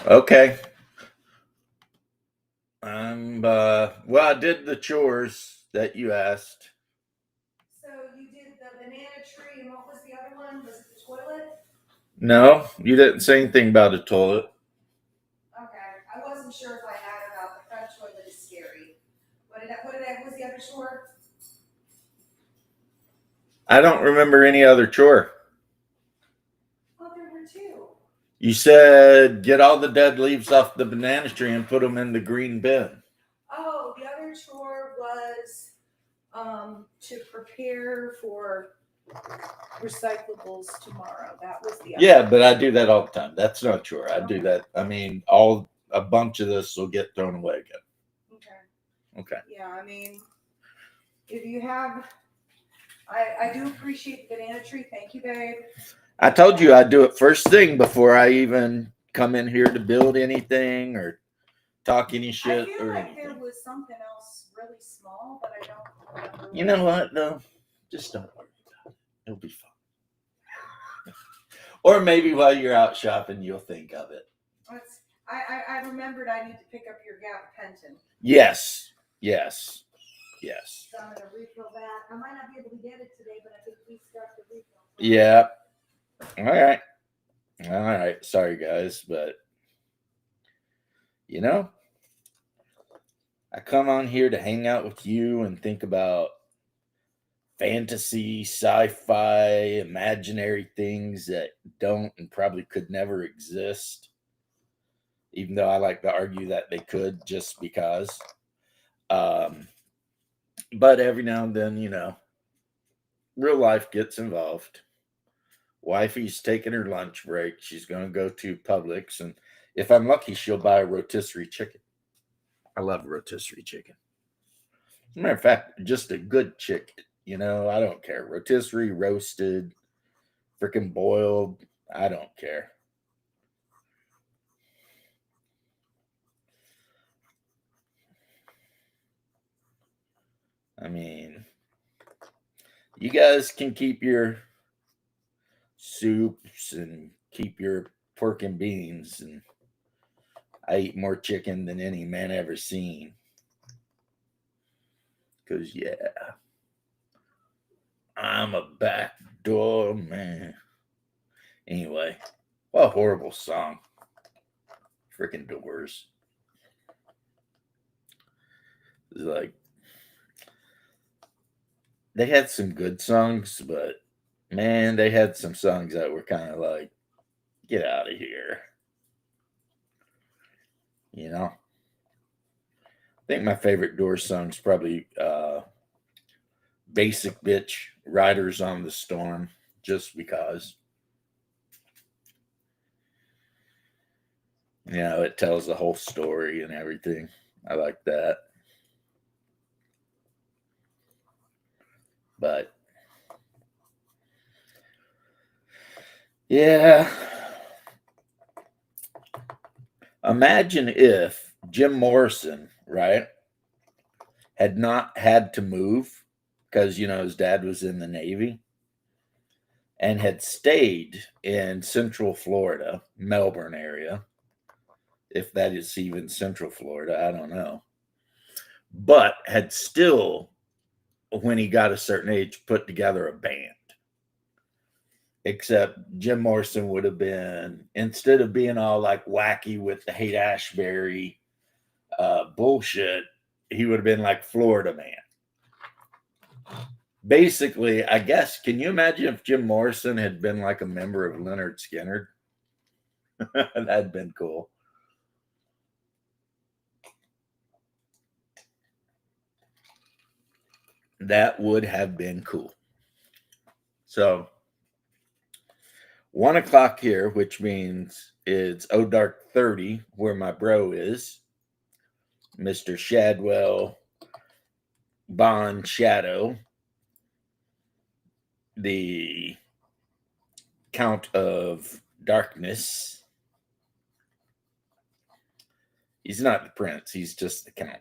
Okay. Well, I did the chores that you asked. So you did the banana tree, and what was the other one? Was it the toilet? No, you didn't say anything about a toilet. Okay, I wasn't sure if I had or not. The front toilet is scary. What was the other chore? I don't remember any other chore. Oh, there were two. You said get all the dead leaves off the banana tree and put them in the green bin. Oh, the other chore was to prepare for recyclables tomorrow. That was the other. Yeah, but I do that all the time. That's not a chore. I do that. I mean, all a bunch of this will get thrown away again. Okay. Okay. Yeah, I mean, if you have, I do appreciate the banana tree. Thank you, babe. I told you I'd do it first thing before I even come in here to build anything or talk any I shit feel or like anything. there was something else really small, but I don't remember. You know what? No, just don't worry about it. It'll be fun. Or maybe while you're out shopping, you'll think of it. I remembered I need to pick up your Gap Penton. Yes, yes, yes. So I'm gonna refill that. I might not be able to get it today, but I think we start the refill. Yeah. All right. All right. Sorry, guys, but you know, I come on here to hang out with you and think about fantasy, sci-fi, imaginary things that don't and probably could never exist. Even though I like to argue that they could just because. Um, but every now and then, real life gets involved. Wifey's taking her lunch break. She's going to go to Publix, and if I'm lucky, she'll buy a rotisserie chicken. I love rotisserie chicken. As a matter of fact, just a good chicken. I don't care. Rotisserie, roasted, freaking boiled. I don't care. I mean, you guys can keep your soups and keep your pork and beans, and I eat more chicken than any man ever seen. Cause yeah, I'm a backdoor man. Anyway, what a horrible song. Freaking Doors. It's like they had some good songs, but man, they had some songs that were kind of like, get out of here. I think my favorite Doors song is probably Basic Bitch, Riders on the Storm, just because. It tells the whole story and everything. I like that. But yeah, imagine if Jim Morrison, right, had not had to move because, his dad was in the Navy and had stayed in Central Florida, Melbourne area. If that is even Central Florida, I don't know. But had still, when he got a certain age, put together a band. Except Jim Morrison would have been, instead of being all like wacky with the Haight Ashbury bullshit, he would have been like Florida Man. Basically, I guess, can you imagine if Jim Morrison had been like a member of Leonard Skinner? That'd been cool. That would have been cool. So, 1 o'clock here, which means it's dark 30 where my bro is, Mr. Shadwell Bond Shadow, the Count of Darkness. He's not the prince, he's just the count.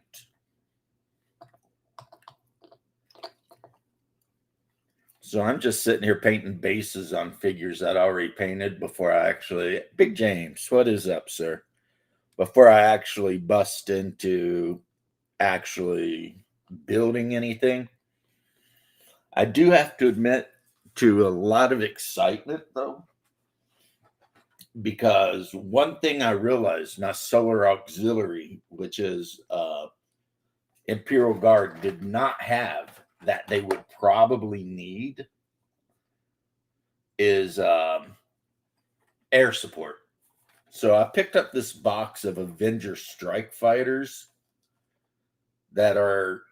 So I'm just sitting here painting bases on figures I'd already painted before I actually. Big James, what is up, sir? before I actually bust into actually building anything. I do have to admit to a lot of excitement though, because one thing I realized my solar auxiliary, which is Imperial Guard, did not have that they would probably need is air support. So I picked up this box of Avenger Strike Fighters that are,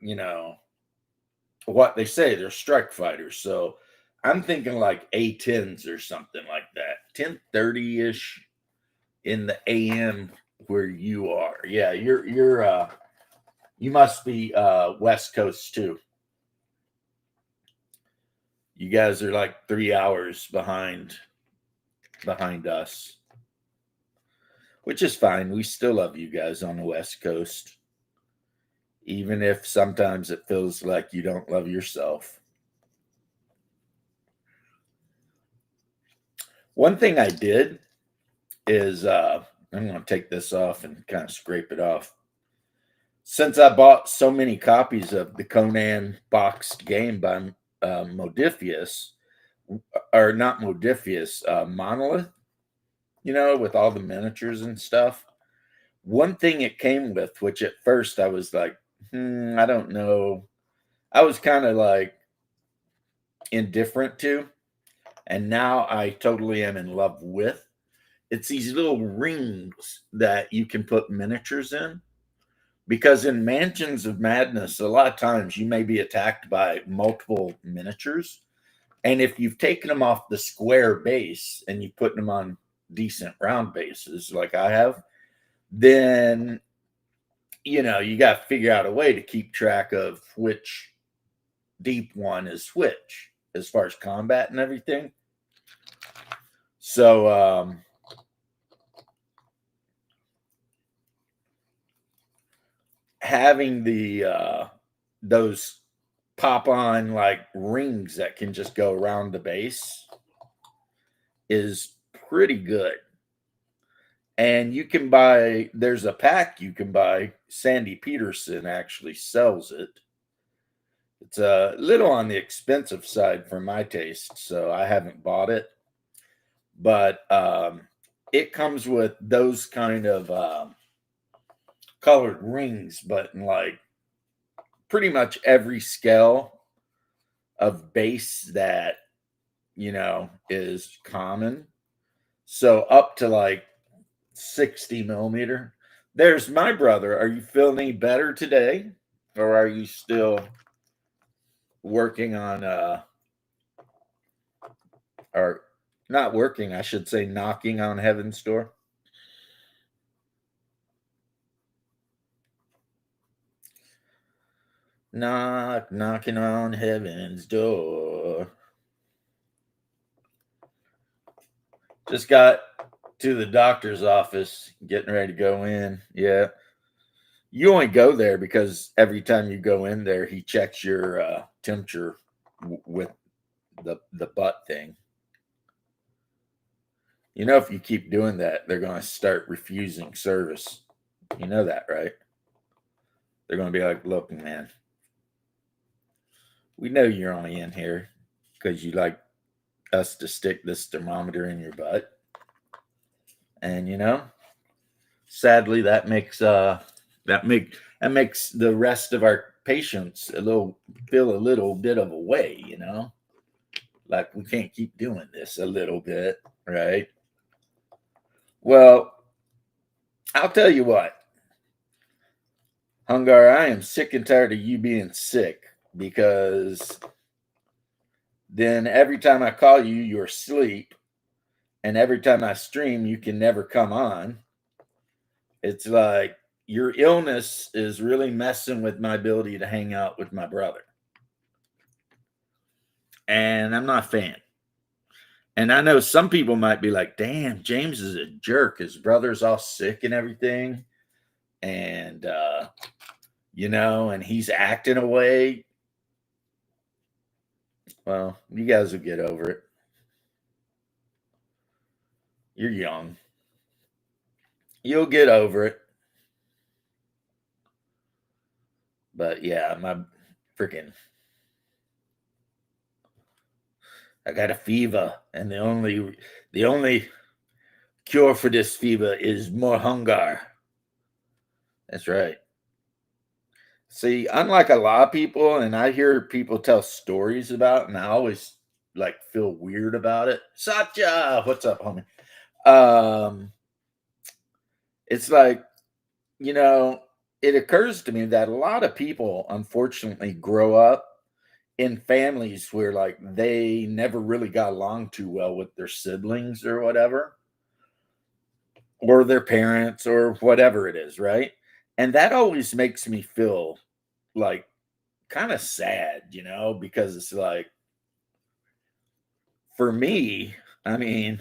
what they say, they're strike fighters. So I'm thinking like A10s or something like that. 10:30-ish in the AM where you are. Yeah, you're you must be West Coast too. You guys are like 3 hours behind us, which is fine. We still love you guys on the West Coast, even if sometimes it feels like you don't love yourself. One thing I did is I'm going to take this off and kind of scrape it off. Since I bought so many copies of the Conan boxed game by Modiphius, or not Modiphius, Monolith, with all the miniatures and stuff. One thing it came with, which at first I was like, I don't know. I was kind of like indifferent to, and now I totally am in love with. It's these little rings that you can put miniatures in. Because in Mansions of Madness, a lot of times you may be attacked by multiple miniatures. And if you've taken them off the square base and you put them on decent round bases like I have, then, you got to figure out a way to keep track of which deep one is which as far as combat and everything. So, having those pop on like rings that can just go around the base is pretty good. And you can buy, there's a pack you can buy. Sandy Peterson actually sells it. It's a little on the expensive side for my taste, so I haven't bought it. But it comes with those kind of colored rings, but in like pretty much every scale of base that is common. So up to like 60 millimeter. There's my brother. Are you feeling any better today? Or are you still working on or not working, I should say, knocking on heaven's door? Knocking on heaven's door. Just got to the doctor's office, getting ready to go in. Yeah. You only go there because every time you go in there, he checks your temperature with the butt thing. If you keep doing that, they're going to start refusing service. You know that, right? They're going to be like, look, man, we know you're only in here because you like us to stick this thermometer in your butt. And sadly that makes the rest of our patients feel a little bit of a way, like we can't keep doing this a little bit, right? Well, I'll tell you what, Hungar, I am sick and tired of you being sick, because then every time I call you, you're asleep. And every time I stream, you can never come on. It's like your illness is really messing with my ability to hang out with my brother. And I'm not a fan. And I know some people might be like, damn, James is a jerk. His brother's all sick and everything. And, and he's acting away. Well, you guys will get over it. You're young. You'll get over it. But yeah, my freaking, I got a fever, and the only cure for this fever is more hunger. That's right. See, unlike a lot of people, and I hear people tell stories about it, and I always like feel weird about it. Satya, what's up, homie? Um, it's like, you know, it occurs to me that a lot of people unfortunately grow up in families where like they never really got along too well with their siblings or whatever, or their parents or whatever it is, right? And that always makes me feel like kind of sad, because it's like for me, I mean,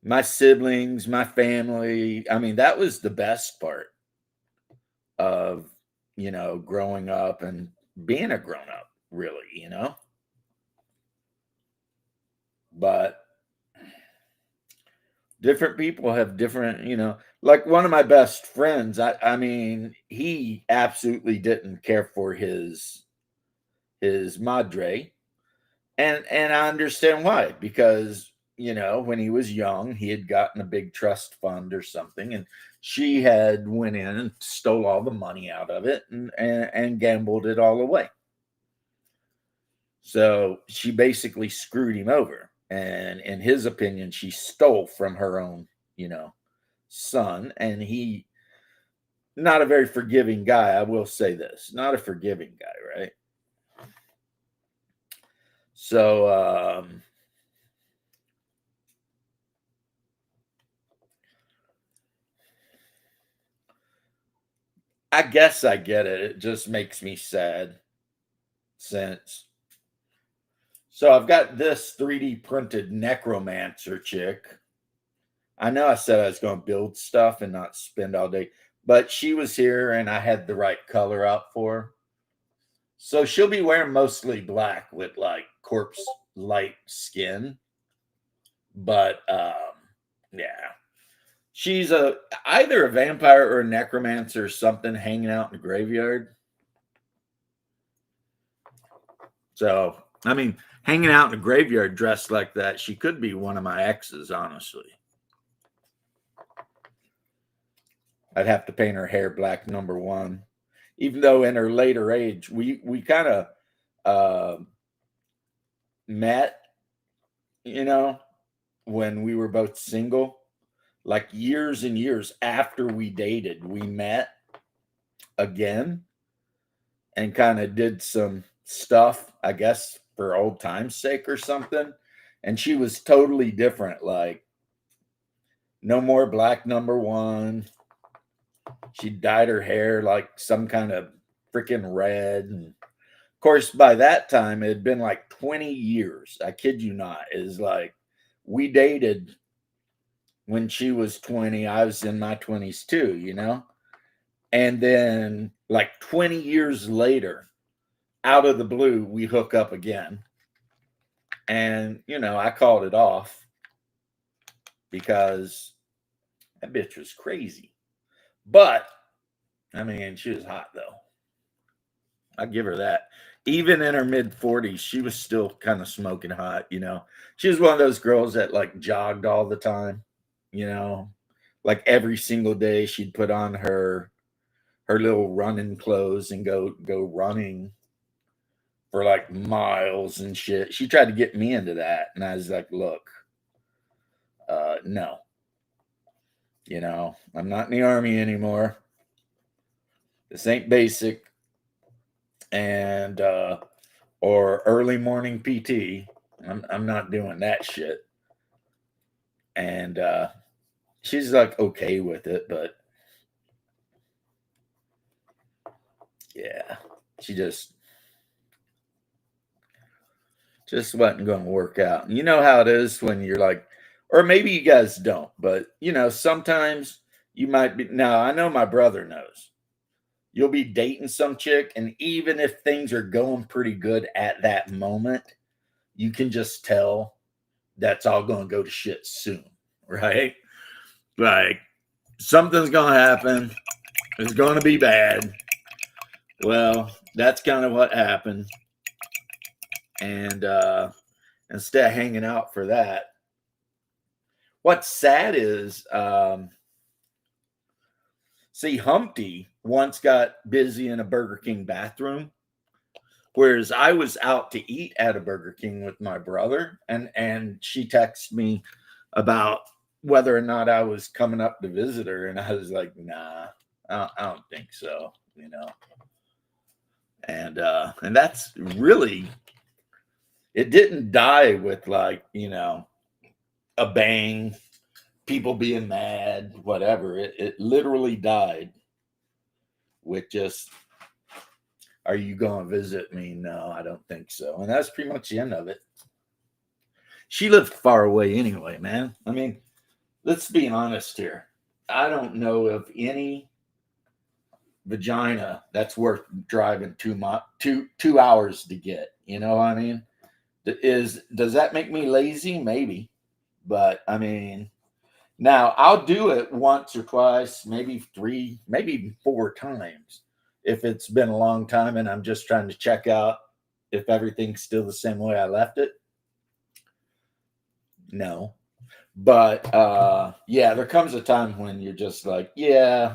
my siblings, my family, I mean, that was the best part of, growing up and being a grown up, really. But different people have different, like one of my best friends, I mean, he absolutely didn't care for his madre. And I understand why, because when he was young, he had gotten a big trust fund or something, and she had went in and stole all the money out of it and gambled it all away. So she basically screwed him over. And in his opinion, she stole from her own, you know, son. And he, not a very forgiving guy, I will say this, not a forgiving guy, right? So, I guess I get it. It just makes me sad since. So I've got this 3D printed necromancer chick. I know I said I was going to build stuff and not spend all day, but she was here and I had the right color out for her. So she'll be wearing mostly black with like corpse light skin. But yeah. She's either a vampire or a necromancer or something hanging out in the graveyard. So, I mean, hanging out in a graveyard dressed like that, she could be one of my exes, honestly. I'd have to paint her hair black number one. Even though in her later age, we kind of met, you know, when we were both single, like years and years after we dated, we met again and kind of did some stuff, I guess, for old time's sake or something. And she was totally different, like no more black number one. She dyed her hair like some kind of freaking red. And of course, by that time, it had been like 20 years. I kid you not. Is like we dated when she was 20. I was in my 20s too. And then, like 20 years later, out of the blue, we hook up again. And, I called it off because that bitch was crazy. But, I mean, she was hot though. I give her that. Even in her mid 40s, she was still kind of smoking hot. She was one of those girls that like jogged all the time, you know, like every single day she'd put on her little running clothes and go running for like miles and shit. She tried to get me into that, and I was like, look, no. I'm not in the army anymore. This ain't basic. And or early morning PT. I'm not doing that shit. And she's like okay with it, but yeah, she just wasn't going to work out. And you know how it is when you're like, or maybe you guys don't, but sometimes you might be. Now I know my brother knows. You'll be dating some chick, and even if things are going pretty good at that moment, you can just tell that's all going to go to shit soon, right? Like something's gonna happen. It's gonna be bad. Well, that's kind of what happened. And instead of hanging out for that, what's sad is, see, Humpty once got busy in a Burger King bathroom, whereas I was out to eat at a Burger King with my brother, and she texted me about whether or not I was coming up to visit her, and I was like, nah, I don't think so, you know. And that's really, it didn't die with, like, you know, a bang, people being mad, whatever. It literally died with just, are you going to visit me? No, I don't think so. And that's pretty much the end of it. She lived far away anyway, man. I mean, let's be honest here. I don't know of any vagina that's worth driving 2 hours to get. You know what I mean? Does that make me lazy? Maybe. But I mean, now I'll do it once or twice, maybe 3, maybe 4 times if it's been a long time and I'm just trying to check out if everything's still the same way I left it. No. But yeah, there comes a time when you're just like, yeah,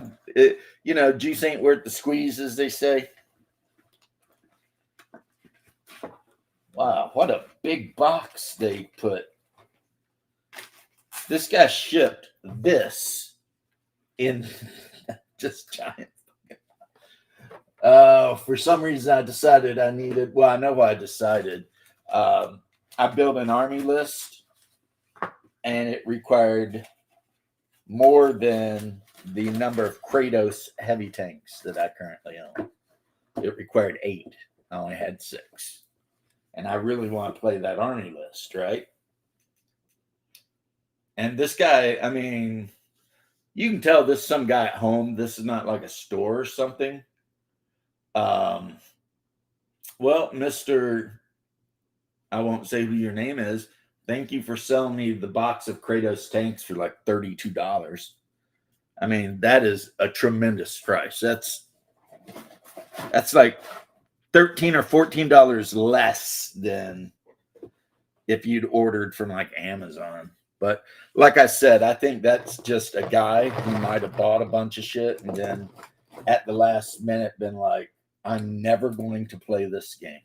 you know, juice ain't worth the squeeze, as they say. Wow, what a big box they put. This guy shipped this in just giant. For some reason, I decided I needed. Well, I know why I decided. I built an army list, and it required more than the number of Kratos heavy tanks that I currently own. It required 8. I only had 6, and I really want to play that army list, right? And this guy, I mean, you can tell this is some guy at home. This is not like a store or something. Well, Mr. I won't say who your name is. Thank you for selling me the box of Kratos tanks for like $32. I mean, that is a tremendous price. That's like $13 or $14 less than if you'd ordered from like Amazon. But like I said, I think that's just a guy who might have bought a bunch of shit and then at the last minute been like, I'm never going to play this game.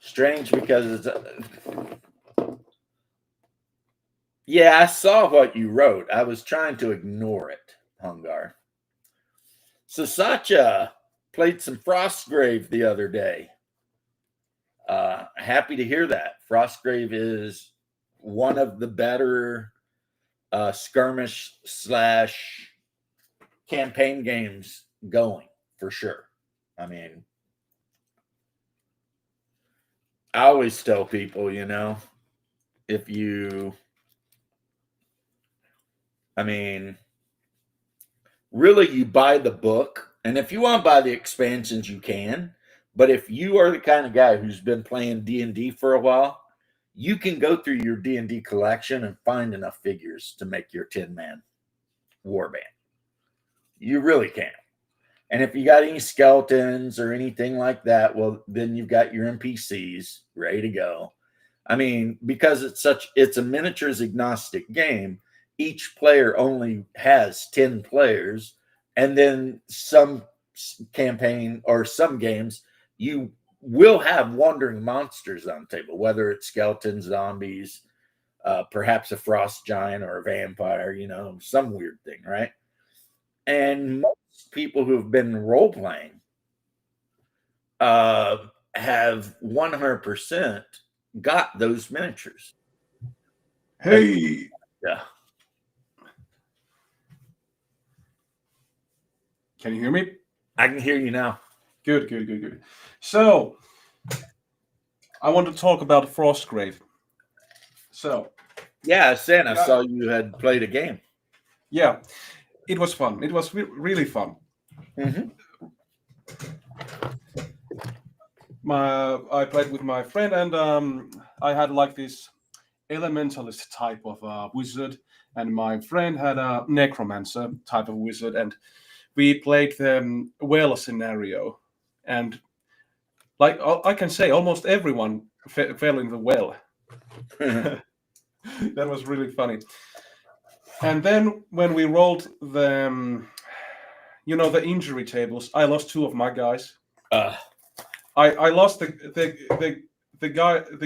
Strange because it's yeah, I saw what you wrote. I was trying to ignore it, Hungar. So Sacha played some Frostgrave the other day. Happy to hear that. Frostgrave is one of the better skirmish / campaign games going, for sure. I mean, I always tell people, you know, if you, I mean, really you buy the book, and if you want to buy the expansions, you can. But if you are the kind of guy who's been playing D&D for a while, you can go through your D&D collection and find enough figures to make your 10-man warband. You really can. And if you got any skeletons or anything like that, well, then you've got your NPCs ready to go. I mean, because it's a miniatures agnostic game, each player only has 10 players, and then some campaign or some games, you will have wandering monsters on the table, whether it's skeletons, zombies, perhaps a frost giant or a vampire, you know, some weird thing, right? And most people who have been role playing have 100% got those miniatures. Hey. Yeah. Can you hear me? I can hear you now. Good. So, I want to talk about Frostgrave. So. Yeah, I saw you had played a game. Yeah, it was fun. It was really fun. Mm-hmm. I played with my friend, and I had like this elementalist type of wizard, and my friend had a necromancer type of wizard, and we played the well scenario, and like I can say, almost everyone fell in the well. That was really funny. And then when we rolled the, the injury tables, I lost two of my guys. uh, I lost the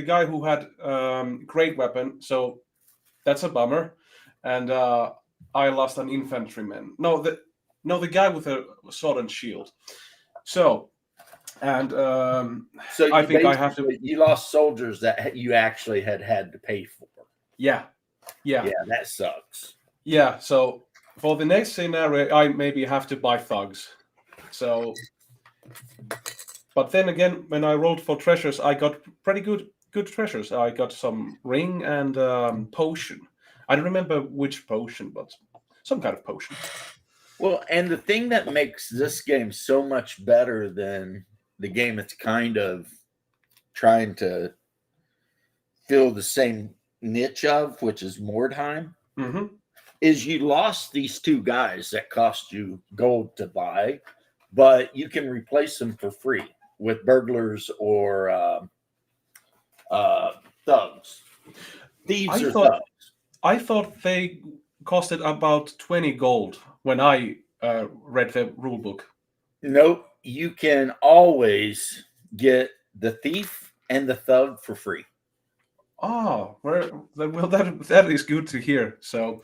guy who had great weapon, so that's a bummer. And I lost an infantryman. No, the guy with a sword and shield. So, and so I think I have to. you lost soldiers that you actually had to pay for. Yeah. Yeah, that sucks. Yeah, so for the next scenario, I maybe have to buy thugs. So, but then again, when I rolled for treasures, I got pretty good treasures. I got some ring and potion. I don't remember which potion, but some kind of potion. Well, and the thing that makes this game so much better than the game it's kind of trying to fill the same niche of, which is Mordheim, Mm-hmm. is you lost these two guys that cost you gold to buy, but you can replace them for free with burglars or thugs. Thieves or thugs. I thought they costed about 20 gold when I read the rule book. Nope. You can always get the thief and the thug for free. Oh, well, that is good to hear. So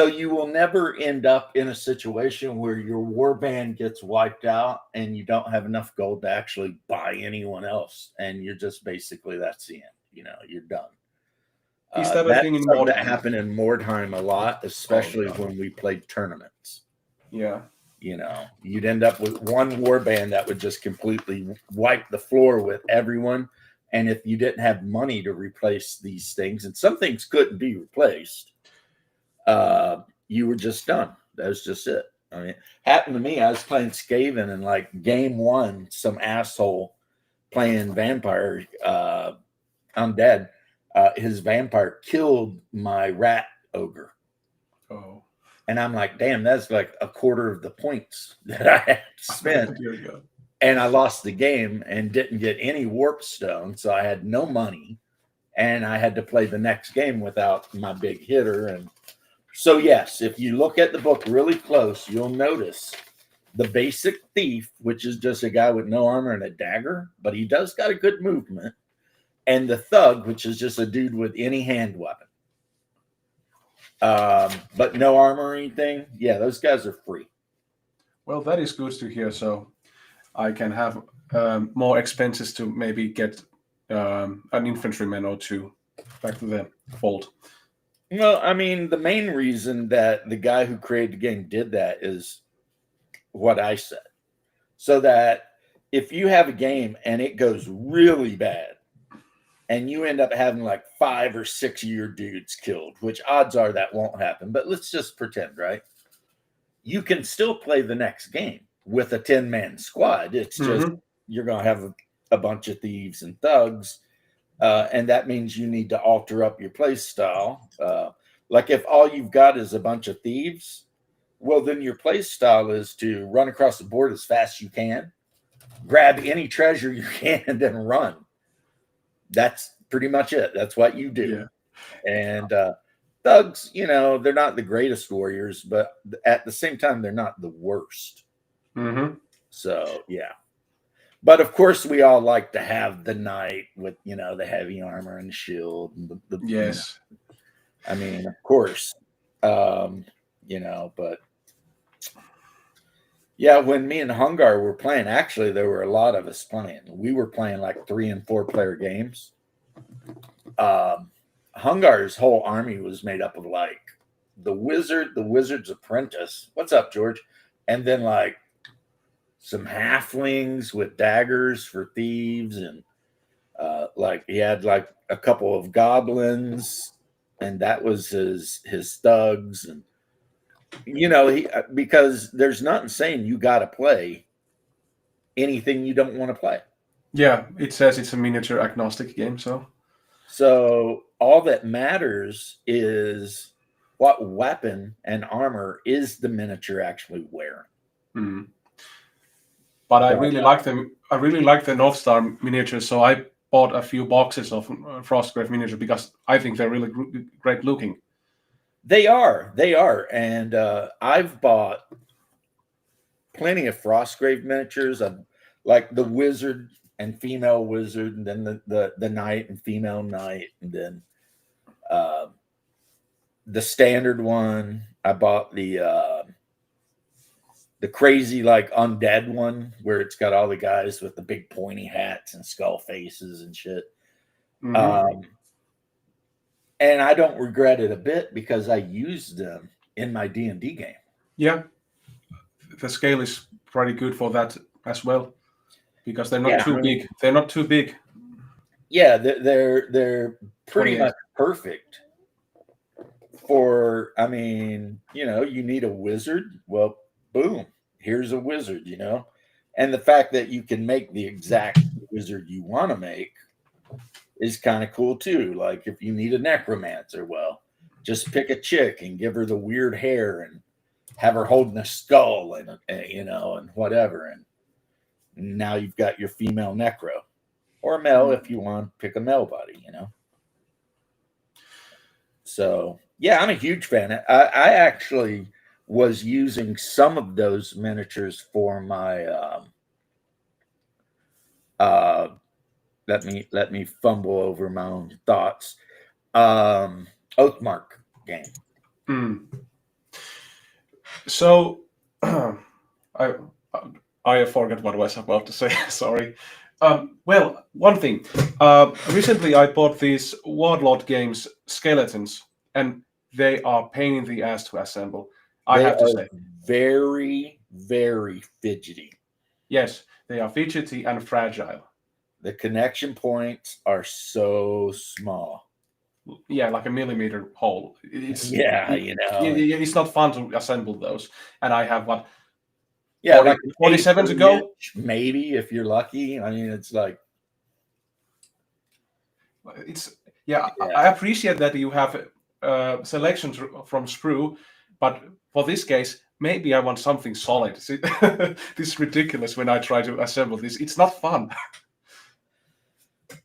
you will never end up in a situation where your warband gets wiped out and you don't have enough gold to actually buy anyone else, and you're just basically that's the end. You're done. Is that a thing in Mordheim? That happened in Mordheim a lot, especially when we played tournaments. Yeah. You'd end up with one warband that would just completely wipe the floor with everyone. And if you didn't have money to replace these things, and some things couldn't be replaced, you were just done. That was just it. I mean, it happened to me. I was playing Skaven, and like game one, some asshole playing vampire undead, his vampire killed my rat ogre. Oh. And I'm like, damn, that's like a quarter of the points that I had spent. Here we go. And I lost the game and didn't get any warp stone. So I had no money. And I had to play the next game without my big hitter. And so, yes, if you look at the book really close, you'll notice the basic thief, which is just a guy with no armor and a dagger, but he does got a good movement. And the thug, which is just a dude with any hand weapon. But no armor or anything. Yeah, those guys are free. Well, that is good to hear. So I can have more expenses to maybe get an infantryman or two back to the fold. Well, I mean, the main reason that the guy who created the game did that is what I said. So that if you have a game and it goes really bad, and you end up having like 5 or 6 of your dudes killed, which odds are that won't happen. But let's just pretend, right? You can still play the next game with a 10-man squad. It's just you're going to have a bunch of thieves and thugs. And that means you need to alter up your play style. Like if all you've got is a bunch of thieves, well, then your play style is to run across the board as fast as you can, grab any treasure you can, and then run. That's pretty much it. That's what you do. Yeah. And thugs, they're not the greatest warriors, but at the same time, they're not the worst. Mm-hmm. So, yeah. But of course, we all like to have the knight with, the heavy armor and shield. And the yes. I mean, of course. But yeah, when me and Hungar were playing, actually, there were a lot of us playing. We were playing like 3 and 4 player games. Hungar's whole army was made up of like the wizard's apprentice. What's up, George? And then like some halflings with daggers for thieves, and like he had like a couple of goblins, and that was his thugs. And because there's nothing saying you got to play anything you don't want to play. Yeah, it says it's a miniature agnostic game, so all that matters is what weapon and armor is the miniature actually wearing. Mm. But I So, really like them. I really like the North Star miniatures, so I bought a few boxes of Frostgrave miniature because I think they're really great looking. They are, and I've bought plenty of Frostgrave miniatures of like the wizard and female wizard, and then the knight and female knight, and then the standard one. I bought the crazy like undead one where it's got all the guys with the big pointy hats and skull faces and shit. Mm-hmm. And I don't regret it a bit because I used them in my D&D game. Yeah, the scale is pretty good for that as well because they're not too big. They're not too big. Yeah, they're pretty 28. much perfect for. I mean, you need a wizard. Well, boom, here's a wizard. And the fact that you can make the exact wizard you want to make is kind of cool too. Like if you need a necromancer, well, just pick a chick and give her the weird hair and have her holding a skull and and whatever, and now you've got your female necro, or male if you want. Pick a male body, So yeah, I'm a huge fan. I actually was using some of those miniatures for my let me fumble over my own thoughts. Oathmark game. So I forgot what I was about to say. Sorry. Well, one thing. Recently, I bought these Warlord Games skeletons, and they are pain in the ass to assemble. I have to say, very, very fidgety. Yes, they are fidgety and fragile. The connection points are so small. Yeah, like a millimeter hole. It's it's not fun to assemble those. And I have what? Yeah, 40, like 47 to go. Maybe if you're lucky. I mean, it's like I appreciate that you have selections from Sprue, but for this case, maybe I want something solid. See, this is ridiculous when I try to assemble this. It's not fun.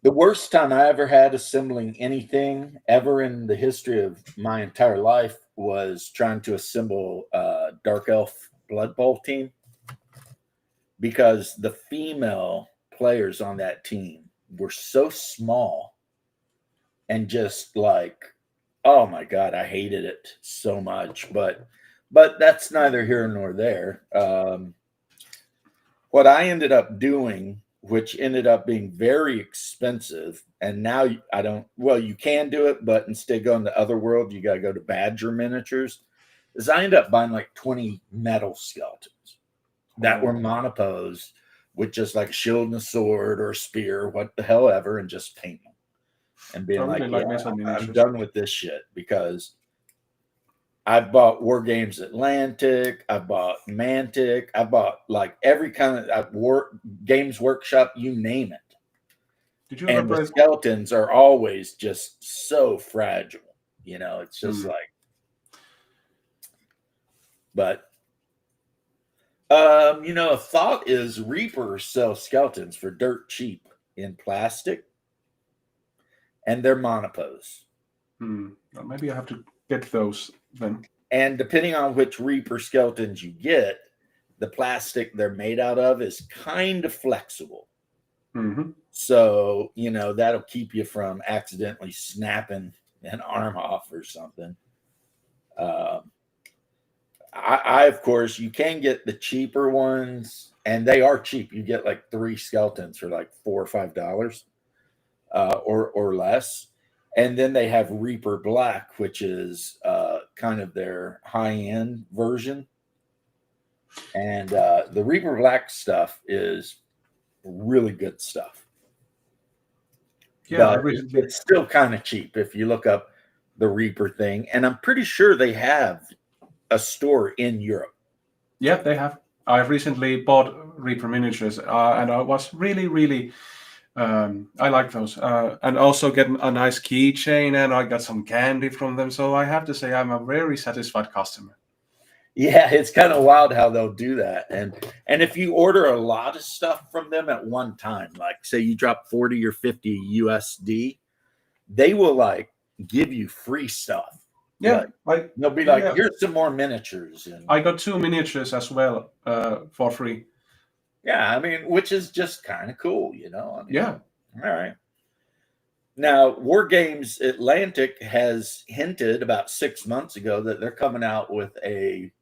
The worst time I ever had assembling anything ever in the history of my entire life was trying to assemble a Dark Elf Blood Bowl team, because the female players on that team were so small and just like, oh my God, I hated it so much. But that's neither here nor there. What I ended up doing, which ended up being very expensive, and now you can do it, but instead of going to Otherworld, you got to go to Badger Miniatures, is I ended up buying like 20 metal skeletons that were monopose with just like a shield and a sword or a spear, what the hell ever, and just paint them. And being I'm done with this shit, because I've bought War Games Atlantic, I bought Mantic, I bought like every kind of Games Workshop, you name it. Did you and the skeletons are always just so fragile. It's just like, but a thought is Reaper sells skeletons for dirt cheap in plastic, and they're monopose. Maybe I have to get those then. And depending on which Reaper skeletons you get, the plastic they're made out of is kind of flexible. Mm-hmm. So, that'll keep you from accidentally snapping an arm off or something. I of course, you can get the cheaper ones, and they are cheap. You get like 3 skeletons for like $4 or $5 or less. And then they have Reaper Black, which is kind of their high-end version. And the Reaper Black stuff is really good stuff. Yeah, it's still kind of cheap if you look up the Reaper thing. And I'm pretty sure they have a store in Europe. Yeah, they have. I've recently bought Reaper miniatures, and I was really, really I like those, and also get a nice keychain, and I got some candy from them. So I have to say, I'm a very satisfied customer. Yeah, it's kind of wild how they'll do that. And if you order a lot of stuff from them at one time, like say you drop 40 or 50 USD, they will like give you free stuff. Yeah, Like they'll be like, yeah, here's some more miniatures. And I got 2 miniatures as well for free. yeah, I mean, which is just kind of cool, you know? I mean, Yeah. all right. Now, War Games Atlantic has hinted about 6 months ago that they're coming out with a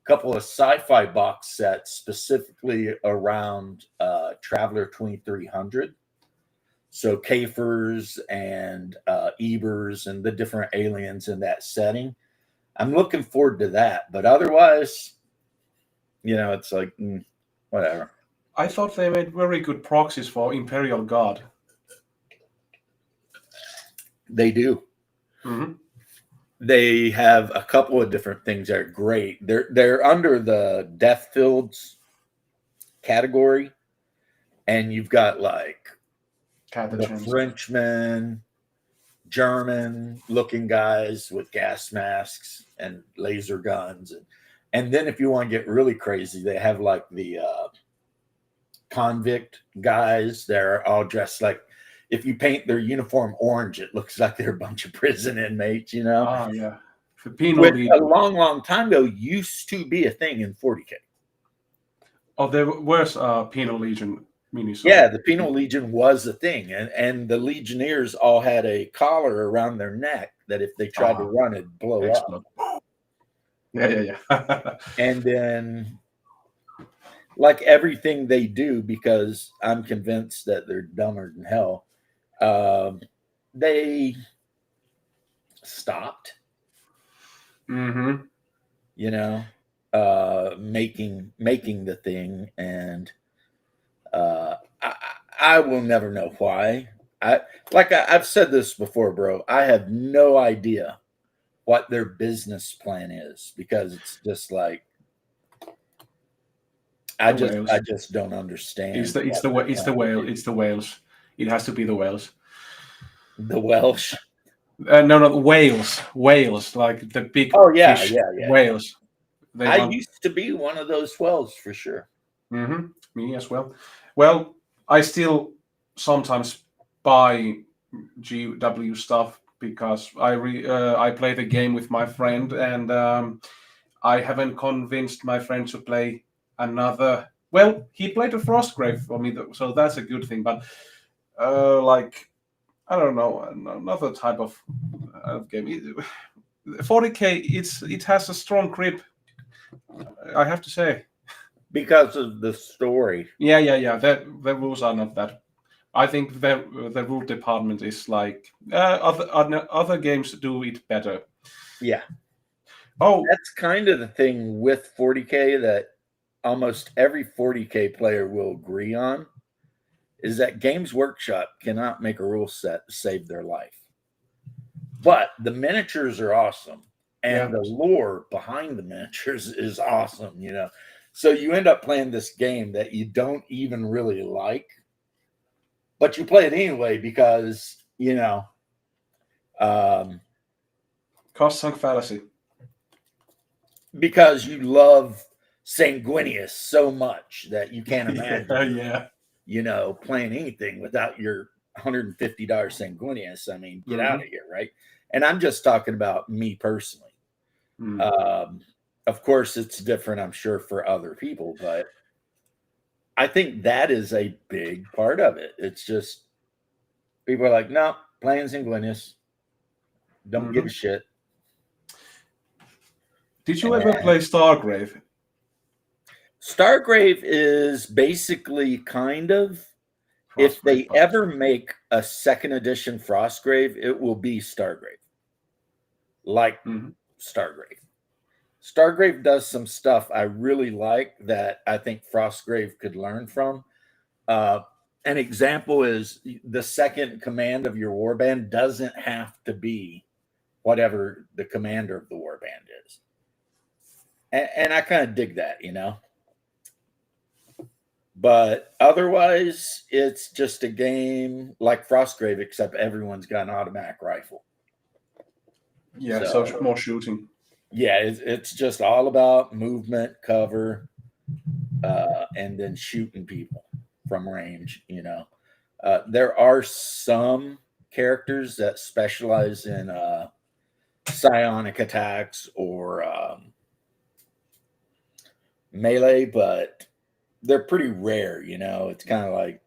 couple of sci-fi box sets specifically around Traveler 2300. So Kafers and Ebers and the different aliens in that setting. I'm looking forward to that. But otherwise, you know, it's like, whatever. I thought they made very good proxies for Imperial Guard. They do. Mm-hmm. They have a couple of different things that are great. They're under the Death Fields category, and you've got like the Frenchmen, German-looking guys with gas masks and laser guns, and then if you want to get really crazy, they have like the convict guys. They're all dressed like, if you paint their uniform orange, it looks like they're a bunch of prison inmates, you know? Oh, yeah. Which a long, long time ago used to be a thing in 40K. Oh, there was Penal Legion minis. Yeah, the Penal Legion was a thing. And the Legionnaires all had a collar around their neck that if they tried to run, it'd blow up. Yeah. And then, like everything they do, because I'm convinced that they're dumber than hell, they stopped, mm-hmm. you know, making the thing, and I will never know why. I've said this before, bro. I have no idea what their business plan is, because it's just like I just don't understand. It's the whales. It has to be the whales. The Welsh. No, whales, like the big fish whales. I used to be one of those whales for sure. Mm-hmm. Me as well. Well, I still sometimes buy GW stuff because I play the game with my friend, and I haven't convinced my friend to play another. Well, he played a Frostgrave for me, so that's a good thing. But like, I don't know, another type of game. 40K, it has a strong grip, I have to say, because of the story. Yeah. The rules are not that. I think the rule department is like other games do it better. Yeah. Oh, that's kind of the thing with 40K that almost every 40K player will agree on, is that Games Workshop cannot make a rule set to save their life. But the miniatures are awesome, and the lore behind the miniatures is awesome, you know. So you end up playing this game that you don't even really like, but you play it anyway because, you know, cost sunk fallacy. Because you love Sanguinius so much that you can't imagine, you know, playing anything without your $150 Sanguinius. I mean, get out of here, right? And I'm just talking about me personally. Of course, it's different, I'm sure, for other people, but I think that is a big part of it. It's just people are like, no, playing Sanguinius, don't give a shit. Did you ever play Stargrave? Stargrave is basically kind of, if they ever make a second edition Frostgrave, it will be Stargrave. Like Stargrave. Stargrave does some stuff I really like that I think Frostgrave could learn from. An example is the second command of your warband doesn't have to be whatever the commander of the warband is. And I kind of dig that, you know. But otherwise, it's just a game like Frostgrave, except everyone's got an automatic rifle. Yeah, So, so more shooting. yeah, it's just all about movement, cover, and then shooting people from range. There are some characters that specialize in psionic attacks or melee, but they're pretty rare. It's kind of like,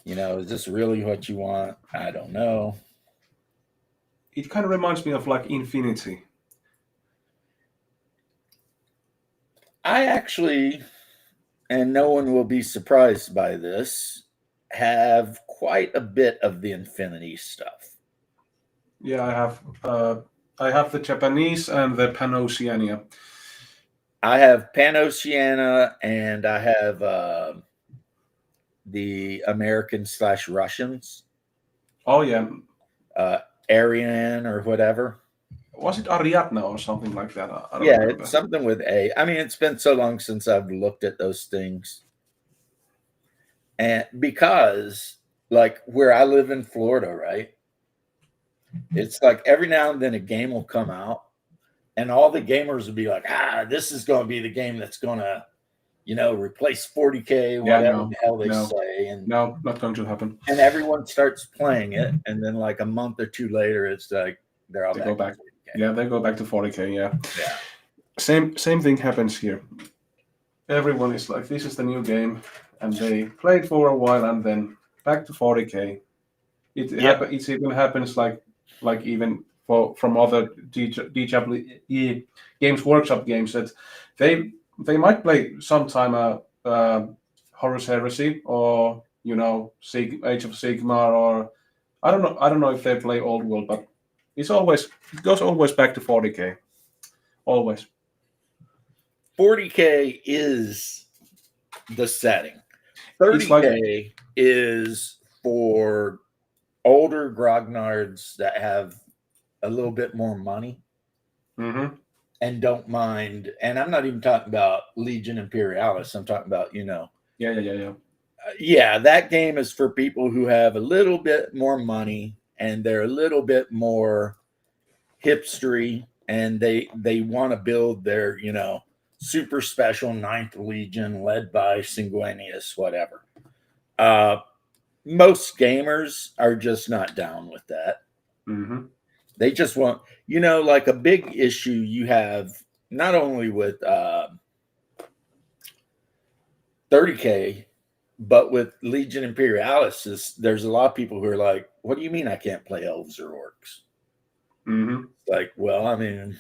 is this really what you want? I don't know. It kind of reminds me of like Infinity. I actually, and no one will be surprised by this, have quite a bit of the Infinity stuff. Yeah, I have the Japanese and the Pan-Oceania. I have Pan-Oceania and I have the American/Russians, Oh yeah, Aryan or whatever. was it Ariadna or something like that? I don't Yeah, remember. it's something with A. I mean, it's been so long since I've looked at those things. And because, like, where I live in Florida, right? It's like every now and then a game will come out, and all the gamers will be like, this is going to be the game that's going to, replace 40K, whatever the hell they say. And no, not going to happen. And everyone starts playing it, and then like a month or two later, it's like they're all Go back. to 40K. Yeah, they go back to 40K. Yeah. Same thing happens here. Everyone is like, this is the new game, and they play it for a while, and then back to 40K. It even happens like even from other DW Games Workshop games that they might play sometime Horus Heresy or Age of Sigmar, or I don't know if they play Old World, but it goes always back to 40K. Always. 40K is the setting. 30K is for older grognards that have a little bit more money and don't mind. And I'm not even talking about Legion Imperialis. I'm talking about, Yeah, that game is for people who have a little bit more money and they're a little bit more hipstery, and they want to build their, super special 9th Legion led by Sanguinius, whatever. Most gamers are just not down with that. They just want, like a big issue you have not only with 30K, but with Legion Imperialis, there's a lot of people who are like, what do you mean I can't play elves or orcs? Like, well, I mean,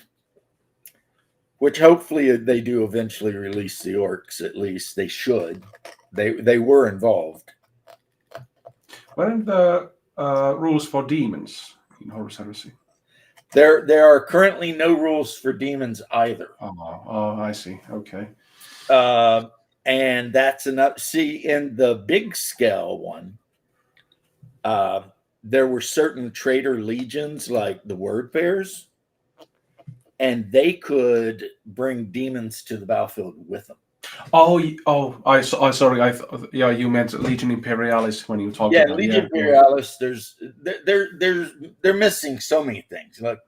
which hopefully they do eventually release the orcs. At least they should. They were involved. What are the rules for demons in Horus Heresy? There are currently no rules for demons either. Oh, I see. Okay. And that's enough. See, in the big scale one, there were certain traitor legions like the Word Bears, and they could bring demons to the battlefield with them. I sorry. You meant Legion Imperialis when you talked about Legion Imperialis. They're missing so many things. Like,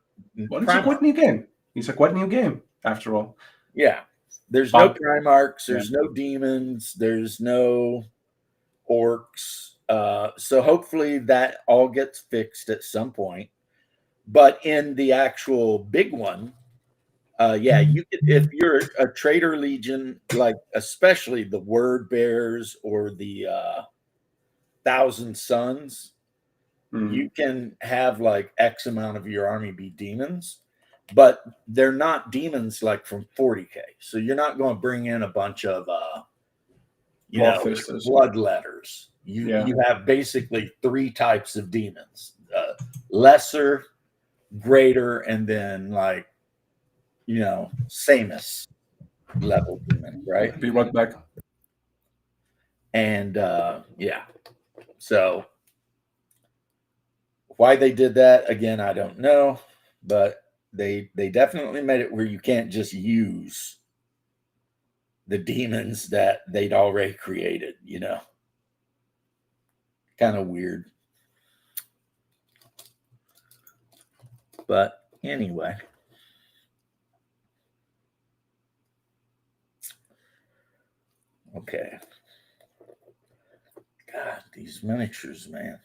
well, it's a quite new game. It's a quite new game after all. Yeah, there's no Primarchs. There's no demons. There's no orcs. So hopefully that all gets fixed at some point. But in the actual big one, you could, if you're a traitor legion, like especially the Word Bears or the Thousand Sons, you can have like X amount of your army be demons, but they're not demons like from 40K. So you're not going to bring in a bunch of bloodletters. You have basically 3 types of demons: lesser, greater, and then like Samus level demon, right? Be right back. And so why they did that again, I don't know, but they definitely made it where you can't just use the demons that they'd already created, you know. Kind of weird. But anyway. Okay. God, these miniatures, man.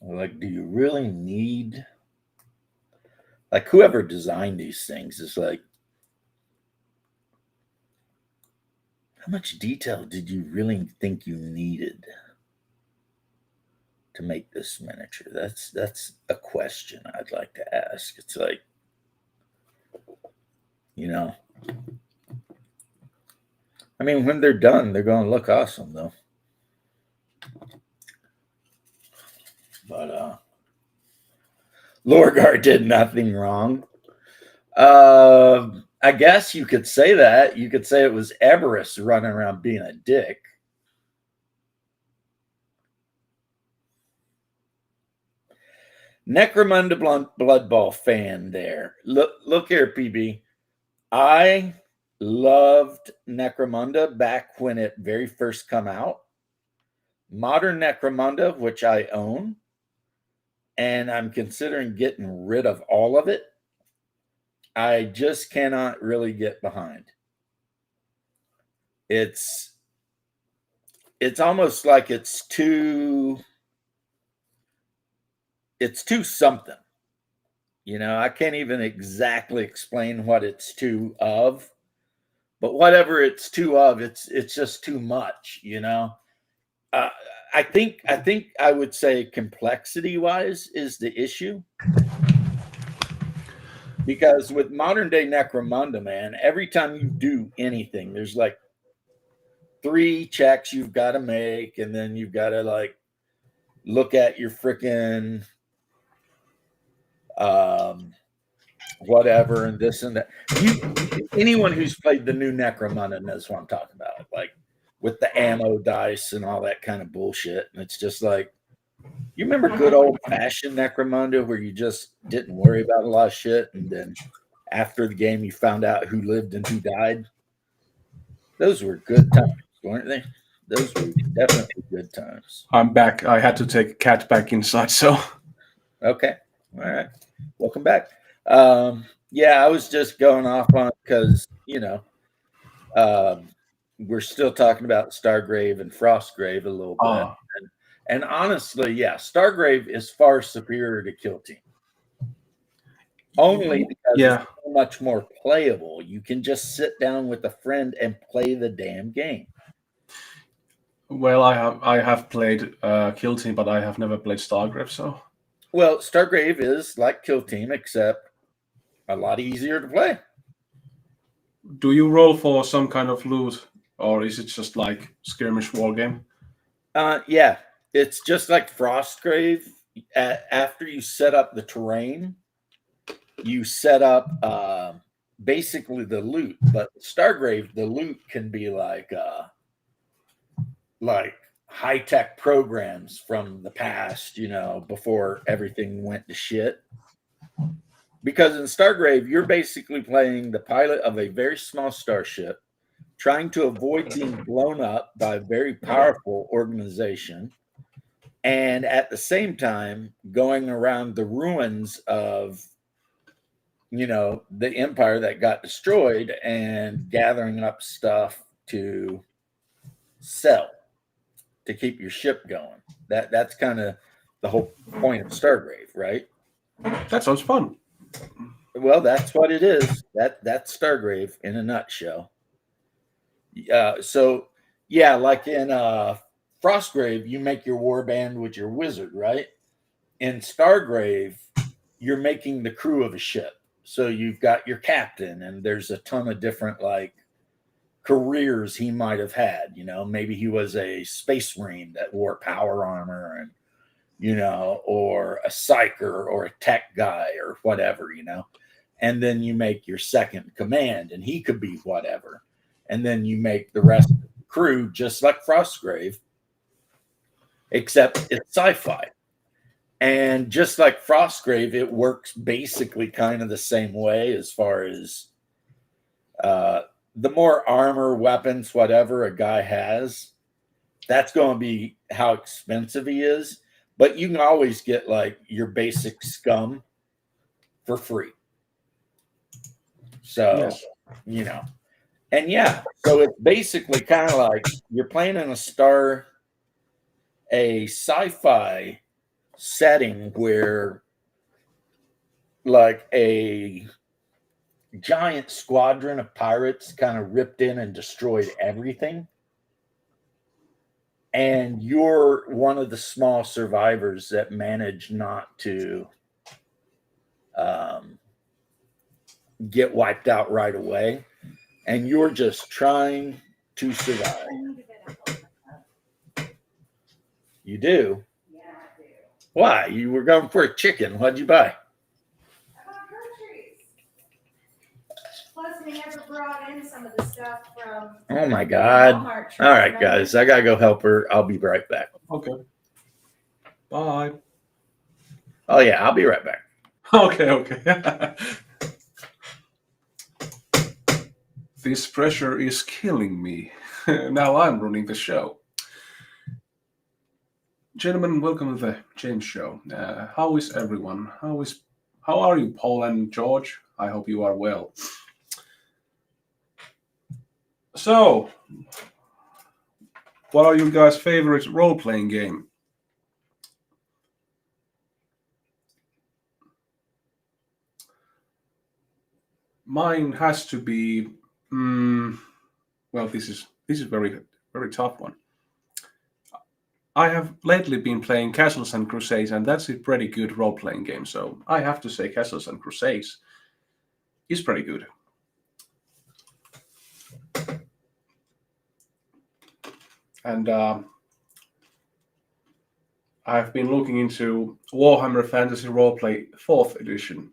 Like, do you really need, like, whoever designed these things is like, how much detail did you really think you needed to make this miniature? That's a question I'd like to ask. It's like, you know, I mean, when they're done, they're going to look awesome, though. But Lorgar did nothing wrong. I guess you could say that. You could say it was Everest running around being a dick. Necromunda Blood Ball fan there. Look here, PB. I loved Necromunda back when it very first come out. Modern Necromunda, which I own, and I'm considering getting rid of all of it, I just cannot really get behind. It's almost like it's too something. You know, I can't even exactly explain what it's too of, but whatever it's too of, it's just too much, you know. I think I would say complexity wise is the issue. Because with modern day Necromunda, man, every time you do anything, there's like 3 checks you've got to make, and then you've got to like look at your freaking whatever and this and that. Anyone who's played the new Necromunda knows what I'm talking about, like with the ammo dice and all that kind of bullshit. And it's just like, you remember good old fashioned Necromunda where you just didn't worry about a lot of shit, and then after the game you found out who lived and who died? Those were good times, weren't they? Those were definitely good times. I'm back. I had to take a cat back inside, so. Okay. All right. Welcome back. Yeah, I was just going off on it because, you know, we're still talking about Stargrave and Frostgrave a little bit. And honestly, yeah, Stargrave is far superior to Kill Team. Only because it's so much more playable. You can just sit down with a friend and play the damn game. Well, I have played Kill Team, but I have never played Stargrave, so. Well, Stargrave is like Kill Team, except a lot easier to play. Do you roll for some kind of loot, or is it just like skirmish war game? Yeah, it's just like Frostgrave. After you set up the terrain, you set up basically the loot. But Stargrave, the loot can be like high-tech programs from the past, you know, before everything went to shit. Because in Stargrave, you're basically playing the pilot of a very small starship, trying to avoid being blown up by a very powerful organization, and at the same time going around the ruins of, you know, the empire that got destroyed and gathering up stuff to sell to keep your ship going. That's kind of the whole point of Stargrave, right? That sounds fun. Well, that's what it is. That's Stargrave in a nutshell. So yeah, like in Frostgrave, you make your warband with your wizard, right? In Stargrave, you're making the crew of a ship. So you've got your captain, and there's a ton of different like careers he might have had. You know, maybe he was a space marine that wore power armor, and you know, or a psyker or a tech guy or whatever, you know. And then you make your second command, and he could be whatever. And then you make the rest of the crew just like Frostgrave, except it's sci-fi. And just like Frostgrave, it works basically kind of the same way as far as the more armor, weapons, whatever a guy has, that's going to be how expensive he is. But you can always get like your basic scum for free. So, Yes. you know, and yeah, so it's basically kind of like you're playing in a sci-fi setting where like a giant squadron of pirates kind of ripped in and destroyed everything. And you're one of the small survivors that managed not to get wiped out right away. And you're just trying to survive. You do? Yeah, I do. Why? You were going for a chicken. What'd you buy? I bought groceries. Plus, we never brought in some of the stuff from Oh my God. Walmart. All right, guys. I got to go help her. I'll be right back. Okay. Bye. Oh, yeah. I'll be right back. Okay. This pressure is killing me. Now I'm running the show. Gentlemen, welcome to the James Show. How is everyone? How are you, Paul and George? I hope you are well. So, what are you guys' favorite role-playing game? Mine has to be. Well, this is very tough one. I have lately been playing Castles and Crusades, and that's a pretty good role-playing game. So I have to say, Castles and Crusades is pretty good. And I've been looking into Warhammer Fantasy Roleplay 4th edition.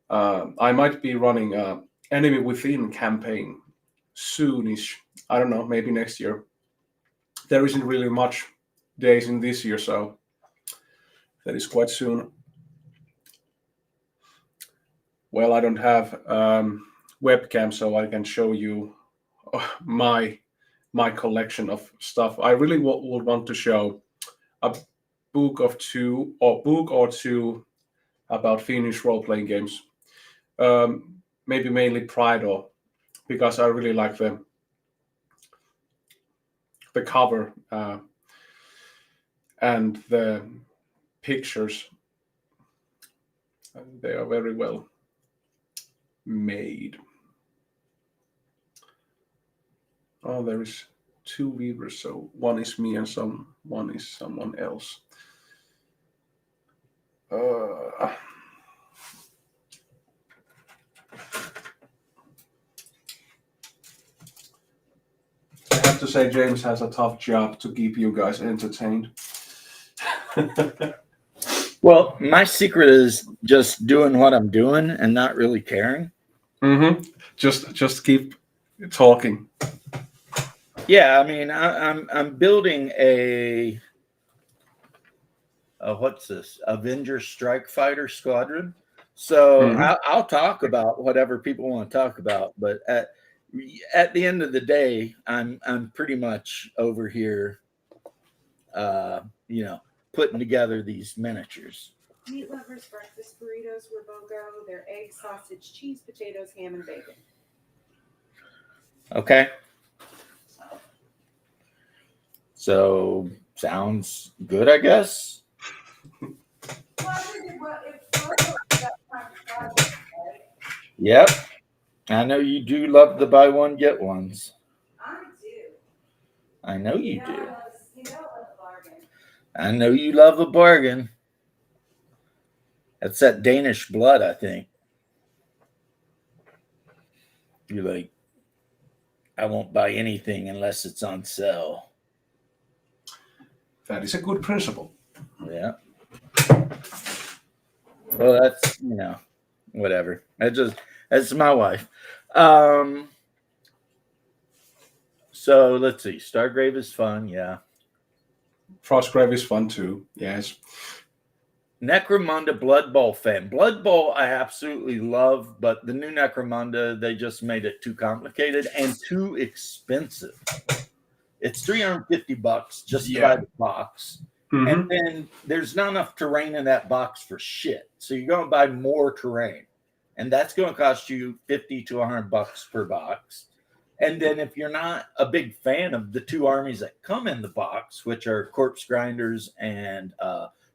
I might be running an Enemy Within campaign soonish. I don't know, maybe next year. There isn't really much days in this year, so that is quite soon. Well, I don't have webcam, so I can show you my collection of stuff. I really would want to show a book or two about Finnish role-playing games. Maybe mainly Pride, or because I really like the cover and the pictures. They are very well made. Oh, there is 2 viewers, so one is me and one is someone else. I have to say, James has a tough job to keep you guys entertained. Well, my secret is just doing what I'm doing and not really caring. Mm-hmm. Just keep talking. Yeah, I mean, I'm building a what's this? Avenger Strike Fighter Squadron. So I'll talk about whatever people want to talk about, but at the end of the day, I'm pretty much over here, putting together these miniatures. Meat lovers breakfast burritos were BOGO. They're egg, sausage, cheese, potatoes, ham, and bacon. Okay. So sounds good, I guess. Yep. I know you do love the buy one, get ones. I do. I know you do. I love a bargain. I know you love a bargain. That's that Danish blood, I think. You're like, I won't buy anything unless it's on sale. That is a good principle. Yeah. Well, that's, whatever. That's my wife. So let's see. Stargrave is fun. Yeah. Frostgrave is fun too. Yes. Necromunda Blood Bowl fan. Blood Bowl I absolutely love, but the new Necromunda, they just made it too complicated and too expensive. It's $350 just to buy the box. And then there's not enough terrain in that box for shit. So you're going to buy more terrain. And that's going to cost you $50 to $100 per box. And then if you're not a big fan of the two armies that come in the box, which are Corpse Grinders and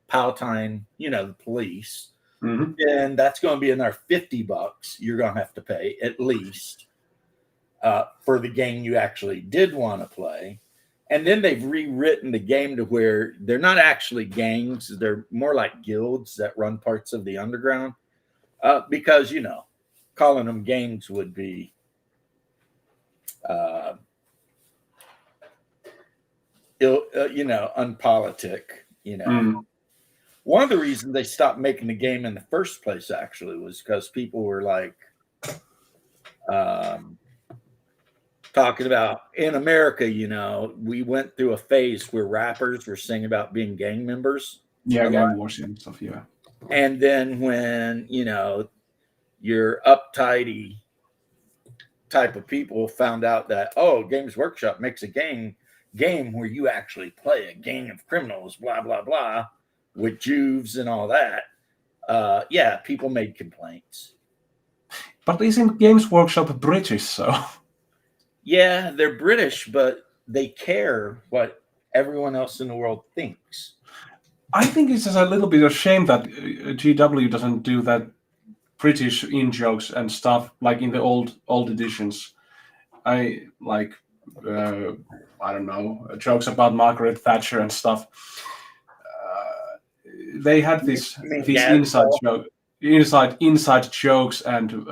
Palatine, the police, then that's going to be another $50 you're going to have to pay at least for the game you actually did want to play. And then they've rewritten the game to where they're not actually gangs. They're more like guilds that run parts of the underground. Because, calling them gangs would be unpolitic, One of the reasons they stopped making the game in the first place actually was because people were like talking about in America, we went through a phase where rappers were singing about being gang members. Yeah, gang wars and stuff, yeah. And then when, your uptighty type of people found out that, Games Workshop makes a game where you actually play a gang of criminals, blah, blah, blah, with Juves and all that. People made complaints. But isn't Games Workshop British, so? Yeah, they're British, but they care what everyone else in the world thinks. I think it's just a little bit of shame that GW doesn't do that British in-jokes and stuff like in the old editions. I don't know, jokes about Margaret Thatcher and stuff. They had these inside jokes and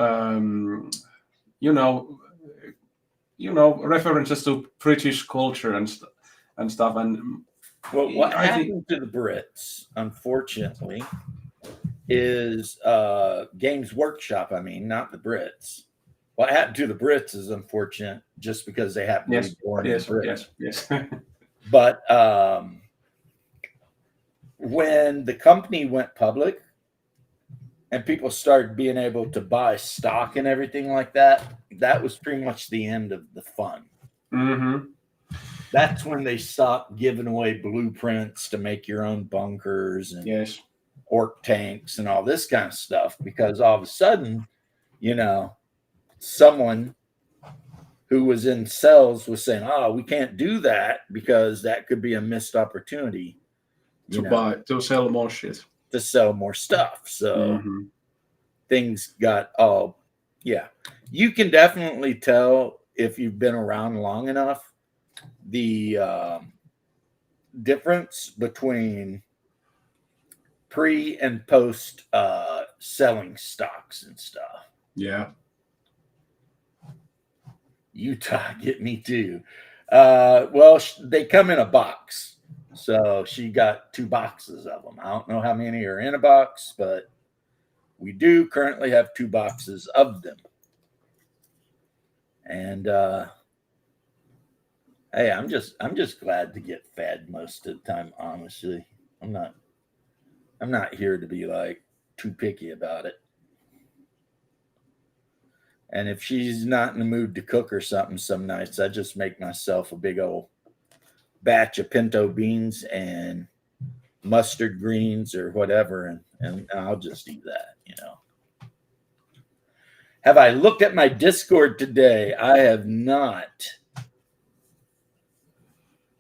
references to British culture and stuff. And what happened to the Brits, unfortunately, is Games Workshop. I mean, not the Brits. What happened to the Brits is unfortunate, just because they happen to be born in Britain. Yes. But when the company went public and people started being able to buy stock and everything like that, that was pretty much the end of the fun. That's when they stopped giving away blueprints to make your own bunkers and orc tanks and all this kind of stuff, because all of a sudden, someone who was in sales was saying, we can't do that because that could be a missed opportunity to sell more shit, to sell more stuff. So things got you can definitely tell if you've been around long enough the difference between pre and post selling stocks and stuff. Yeah. Utah, get me too. Well, they come in a box. So she got 2 boxes of them. I don't know how many are in a box, but we do currently have 2 boxes of them. And hey, I'm just glad to get fed most of the time, honestly. I'm not here to be like too picky about it. And if she's not in the mood to cook or something some nights, I just make myself a big old batch of pinto beans and mustard greens or whatever, and I'll just eat that, Have I looked at my Discord today? I have not.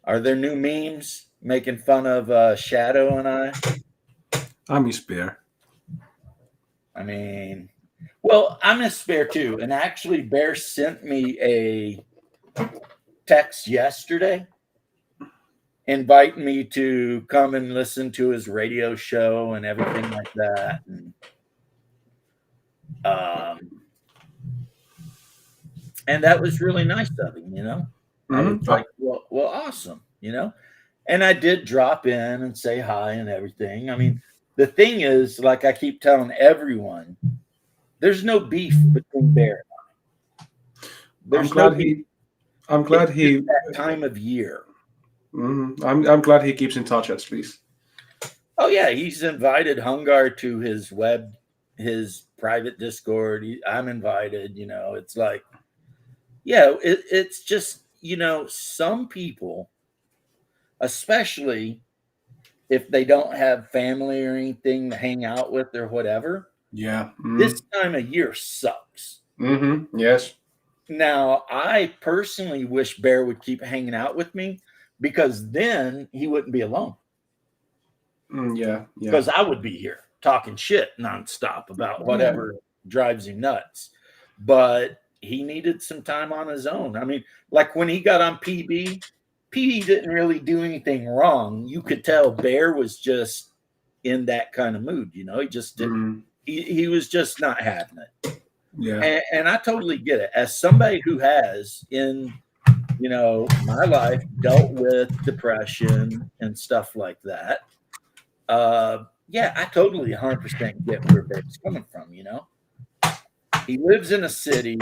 Are there new memes making fun of Shadow and I? I miss Bear. I mean, well, I miss Bear too. And actually, Bear sent me a text yesterday inviting me to come and listen to his radio show and everything like that. And that was really nice of him, I was like, well, awesome, And I did drop in and say hi and everything. I mean, the thing is, like I keep telling everyone, there's no beef between Bear and I. I'm glad he that time of year. I'm glad he keeps in touch at least. Oh yeah, he's invited Hungar to his private Discord. I'm invited. It's like, yeah, it's just some people, especially if they don't have family or anything to hang out with or whatever. Yeah. This time of year sucks. Mm-hmm. Yes. Now, I personally wish Bear would keep hanging out with me because then he wouldn't be alone. Yeah. Yeah. Because I would be here talking shit nonstop about whatever drives him nuts. But he needed some time on his own. I mean, like when he got on PB didn't really do anything wrong. You could tell Bear was just in that kind of mood. He just didn't. He was just not having it. Yeah. And I totally get it. As somebody who has in my life dealt with depression and stuff like that, yeah, I totally 100% get where Bear's coming from. He lives in a city.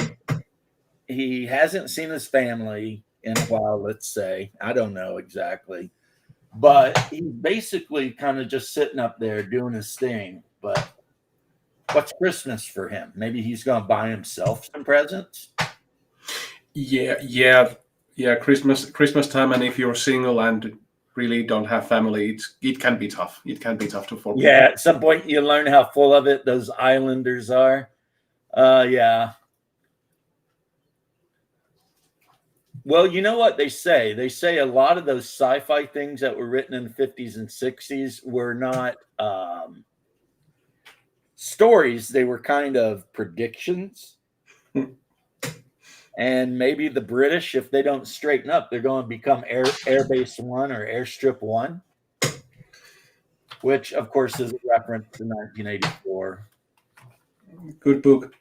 He hasn't seen his family in a while, let's say. I don't know exactly. But he's basically kind of just sitting up there doing his thing. But what's Christmas for him? Maybe he's going to buy himself some presents. Yeah. Christmas time, and if you're single and really don't have family, it can be tough. It can be tough to forget. Yeah, at some point you learn how full of it those islanders are. Yeah. Well, you know what they say? They say a lot of those sci-fi things that were written in the 50s and 60s were not stories. They were kind of predictions. And maybe the British, if they don't straighten up, they're going to become Air Base 1 or Airstrip 1, which, of course, is a reference to 1984. Good book.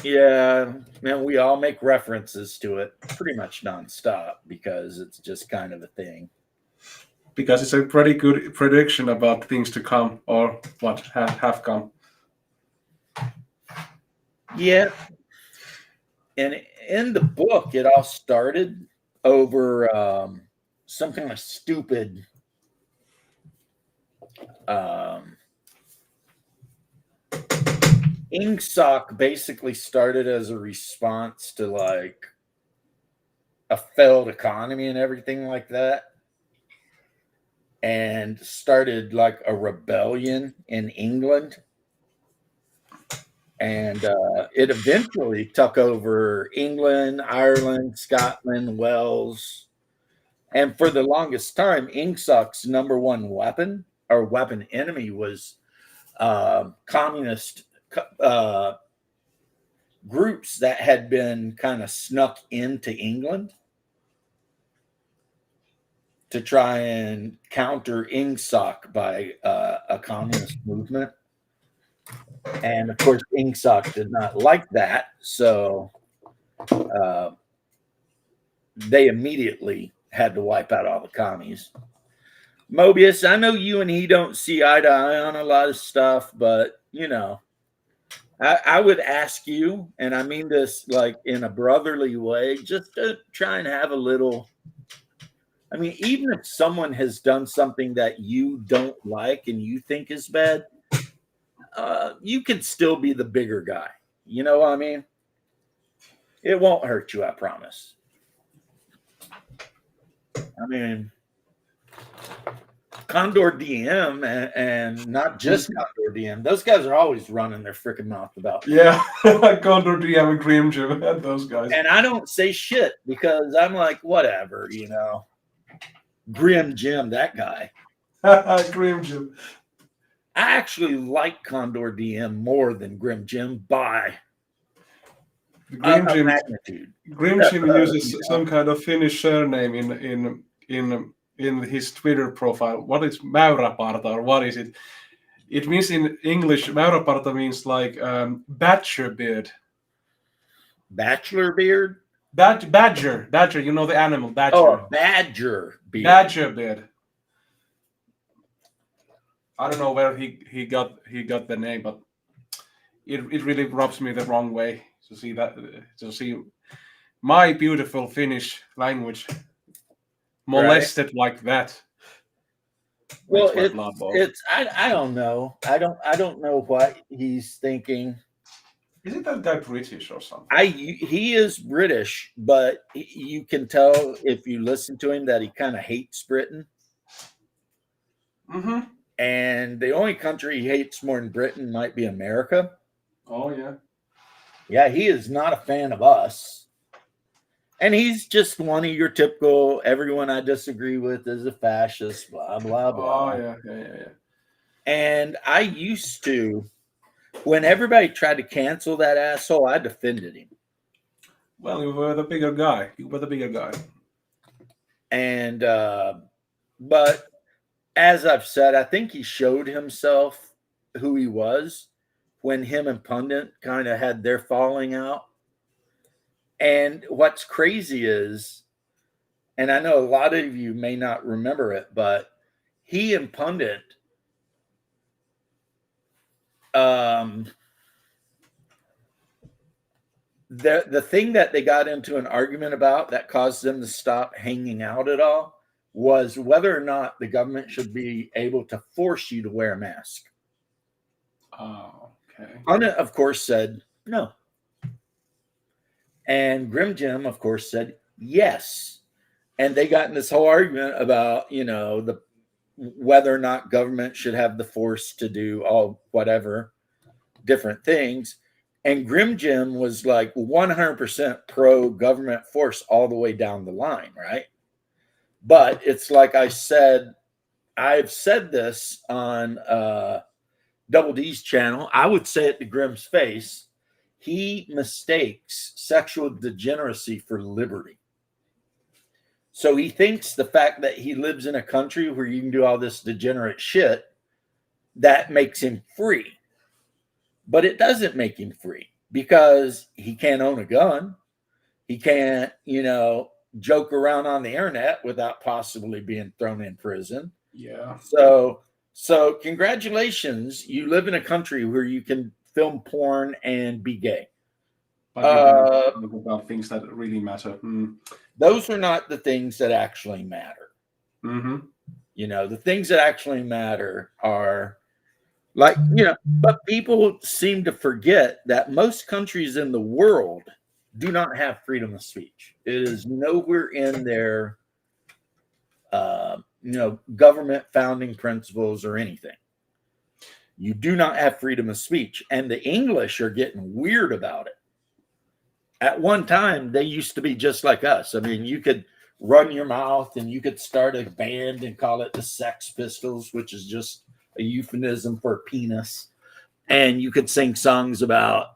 Yeah, man, we all make references to it pretty much nonstop because it's just kind of a thing. Because it's a pretty good prediction about things to come or what have come. Yeah. And in the book, it all started over some kind of stupid Ingsoc basically started as a response to like a failed economy and everything like that, and started like a rebellion in England. And it eventually took over England, Ireland, Scotland, Wales. And for the longest time, Ingsoc's number one weapon or weapon enemy was communist groups that had been kind of snuck into England to try and counter Ingsoc by a communist movement. And of course, Ingsoc did not like that, so they immediately had to wipe out all the commies. Mobius, I know you and he don't see eye to eye on a lot of stuff, but I would ask you, and I mean this like in a brotherly way, just to try and have a little. I mean, even if someone has done something that you don't like and you think is bad, you can still be the bigger guy. You know what I mean? It won't hurt you, I promise. I mean, Condor DM and not just Condor DM. Those guys are always running their freaking mouth about me. Yeah, Condor DM and Grim Jim and those guys. And I don't say shit because I'm like, whatever, Grim Jim, that guy. Grim Jim. I actually like Condor DM more than Grim Jim by Grim Jim, magnitude. Grim Jim uses some kind of Finnish surname in his Twitter profile. What is Mäyräparta or what is it? It means in English, Mäyräparta means like badger beard. Bachelor beard? Badger, you know the animal, badger. Oh, badger beard. Badger beard. I don't know where he got the name, but it really rubs me the wrong way to see my beautiful Finnish language molested like that. Well, makes my blood boil. it's I don't know. I don't know what he's thinking. Isn't that guy British or something? He is British, but you can tell if you listen to him that he kind of hates Britain. Mm-hmm. And the only country he hates more than Britain might be America. Oh yeah. Yeah, he is not a fan of us. And he's just one of your typical everyone I disagree with is a fascist, blah, blah, blah. Oh yeah. And I used to, when everybody tried to cancel that asshole, I defended him. Well, you were the bigger guy. And, but as I've said, I think he showed himself who he was when him and Pundit kind of had their falling out. And what's crazy is, and I know a lot of you may not remember it, but he and Pundit, the thing that they got into an argument about that caused them to stop hanging out at all was whether or not the government should be able to force you to wear a mask. Oh, okay. Pundit, of course, said no. And Grim Jim, of course, said yes. And they got in this whole argument about, the whether or not government should have the force to do all whatever different things. And Grim Jim was like 100% pro government force all the way down the line, right? But it's like I said, I've said this on Double D's channel. I would say it to Grim's face. He mistakes sexual degeneracy for liberty. So he thinks the fact that he lives in a country where you can do all this degenerate shit, that makes him free. But it doesn't make him free because he can't own a gun. He can't, joke around on the internet without possibly being thrown in prison. Yeah. So congratulations. You live in a country where you can film porn and be gay. But about things that really matter. Those are not the things that actually matter. Mm-hmm. The things that actually matter are like, but people seem to forget that most countries in the world do not have freedom of speech. It is nowhere in their, government founding principles or anything. You do not have freedom of speech. And the English are getting weird about it. At one time, they used to be just like us. I mean, you could run your mouth and you could start a band and call it the Sex Pistols, which is just a euphemism for penis. And you could sing songs about,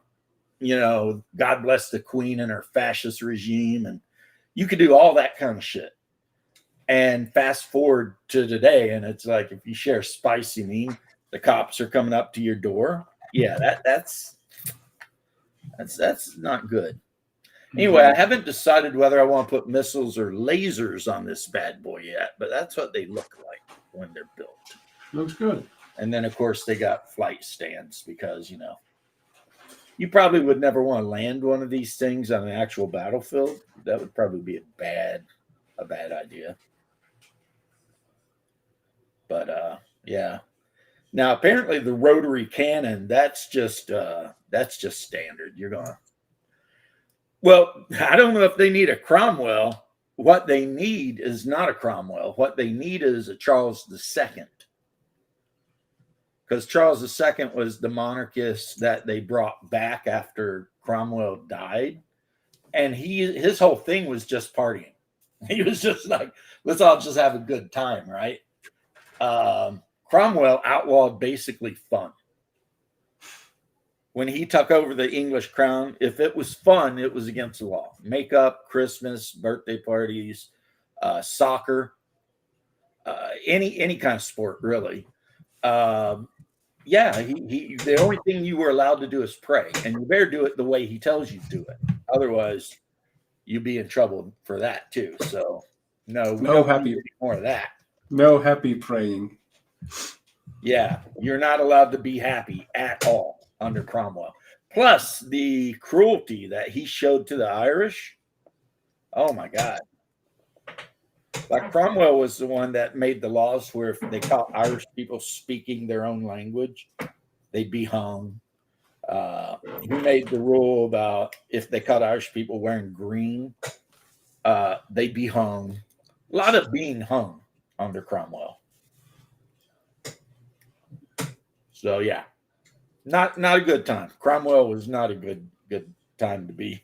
God bless the Queen and her fascist regime. And you could do all that kind of shit. And fast forward to today, and it's like if you share spicy meme, the cops are coming up to your door. Yeah, that's not good. Anyway, I haven't decided whether I want to put missiles or lasers on this bad boy yet, but that's what they look like when they're built. Looks good. And then, of course, they got flight stands because, you probably would never want to land one of these things on an actual battlefield. That would probably be a bad idea. But, yeah. Now, apparently the rotary cannon, that's just standard. You're going to. Well, I don't know if they need a Cromwell. What they need is not a Cromwell. What they need is a Charles II. Because Charles II was the monarchist that they brought back after Cromwell died. And his whole thing was just partying. He was just like, let's all just have a good time, right? Cromwell outlawed basically fun. When he took over the English crown, if it was fun, it was against the law. Makeup, Christmas, birthday parties, soccer, any kind of sport, really. The only thing you were allowed to do is pray, and you better do it the way he tells you to do it. Otherwise, you'd be in trouble for that too. So, no happy more of that. No happy praying. Yeah, you're not allowed to be happy at all under Cromwell. Plus the cruelty that he showed to the Irish. Oh my God. Like Cromwell was the one that made the laws where if they caught Irish people speaking their own language, they'd be hung. He made the rule about if they caught Irish people wearing green, they'd be hung. A lot of being hung under Cromwell. So yeah, not a good time. Cromwell was not a good time to be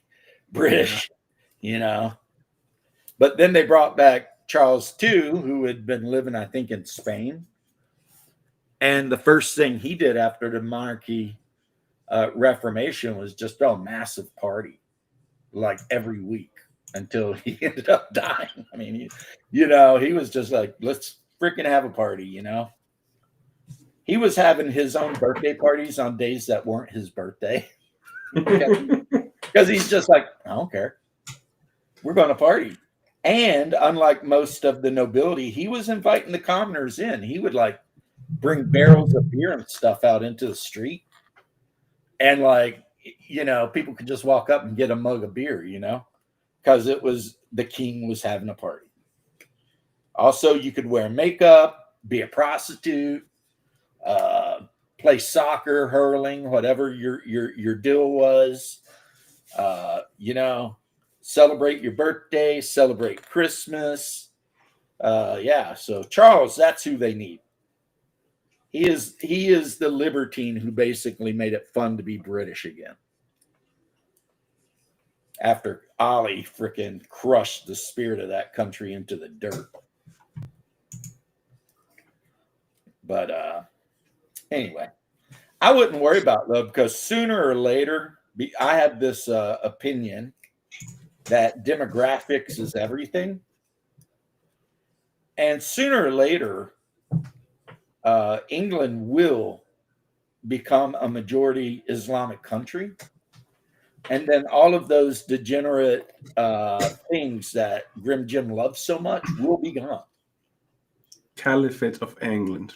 British, you know. But then they brought back Charles II, who had been living, I think, in Spain. And the first thing he did after the monarchy Reformation was just a massive party, like every week until he ended up dying. I mean, he was just like, let's freaking have a party, you know. He was having his own birthday parties on days that weren't his birthday because he's just like, I don't care. We're going to party. And unlike most of the nobility, he was inviting the commoners in. He would like bring barrels of beer and stuff out into the street. And like, you know, people could just walk up and get a mug of beer, you know, because it was the king was having a party. Also, you could wear makeup, be a prostitute, play soccer, hurling, whatever your deal was. You know, celebrate your birthday, celebrate Christmas. Yeah, so Charles, that's who they need. He is the libertine who basically made it fun to be British again. After Ollie freaking crushed the spirit of that country into the dirt. But anyway, I wouldn't worry about love because sooner or later, I have this opinion that demographics is everything. And sooner or later, England will become a majority Islamic country. And then all of those degenerate things that Grim Jim loves so much will be gone. Caliphate of England.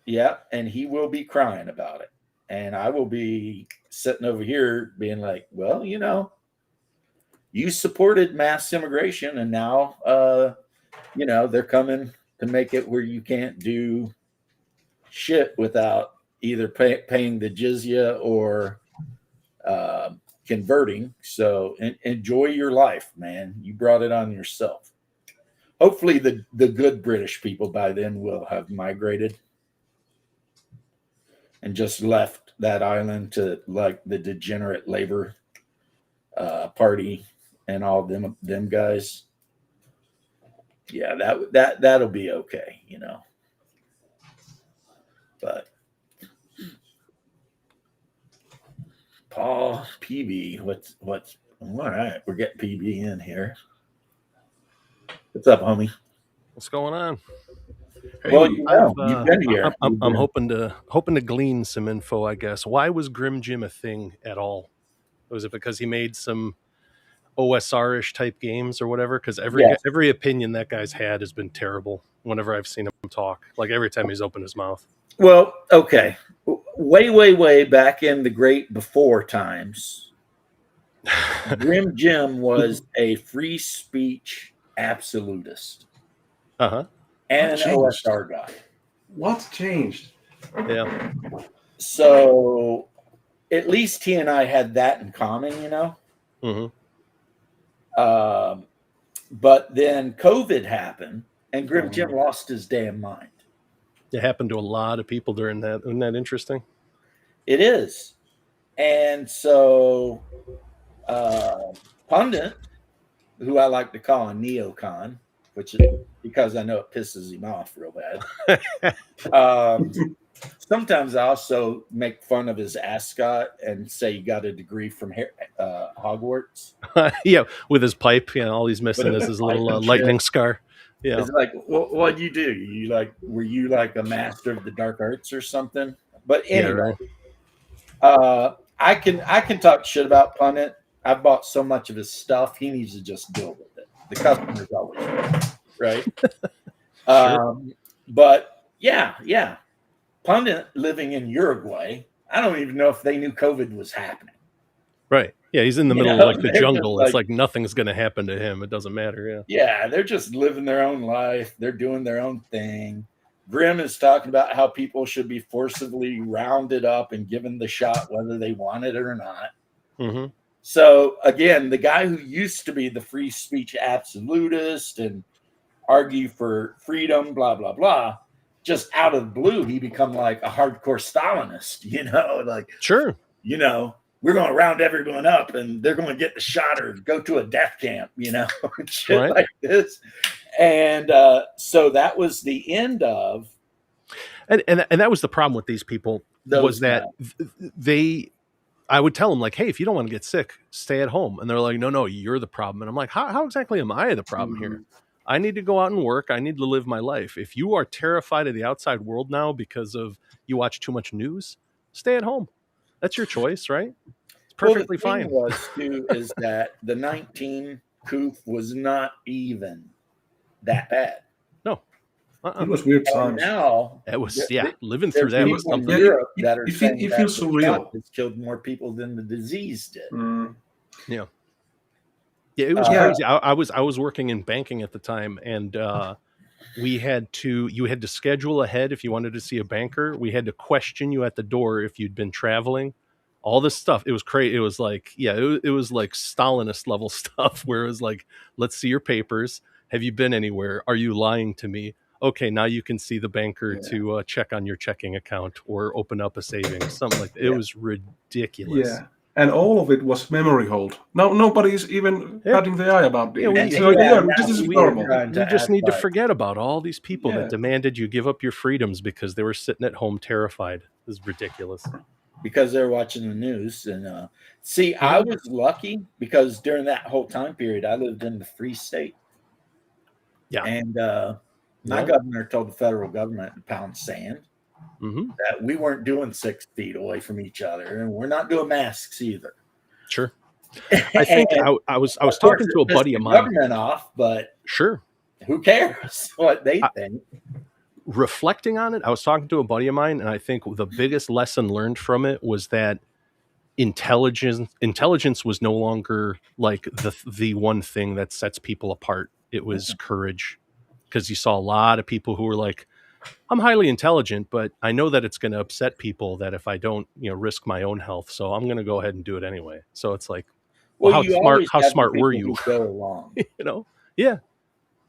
Yeah, and he will be crying about it. And I will be sitting over here being like, well, you know, you supported mass immigration and now, you know, they're coming to make it where you can't do shit without either paying the jizya or converting. So enjoy your life, man. You brought it on yourself. Hopefully the good British people by then will have migrated and just left that island to like the degenerate Labor Party and all them guys. Yeah, that'll be okay, you know. But Paul PB, what's all right? We're getting PB in here. What's up, homie? What's going on? Well, you know, you've been here. I'm hoping to glean some info, I guess. Why was Grim Jim a thing at all? Was it because he made some OSR-ish type games or whatever? Because every opinion that guy's had has been terrible whenever I've seen him talk. Like every time he's opened his mouth. Well, okay. Way back in the great before times, Grim Jim was a free speech absolutist. Uh-huh. And an OSR guy. What changed? Yeah. So at least he and I had that in common, you know? Mm-hmm. But then COVID happened and Grim Jim lost his damn mind. It happened to a lot of people during that. Isn't that interesting? It is. And so Pundit, who I like to call a neocon, which is because I know it pisses him off real bad. Sometimes I also make fun of his ascot and say he got a degree from Hogwarts. Yeah, with his pipe. Yeah, all he's missing is his little lightning scar. Yeah, it's like, what'd you do? Were you like a master of the dark arts or something? But anyway, yeah, right. I can talk shit about Pundit. I've bought so much of his stuff. He needs to just deal with it. The customer's always right. Sure. But yeah. Pundit living in Uruguay, I don't even know if they knew COVID was happening. Right. Yeah, he's in the You middle know, of like the they're just jungle. It's like- like nothing's gonna happen to him. It doesn't matter. Yeah. Yeah, they're just living their own life. They're doing their own thing. Grimm is talking about how people should be forcibly rounded up and given the shot whether they want it or not. hmm So again, the guy who used to be the free speech absolutist and argue for freedom, blah blah blah, just out of the blue, he become like a hardcore Stalinist. Like Sure. we're going to round everyone up and they're going to get the shot or go to a death camp, shit Right. like this. And so that was the end of And that was the problem with these people those was that guys. I would tell them like, hey, if you don't want to get sick, stay at home. And they're like, no, you're the problem. And I'm like, how exactly am I the problem here? I need to go out and work. I need to live my life. If you are terrified of the outside world now because of you watch too much news, stay at home. That's your choice, right? It's perfectly the thing fine. was too is that the 19 coup was not even that bad. It was weird And times. now That was there- living there's through that was people in something. Yeah, Europe that are it saying that feels the surreal. shot has killed more people than the disease did. Yeah, it was Yeah. crazy. I was working in banking at the time, and you had to schedule ahead if you wanted to see a banker. We had to question you at the door if you'd been traveling. All this stuff. It was crazy. It was like, it was like Stalinist level stuff where it was like, let's see your papers. Have you been anywhere? Are you lying to me? Okay, now you can see the banker to check on your checking account or open up a savings. Something like that. It was ridiculous. Yeah. And all of it was memory hold. No, nobody's even Yeah. batting the eye about it. Yeah, we- It's And like, yeah, this is we normal. were trying You to just act need to like- forget about all these people Yeah. that demanded you give up your freedoms because they were sitting at home terrified. This is ridiculous. because they're watching the news. And see, I was lucky because during that whole time period, I lived in the Free State. Yeah. And my Yeah. governor told the federal government to pound sand hmm that we weren't doing 6 feet away from each other, and we're not doing masks either. Sure. I think And, I was of course, talking to a it pissed buddy the of mine. government off, but Sure. who cares what they think? Reflecting on it, I was talking to a buddy of mine, and I think the biggest lesson learned from it was that intelligence was no longer like the one thing that sets people apart. It was courage, because you saw a lot of people who were like, I'm highly intelligent, but I know that it's going to upset people that if I don't, risk my own health, so I'm going to go ahead and do it anyway. So it's like, well, how you smart always how have the smart were people you? who go along. Yeah.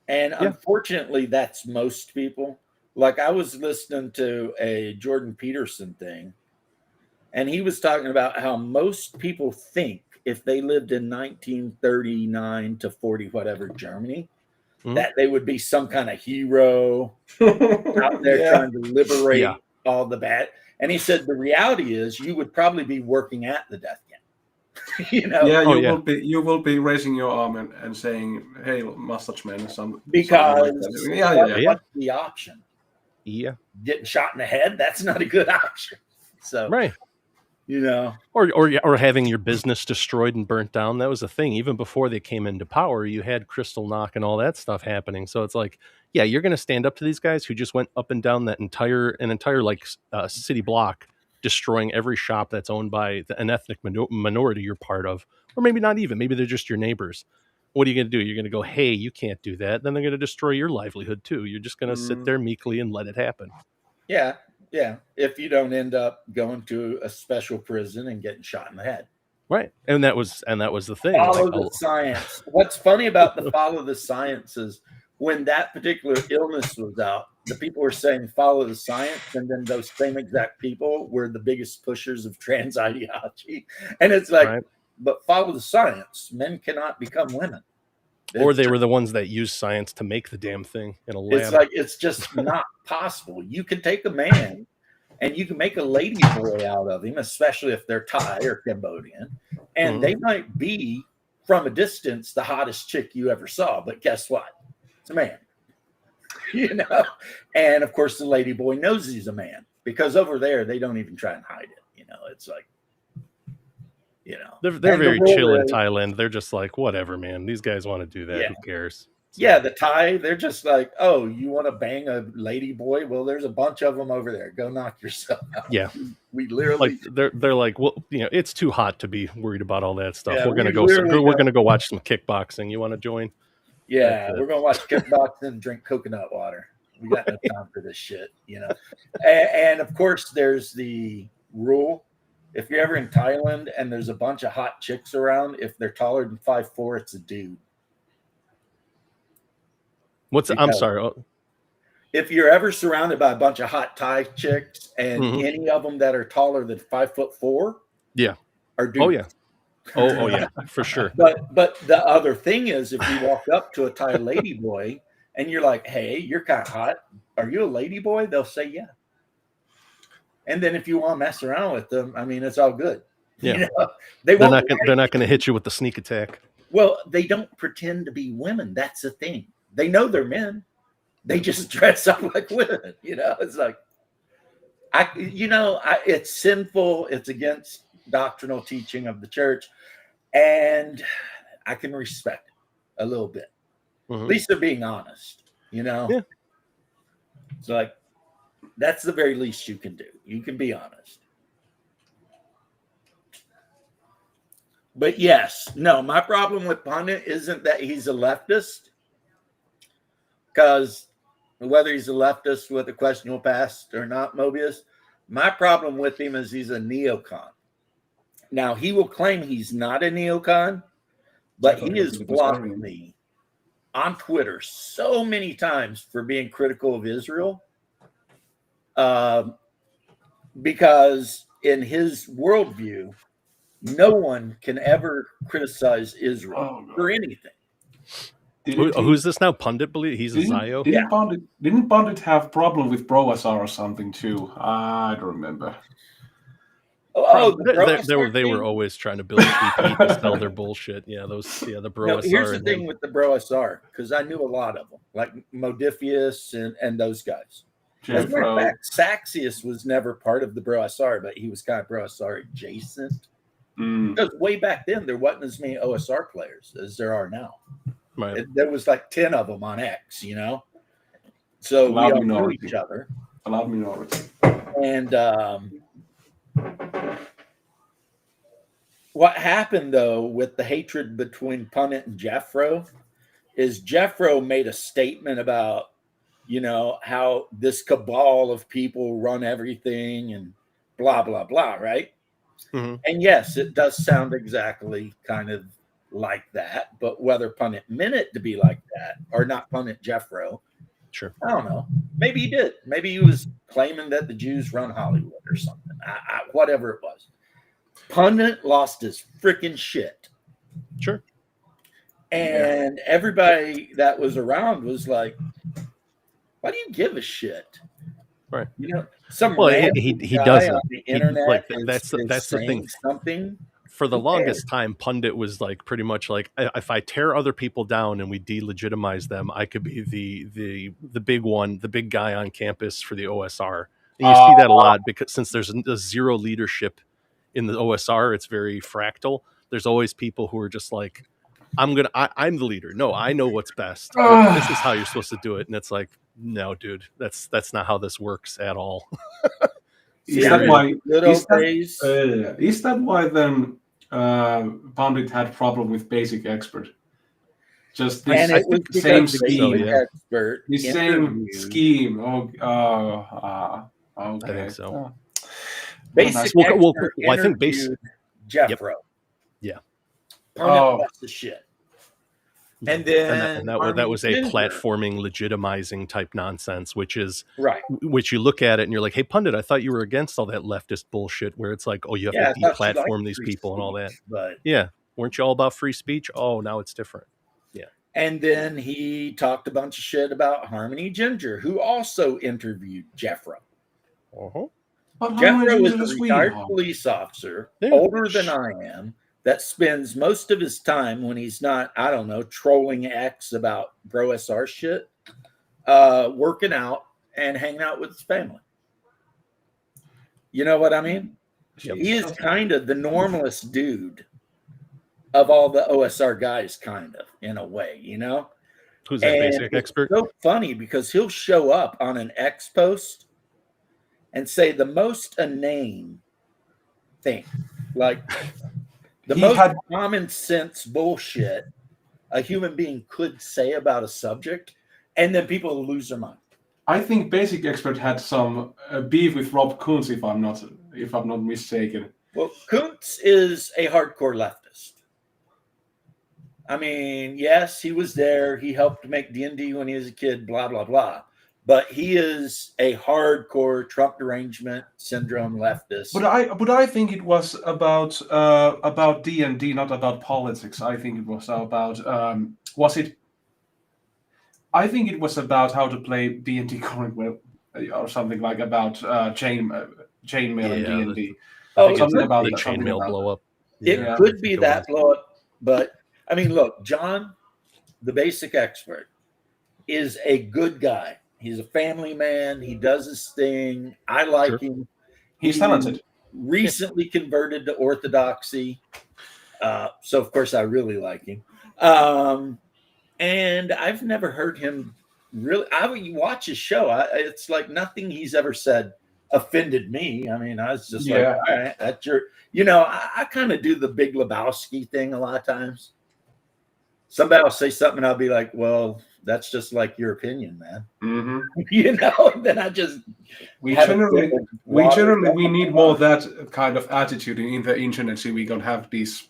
And Yeah. unfortunately, that's most people. Like I was listening to a Jordan Peterson thing, and he was talking about how most people think if they lived in 1939 to 40, whatever, Germany, Mhm. that they would be some kind of hero out there Yeah. trying to liberate Yeah. all the bad. And he said the reality is you would probably be working at the death camp. Yeah, Oh, you yeah. will be raising your arm and saying, "Hey, mustache man," or something. Because something like that. yeah. Yeah. what's the option? Yeah. Getting shot in the head? That's not a good option. So, Right. Or having your business destroyed and burnt down. That was a thing. Even before they came into power, you had Kristallnacht and all that stuff happening. So it's like, yeah, you're going to stand up to these guys who just went up and down that entire city block, destroying every shop that's owned by an ethnic minority you're part of, or maybe not even. Maybe they're just your neighbors. What are you going to do? You're going to go, hey, you can't do that. Then they're going to destroy your livelihood too. You're just going to sit there meekly and let it happen. yeah. If you don't end up going to a special prison and getting shot in the head. Right. And that was the thing. Follow Like, the science. What's funny about the follow the science is when that particular illness was out, the people were saying follow the science, and then those same exact people were the biggest pushers of trans ideology. And it's like, Right. but follow the science. Men cannot become women. or It's they were the ones that used science to make the damn thing in a lab. It's like it's just not possible. You can take a man and you can make a lady boy out of him, especially if they're Thai or Cambodian, and they might be from a distance the hottest chick you ever saw. But guess what? It's a man. And of course the lady boy knows he's a man because over there they don't even try and hide it. It's like, They're And the very rule chill in is- Thailand. They're just like, whatever, man. These guys want to do that. Yeah. Who cares? Yeah, the Thai, they're just like, oh, you want to bang a lady boy? Well, there's a bunch of them over there. Go knock yourself out. Yeah. We literally, Like they're like, well, it's too hot to be worried about all that stuff. Yeah, we're gonna we go. literally We're go- gonna go watch some kickboxing. You want to join? yeah, That's it. we're gonna watch kickboxing and drink coconut water. We got no time for this shit, And of course, there's the rule: if you're ever in Thailand and there's a bunch of hot chicks around, if they're taller than 5'4", it's a dude. I'm Because- sorry. Oh, If you're ever surrounded by a bunch of hot Thai chicks and Mhm. any of them that are taller than 5'4", Yeah. are dudes. Oh yeah. Oh yeah, for sure. But the other thing is, if you walk up to a Thai lady boy and you're like, "Hey, you're kind of hot. Are you a lady boy?" They'll say, "Yeah." And then if you want to mess around with them, I mean, it's all good. Yeah. They They're won't. not gonna hit you with the sneak attack. Well, they don't pretend to be women. That's the thing. They know they're men. They just dress up like women. It's like, it's sinful. It's against doctrinal teaching of the church, and I can respect it a little bit. Mhm. At least they're being honest. Yeah. It's like that's the very least you can do. You can be honest. But yes, no, my problem with Pundit isn't that he's a leftist, because whether he's a leftist with a questionable past or not, Mobius, my problem with him is he's a neocon. Now, he will claim he's not a neocon, but he has blocked me on Twitter so many times for being critical of Israel, because in his worldview, no one can ever criticize Israel for anything. Who's this now? Pundit believe he's a Zio? Didn't Pundit have problem with Broazar or something too? I don't remember. They were always trying to build TP to sell their bullshit. Yeah, the Broazar. Here's the thing with the Broazar, because I knew a lot of them, like Modifius and those guys. As a matter of fact, Saxius was never part of the Broazar, but he was kind of Broazar adjacent. Because way back then, there wasn't as many OSR players as there are now. Right. There was like 10 of them on X, So we all knew each other. A loud minority. And what happened, though, with the hatred between Punnett and Jeffro is Jeffro made a statement about, how this cabal of people run everything and blah, blah, blah, right? Mm-hmm. And yes, it does sound exactly kind of like that, but whether Punnett meant it to be like that or not Punnett Jeffro, sure, I don't know. Maybe he did. Maybe he was claiming that the Jews run Hollywood or something. Whatever it was. Punnett lost his freaking shit. Sure. And everybody that was around was like, why do you give a shit? Right. Some he doesn't. on the internet that's the thing. Something. For the longest time, Pundit was like pretty much like, if I tear other people down and we delegitimize them, I could be the big one, the big guy on campus for the OSR. And you see that a lot because since there's zero leadership in the OSR, it's very fractal. There's always people who are just like, I'm the leader. No, I know what's best. This is how you're supposed to do it. And it's like, no, dude, that's not how this works at all. Is that why then Pundit had problem with Basic Expert? Just this same scheme. Expert the same scheme. Okay. I think so. Basic I think Basic Jeffro. Yeah. That's the shit. And then that was a platforming, legitimizing type nonsense, which is right. Which you look at it and you're like, hey, Pundit, I thought you were against all that leftist bullshit where it's like, oh, you have to deplatform these people and all that. But weren't you all about free speech? Oh, now it's different. Yeah. And then he talked a bunch of shit about Harmony Ginger, who also interviewed Jeffro. Jeffro is a retired police officer, older than I am, that spends most of his time when he's not, I don't know, trolling X about Bro SR shit, working out and hanging out with his family. You know what I mean? Yep. He is kind of the normalist dude of all the OSR guys, kind of, in a way, Who's that And basic it's expert? so funny because he'll show up on an X post and say the most inane thing, like the He most had, common sense bullshit a human being could say about a subject, and then people lose their mind. I think Basic Expert had some beef with Rob Coons, if I'm not mistaken. Well, Kuntz is a hardcore leftist. I mean, yes, he was there. He helped make D&D when he was a kid, blah, blah, blah. But he is a hardcore Trump derangement syndrome leftist. But I think it was about D&D, not about politics. I think it was about I think it was about how to play D&D current web or something like about chainmail and Yeah, D&D. Oh, something it about big it. Something chainmail about blow up. It Yeah. could be it that was. blow up, but I mean, look, John, the Basic Expert, is a good guy. He's a family man. He does his thing. I like Sure. him. He's He talented. recently converted to Orthodoxy. So, of course, I really like him. And I've never heard him really. I would watch his show. It's like nothing he's ever said offended me. I mean, I was just like, Yeah. all right, that's your, you know, I kind of do the Big Lebowski thing a lot of times. Somebody will say something and I'll be like, well, that's just like your opinion, man. Mhm. You know, and then I just We have a generally sip of water. we need more of that kind of attitude in the internet, so we don't have these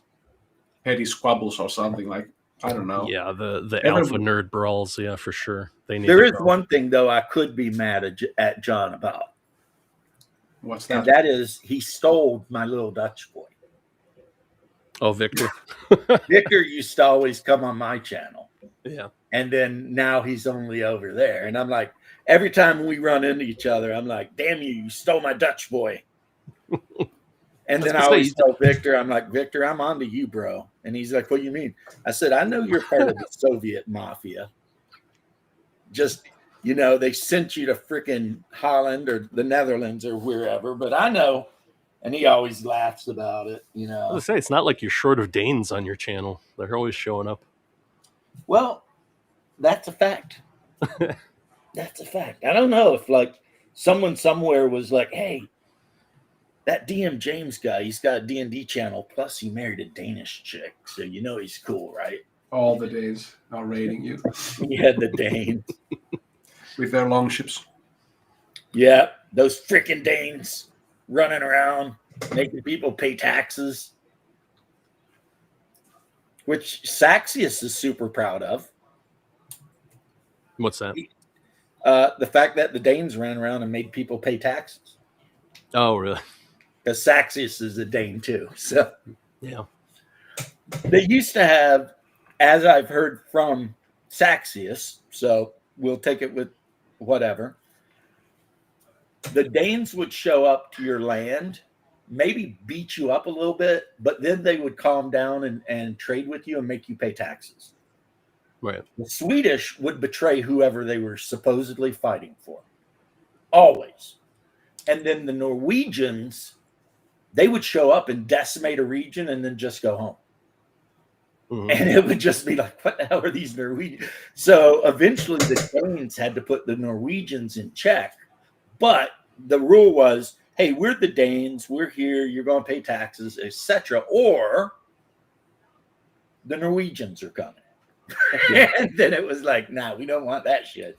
petty squabbles or something like, I don't know. Yeah, the Every- alpha nerd brawls. Yeah, for sure. They need There to is go. one thing though I could be mad at John about, What's and that? that is he stole my little Dutch boy. Oh, Victor. Victor used to always come on my channel, Yeah. and then now he's only over there. And I'm like, every time we run into each other, I'm like, damn you, you stole my Dutch boy. And then I always tell Victor, I'm like, Victor, I'm on to you, bro. And he's like, what do you mean? I said, I know you're part of the Soviet mafia. Just, you know, they sent you to freaking Holland or the Netherlands or wherever, but I know. And he always laughs about it, you I know. was gonna say, it's not like you're short of Danes on your channel. They're always showing up. Well, that's a fact. That's a fact. I don't know if like someone somewhere was like, hey, that DM James guy, he's got a D&D channel, plus he married a Danish chick, so you know he's cool, right? All the days are raiding you He had the Danes. with their longships. Yeah, those freaking Danes running around making people pay taxes, which Saxius is super proud of. What's that? The fact that the Danes ran around and made people pay taxes. Oh, really? Because Saxius is a Dane too. So Yeah. they used to have, as I've heard from Saxius, so we'll take it with whatever. The Danes would show up to your land, maybe beat you up a little bit, but then they would calm down and trade with you and make you pay taxes. Right. The Swedish would betray whoever they were supposedly fighting for. Always. And then the Norwegians, they would show up and decimate a region and then just go home. Mhm. And it would just be like, what the hell are these Norwegians? So eventually the Danes had to put the Norwegians in check. But the rule was, hey, we're the Danes. We're here. You're going to pay taxes, etc. Or the Norwegians are coming. And then it was like, nah, we don't want that shit.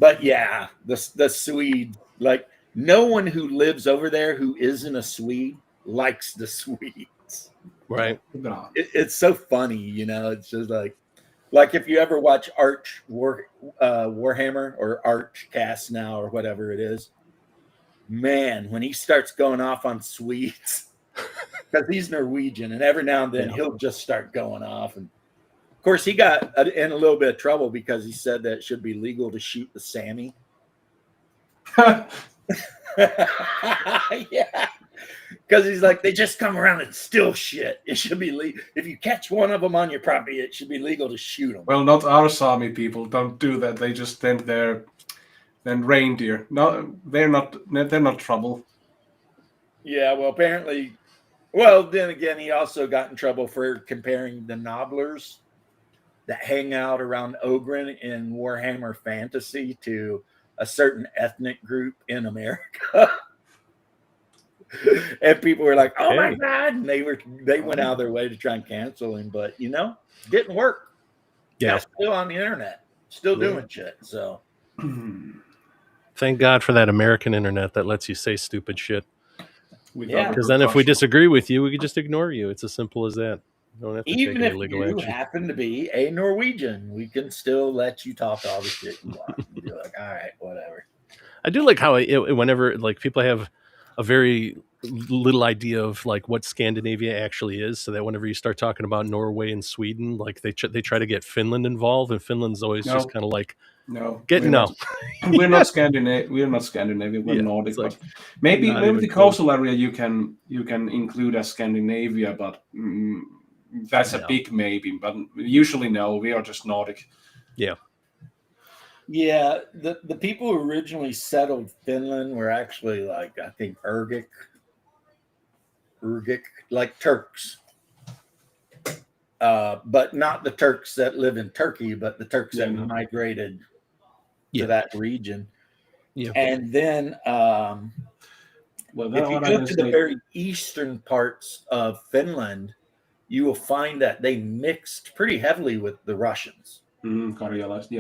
But yeah, the Swede, like no one who lives over there who isn't a Swede likes the Swedes. Right. No. It's so funny, you know. It's just like if you ever watch Warhammer or Archcast now or whatever it is, man, when he starts going off on Swedes, because he's Norwegian, and every now and then he'll just start going off. And of course, he got in a little bit of trouble because he said that it should be legal to shoot the Sami. Yeah. Because he's like, they just come around and steal shit. It should be legal. If you catch one of them on your property, it should be legal to shoot them. Well, not our Sami people. Don't do that. They just stand there. Then reindeer. No, they're not. They're not trouble. Yeah, well, apparently. Well, then again, he also got in trouble for comparing the Nobblers that hang out around Ogren in Warhammer Fantasy to a certain ethnic group in America. And people were like, "Oh my Hey. god!" And they went out of their way to try and cancel him, but didn't work. Yeah. Guy's still on the internet, still Yeah. doing shit. So Thank God for that American internet that lets you say stupid shit. Yeah. Because then if we disagree with you, we can just ignore you. It's as simple as that. You don't have to even take any if legal you action. happen to be a Norwegian, we can still let you talk all the shit you want. And be like, all right, whatever. I do like how whenever like people have a very little idea of like what Scandinavia actually is, so that whenever you start talking about Norway and Sweden, like they try to get Finland involved, and Finland's always just No. kind of like No, we're not Scandinavian. We're not Scandinavian. We're Yeah, Nordic. it's like But maybe not even the close. coastal area you can include as Scandinavia, but that's a No. big maybe. But usually no, we are just Nordic. Yeah, the people who originally settled Finland were actually like, I think, Urgic, like Turks. But not the Turks that live in Turkey, but the Turks that migrated to that region. Yeah. And then Well, if you go to the very eastern parts of Finland, you will find that they mixed pretty heavily with the Russians. Karelians.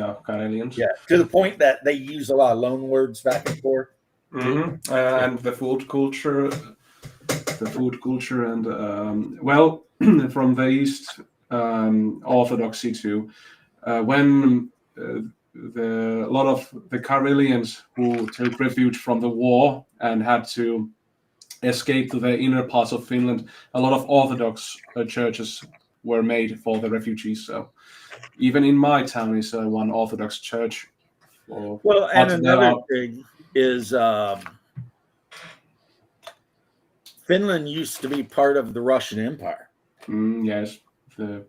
Yeah, to the point that they use a lot of loan words back and forth. And the food culture, and from the East Orthodoxy too. When a lot of the Karelians who took refuge from the war and had to escape to the inner parts of Finland, a lot of Orthodox churches were made for the refugees. So even in my town is one Orthodox church. Well, and another thing is Finland used to be part of the Russian Empire. Yes.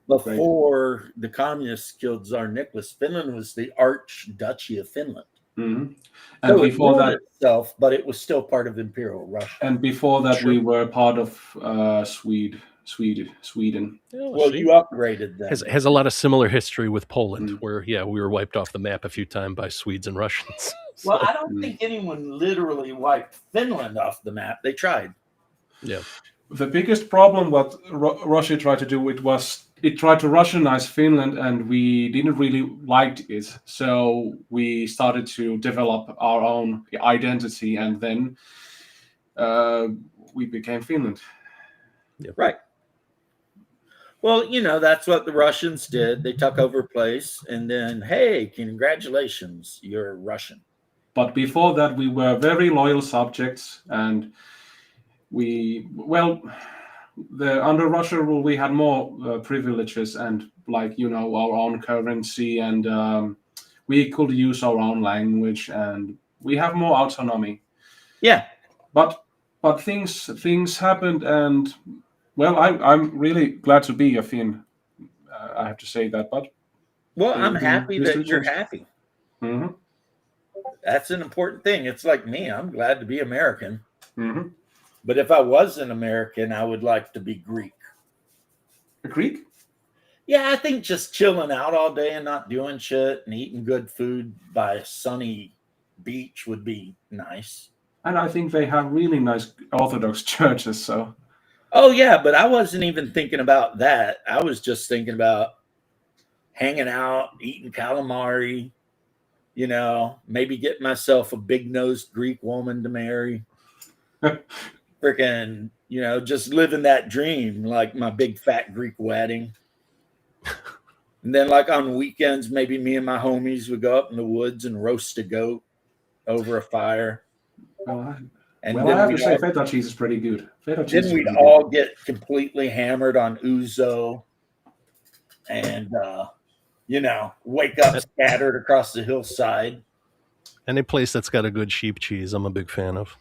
Before the communists killed Tsar Nicholas, Finland was the Archduchy of Finland. And so before it that, itself, but it was still part of Imperial Russia. And before that, we were part of Sweden. Well, you upgraded that. Has a lot of similar history with Poland, where we were wiped off the map a few times by Swedes and Russians. Well, I don't think anyone literally wiped Finland off the map. They tried. Yeah. The biggest problem what Russia tried to do was it tried to Russianize Finland, and we didn't really like it. So we started to develop our own identity, and then we became Finland. Yep. Right. Well, that's what the Russians did. They took over a place, and then, hey, congratulations, you're Russian. But before that, we were very loyal subjects, and under Russia rule, we had more privileges and our own currency, and we could use our own language, and we have more autonomy. Yeah. But things happened, and I'm really glad to be a Finn. I have to say that, but I'm happy that you're happy. Mm-hmm. That's an important thing. It's like me. I'm glad to be American. Mm-hmm. But if I was an American, I would like to be Greek. A Greek? Yeah, I think just chilling out all day and not doing shit and eating good food by a sunny beach would be nice. And I think they have really nice Orthodox churches, so. Oh, yeah, but I wasn't even thinking about that. I was just thinking about hanging out, eating calamari, maybe get myself a big-nosed Greek woman to marry. Freaking, just living that dream, like my big fat Greek wedding. And then like on weekends, maybe me and my homies would go up in the woods and roast a goat over a fire. I have to say, feta cheese is pretty good. Then we'd all get completely hammered on ouzo and, wake up scattered across the hillside. Any place that's got a good sheep cheese, I'm a big fan of.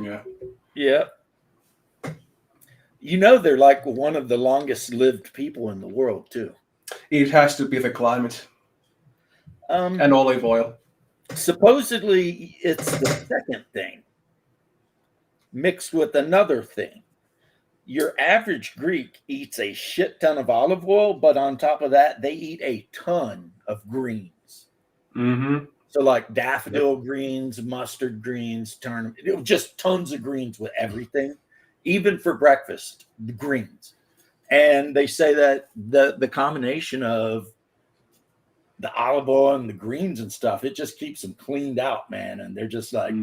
Yeah. Yeah. They're like one of the longest lived people in the world, too. It has to be the climate. And olive oil. Supposedly, it's the second thing mixed with another thing. your average Greek eats a shit ton of olive oil, but on top of that, they eat a ton of greens. Mm-hmm. So like daffodil greens, mustard greens, turnip, just tons of greens with everything, even for breakfast, the greens. And they say that the combination of the olive oil and the greens and stuff, it just keeps them cleaned out, man. And they're just like,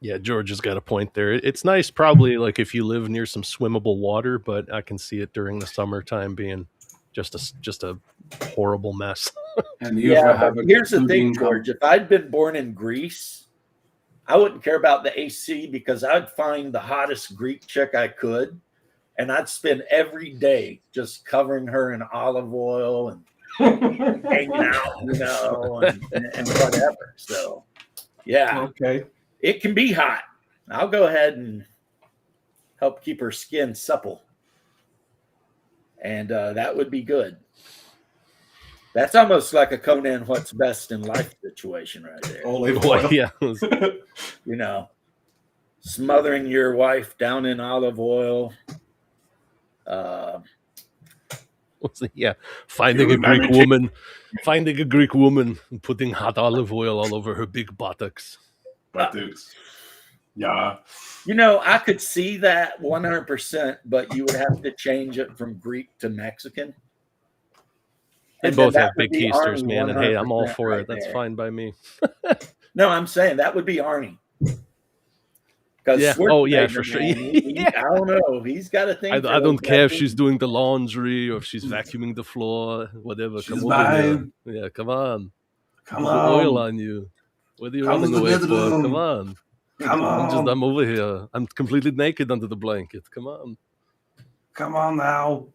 Yeah, George has got a point there. It's nice, probably, like if you live near some swimmable water, but I can see it during the summertime being just a horrible mess. And you yeah. have But a here's the good thing, income. George. If I'd been born in Greece, I wouldn't care about the AC because I'd find the hottest Greek chick I could, and I'd spend every day just covering her in olive oil and hanging out, you know, and whatever. So, yeah, Okay. it can be hot. I'll go ahead and help keep her skin supple, and that would be good. That's almost like a Conan "What's Best in Life" situation right there. Olive Boy, oil. yeah. You know, smothering your wife down in olive oil. Yeah, finding You a Greek remember woman and putting hot olive oil all over her big buttocks. But dudes. Yeah. You know, I could see that 100%, but you would have to change it from Greek to Mexican. They And both then have that would big be keisters, Arnie man, and hey, I'm all 100% for right it. That's there. fine by me. No, I'm saying that would be Arnie. Because Yeah. Oh, yeah, for sure. Yeah. I don't know. He's got a thing. I for don't those care if tattoos. she's doing the laundry or if she's vacuuming the floor, whatever. She's Come over here. mine. Yeah, come on. Come Put the oil on. on you. What are you Come running to the away for? bedroom. Come on. Come on. I'm over here. I'm completely naked under the blanket. Come on. Come on now.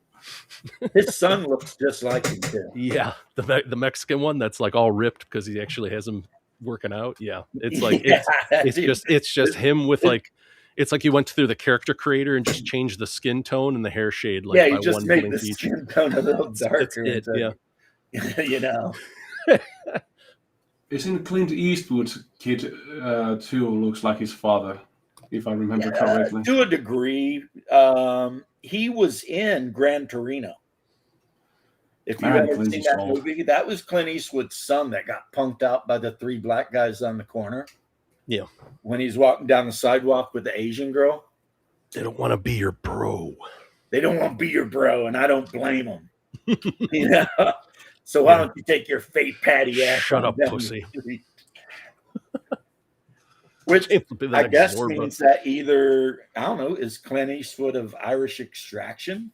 His son looks just like him too. Yeah, the Mexican one that's like all ripped because he actually has him working out. Yeah, it's like Yeah, it's just him with like it's like you went through the character creator and just changed the skin tone and the hair shade. Like yeah, by he just one made blink the each. skin tone a little darker. That's it. and Yeah. so, you know. Isn't Clint Eastwood kid too looks like his father, if I remember correctly? To a degree, he was in Gran Torino. If you Man, haven't Clint seen that Eastwood. movie, that was Clint Eastwood's son that got punked out by the three black guys on the corner. Yeah. When he's walking down the sidewalk with the Asian girl. They don't want to be your bro. They don't want to be your bro, and I don't blame them. You know? So why don't you take your fake patty ass? Shut on up, down pussy. the street? Which The I next guess Zorba. means that either, I don't know, is Clint Eastwood of Irish extraction?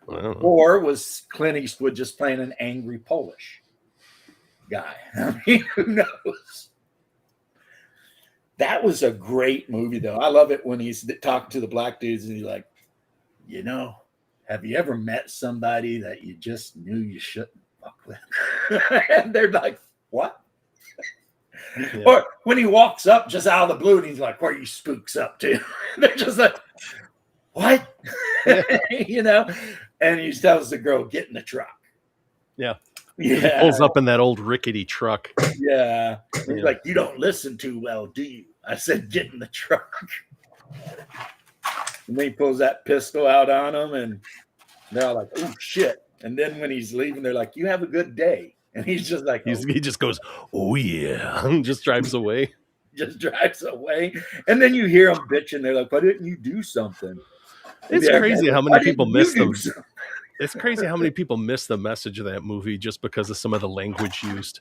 I don't know. Or was Clint Eastwood just playing an angry Polish guy? I mean, who knows? That was a great movie, though. I love it when he's talking to the black dudes and he's like, you know, have you ever met somebody that you just knew you shouldn't fuck with? And they're like, what? Yeah. Or when he walks up just out of the blue and he's like, where are you spooks up to? They're just like, what? You know? And he tells the girl, get in the truck. Yeah. Yeah. Pulls up in that old rickety truck. Yeah. He's Yeah. like, you don't listen too well, do you? I said, get in the truck. And then he pulls that pistol out on him, and they're all like, oh, shit. And then when he's leaving, they're like, you have a good day. And he's just like, oh, He just goes, oh yeah, and just drives away. just drives away. And then you hear them bitching. They're like, why didn't you do something? It's Yeah, crazy man, how why many people didn't you miss do them. something? It's crazy how many people miss the message of that movie just because of some of the language used.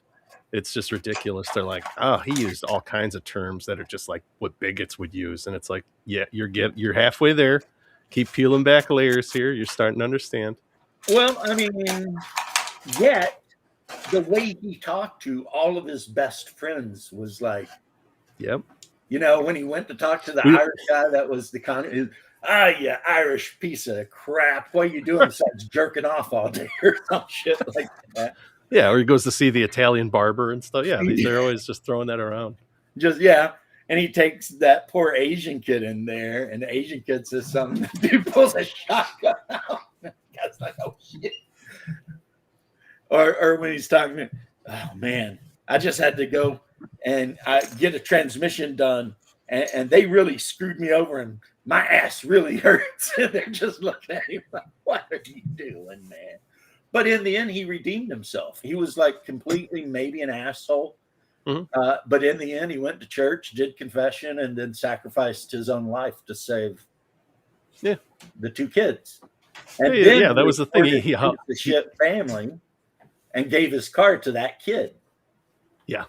It's just ridiculous. They're like, oh, he used all kinds of terms that are just like what bigots would use. And it's like, yeah, you're halfway there. Keep peeling back layers here. You're starting to understand. Well, I mean, yet the way he talked to all of his best friends was like, Yep. you know, when he went to talk to the We- Irish guy that was the you Irish piece of crap. What are you doing besides jerking off all day or some shit like that? Yeah, or he goes to see the Italian barber and stuff. Yeah, they're always just throwing that around. Just, yeah. And he takes that poor Asian kid in there, and the Asian kid says something. The dude pulls a shotgun out. The guy's like, oh, shit. Or when he's talking, oh, man, I just had to go and I get a transmission done, and they really screwed me over, and my ass really hurts. And they're just looking at him like, what are you doing, man? But in the end, he redeemed himself. He was like completely maybe an asshole. But in the end, he went to church, did confession, and then sacrificed his own life to save the two kids. And then that was the thing. He the shit family and gave his car to that kid. Yeah.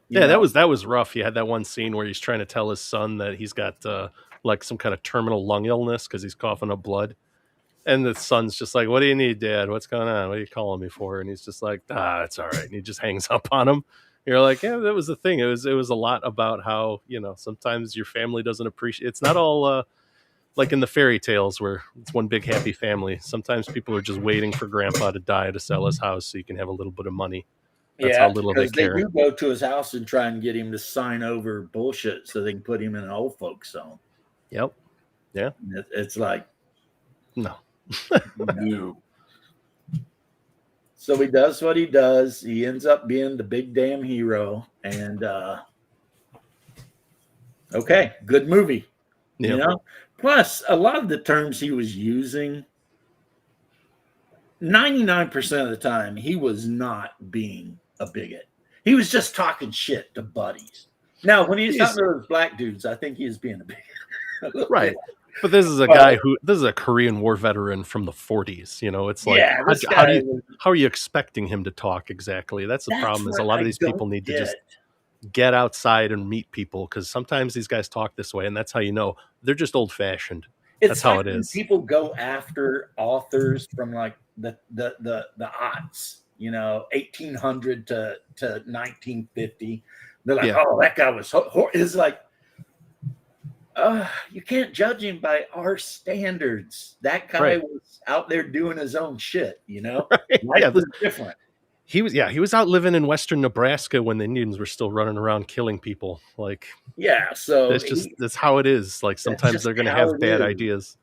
You know? that was rough. He had that one scene where he's trying to tell his son that he's got like some kind of terminal lung illness because he's coughing up blood. And the son's just like, what do you need, Dad? What's going on? What are you calling me for? And he's just like, it's all right. And he just hangs up on him. You're like, yeah, that was the thing. It was a lot about how, sometimes your family doesn't appreciate. It's not all like in the fairy tales where it's one big happy family. Sometimes people are just waiting for Grandpa to die to sell his house so you can have a little bit of money. That's how little they care. They do go to his house and try and get him to sign over bullshit so they can put him in an old folks home. Yep. Yeah. It's like, no. No. So he does what he does. He ends up being the big damn hero. And okay, good movie. Yep. You know? Plus, a lot of the terms he was using, 99% of the time, he was not being a bigot. He was just talking shit to buddies. Now, when he's talking to those black dudes, I think he is being a bigot. Right. But this is a guy this is a Korean War veteran from the 40s. It's like, how are you expecting him to talk exactly? That's the problem, is a lot of these people need to just get outside and meet people, because sometimes these guys talk this way, and that's how you know they're just old fashioned. That's how it is. People go after authors from like the aughts, 1800 to 1950. They're like, oh, that guy was it's like, you can't judge him by our standards. That guy was out there doing his own shit, Right. Life was different. He was out living in western Nebraska when the Indians were still running around killing people. Like, so that's how it is. Like, sometimes they're going to have bad ideas,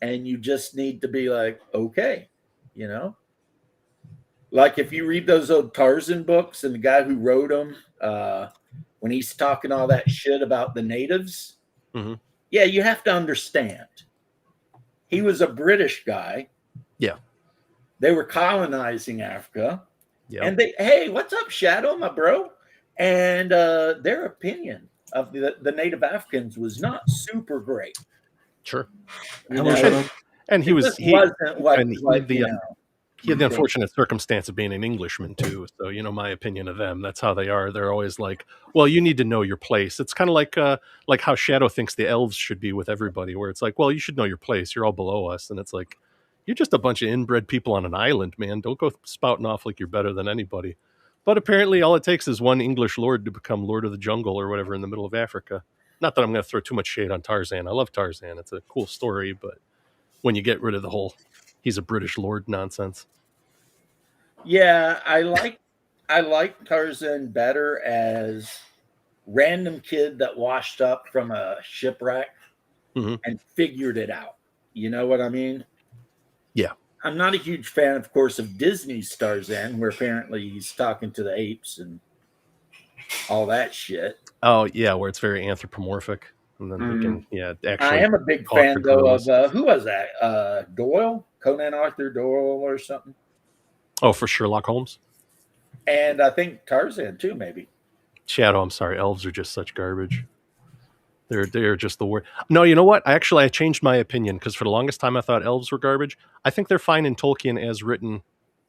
and you just need to be like, okay, like if you read those old Tarzan books and the guy who wrote them, when he's talking all that shit about the natives, you have to understand. He was a British guy. Yeah. They were colonizing Africa. Yeah. And hey, what's up, Shadow, my bro? And their opinion of the native Africans was not super great. Sure. And he had the unfortunate circumstance of being an Englishman too. So, my opinion of them, that's how they are. They're always like, well, you need to know your place. It's kind of like how Shadow thinks the elves should be with everybody, where it's like, well, you should know your place. You're all below us. And it's like, you're just a bunch of inbred people on an island, man. Don't go spouting off like you're better than anybody. But apparently all it takes is one English lord to become Lord of the Jungle or whatever in the middle of Africa. Not that I'm going to throw too much shade on Tarzan. I love Tarzan. It's a cool story, but when you get rid of the whole he's a British lord nonsense. Yeah, I like Tarzan better as random kid that washed up from a shipwreck and figured it out. You know what I mean? Yeah. I'm not a huge fan, of course, of Disney's Tarzan, where apparently he's talking to the apes and all that shit. Oh, yeah, where it's very anthropomorphic. And then he can, actually. I am a big fan, though, of, who was that? Doyle? Conan Arthur Doyle or something? Oh, for Sherlock Holmes? And I think Tarzan, too, maybe. Shadow, I'm sorry. Elves are just such garbage. They're just the worst. No, you know what? I changed my opinion, because for the longest time I thought elves were garbage. I think they're fine in Tolkien as written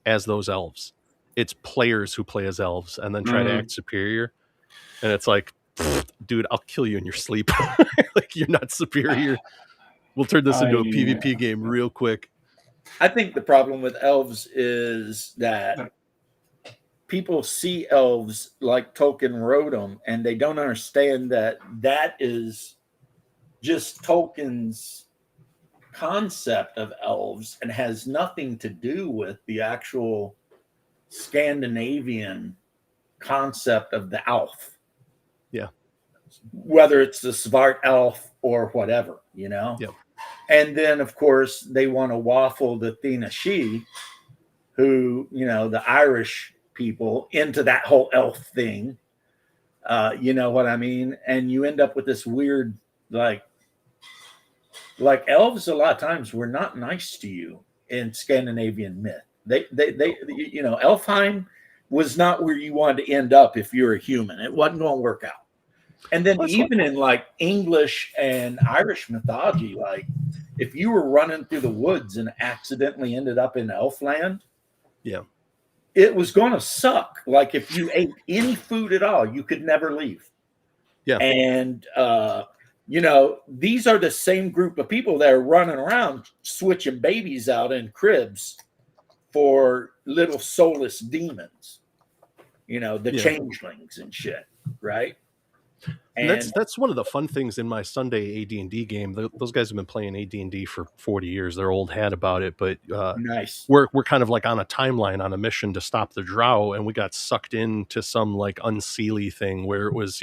as those elves. It's players who play as elves and then try to act superior. And it's like, dude, I'll kill you in your sleep. Like, you're not superior. We'll turn this into a PvP game real quick. I think the problem with elves is that people see elves like Tolkien wrote them, and they don't understand that is just Tolkien's concept of elves and has nothing to do with the actual Scandinavian concept of the elf. Yeah. Whether it's the Svart elf or whatever, Yep. And then, of course, they want to waffle the Thena She, who, the Irish people, into that whole elf thing, You know what I mean? And you end up with this weird, like elves. A lot of times were not nice to you in Scandinavian myth. They, Elfheim was not where you wanted to end up if you're a human. It wasn't going to work out. And then even in like English and Irish mythology, like if you were running through the woods and accidentally ended up in Elfland, Yeah. it was going to suck. Like if you ate any food at all, you could never leave. Yeah. And, these are the same group of people that are running around switching babies out in cribs for little soulless demons, the changelings and shit. Right. And that's one of the fun things in my Sunday AD&D game. Those guys have been playing AD&D for 40 years. They're old hat about it, but nice. We're kind of like on a timeline on a mission to stop the drow, and we got sucked into some like unseelie thing where it was,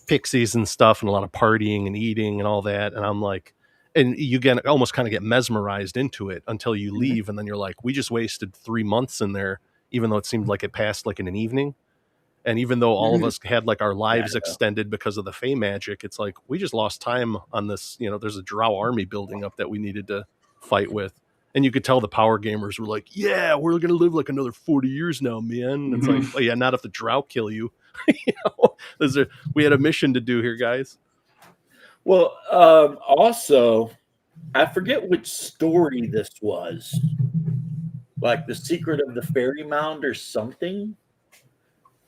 pixies and stuff and a lot of partying and eating and all that. And I'm like, and you almost kind of get mesmerized into it until you leave, and then you're like, we just wasted 3 months in there, even though it seemed like it passed like in an evening. And even though all of us had like our lives extended because of the Fey magic, it's like we just lost time on this. There's a drow army building up that we needed to fight with. And you could tell the power gamers were like, yeah, we're going to live like another 40 years now, man. And it's like, oh, yeah, not if the drow kill you. We had a mission to do here, guys. Well, also, I forget which story this was. Like The Secret of the Fairy Mound or something.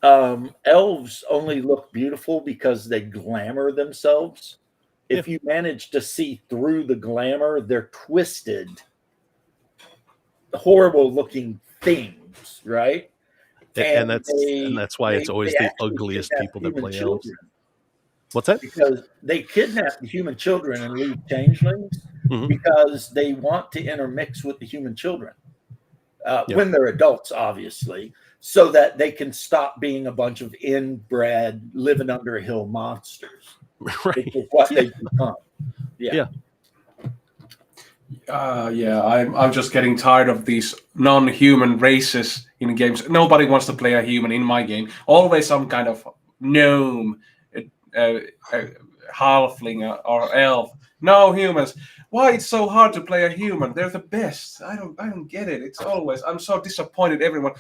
Elves only look beautiful because they glamour themselves. If you manage to see through the glamour, they're twisted, horrible looking things, right? And that's why it's always the ugliest people that play elves. What's that? Because they kidnap the human children and leave changelings because they want to intermix with the human children when they're adults, obviously, so that they can stop being a bunch of inbred, living under a hill monsters. Right. Which is what they become. Yeah. I'm just getting tired of these non-human races in games. Nobody wants to play a human in my game. Always some kind of gnome, halfling, or elf. No humans. Why it's so hard to play a human? They're the best. I don't get it. It's always I'm so disappointed. Everyone.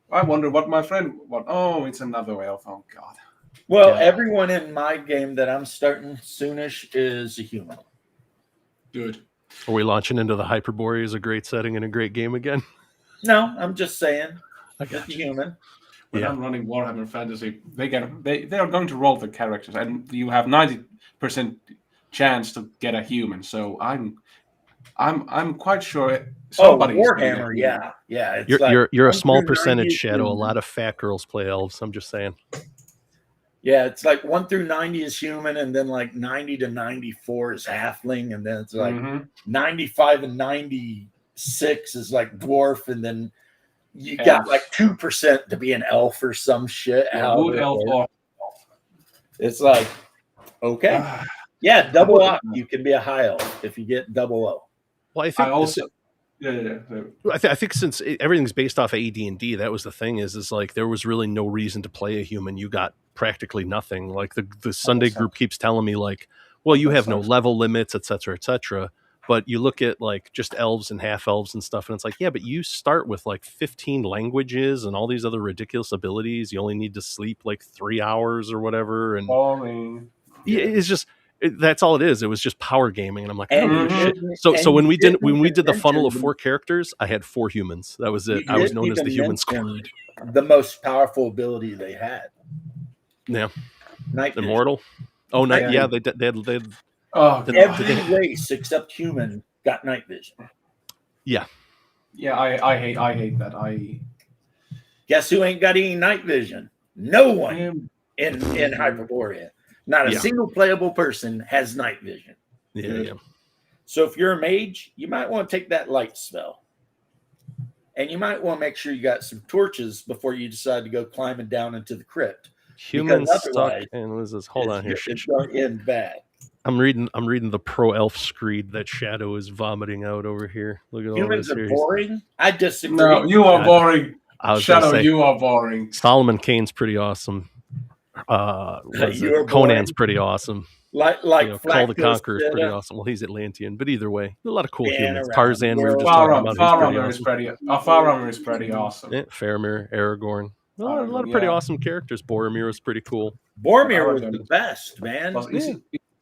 I wonder what my friend. It's another elf. Oh God. Well, everyone in my game that I'm starting soonish is a human. Good. Are we launching into the Hyperborea as a great setting and a great game again? No, I'm just saying. I got it's a human. When I'm running Warhammer Fantasy, they are going to roll the characters, and you have 90% chance to get a human. So I'm quite sure somebody. Warhammer, yeah. It's you're a small percentage, Shadow. A lot of fat girls play elves. I'm just saying. Yeah, it's like 1 through 90 is human, and then like 90 to 94 is halfling, and then it's like 95 and 96 is like dwarf, and then you got like 2% to be an elf or some shit. It's like, okay. Double up. You can be a high elf if you get double O. Well, I think I think since everything's based off of AD&D, that was the thing is like there was really no reason to play a human. You got practically nothing. Like the Sunday group keeps telling me like, well, you have no level limits, et cetera, but you look at like just elves and half elves and stuff, and it's like, yeah, but you start with like 15 languages and all these other ridiculous abilities. You only need to sleep like 3 hours or whatever, and it's just. That's all it is. It was just power gaming, and I'm like, shit. So when we did the funnel of 4 characters, I had 4 humans. That was it. I was known as the human squad. The most powerful ability they had. Yeah, Night Vision. Immortal. Oh, night. Yeah, they had. Every race except human got night vision. Yeah. I hate that. Guess who ain't got any night vision? No one in Hyperborea. Not a single playable person has night vision. Yeah. So if you're a mage, you might want to take that light spell. And you might want to make sure you got some torches before you decide to go climbing down into the crypt. Humans stuck. And what is this? Hold on here. It's going to end bad. I'm reading the pro elf screed that Shadow is vomiting out over here. Look at Humans all this. Humans are boring. I disagree. No, you are boring. Shadow, you are boring. Solomon Kane's pretty awesome. You were Conan's born- pretty awesome. Like Call the Flat Conqueror is pretty Coast, awesome. Well, he's Atlantean, but either way, a lot of cool Yeah, humans. around Tarzan, we were the just world. talking about. He's Far pretty Runner is awesome. pretty. Far Runner is pretty awesome. Yeah, Faramir, Aragorn. A lot of pretty Yeah. awesome characters. Boromir was pretty cool. Boromir was Aragorn. the best, man. Is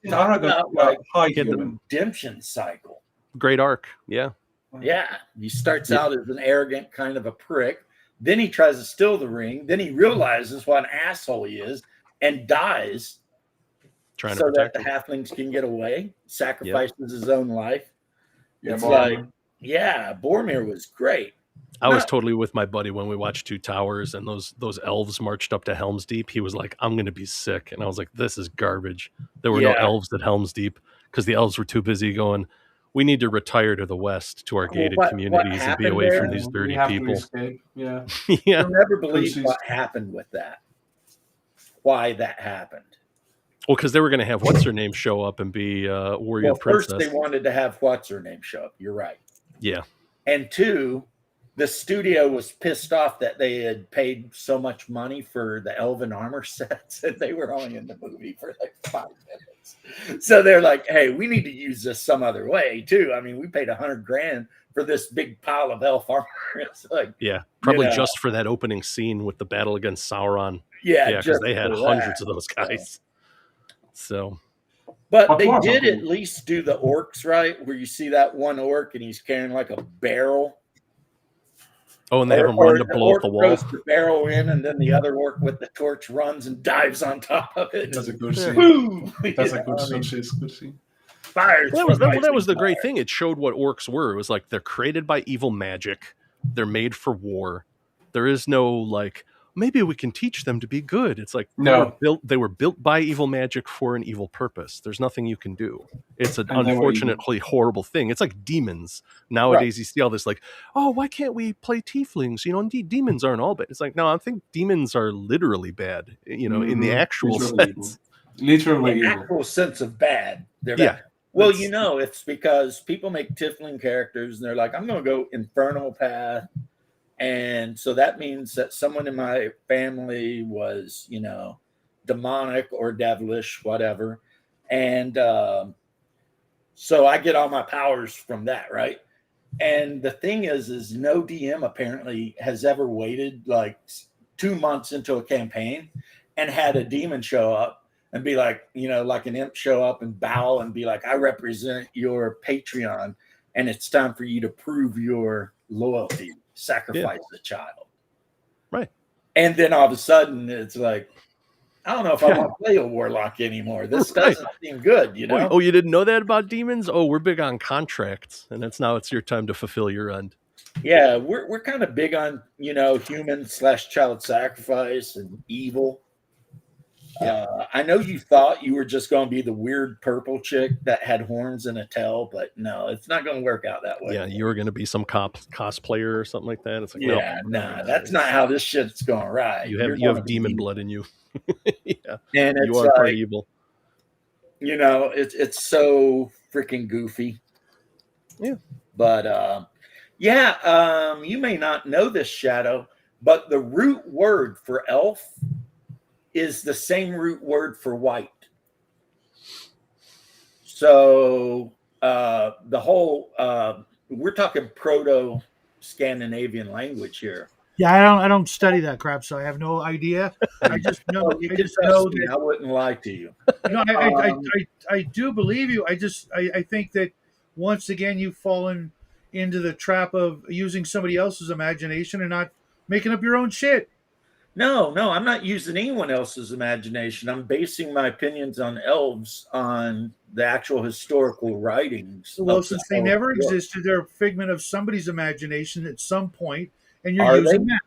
Talk Aragorn about, like, high Get them. human? Redemption cycle. Great arc. Yeah. Yeah, he starts Yeah. out as an arrogant kind of a prick. Then he tries to steal the ring. Then he realizes what an asshole he is and dies Trying so to that protect the him. halflings can get away. Sacrifices his own life. Yeah, It's Boromir. like, yeah, Boromir was great. I was Not- totally with my buddy when we watched Two Towers and those elves marched up to Helm's Deep. He was like, "I'm going to be sick," and I was like, "This is garbage." There were no Yeah. elves at Helm's Deep because the elves were too busy going, "We need to retire to the west to our Well, gated what communities and be happened away there- from these We dirty have to people." escape. Yeah. Yeah. You'll never believe Versus- what happened with that. Why that happened. Well, because they were going to have what's her name show up and be warrior Well, first princess. they wanted to have what's her name show up. You're right. Yeah. And two, the studio was pissed off that they had paid so much money for the elven armor sets and they were only in the movie for like 5 minutes. So they're like, hey, we need to use this some other way too. I mean, we paid $100,000 for this big pile of elf armor. It's like, Yeah. Probably know. just for that opening scene with the battle against Sauron. yeah, Yeah, because just they had for hundreds that. of those guys. So But Of they course, did of at course. least do the orcs right, where you see that one orc and he's carrying like a barrel. oh, and they have him Or run to the blow up orc the wall. throws the barrel in, and then the other orc with the torch runs and dives on top of it. That's a good Yeah. scene. Boom! That's You a good know, I mean, scene. Good scene. fires Well, that from was the rising great fire. thing. It showed what orcs were. It was like they're created by evil magic. They're made for war. There is no like maybe we can teach them to be good. It's like No. they were built by evil magic for an evil purpose. There's nothing you can do. It's an And they were unfortunately horrible thing. It's like demons. Nowadays you see all this like, oh, why can't we play tieflings? You know, demons aren't all bad. It's like, no, I think demons are literally bad, you know, in the Mhm. actual Literally sense. Literally The evil. actual sense of bad. They're Yeah. bad. Well, That's- you know, it's because people make tiefling characters and they're like, I'm going to go infernal path. And so that means that someone in my family was, you know, demonic or devilish, whatever. And so I get all my powers from that, right? And the thing is no DM apparently has ever waited like 2 months into a campaign and had a demon show up and be like, you know, like an imp show up and bow and be like, I represent your Patreon and it's time for you to prove your loyalty, sacrifice a child. Right. And then all of a sudden it's like, I don't know if I want to play a warlock anymore. This Right. doesn't seem good, you know? Oh, you didn't know that about demons? Oh, we're big on contracts, and it's your time to fulfill your end. Yeah, we're kind of big on, you know, human/child sacrifice and evil. I know you thought you were just going to be the weird purple chick that had horns and a tail, but no, it's not going to work out that way. Yeah, you were going to be some cosplayer or something like that. It's like, Yeah, no, that's not how this shit's going to ride. You You're have gonna be demon evil. blood in you. Yeah, And it's you are like, pretty evil. you know, it's so freaking goofy. Yeah. But you may not know this, Shadow, but the root word for elf is the same root word for white. So the whole we're talking Proto-Scandinavian language here. Yeah, I don't study that crap, so I have no idea. I just know. Well, you I can just know trust me, that. I wouldn't lie to you. No, I do believe you. I think that once again you've fallen into the trap of using somebody else's imagination and not making up your own shit. No, I'm not using anyone else's imagination. I'm basing my opinions on elves on the actual historical writings. Well, of since the they whole never book. existed, they're a figment of somebody's imagination at some point, and you're Are using they? that.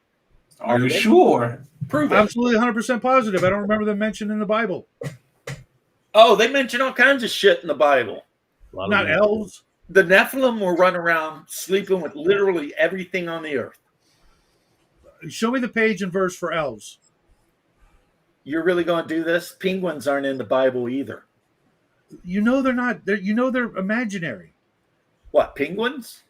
Are you sure? Prove it. Absolutely 100% positive. I don't remember them mentioned in the Bible. Oh, they mention all kinds of shit in the Bible. A lot of Not them. elves. The Nephilim will run around sleeping with literally everything on the earth. Show me the page and verse for elves. You're really going to do this? Penguins aren't in the Bible either. You know they're not. They're imaginary. What, penguins?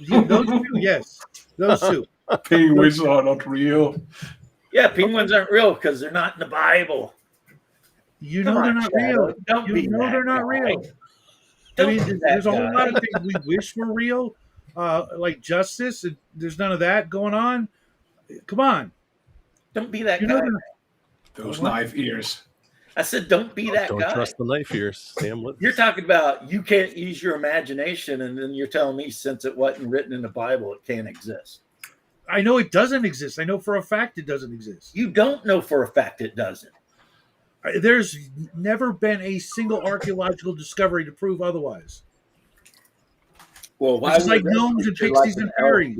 Those two, yes, those two. Penguins are not real. Yeah, penguins aren't real because they're not in the Bible. You Come know they're on, not Shadow. real. Don't be You know that they're not guy. real. I Don't mean, be that there's a whole guy. lot of things we wish were real, like justice. And there's none of that going on. Come on. Don't be that You know guy. they're- Those knife ears. I said, don't be that Don't guy. trust the knife ears, Sam. You're talking about you can't use your imagination, and then you're telling me since it wasn't written in the Bible, it can't exist. I know it doesn't exist. I know for a fact it doesn't exist. You don't know for a fact it doesn't. There's never been a single archaeological discovery to prove otherwise. Well, It's just like gnomes and pixies and fairies.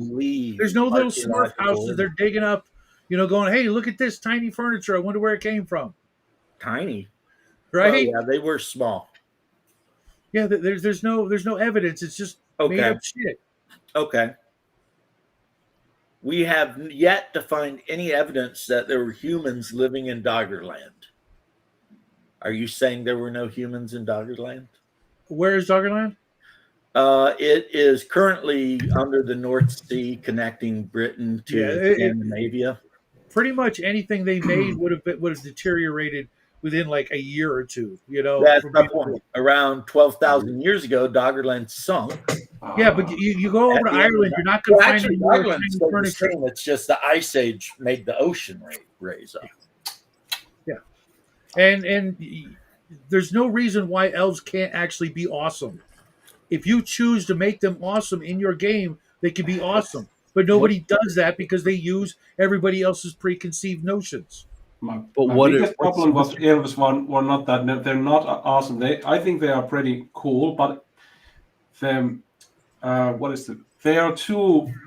There's no little smurf houses they're digging up, going, hey, look at this tiny furniture. I wonder where it came from. Tiny, Right? Oh, yeah, they were small. Yeah, there's no evidence. It's just made Okay, up shit. okay. We have yet to find any evidence that there were humans living in Doggerland. Are you saying there were no humans in Doggerland? Where is Doggerland? It is currently under the North Sea, connecting Britain to Yeah, Scandinavia. Pretty much anything they made would have deteriorated within like a year or two. That's from my being- point. Around 12,000 years ago, Doggerland sunk. Yeah, but you go over At to the end of Ireland, that- you're not going Well, to find actually, any more Doggerland tiny stayed the furniture. same. It's just the Ice Age made the ocean raise up. And there's no reason why elves can't actually be awesome. If you choose to make them awesome in your game, they can be awesome. But nobody does that because they use everybody else's preconceived notions. My what biggest if- what's- problem was elves were not that they're not awesome. I think they are pretty cool, but them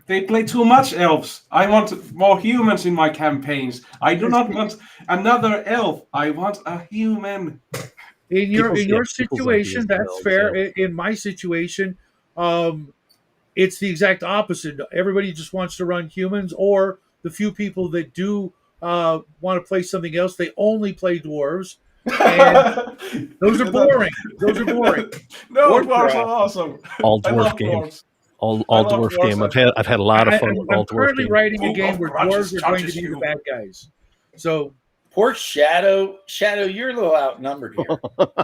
they play too much elves. I want more humans in my campaigns. I do not want another elf. I want a human. In your People's situation, ideas that's themselves, fair. yeah. In my situation, it's the exact opposite. Everybody just wants to run humans, or the few people that do want to play something else, they only play dwarves. And those are boring. Those are boring. No, Dwarves dwarves are are awesome. All I love dwarf game. dwarves. All I love dwarf dwarves. game. I've had a lot of fun with all I'm dwarf currently game. writing a Book game of where Grudges dwarves are going to touches be the you. bad guys. So Poor Shadow. Shadow, you're a little outnumbered here.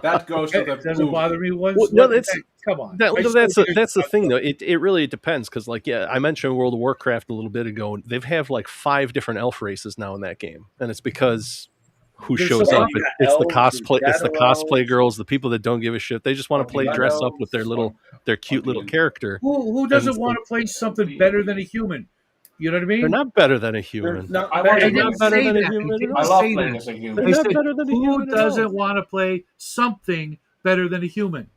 That goes to the it doesn't blue. bother me once. Well, no, that's- come on. That, I no, still that's think the thing though. It really depends because I mentioned World of Warcraft a little bit ago. They have like 5 different elf races now in that game, and it's because who There's shows so up? many. It's the Elves, cosplay. It's the shadow cosplay elves. girls, the people that don't give a shit. They just want to play Shadow dress up with their cute little Elves. character. Who doesn't And- want to play something better than a human? You know what I mean? They're not better than a They're human. not I I want to didn't be better say than a that. human I at didn't I all. love say playing that. as a human. They're I not said, better than a who human at all. doesn't want to play something better than a human?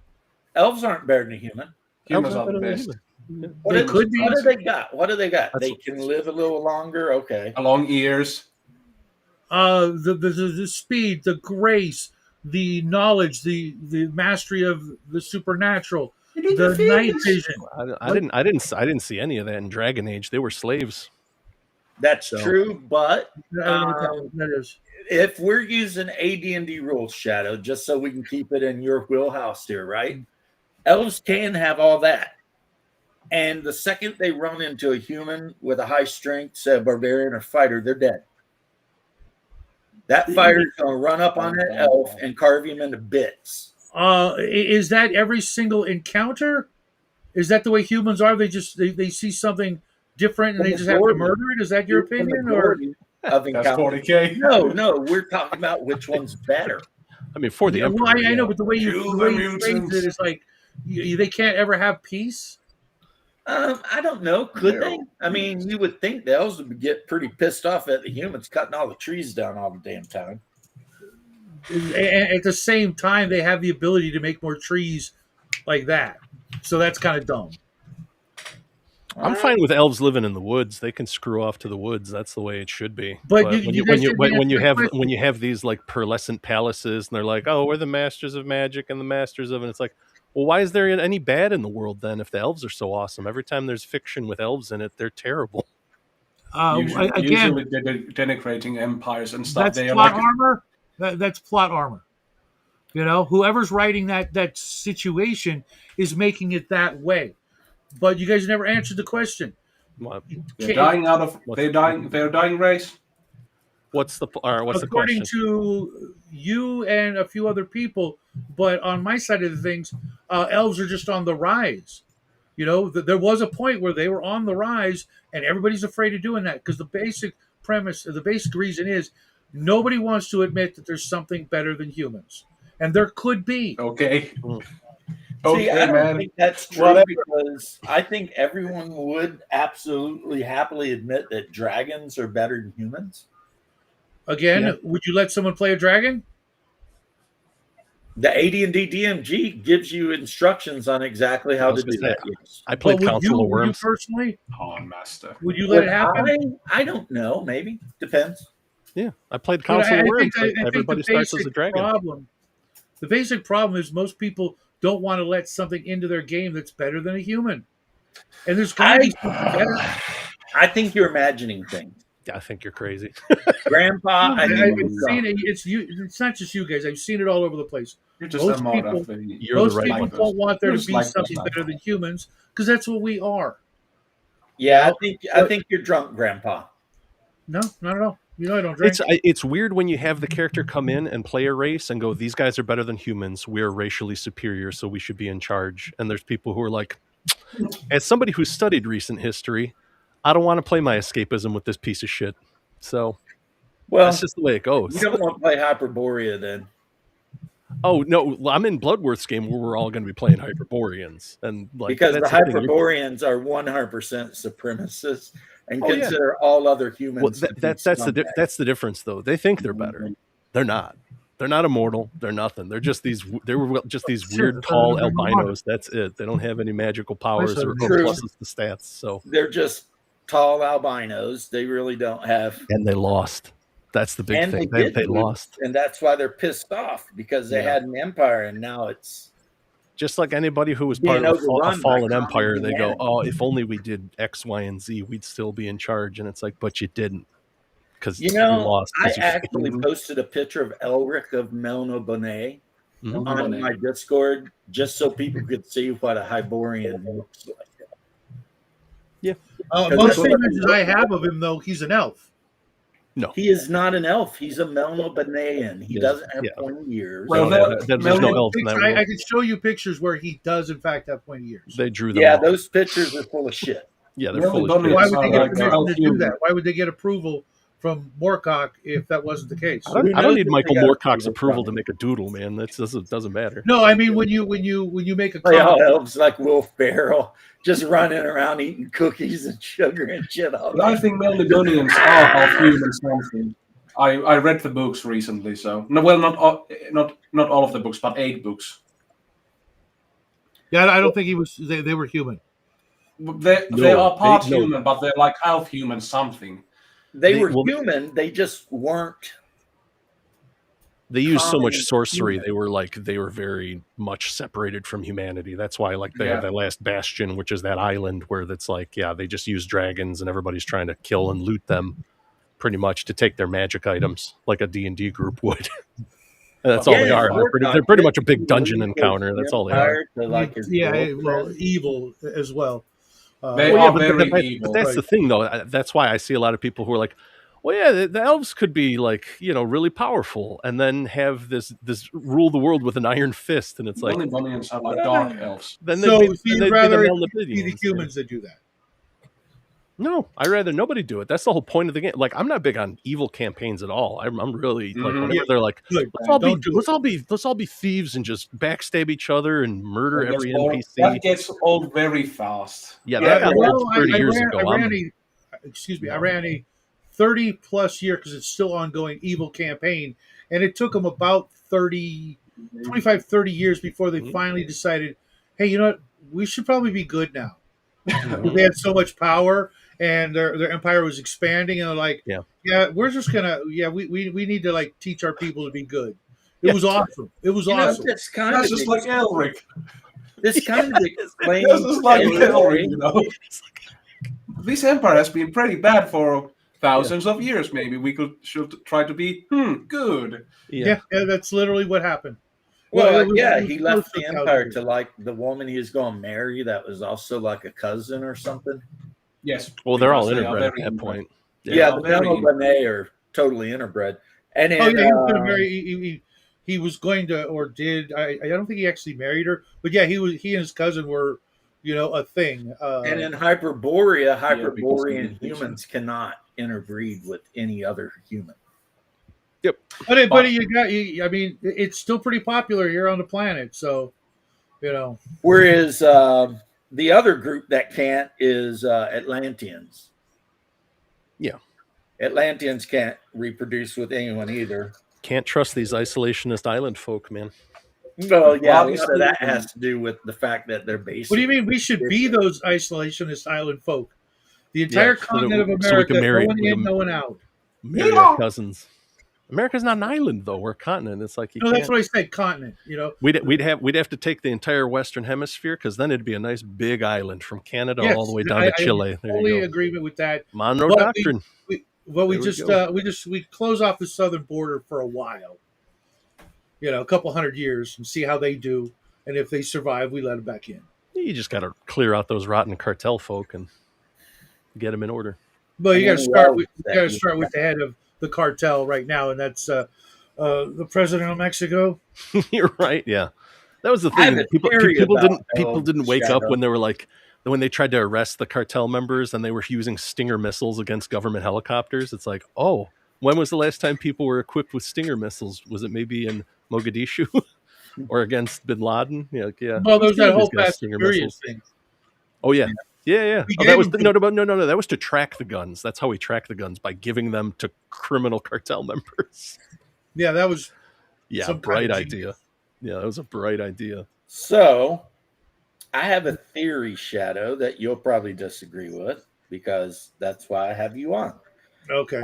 Elves aren't better than a human. Humans Elves are the better than a best. human. What They do- could be. What do they got? What do they got? That's They what- can live a little longer. Okay. Long ears. The speed, the grace, the knowledge, the mastery of the supernatural, the night vision. I didn't see any of that in Dragon Age. They were slaves. That's So- true, but I don't know what that is. if we're using AD&D rules, Shadow, just so we can keep it in your wheelhouse here, right? Elves can have all that. And the second they run into a human with a high strength, say a barbarian or fighter, they're dead. That fighter's going to run up on that elf and carve him into bits. Is that every single encounter? Is that the way humans are? They see something different and they just have to murder it? Is that your The opinion? Or majority of That's encounters. 40K. No, we're talking about which one's better. I mean, for the well, Emperor. I know, but the way you Kill phrase the it mutants. is like they can't ever have peace. I don't know. Could they? I mean, you would think the elves would get pretty pissed off at the humans cutting all the trees down all the damn time. And at the same time, they have the ability to make more trees like that. So that's kind of dumb. I'm fine with elves living in the woods. They can screw off to the woods. That's the way it should be. But when you you guys didn't when you answer have the question. when you have these like pearlescent palaces and they're like, oh, we're the masters of magic and the masters of, and it's like, well, why is there any bad in the world then if the elves are so awesome? Every time there's fiction with elves in it, they're terrible. Usually Again, denigrating empires and stuff. that's They are plot like armor. That's plot armor. You know, whoever's writing that situation is making it that way. But you guys never answered the question. Well, they're dying out of What's- they're dying race. What's the what's the According question? to you and a few other people, but on my side of the things, elves are just on the rise. You know, there was a point where they were on the rise, and everybody's afraid of doing that because the basic premise, the basic reason is nobody wants to admit that there's something better than humans, and there could be. Okay. Mm. See, I Okay, don't man. think that's true Whatever. because I think everyone would absolutely happily admit that dragons are better than humans. Again, Yeah. would you let someone play a dragon? The AD&D DMG gives you instructions on exactly how I to was do gonna that. say, Yes. I played But Council of would you Worms. personally? On master. Would you let Would it happen? I don't know. Maybe depends. Yeah, I played But Council of Worms. I think Everybody the starts as a basic dragon. problem, the basic problem is most people don't want to let something into their game that's better than a human, and there's going to be something better. I think you're imagining things, I think you're crazy. Grandpa. I I've think you're seen drunk. it. It's not just you guys. I've seen it all over the place. You're just Most a mod people- of the. You're the Most right people one. don't want there You're to just be like this, something like better that. than humans because that's what we are. Yeah, I But- think you're drunk, Grandpa. No, not at all. You know I don't drink. It's weird when you have the character come in and play a race and go, these guys are better than humans. We're racially superior, so we should be in charge. And there's people who are like, as somebody who's studied recent history, I don't want to play my escapism with this piece of shit. So Well, that's just the way it goes. you don't want to play Hyperborea then. Oh no, I'm in Bloodworth's game where we're all going to be playing Hyperboreans, and like Because the that's the thing. Hyperboreans are 100% supremacists and Oh, yeah. consider all other humans. Well, to be that's scumbags. that's the difference, though. They think they're better. They're not. They're not immortal. They're nothing. They're just these. They were just these Sure, weird that's tall what I'm talking albinos. That's it. They don't have any magical powers or True. pluses to stats. So They're just tall albinos. They really don't have. and they lost. That's the big And thing. they did They lose, lost. and that's why they're pissed off because they Yeah. had an empire, and now it's Just like anybody who was Being part of a overrun by fallen common empire, they go, humanity. "Oh, if only we did X, Y, and Z, we'd still be in charge." And it's like, but you didn't, because you know. lost. I 'cause you actually fucking- posted a picture of Elric of Melno Bonet Mhm. on my Discord just so people could see what a Hyborian looks like. Most that's what- images I have of him, though, he's an elf. No, He is not an elf. He's a Melno Bonean. He Yes. doesn't have Yeah. 20 years. Well, No, that- there's Mel- no elf in that I world. can show you pictures where he does, in fact, have pointy ears. They drew them. Yeah, all. those pictures are full of shit. Yeah, they're Really full of don't shit. Why Yes, would they I get like permission elf to do human. that? Why would they get approval from Moorcock if that wasn't the case? I don't Who need knows if Michael they got Moorcock's approval approval to from make a doodle, man. That doesn't matter. No, I mean when you make a Play all comic, elves like Will Ferrell, just running around eating cookies and sugar and shit all But I day. think Melnibonians are half human something. I read the books recently, so no, well, not all of the books, but 8 books. yeah, I don't think he was. They were human. They No, are part no. human, but they're like half human something. They were well, human. They just weren't. They used so much common sorcery. human. They were very much separated from humanity. That's why like they have Yeah. that last bastion, which is that island where that's like, yeah, they just use dragons and everybody's trying to kill and loot them pretty much to take their magic items like a D&D group would. And that's all they Yeah, are. They're pretty much a big dungeon He encounter. goes That's all they are. empire to, like, his Yeah, girlfriend. well, evil as well. They Well, are yeah, but, very but evil. that's the thing, though. That's why I see a lot of people who are like, "Well, yeah, the elves could be like, really powerful, and then have this rule the world with an iron fist." And it's like, Melnibonians are like dark elves. then So, they'd be, you'd then they'd be rather the be the Melniboreans. humans that do that. No, I'd rather nobody do it. That's the whole point of the game. Like, I'm not big on evil campaigns at all. I'm really like, Mhm. whenever they're like, Good. let's all be thieves and just backstab each other and murder That every gets old- NPC. That gets old very fast. Yeah, Yeah, that got well, old 30 years ago. I ran a 30 plus year because it's still ongoing evil campaign, and it took them about 25, 30 years before they Mhm. finally decided, hey, you know what? We should probably be good now. Mhm. They had so much power and their empire was expanding, and they're like, Yeah. we're just gonna, we need to like teach our people to be good. It Yeah. was awesome. It was You know, awesome. this kind That's of just like Elric. this kind of explains That's just like everything. Elric, you know. This empire has been pretty bad for thousands of years. Maybe we should try to be good. Yeah, that's literally what happened. Well, it was- yeah, it was he left close the to empire Calgary. to like the woman he was going to marry that was also like a cousin or something. Yes. Well, they're all because they are interbred at very that inbred. point. Yeah, they the are very Melno Bonet are totally interbred. And Oh then, yeah, he was going to marry. He was going to, or did. I don't think he actually married her, but yeah, he was. He and his cousin were, a thing. and in Hyperborea, because of Hyperborean the humans cannot interbreed with any other human. But you got. I mean, it's still pretty popular here on the planet. So, Whereas the other group that can't is Atlanteans. Yeah. Atlanteans can't reproduce with anyone either. Can't trust these isolationist island folk, man. Well, yeah, a lot Obviously, of that has to do with the fact that they're based. what do you mean? We should be those isolationist island folk. The entire so that- continent of so we America, can marry- no one we in, can- no one out. Marry our cousins. America's not an island though. We're a continent. It's like you No, can't. that's what I said. Continent. We'd have to take the entire Western Hemisphere because then it'd be a nice big island from Canada Yes, all the way down I to Chile. There Totally you go. agreement with that. Monroe But Doctrine. Well, There we we close off the southern border for a while, a couple hundred years, and see how they do, and if they survive, we let them back in. You just got to clear out those rotten cartel folk and get them in order. But you got to And start well, with that- the head of the cartel right now, and that's the president of Mexico. You're right. Yeah, that was the I have thing. a People theory about didn't wake up Shadow. when they were like when they tried to arrest the cartel members and they were using Stinger missiles against government helicopters. It's like, oh, when was the last time people were equipped with Stinger missiles? Was it maybe in Mogadishu or against Bin Laden? Yeah, yeah. Well, there's that whole These guys Fast Stinger and Furious missiles. thing. Oh yeah. Yeah. We Oh, gave that was them no. That was to track the guns. That's how we track the guns, by giving them to criminal cartel members. Yeah, that was Yeah, Some kind bright of idea. Yeah, that was a bright idea. So, I have a theory, Shadow, that you'll probably disagree with because that's why I have you on. okay.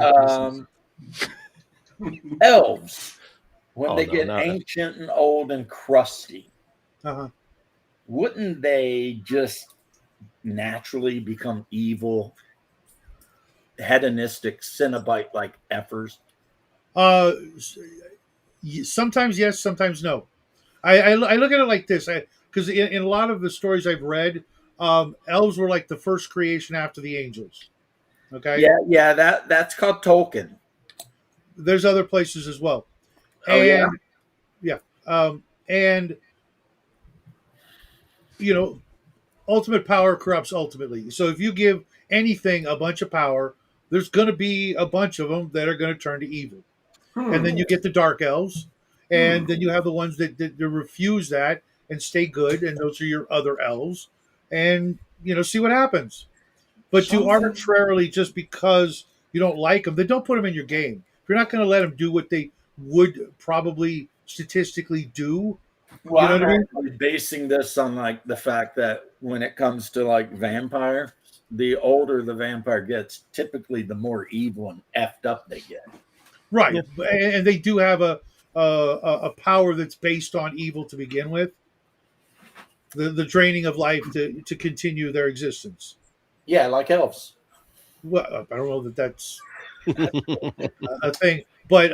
Elves, when Oh, they no, get not- ancient and old and crusty, Uh-huh. wouldn't they just naturally become evil, hedonistic, Cenobite like effers? Sometimes yes, sometimes no. I look at it like this, because in a lot of the stories I've read, elves were like the first creation after the angels. Okay, Yeah, that's called Tolkien. there's other places as well. Oh, yeah? And ultimate power corrupts ultimately. So if you give anything a bunch of power, there's going to be a bunch of them that are going to turn to evil. And then you get the dark elves, and then you have the ones that refuse that and stay good, and those are your other elves, and see what happens. But to arbitrarily, just because you don't like them, then don't put them in your game. If you're not going to let them do what they would probably statistically do, Well, You know I'm what I mean? actually basing this on like the fact that when it comes to like vampire, the older the vampire gets, typically the more evil and effed up they get. right? And they do have a power that's based on evil to begin with. The draining of life to continue their existence. Yeah, like elves. Well, I don't know that that's a thing, but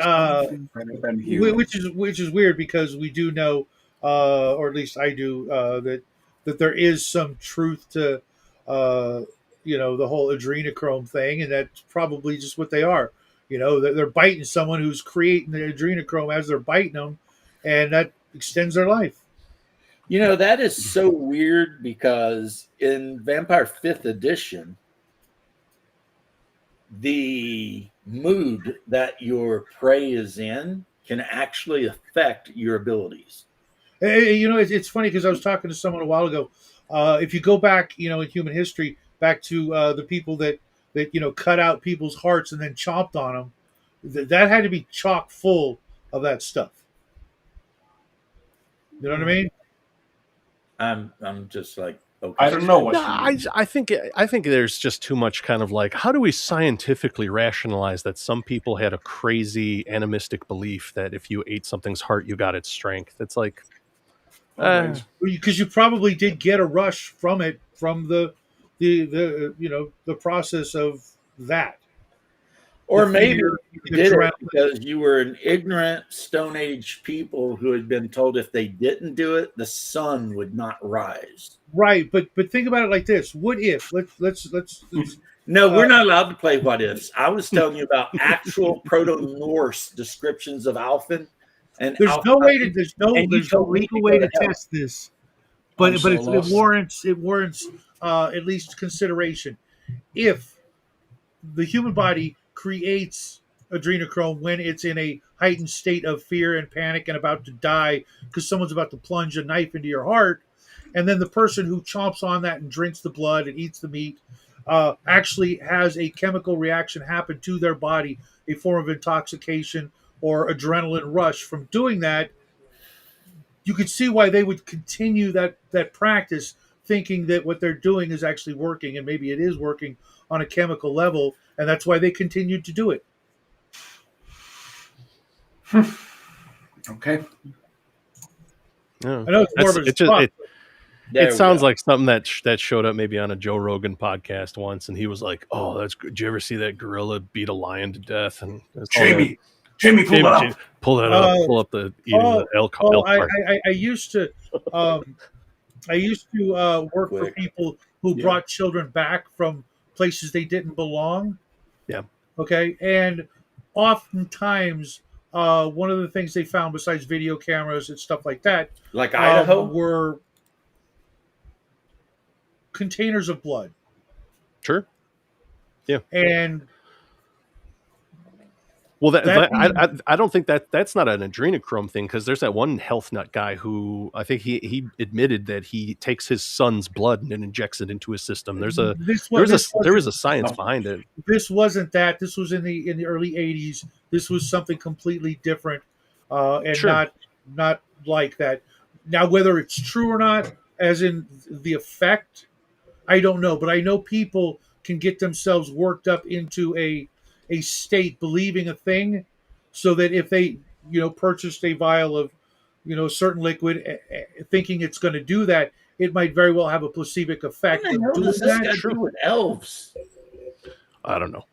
which is weird because we do know, or at least I do, that there is some truth to the whole adrenochrome thing, and that's probably just what they are. They're biting someone who's creating the adrenochrome as they're biting them, and that extends their life. That is so weird because in Vampire 5th Edition, the mood that your prey is in can actually affect your abilities. It's funny because I was talking to someone a while ago. If you go back, in human history, back to the people that cut out people's hearts and then chomped on them, that had to be chock full of that stuff. You know what I mean? I'm just like, okay. I don't know what. No, you mean. I think there's just too much kind of like, how do we scientifically rationalize that some people had a crazy animistic belief that if you ate something's heart, you got its strength? It's like, Always. Because you probably did get a rush from it, from the process of that. Or the maybe fear, you the did it adrenaline. because you were an ignorant Stone Age people who had been told if they didn't do it, the sun would not rise. Right, but think about it like this: what if let's No, we're not allowed to play what ifs. I was telling you about actual Proto-Norse descriptions of Alphen. And There's no way to And you told me legal to way go to to hell. test this, I'm but so it lost. warrants at least consideration. If the human body creates adrenochrome when it's in a heightened state of fear and panic and about to die because someone's about to plunge a knife into your heart, and then the person who chomps on that and drinks the blood and eats the meat actually has a chemical reaction happen to their body, a form of intoxication or adrenaline rush from doing that, you could see why they would continue that practice, thinking that what they're doing is actually working, and maybe it is working on a chemical level, and that's why they continued to do it. Okay. Yeah. I know it's morbid as fuck. There It we sounds go. like something that showed up maybe on a Joe Rogan podcast once, and he was like, "Oh, that's good. Did you ever see that gorilla beat a lion to death?" And it's Jamie, pull Jamie, that up. pull that up. Pull up the eating the elk. elk I part. used to work for Quick. people who Yeah. brought children back from places they didn't belong. Yeah. Okay, and oftentimes one of the things they found besides video cameras and stuff like that Like Idaho? were containers of blood. Sure. And Well, That I don't think that's not an adrenochrome thing, because there's that one health nut guy who I think he admitted that he takes his son's blood and then injects it into his system. There is a science behind it. this wasn't that. This was in the early 80s. This was something completely different, and Sure. not like that. Now, whether it's true or not, as in the effect, I don't know. But I know people can get themselves worked up into a state believing a thing, so that if they purchased a vial of a certain liquid, thinking it's going to do that, it might very well have a placebo effect. What the of hell doing does this that. got to do with elves? I don't know.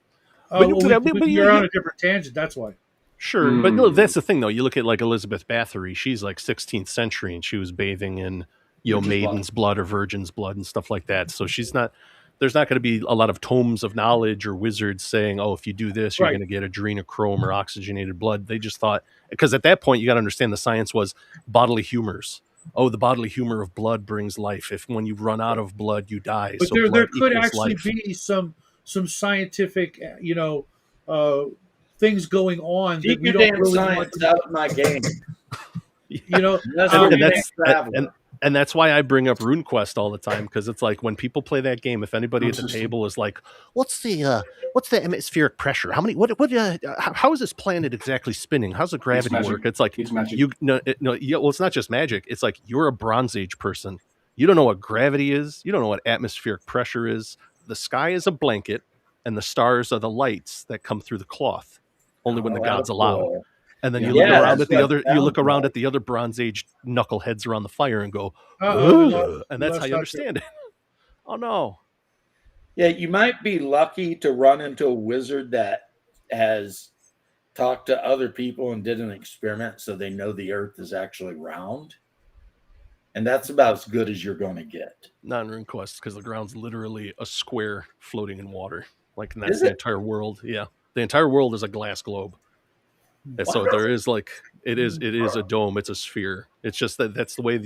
Well, but you're on a different tangent. That's why. Sure, but no, that's the thing though. You look at like Elizabeth Bathory; she's like 16th century, and she was bathing in Virgin's maiden's blood or virgin's blood and stuff like that. So she's not. There's not going to be a lot of tomes of knowledge or wizards saying, "Oh, if you do this, you're Right. going to get adrenochrome or oxygenated blood." They just thought, because at that point you got to understand the science was bodily humors. Oh, the bodily humor of blood brings life. If when you run out of blood, you die. But so there blood could equals actually life. be some scientific things going on that Keep we your don't damn really want science to, out of my game. That's Um, where and we that's travel. and that's why I bring up RuneQuest all the time, because it's like when people play that game, if anybody at the System. table is like, "What's the atmospheric pressure? How how is this planet exactly spinning? How's the gravity magic. work?" It's like It's magic. well, it's not just magic. It's like you're a Bronze Age person. You don't know what gravity is. You don't know what atmospheric pressure is. The sky is a blanket, and the stars are the lights that come through the cloth. Only when the gods allow. And then you look Yeah, around that's at the what other. it You look sounds around like. at the other Bronze Age knuckleheads around the fire and go, Uh-oh, "Ugh," and that's that's how you not understand it. Oh no! Yeah, you might be lucky to run into a wizard that has talked to other people and did an experiment so they know the earth is actually round. And that's about as good as you're going to get. Not in RuneQuest, because the ground's literally a square floating in water. Like, and Is that's the it? entire world. Yeah, the entire world is a glass globe. And so What? there is like it is a dome. It's a sphere. It's just that's the way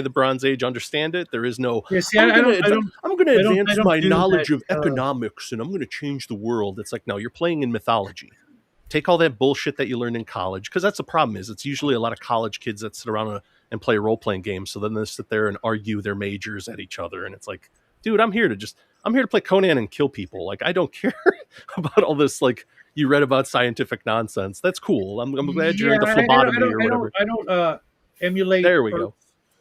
the Bronze Age understand it. There is no. Yeah, see, I'm I going don't to I don't- advance I don't my do knowledge that, of economics, and I'm going to change the world. It's like, no, you're playing in mythology. Take all that bullshit that you learned in college, because that's the problem. Is it's usually a lot of college kids that sit around and play role playing games. So then they sit there and argue their majors at each other, and it's like, dude, I'm here to play Conan and kill people. Like, I don't care about all this. Like, you read about scientific nonsense. That's cool. I'm glad you're into phlebotomy or whatever. I don't emulate. There we go.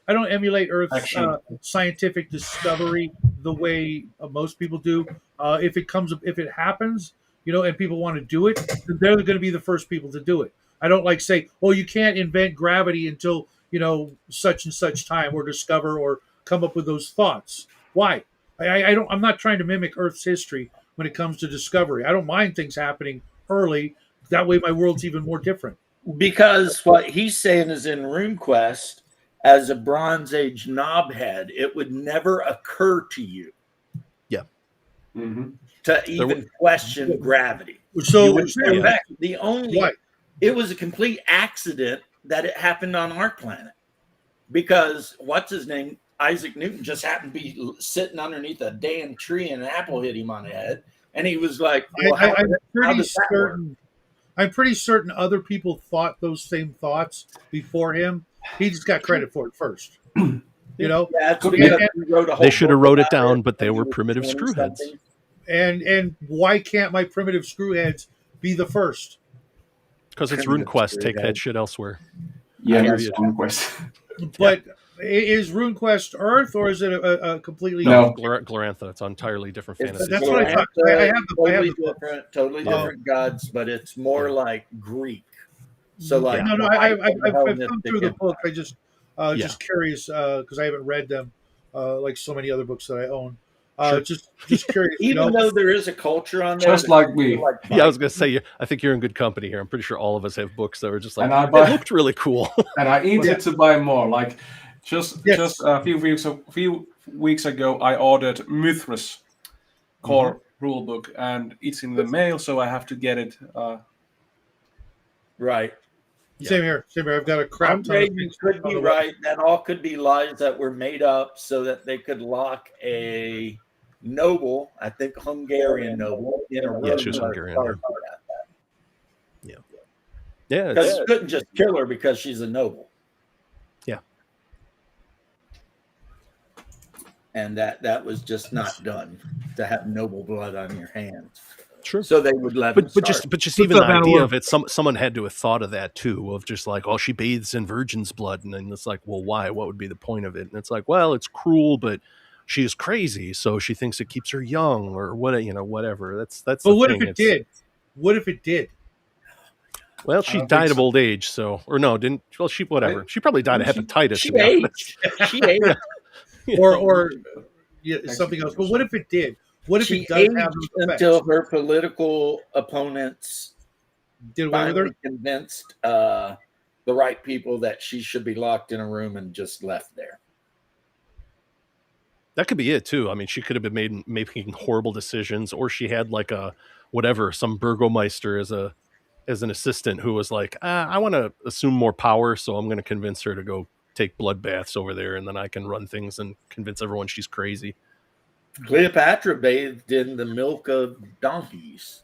I don't emulate Earth's Actually- scientific discovery the way most people do. If it happens, and people want to do it, then they're going to be the first people to do it. I don't like say, "Oh, you can't invent gravity until such and such time, or discover or come up with those thoughts." Why? I'm not trying to mimic Earth's history when it comes to discovery. I don't mind things happening early. That way, my world's even more different. Because what he's saying is in RuneQuest, as a Bronze Age knobhead, it would never occur to you to even question gravity. So, You would- In yeah. fact, the only What? it was a complete accident that it happened on our planet, because what's his name, Isaac Newton, just happened to be sitting underneath a damn tree and an apple hit him on the head, and he was like, well, I'm how pretty does that work? certain. I'm pretty certain other people thought those same thoughts before him. He just got credit for it first. You know, Yeah, that's Could be because that- he wrote a whole They should have book wrote it about down, but they when he were was primitive 20 screwheads. something. and why can't my primitive screwheads be the first? Because it's Primitive RuneQuest. Take screwhead. that shit elsewhere. Yeah, I hear that's you. RuneQuest. But is RuneQuest Earth or is it a completely? No. Glorantha. It's entirely different It's fantasy. That's what I thought. I have the totally book. totally Yeah. different gods, but it's more like Greek. So like, No, the I've Hellenistic come through the book. I just Yeah. just curious because I haven't read them like so many other books that I own. Sure. Just curious. you Even know? though there is a culture on there, Just that like me. people like Yeah, I was fight. gonna say. I think you're in good company here. I'm pretty sure all of us have books that were just like, And I it buy- looked really cool. And I Yeah. needed to buy more. Like just Yes. a few weeks ago, I ordered Mithras core rule book, and it's in the mail, so I have to get it. Right. Same here. I've got a crap ton Okay, of you things could on be the right. That all could be lies that were made up so that they could lock a noble, I think Hungarian noble, in a room. Yeah, she was with a Hungarian, star yeah. card. Yeah, Because it's, you couldn't just kill her because she's a noble. Yeah. And that was just not done to have noble blood on your hands. sure. So they would let But him just start. but just What's even the up, idea Madeline? of it, someone had to have thought of that too, of just like, oh, she bathes in virgin's blood, and then it's like, well, why? What would be the point of it? And it's like, well, it's cruel, but she is crazy, so she thinks it keeps her young, or what, whatever. That's. But the what thing. if it It's- did? What if it did? Well, I she don't died think of so. old age, so or no, didn't. Well, she whatever. She probably died of She- hepatitis. She to be honest. aged. She aged. Or yeah, something else. But what if it did? What if She it does aged have those effects? until her political opponents Did away with her? finally convinced the right people that she should be locked in a room and just left there. That could be it too. I mean, she could have been making horrible decisions, or she had like a whatever, some burgomeister as an assistant who was like, I want to assume more power, so I'm going to convince her to go take blood baths over there, and then I can run things and convince everyone she's crazy. Cleopatra bathed in the milk of donkeys.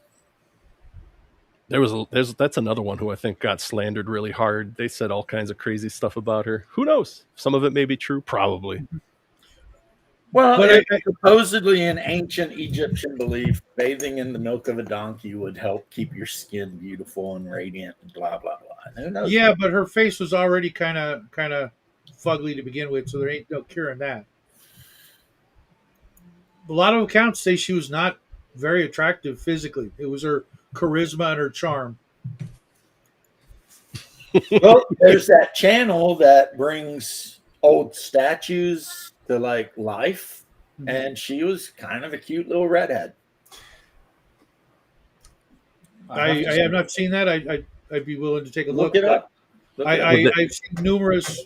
That's another one who I think got slandered really hard. They said all kinds of crazy stuff about her. Who knows? Some of it may be true, probably. Well, But supposedly in ancient Egyptian belief, bathing in the milk of a donkey would help keep your skin beautiful and radiant and blah blah blah. And who knows? Yeah, but her face was already kind of fugly to begin with, so there ain't no curing that. A lot of accounts say she was not very attractive physically. It was her charisma and her charm. Well, there's that channel that brings old statues to like life, and she was kind of a cute little redhead. I have not seen that. I'd be willing to take a Look look. it up. Look it up. I've seen numerous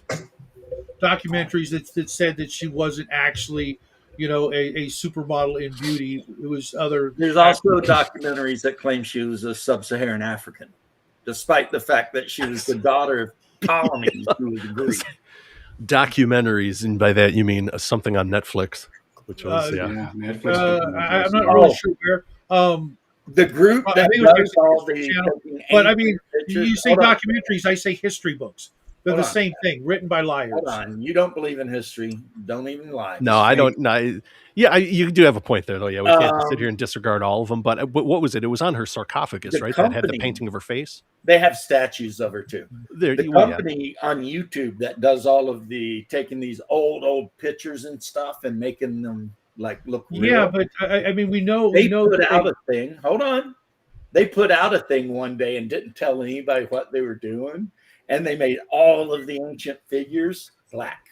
documentaries that said that she wasn't actually, a supermodel in beauty. It was other. There's also documentaries that claim she was a sub-Saharan African, despite the fact that she was the daughter of Ptolemy, who was a Greek. Documentaries, and by that you mean something on Netflix, which was Yeah, Netflix. I'm not really sure where. The group I that think it was does all the History Channel. taking But I ancient mean, pictures- you say Hold on, documentaries, I say history books. They're Hold the on. same thing, written by liars. Hold on. You don't believe in history. Don't even lie. No, I don't. No, you do have a point there, though. Yeah, we can't sit here Um, and disregard all of them. But what was it? It was on her sarcophagus, The right? That had the company- painting of her face. They have statues of her too. There, The well, yeah. company on YouTube that does all of the taking these old pictures and stuff and making them like look real. Yeah, but I mean, we know they put that out a thing. Hold on. They put out a thing one day and didn't tell anybody what they were doing, and they made all of the ancient figures black.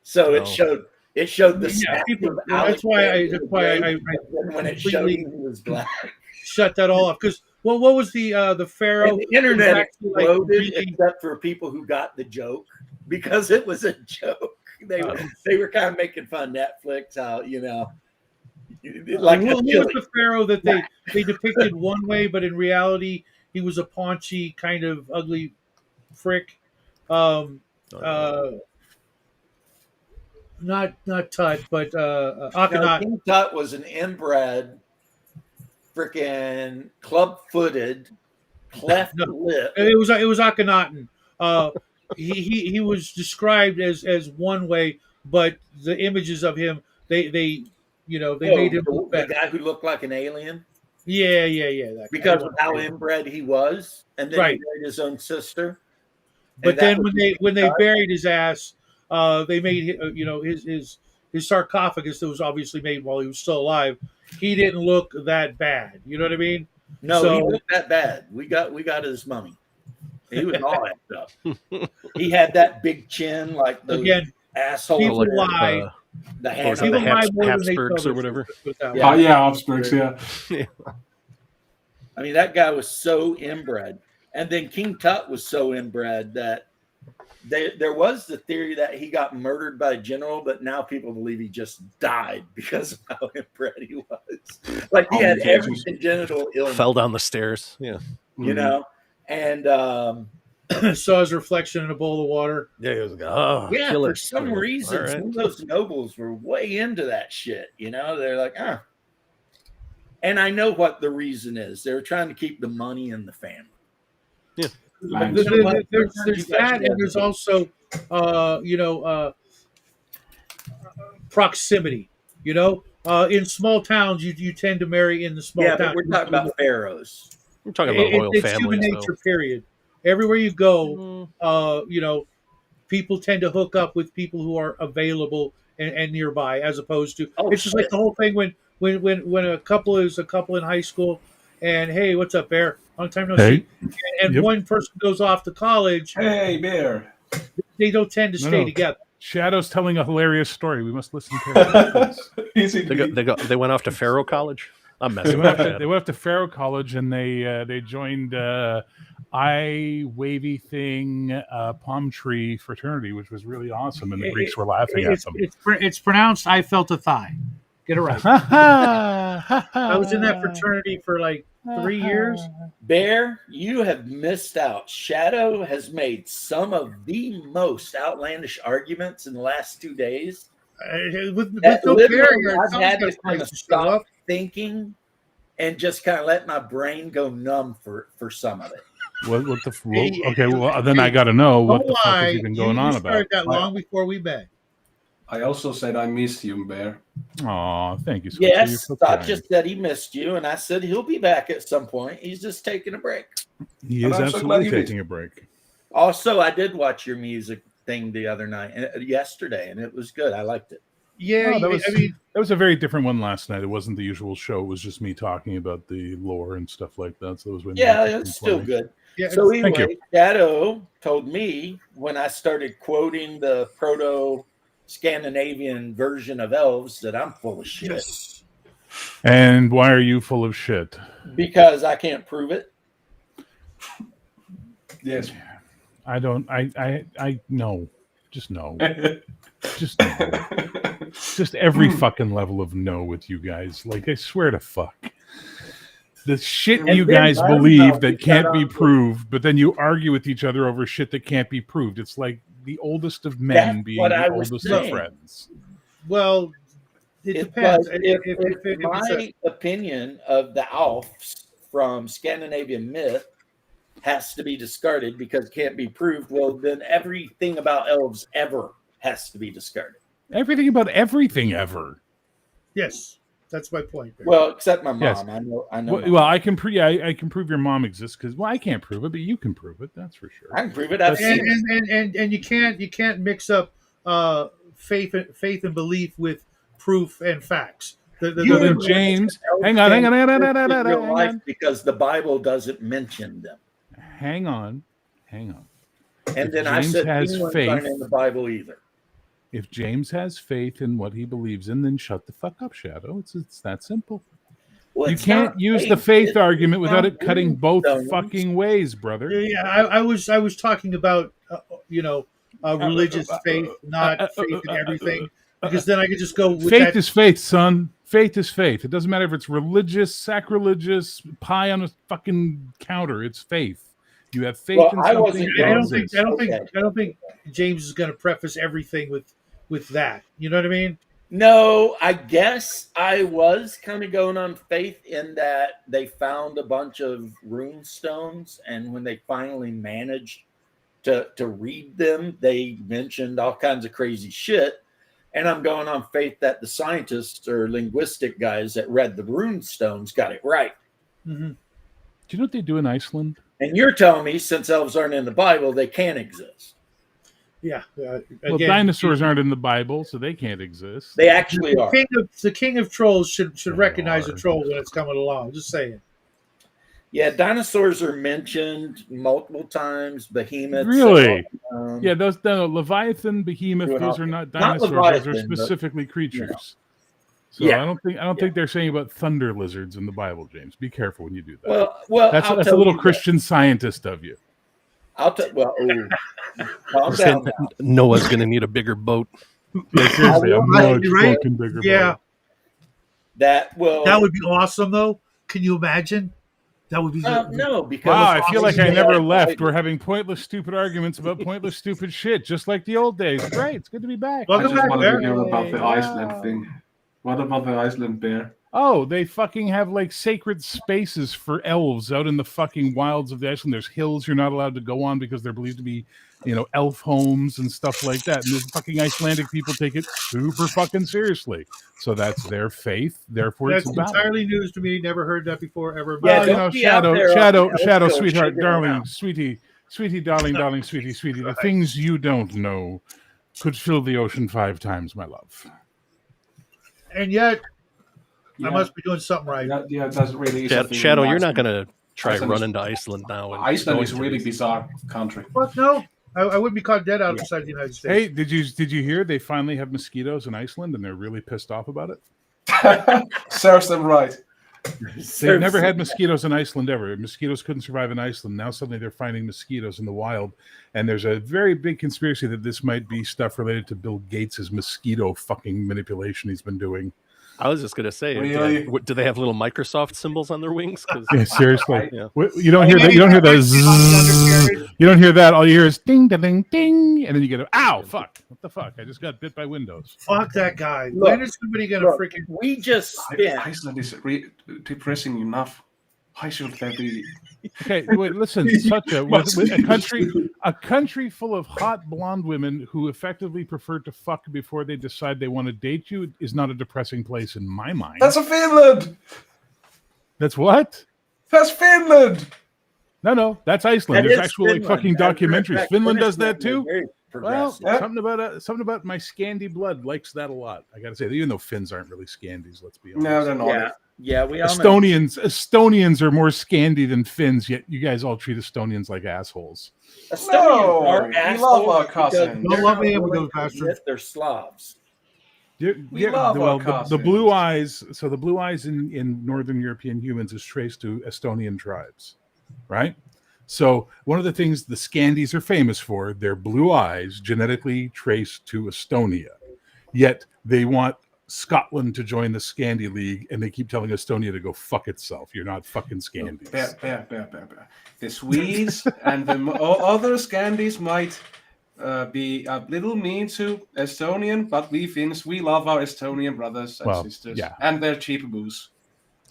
So Oh. it showed the Yeah, statue people- of that's why Alexander I- the Great, and then when it showed completely- him, he was black. shut that all off. Because what was the pharaoh? And the internet was actually, like, exploded, really- except for people who got the joke, because it was a joke. They were kind of making fun of Netflix, how like who was Achilles. the pharaoh that they depicted one way, but in reality he was a paunchy kind of ugly frick. Not Tut, but No, Akhenaten. King Tut was an inbred, freaking club-footed, cleft No. lip. It was Akhenaten. He was described as one way, but the images of him they made him look The better. guy who looked like an alien Yeah. That guy. because of how inbred he was, and then Right. he married his own sister. But And that then was when they Tut. buried his ass, they made his sarcophagus that was obviously made while he was still alive. He didn't look that bad. You know what I mean? No, So- he looked that bad. We got his mummy. He was all amped up. He had that big chin, like the Again, asshole. people with lie. the Or hand. is it People the lie more than they Habsburgs tell or the whatever? truth, put it that way. Yeah. Yeah, Habsburgs, yeah. I mean, that guy was so inbred, and then King Tut was so inbred that there was the theory that he got murdered by a general, but now people believe he just died because of how inbred he was. Like he had every congenital illness, Fell down the stairs. Yeah. you know, and Saw his reflection in a bowl of water. Yeah, he was like, oh, yeah, kill for it. some All reason, right. some of those nobles were way into that shit. You know, they're like, And I know what the reason is. They were trying to keep the money in the family. Land. There's that, and there's also proximity. In small towns, you tend to marry in the small Yeah, town. but we're talking about pharaohs. We're talking about royal It's human families, nature. though. Period. Everywhere you go, people tend to hook up with people who are available and nearby, as opposed to Oh, it's just like shit. the whole thing when a couple is a couple in high school, and hey, what's up, Bear? Long time no Hey. see. And Yep. one person goes off to college, Hey, Bear. they don't tend to No, stay no. together. Shadow's telling a hilarious story. We must listen carefully. Easy They went off to Pharaoh College. I'm They messing went, with up to, they that. went up to Pharaoh College and they joined I Wavy Thing Palm Tree Fraternity, which was really awesome, and the Greeks were laughing at them. It's pronounced I felt a thigh. Get it right. I was in that fraternity for like 3 years. Bear, you have missed out. Shadow has made some of the most outlandish arguments in the last 2 days. With That no literally, barrier, I've had to someone's kind got of to show stop up. thinking and just kind of let my brain go numb for some of it. What the? Okay, well then I got to know what Don't the fuck lie. has he been going you on started about. that long before we met. I also said I missed you, Bear. Oh, thank you. Spencer. You're Yes, so I kind. just said he missed you, and I said he'll be back at some point. He's just taking a break. He And is I'm so glad absolutely you did. taking a break. Also, I did watch your music thing the other night, yesterday, and it was good. I liked it. Yeah, Oh, that was- I mean, That was a very different one last night. It wasn't the usual show. It was just me talking about the lore and stuff like that. So it was really Yeah, interesting it's for still me. good. yeah, So Thank you. anyway, Shadow told me when I started quoting the Proto-Scandinavian version of elves that I'm full of shit And why are you full of shit? because I can't prove it. Yes. I don't. I know. Just no. Just no. Just every fucking level of no with you guys. Like I swear to fuck. The shit And you then guys my believe mouth that is can't shut be up. proved, but then you argue with each other over shit that can't be proved. It's like the oldest of men That's being what the I was oldest of saying. friends. well, it It's depends. like If if it's my opinion of the Alfs from Scandinavian myth has to be discarded because it can't be proved, well, then everything about elves ever has to be discarded. Everything about everything ever. yes, that's my point. There. Well, except my mom. Yes. I know. Well, I can I can prove your mom exists because I can't prove it, but you can prove it. That's for sure. I can prove it. I've and, seen it. and you can't mix up faith and belief with proof and facts. So then James, hang on. In real life because the Bible doesn't mention them. Hang on. And If then I James said has penguins faith- aren't in the Bible either. If James has faith in what he believes in, then shut the fuck up, Shadow. It's that simple. Well, You it's can't not use the faith argument without it not cutting both stones. fucking ways, brother. Yeah, I was talking about religious faith, not faith in everything, because then I could just go with Faith that. is faith, son. Faith is faith. It doesn't matter if it's religious, sacrilegious, pie on a fucking counter. It's faith. You have faith Well, in I something. wasn't that I don't exists. think. I don't think. Okay. I don't think James is going to preface everything with that. You know what I mean? No, I guess I was kind of going on faith in that they found a bunch of rune stones, and when they finally managed to read them, they mentioned all kinds of crazy shit. And I'm going on faith that the scientists or linguistic guys that read the rune stones got it right. Mm-hmm. Do you know what they do in Iceland? And you're telling me since elves aren't in the Bible, they can't exist. Yeah. Well, Again, dinosaurs aren't in the Bible, so they can't exist. They actually are. The king of trolls should recognize a Lord. troll when it's coming along. Just saying. Yeah, dinosaurs are mentioned multiple times. Behemoths. Really? um, Yeah, those the Leviathan, Behemoth, Doing those all- are not not dinosaurs. Those are Leviathan, but, specifically creatures. So Yeah. I don't think they're saying about thunder lizards in the Bible, James. Be careful when you do that. Well, that's I'll a tell little you that. Christian scientist of you. I'll tell. Well, ooh, calm Saying down. Noah's going to need a bigger boat. Yeah, seriously, I'm Right, not right? fucking bigger. Yeah. That will. That would be awesome, though. Can you imagine? That would be. no, because Wow, I feel like I awesome. never Yeah, left. We're having pointless, stupid arguments about pointless, stupid shit, just like the old days. Great, it's good to be back. I Welcome just back, wanted to Bear. hear about the Wow. Iceland thing. What about the Iceland bear? Oh, they fucking have like sacred spaces for elves out in the fucking wilds of the Iceland. There's hills you're not allowed to go on because they're believed to be, elf homes and stuff like that. And the fucking Icelandic people take it super fucking seriously. So that's their faith. Therefore, That's it's valid. entirely news to me. Never heard that before ever. Yeah, Well, don't be out there Shadow, on the Shadow, elf hill sweetheart, shaking darling, around. sweetie, darling, sweetie, the things you don't know could fill the ocean 5 times, my love. And yet, Yeah, I must be doing something right. that's really is a thing Shadow, in you're not Iceland. going to try Iceland is- running to Iceland now. And Iceland going is a to really these- bizarre country. But no, I wouldn't be caught dead outside the United States. Hey, did you hear they finally have mosquitoes in Iceland and they're really pissed off about it? Serves them right. They've never had mosquitoes in Iceland ever. Mosquitoes couldn't survive in Iceland. Now suddenly they're finding mosquitoes in the wild. And there's a very big conspiracy that this might be stuff related to Bill Gates' mosquito fucking manipulation he's been doing. I was just going to say, Really? do they have little Microsoft symbols on their wings? 'Cause- Yeah, seriously. Yeah. You don't hear that. You don't hear the zzz. You don't hear that. All you hear is ding, da, ding, ding, and then you get a ow, fuck, what the fuck? I just got bit by Windows. Fuck that guy. Look, when is somebody going to Look, freaking. we just spent. Iceland is depressing enough. Why should there be? Okay, wait, listen. Such a with a country full of hot blonde women who effectively prefer to fuck before they decide they want to date you is not a depressing place in my mind. That's a Finland. That's what? That's Finland. No, that's Iceland. That There's is actual like Finland. fucking As a matter of documentaries. fact, Finland does Finnish that too. men are very Well, progressive. something about my Scandi blood likes that a lot. I gotta say, even though Finns aren't really Scandis, let's be honest. No, they're not. Yeah, we all know. Estonians are more Scandi than Finns. Yet you guys all treat Estonians like assholes. Estonians No, are we assholes love our because cousins. they're Don't love not me, I'm willing gonna to bastard. admit they're Slavs. We love our the cousins. blue eyes. So the blue eyes in Northern European humans is traced to Estonian tribes, right? So one of the things the Scandis are famous for, their blue eyes genetically traced to Estonia. Yet they want Scotland to join the Scandi League, and they keep telling Estonia to go fuck itself. You're not fucking Scandis. Bear. The Swedes and the other Scandis might be a little mean to Estonian, but we Finns, we love our Estonian brothers and Well, sisters, yeah. and their cheap booze.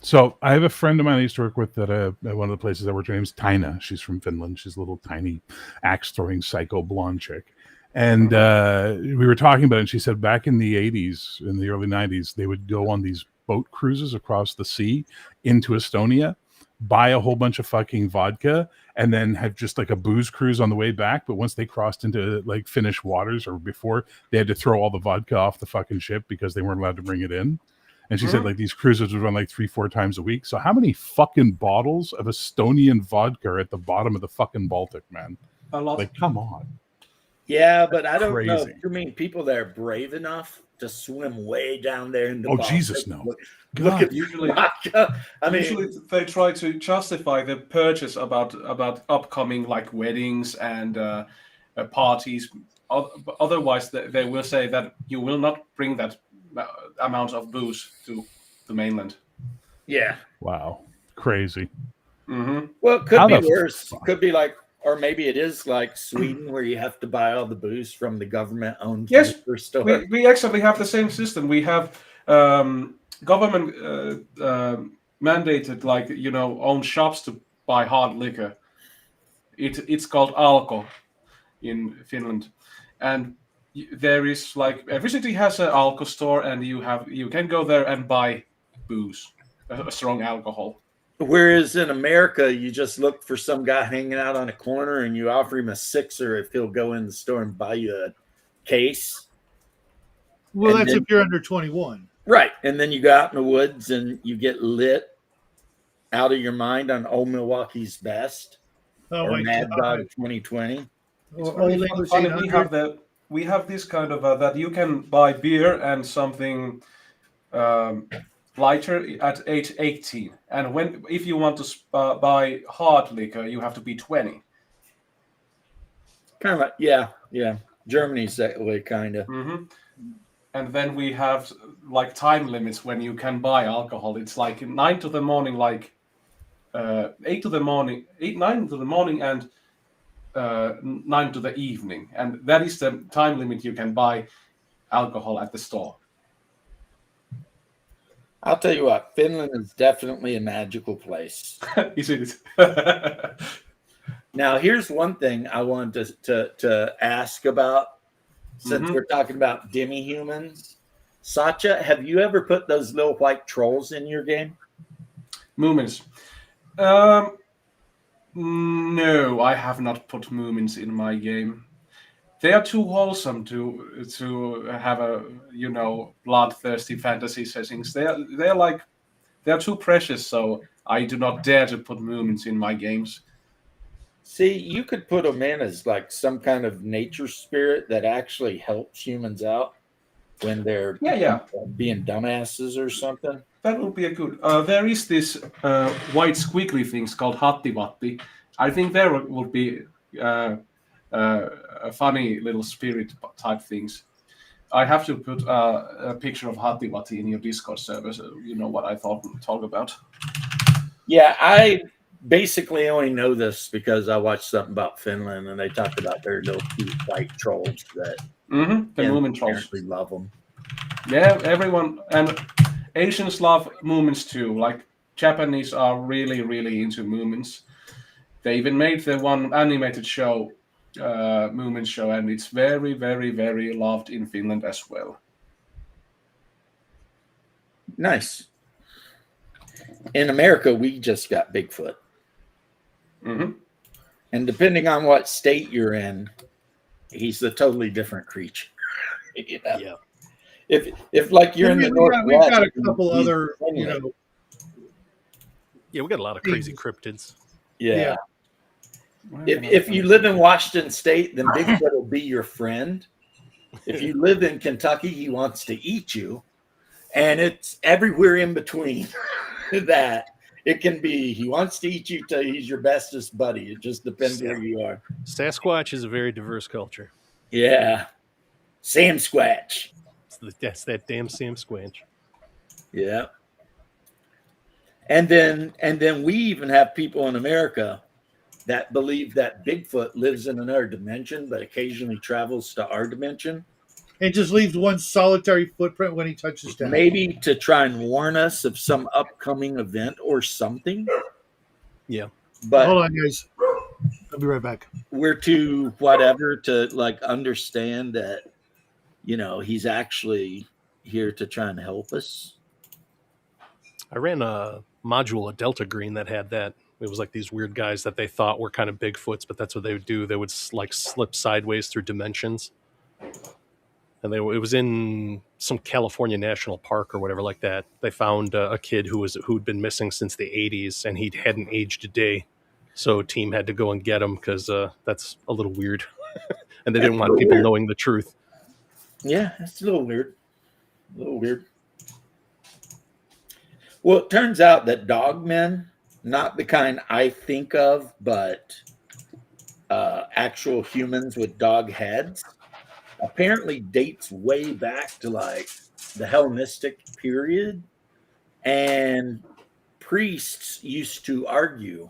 So I have a friend of mine I used to work with at one of the places I worked. Her name's Taina. She's from Finland. She's a little tiny axe-throwing psycho blonde chick. And we were talking about it, and she said back in the 80s, in the early 90s, they would go on these boat cruises across the sea into Estonia, buy a whole bunch of fucking vodka, and then have just like a booze cruise on the way back. But once they crossed into like Finnish waters or before, they had to throw all the vodka off the fucking ship because they weren't allowed to bring it in. And she said like these cruises would run like 3-4 times a week. So how many fucking bottles of Estonian vodka are at the bottom of the fucking Baltic, man? A lot. Like, come on. Yeah, but I don't know. Crazy. You mean people that are brave enough to swim way down there in the Oh, Baltic? Jesus, no. Look at Usually- vodka. I mean, Usually they try to justify the purchase about upcoming like weddings and parties. Otherwise, they will say that you will not bring that amount of booze to the mainland. Yeah. Wow, crazy. Hmm. Well, it could How be the worse. fuck? Could be like, or maybe it is like Sweden, where you have to buy all the booze from the government-owned Yes, liquor store. we actually have the same system. We have government mandated, like, own shops to buy hard liquor. It's called Alko in Finland, and there is, like, every city has an Alko store, and you can go there and buy booze, a strong alcohol. Whereas in America, you just look for some guy hanging out on a corner and you offer him a sixer if he'll go in the store and buy you a case. Well, And that's then- if you're under 21. Right. And then you go out in the woods and you get lit out of your mind on Old Milwaukee's Best Oh or my Mad God. Dog 2020. It's Or very Old English funny. 800. We have this kind of that you can buy beer and something lighter at age 18, and if you want to buy hard liquor, you have to be 20. Kind of like, yeah. Germany's that way, kind of. Hmm. And then we have, like, time limits when you can buy alcohol. It's like 9 to the morning, like 8 to the morning, 9 to the morning, and 9 to the evening, and that is the time limit you can buy alcohol at the store. I'll tell you what, Finland is definitely a magical place. Is it? Now, here's one thing I wanted to ask about, since Mhm. we're talking about demi-humans. Satya, have you ever put those little white trolls in your game? Moomins. No, I have not put Moomins in my game. They are too wholesome to have a bloodthirsty fantasy settings. They're too precious, so I do not dare to put Moomins in my games. See, you could put them in as like some kind of nature spirit that actually helps humans out when they're Yeah. being dumbasses or something. That would be a good. There is this white squiggly things called Hattivatti. I think there would be a funny little spirit type things. I have to put a picture of Hattivatti in your Discord server, so you know what I talk about. Yeah, I basically only know this because I watched something about Finland and they talked about their little cute white trolls that The Moomin trolls. apparently love them. Yeah, everyone, and Asians love Moomins too. Like, Japanese are really, really into Moomins. They even made the one animated show, Moomin show, and it's very, very, very loved in Finland as well. Nice. In America, we just got Bigfoot. Hmm. And depending on what state you're in, he's a totally different creature. You know? Yeah. If like you're in the We've got a Northwest, couple he's other, Finland. Yeah, we got a lot of crazy cryptids. Yeah. If you live in Washington State, then Bigfoot will be your friend. If you live in Kentucky, he wants to eat you. And it's everywhere in between that. It can be he wants to eat you till he's your bestest buddy. It just depends where you are. Sasquatch is a very diverse culture. Yeah. Sam Squatch. That's that damn Sam Squanch. Yeah. And then we even have people in America that believe that Bigfoot lives in another dimension, but occasionally travels to our dimension. and just leaves one solitary footprint when he touches down. Maybe to try and warn us of some upcoming event or something. Yeah. But Hold on, guys. I'll be right back. we're too whatever to like understand that, you know, he's actually here to try and help us. I ran a module at Delta Green that had that. It was like these weird guys that they thought were kind of Bigfoots, but that's what they would do. They would like slip sideways through dimensions. And it was in some California national park or whatever like that. They found a kid who'd been missing since the 80s, and he hadn't aged a day. So team had to go and get him because that's a little weird. And they didn't want people knowing the truth. Yeah, it's a little weird. A little weird. Well, it turns out that dogmen, not the kind I think of, but actual humans with dog heads, apparently dates way back to like the Hellenistic period. And priests used to argue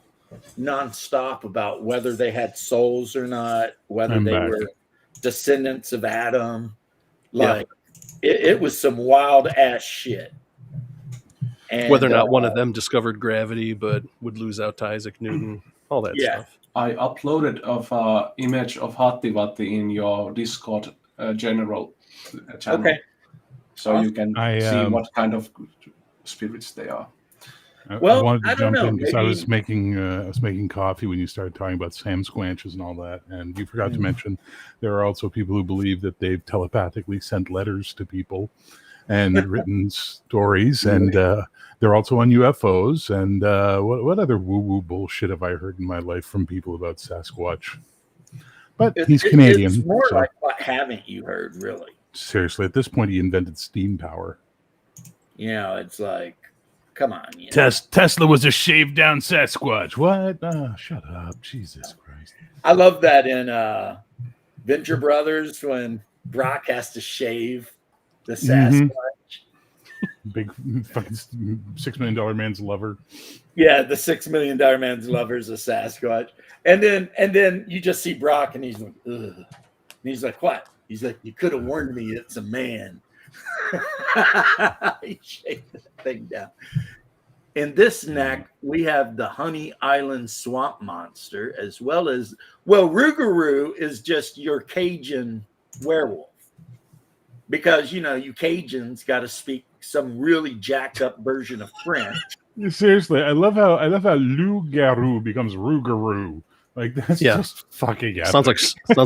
nonstop about whether they had souls or not, whether I'm they back. were descendants of Adam. Yeah. Like it was some wild ass shit. And, Whether or not one of them discovered gravity, but would lose out to Isaac Newton, all that Yeah. stuff. I uploaded of image of Hattivatti in your Discord general channel, Okay. so you can I, see what kind of spirits they are. Well, I wanted to I don't jump in know, because I was maybe- making coffee when you started talking about Sam Squanches and all that, and you forgot to Mm. mention there are also people who believe that they've telepathically sent letters to people and written stories, and they're also on UFOs. And what other woo-woo bullshit have I heard in my life from people about Sasquatch? But he's Canadian. It's more so like what haven't you heard, really? seriously, at this point, he invented steam power. You know, it's like, come on. You know? Tesla was a shaved down Sasquatch. What? Shut up. Jesus Christ. I love that in Venture Brothers when Brock has to shave the Sasquatch. Big fucking $6 million man's lover. Yeah, the $6 million man's lover is a Sasquatch. And then you just see Brock and he's like, ugh. And he's like, what? He's like, you could have warned me it's a man. He shaved that thing down. In this neck, we have the Honey Island swamp monster, as well as, well, Rougarou is just your Cajun werewolf. Because, you know, you Cajuns got to speak some really jacked up version of French. Seriously, I love how loup-garou becomes rougarou. Like that's Yeah. just fucking epic. Sounds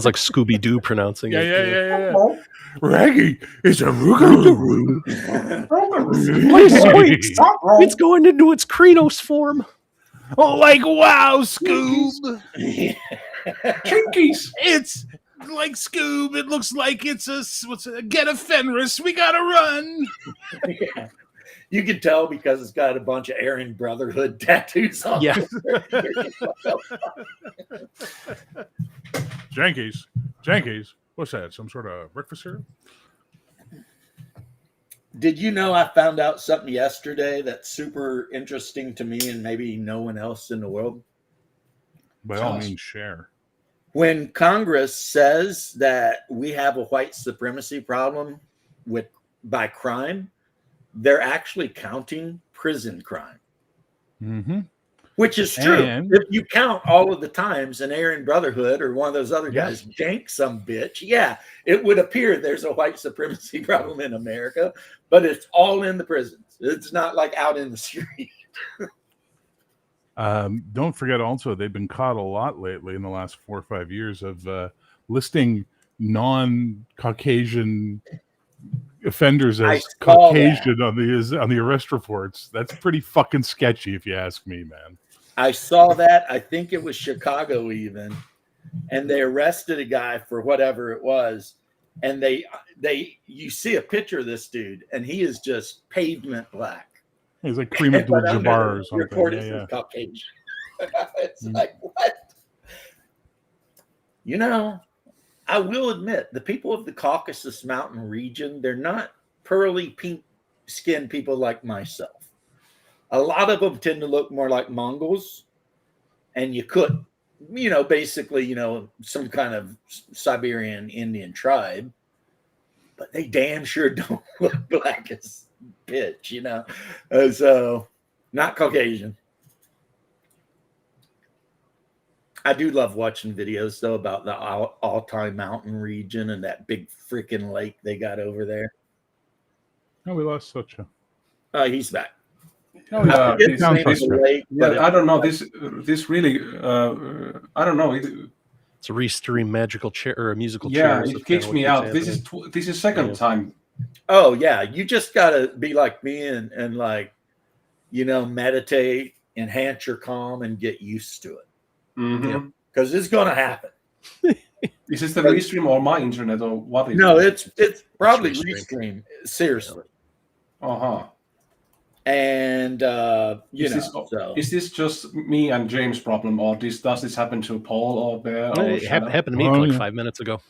like Scooby Doo pronouncing it. yeah. Raggy is a rougarou. It's going into its Krenos form. Oh, like wow, Scoob. Chinkies! It's like Scoob. It looks like it's get a Fenris. We gotta run. Yeah. You can tell because it's got a bunch of Aryan Brotherhood tattoos on Yeah. it. Jankies. What's that? Some sort of breakfast cereal? Did you know I found out something yesterday that's super interesting to me and maybe no one else in the world? By Tell all us. means, share. When Congress says that we have a white supremacy problem by crime, they're actually counting prison crime, Mm-hmm. which is true. And- If you count all of the times an Aryan Brotherhood or one of those other Yeah. guys jank some bitch, yeah, it would appear there's a white supremacy problem in America, but it's all in the prisons. It's not like out in the street. Don't forget also, they've been caught a lot lately in the last 4 or 5 years of listing non-Caucasian offenders I as saw Caucasian on the arrest reports. That's pretty fucking sketchy, if you ask me, man. I saw that. I think it was Chicago even, and they arrested a guy for whatever it was. And you see a picture of this dude, and he is just pavement black. He's like Kareem But under Abdul-Jabbar or the something. report, it Yeah. says Caucasian. It's Mm. like, what? You know, I will admit the people of the Caucasus Mountain region, they're not pearly pink skinned people like myself. A lot of them tend to look more like Mongols and Yakut, basically, some kind of Siberian Indian tribe, but they damn sure don't look black as bitch, so not Caucasian. I do love watching videos though about the Altai Mountain region and that big freaking lake they got over there. Oh, we lost Socha. He's back. Oh, yeah. It's sounds named the like- lake, but I don't know. This really. I don't know. It's a restream magical chair or a musical Yeah, chair. it kicks me out. This is second Yeah. time. oh yeah, you just gotta be like me and like, meditate, enhance your calm, and get used to it Mhm. because it's gonna happen. Is this the restream or my internet or what is No, it? it's probably Restream. restream, seriously. Uh-huh. And Is this just me and James' problem, or does this happen to Paul or Bear? Or It Shadow? happened to me Oh, like yeah. 5 minutes ago.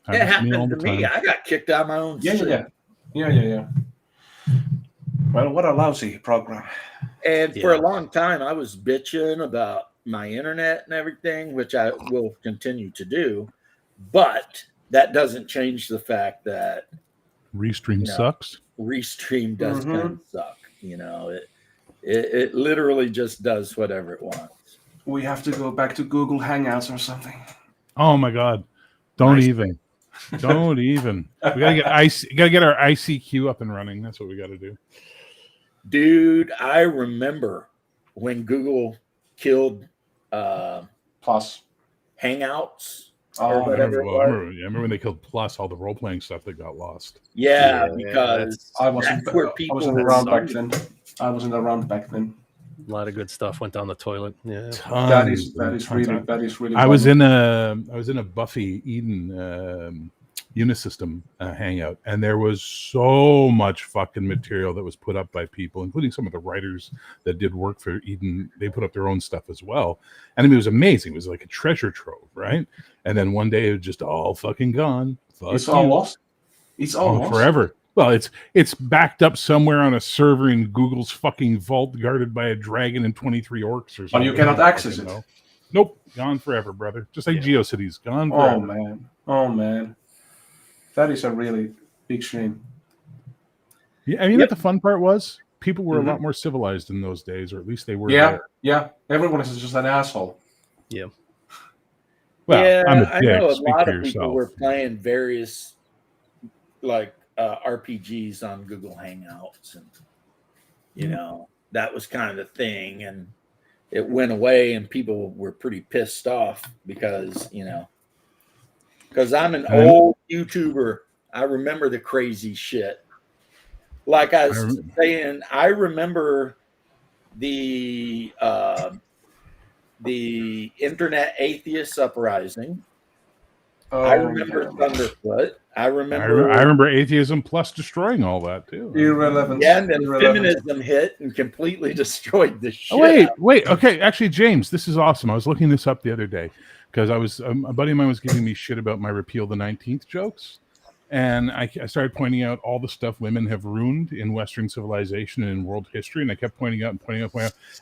it Happens happened all to the me. time. I got kicked out of my own stream. Yeah. Well, what a lousy program. And for a Yeah. long time, I was bitching about my internet and everything, which I will continue to do. But that doesn't change the fact that Restream No. sucks. Restream does Mhm. kind of suck. It literally just does whatever it wants. We have to go back to Google Hangouts or something. Oh my god! Don't Nice. even. Don't even. We gotta get our ICQ up and running. That's what we gotta do. Dude, I remember when Google killed Plus. Hangouts Oh, or I whatever remember, it well, I was. remember when they killed Plus, all the role playing stuff that got lost. Yeah, Yeah, because I wasn't, that's where I people wasn't were around back starting. then. I wasn't around back then. A lot of good stuff went down the toilet. Yeah. That is Tons. really. I was bummer. in a Buffy Eden Unisystem hangout, and there was so much fucking material that was put up by people, including some of the writers that did work for Eden. They put up their own stuff as well, and I mean, it was amazing. It was like a treasure trove, right? And then one day it was just all fucking gone. Fuck It's all you. lost. It's all lost. Forever. Well, it's backed up somewhere on a server in Google's fucking vault, guarded by a dragon and 23 orcs or something. But you cannot access it. Nope, gone forever, brother. Just like GeoCities, gone Oh forever. man. That is a really big shame. Yeah, I mean, Yep. what the fun part was? People were Mhm. a lot more civilized in those days, or at least they were. Yeah, there. yeah. Everyone is just an asshole. Well, yeah, I'm a I dick. know a Speak lot for of people yourself. were playing various RPGs on Google Hangouts, and that was kind of the thing, and it went away, and people were pretty pissed off because I'm an And- old YouTuber. I remember the crazy shit. Like I was saying, I remember the internet atheist uprising. I remember Thunderfoot. I I remember Atheism Plus destroying all that too. Irrelevant. Yeah, and then Irrelevant. feminism hit and completely destroyed the shit. Oh, wait. Okay, actually, James, this is awesome. I was looking this up the other day because I was a buddy of mine was giving me shit about my repeal the 19th jokes, and I started pointing out all the stuff women have ruined in Western civilization and in world history, and I kept pointing out,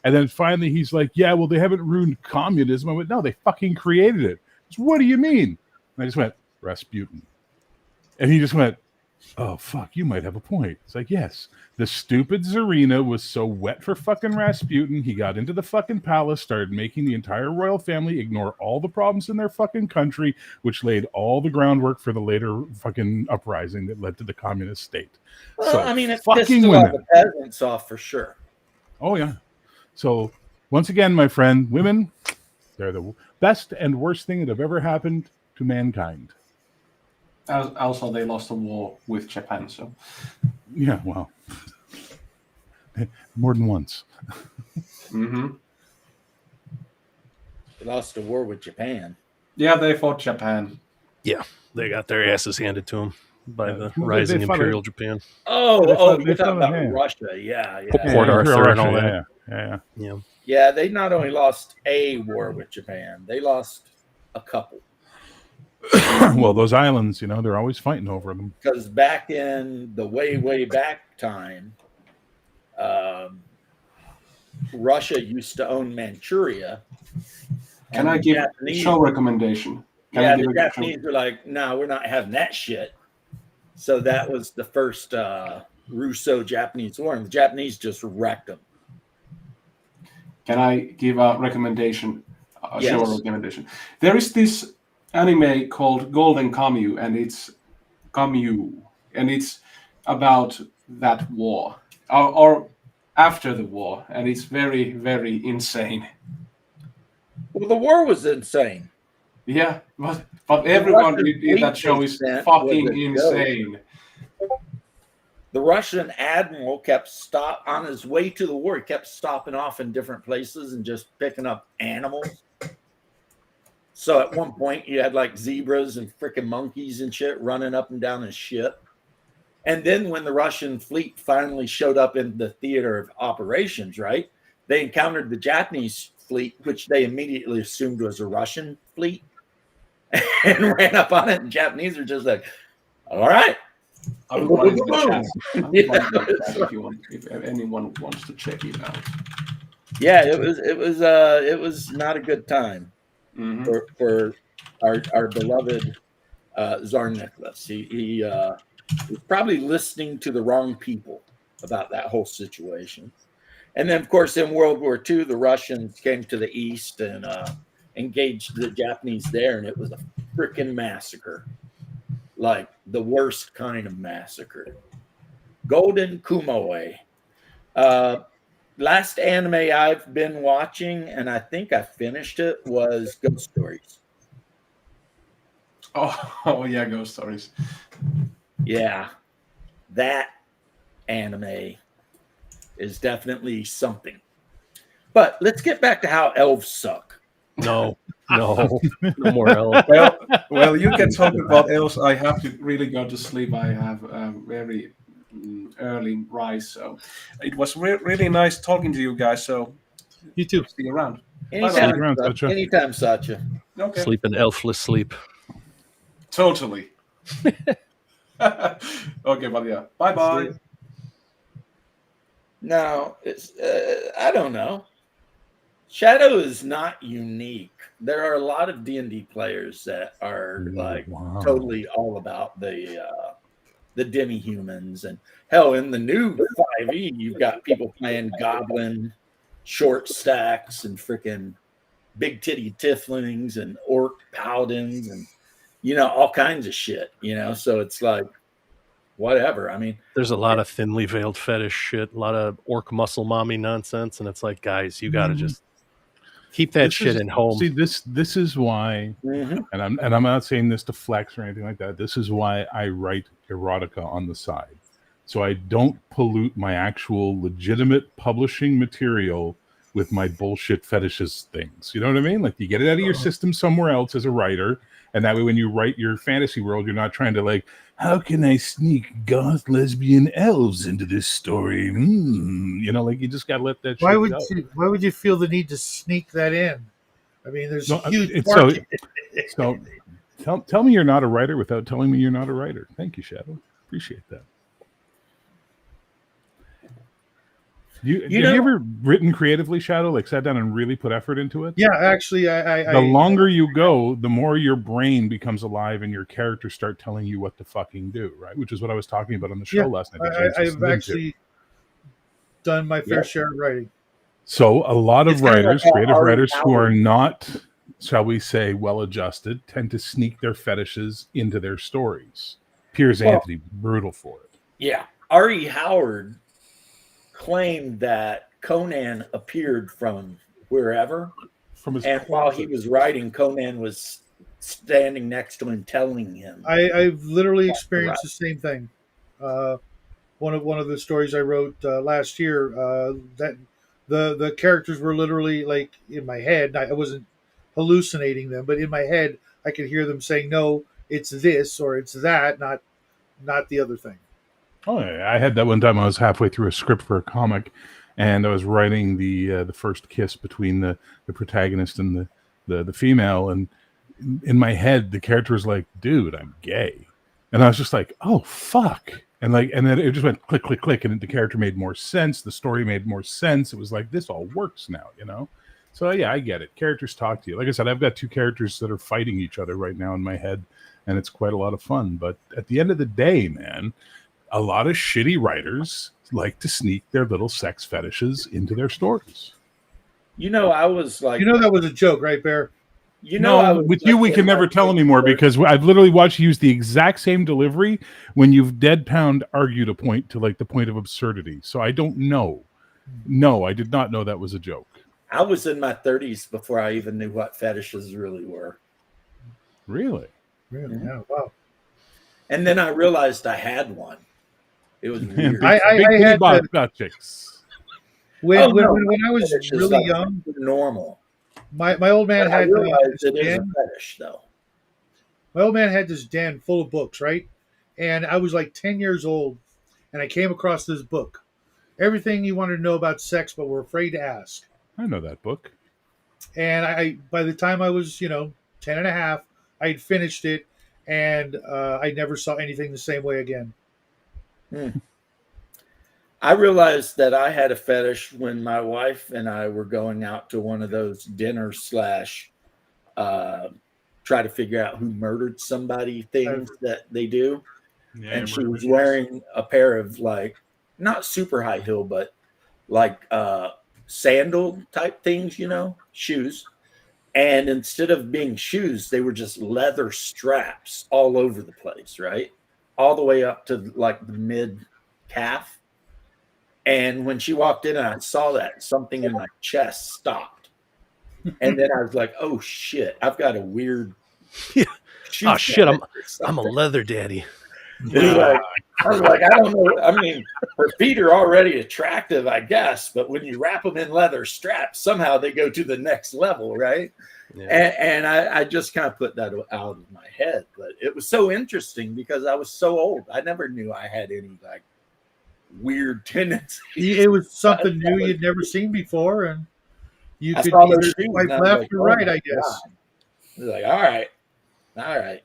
and then finally he's like, "Yeah, well, they haven't ruined communism." I went, "No, they fucking created it." He goes, "What do you mean?" And I just went, "Rasputin," and he just went, "Oh fuck, you might have a point." It's like, yes, the stupid Tsarina was so wet for fucking Rasputin, he got into the fucking palace, started making the entire royal family ignore all the problems in their fucking country, which laid all the groundwork for the later fucking uprising that led to the communist state. Well, So, I mean, it fucking pissed a lot of women. the peasants off for sure. Oh yeah. So once again, my friend, women, they're the best and worst thing that have ever happened to mankind. Also, they lost a war with Japan, so Yeah, well, more than once. Mhm. They lost a war with Japan. Yeah, they fought Japan. They got their asses handed to them by Yeah. the Well, rising they fought Imperial Japan. Oh, They fought- you're they talking fought- about yeah. Russia. Yeah. Port Arthur and all Russia, that. Yeah. Yeah, they not only lost a war with Japan, they lost a couple. Well, those islands, they're always fighting over them. Because back in the way back time, Russia used to own Manchuria. Can and I the give a Japanese- show recommendation? Can Yeah, I give the a show? Japanese were like, "No, we're not having that shit." So that was the first Russo-Japanese war, and the Japanese just wrecked them. Can I give a recommendation? A show Yes. recommendation. There is this anime called Golden Kamuy, and it's about that war or after the war, and it's very, very insane. Well, the war was insane. Yeah, but everyone Russian in that fleet show they is sent fucking was a joke. insane. The Russian admiral kept on his way to the war. He kept stopping off in different places and just picking up animals. So at one point, you had like zebras and freaking monkeys and shit running up and down his ship. And then when the Russian fleet finally showed up in the theater of operations, right, they encountered the Japanese fleet, which they immediately assumed was a Russian fleet, and ran up on it. And Japanese are just like, "All right, I will put it in the chat. I will Yeah, put it in the that's chat if anyone wants to check it out. Yeah, it was not a good time Mhm. for our beloved Tsar Nicholas. He was probably listening to the wrong people about that whole situation. And then, of course, in World War II, the Russians came to the east and engaged the Japanese there, and it was a freaking massacre, like the worst kind of massacre. Golden Kumoe. Last anime I've been watching, and I think I finished it, was Ghost Stories. Oh yeah, Ghost Stories. Yeah, that anime is definitely something. But let's get back to how elves suck. No, no more elves. Well, you can talk about elves. I have to really go to sleep. I have a very early rise, so it was really nice talking to you guys. So You too. see you around. Anytime, around, Satya. anytime, Satya. Okay, Sleep an elfless sleep. totally. Okay, but yeah, bye. No, it's I don't know. Shadow is not unique. There are a lot of D&D players that are like Wow. totally all about the demi-humans, and hell, in the new 5e, you've got people playing goblin, short stacks, and freaking big titty tieflings and orc paladins, and all kinds of shit. So it's like whatever. I mean, There's a lot of thinly veiled fetish shit, a lot of orc muscle mommy nonsense, and it's like, guys, you got to just keep that This shit is- in home. See, this is why, mhm. and I'm not saying this to flex or anything like that. This is why I write erotica on the side, so I don't pollute my actual legitimate publishing material with my bullshit fetishes things. You know what I mean? Like, you get it out of your system somewhere else as a writer, and that way when you write your fantasy world, you're not trying to like, how can I sneak goth lesbian elves into this story? Like, you just gotta let that Why shit would go. why would you feel the need to sneak that in? I mean, there's No, a huge it's so- market. So tell me you're not a writer without telling me you're not a writer. Thank you, Shadow. Appreciate that. Have you ever written creatively, Shadow? Like, sat down and really put effort into it? Yeah, actually, I The longer you go, the more your brain becomes alive and your characters start telling you what to fucking do, right? Which is what I was talking about on the show Yeah, last night. that James I've listened into. actually done my fair Yep. share of writing. So a lot of It's kinda like writers, how creative Ari writers who are Howard- not, shall we say, well-adjusted, tend to sneak their fetishes into their stories. Piers Well- Anthony, brutal for it. Yeah, R.E. Howard claimed that Conan appeared from wherever, From his and while he closet. was writing, Conan was standing next to him, telling him. I've literally experienced the same thing. One of the stories I wrote last year, that the characters were literally like in my head. I wasn't hallucinating them, but in my head, I could hear them saying, "No, it's this or it's that, not the other thing." Oh, yeah. I had that one time. I was halfway through a script for a comic, and I was writing the first kiss between the protagonist and the female, and in my head, the character was like, "Dude, I'm gay," and I was just like, "Oh fuck." And then it just went click, click, click, and the character made more sense. The story made more sense. It was like, this all works now. So yeah, I get it. Characters talk to you. Like I said, I've got two characters that are fighting each other right now in my head, and it's quite a lot of fun. But at the end of the day, man, a lot of shitty writers like to sneak their little sex fetishes into their stories. I was like, That was a joke, right, Bear? I was with you, like we can in never my tell anymore because I've literally watched you use the exact same delivery when you've deadpan argued a point to like the point of absurdity. So I don't know. No, I did not know that was a joke. I was in my 30s before I even knew what fetishes really were. Really? Really? Mhm. Yeah. Wow. And then I realized I had one. It was And weird. I big had bot got chicks. When Oh, no. I was Fetishes really like young, normal. my old man But I had realized this it is a den. fetish, though. My old man had this den full of books, right? And I was like 10 years old, and I came across this book. Everything you wanted to know about sex, but were afraid to ask. I know that book. And I by the time I was, 10 and a half, I had finished it, and I never saw anything the same way again. I realized that I had a fetish when my wife and I were going out to one of those dinner slash try to figure out who murdered somebody things that they do. Yeah, And she was wearing a pair of like not super high heel, but like sandal type things, you know, shoes. And instead of being shoes, they were just leather straps all over the place, right? All the way up to like the mid calf. And when she walked in and I saw that, something in my chest stopped. And then I was like, oh shit, I've got a weird Yeah. shoe Oh shit, fetish or I'm a something. leather daddy. It's like, I was like, I don't know. I mean, her feet are already attractive, I guess, but when you wrap them in leather straps, somehow they go to the next level, right? Yeah. And I just kind of put that out of my head. But it was so interesting because I was so old. I never knew I had any like weird tendencies. It was something new you'd never seen before, and you I could saw either those shoes swipe and I was left like, or oh right, my I guess. God. I was like, all right.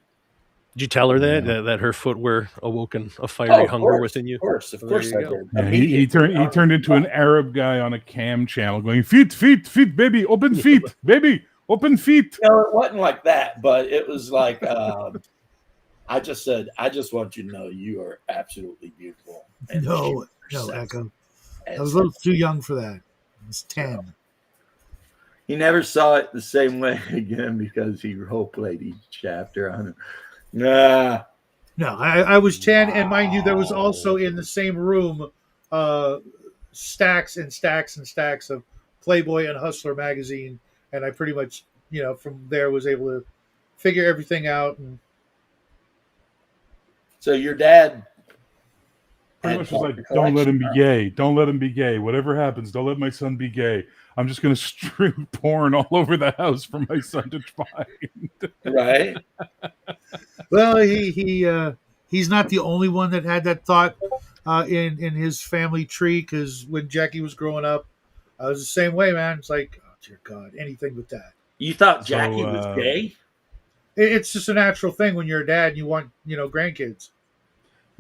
Did you tell her that her footwear awoken a fiery hunger within you? Of course, Well, there you I go. did. Yeah, he turned into an Arab guy on a cam channel, going feet, baby, open feet, baby, open feet. No, it wasn't like that, but it was like I just said, I just want you to know you are absolutely beautiful. And No, sexy. Echo. I And was a little too young for that. I was 10. he never saw it the same way again because he role played each chapter on it. Nah. No, I was 10, and mind you, there was also in the same room stacks and stacks and stacks of Playboy and Hustler magazine, and I pretty much, from there was able to figure everything out. And So your dad Pretty much was like, a don't let him be collection, gay. Don't let him be gay. Whatever happens, don't let my son be gay. I'm just going to stream porn all over the house for my son to find. right? well, he's not the only one that had that thought in his family tree, because when Jackie was growing up, I was the same way, man. It's like, oh dear God, anything but that. You thought So, Jackie was gay? It's just a natural thing when you're a dad and you want, grandkids.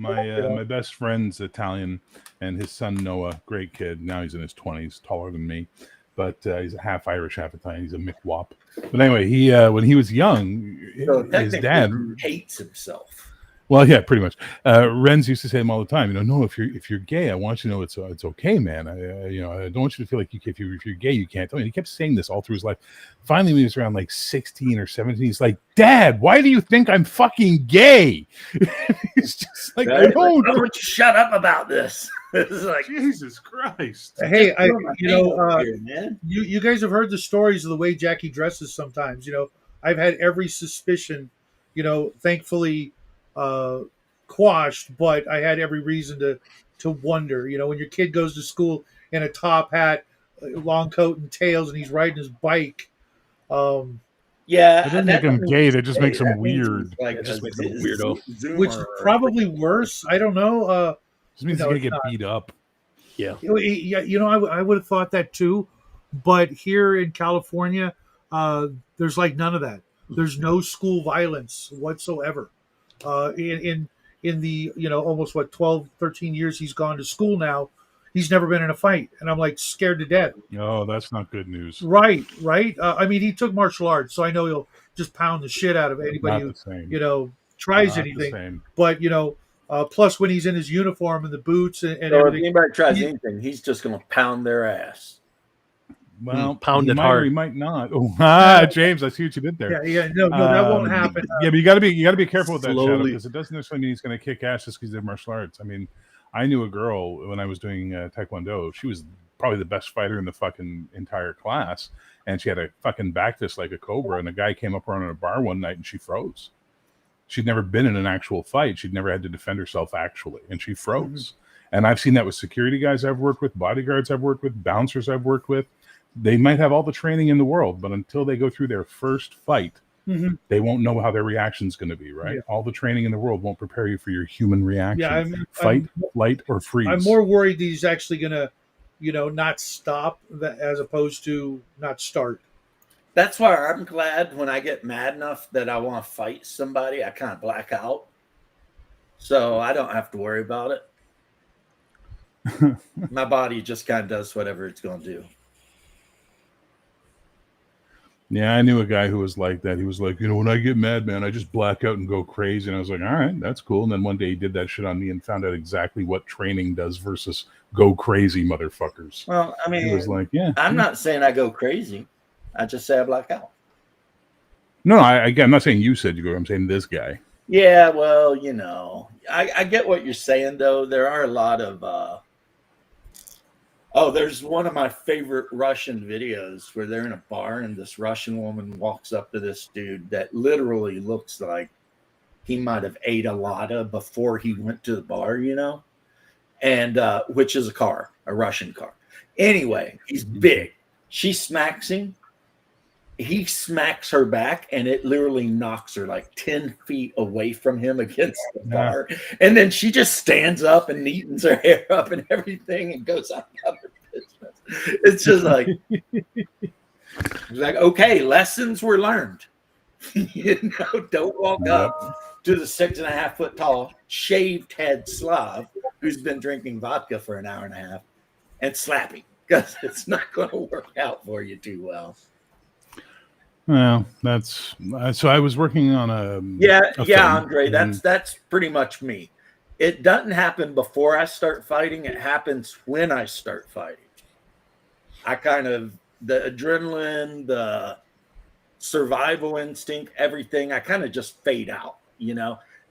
My best friend's Italian, and his son Noah, great kid. Now he's in his 20s, taller than me, but he's a half Irish, half Italian. He's a McWop. But anyway, he when he was young, So his technically dad he hates himself. Well, yeah, pretty much. Renz used to say to him all the time, no, if you're gay, I want you to know it's okay, man. I don't want you to feel like if you're gay, you can't. And he kept saying this all through his life. Finally, when he was around like 16 or 17, he's like, Dad, why do you think I'm fucking gay? He's just like, I Right? don't. Why don't you shut up about this? It's like, Jesus Christ. Hey, man. you guys have heard the stories of the way Jackie dresses sometimes. I've had every suspicion, thankfully quashed, but I had every reason to wonder. When your kid goes to school in a top hat, long coat and tails, and he's riding his bike. Yeah, That doesn't make him gay. That just makes him weird. Like It just a makes him a weirdo. Zoomer Which or- probably worse. I don't know. Just means he's gonna get beat up. Yeah. I would have thought that too, but here in California, there's like none of that. There's no school violence whatsoever. In the almost 12, 13 years he's gone to school now, he's never been in a fight, and I'm like scared to death. Oh, that's not good news. Right. I mean, he took martial arts, so I know he'll just pound the shit out of anybody Not the same. who tries Not the anything. same. But plus when he's in his uniform and the boots and So if everything. anybody tries He- anything, he's just going to pound their ass. Well, Pound he it might hard. Or he might not. Oh, James, I see what you did there. No, that won't happen. Yeah, but you got to be careful with that, Shadow, Slowly. because it doesn't necessarily mean he's going to kick ass just because he did martial arts. I mean, I knew a girl when I was doing Taekwondo. She was probably the best fighter in the fucking entire class, and she had a fucking back fist like a cobra. And a guy came up around in a bar one night, and she froze. She'd never been in an actual fight. She'd never had to defend herself actually, and she froze. And I've seen that with security guys I've worked with, bodyguards I've worked with, bouncers I've worked with. They might have all the training in the world, but until they go through their first fight, they won't know how their reaction's going to be, right? Yeah. All the training in the world won't prepare you for your human reaction. Yeah, Fight, flight, or freeze. I'm more worried that he's actually gonna, not stop as opposed to not start. That's why I'm glad when I get mad enough that I want to fight somebody, I kind of black out. So I don't have to worry about it. My body just kind of does whatever it's going to do. Yeah, I knew a guy who was like that. He was like, when I get mad, man, I just black out and go crazy. And I was like, all right, that's cool. And then one day he did that shit on me and found out exactly what training does versus go crazy motherfuckers. Well, I mean, He was like, yeah. I'm not saying I go crazy. I just say I black out. No, I'm not saying you said you go. I'm saying this guy. Yeah, well, I get what you're saying, though. There are a lot of there's one of my favorite Russian videos where they're in a bar and this Russian woman walks up to this dude that literally looks like he might have ate a lotta before he went to the bar, and which is a Russian car. Anyway, he's big. She smacks him. He smacks her back, and it literally knocks her like 10 feet away from him against the bar. And then she just stands up and neatens her hair up and everything and goes out of her business. It's just like, okay, lessons were learned. Don't walk up to the 6.5 foot tall, shaved head Slav who's been drinking vodka for an hour and a half and slap him, because it's not going to work out for you too well. Well, that's so. I was working on a film, Andre. That's pretty much me. It doesn't happen before I start fighting. It happens when I start fighting. I the adrenaline, the survival instinct, everything. I kind of just fade out,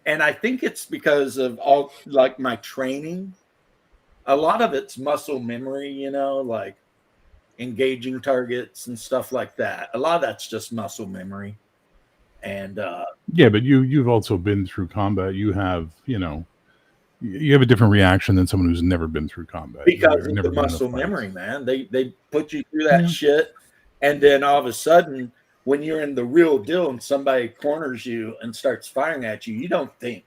And I think it's because of all like my training. A lot of it's muscle memory, like engaging targets and stuff like that. A lot of that's just muscle memory. And but you've also been through combat. You have you have a different reaction than someone who's never been through combat, because of the muscle memory, man. They put you through that shit, and then all of a sudden when you're in the real deal and somebody corners you and starts firing at you, you don't think.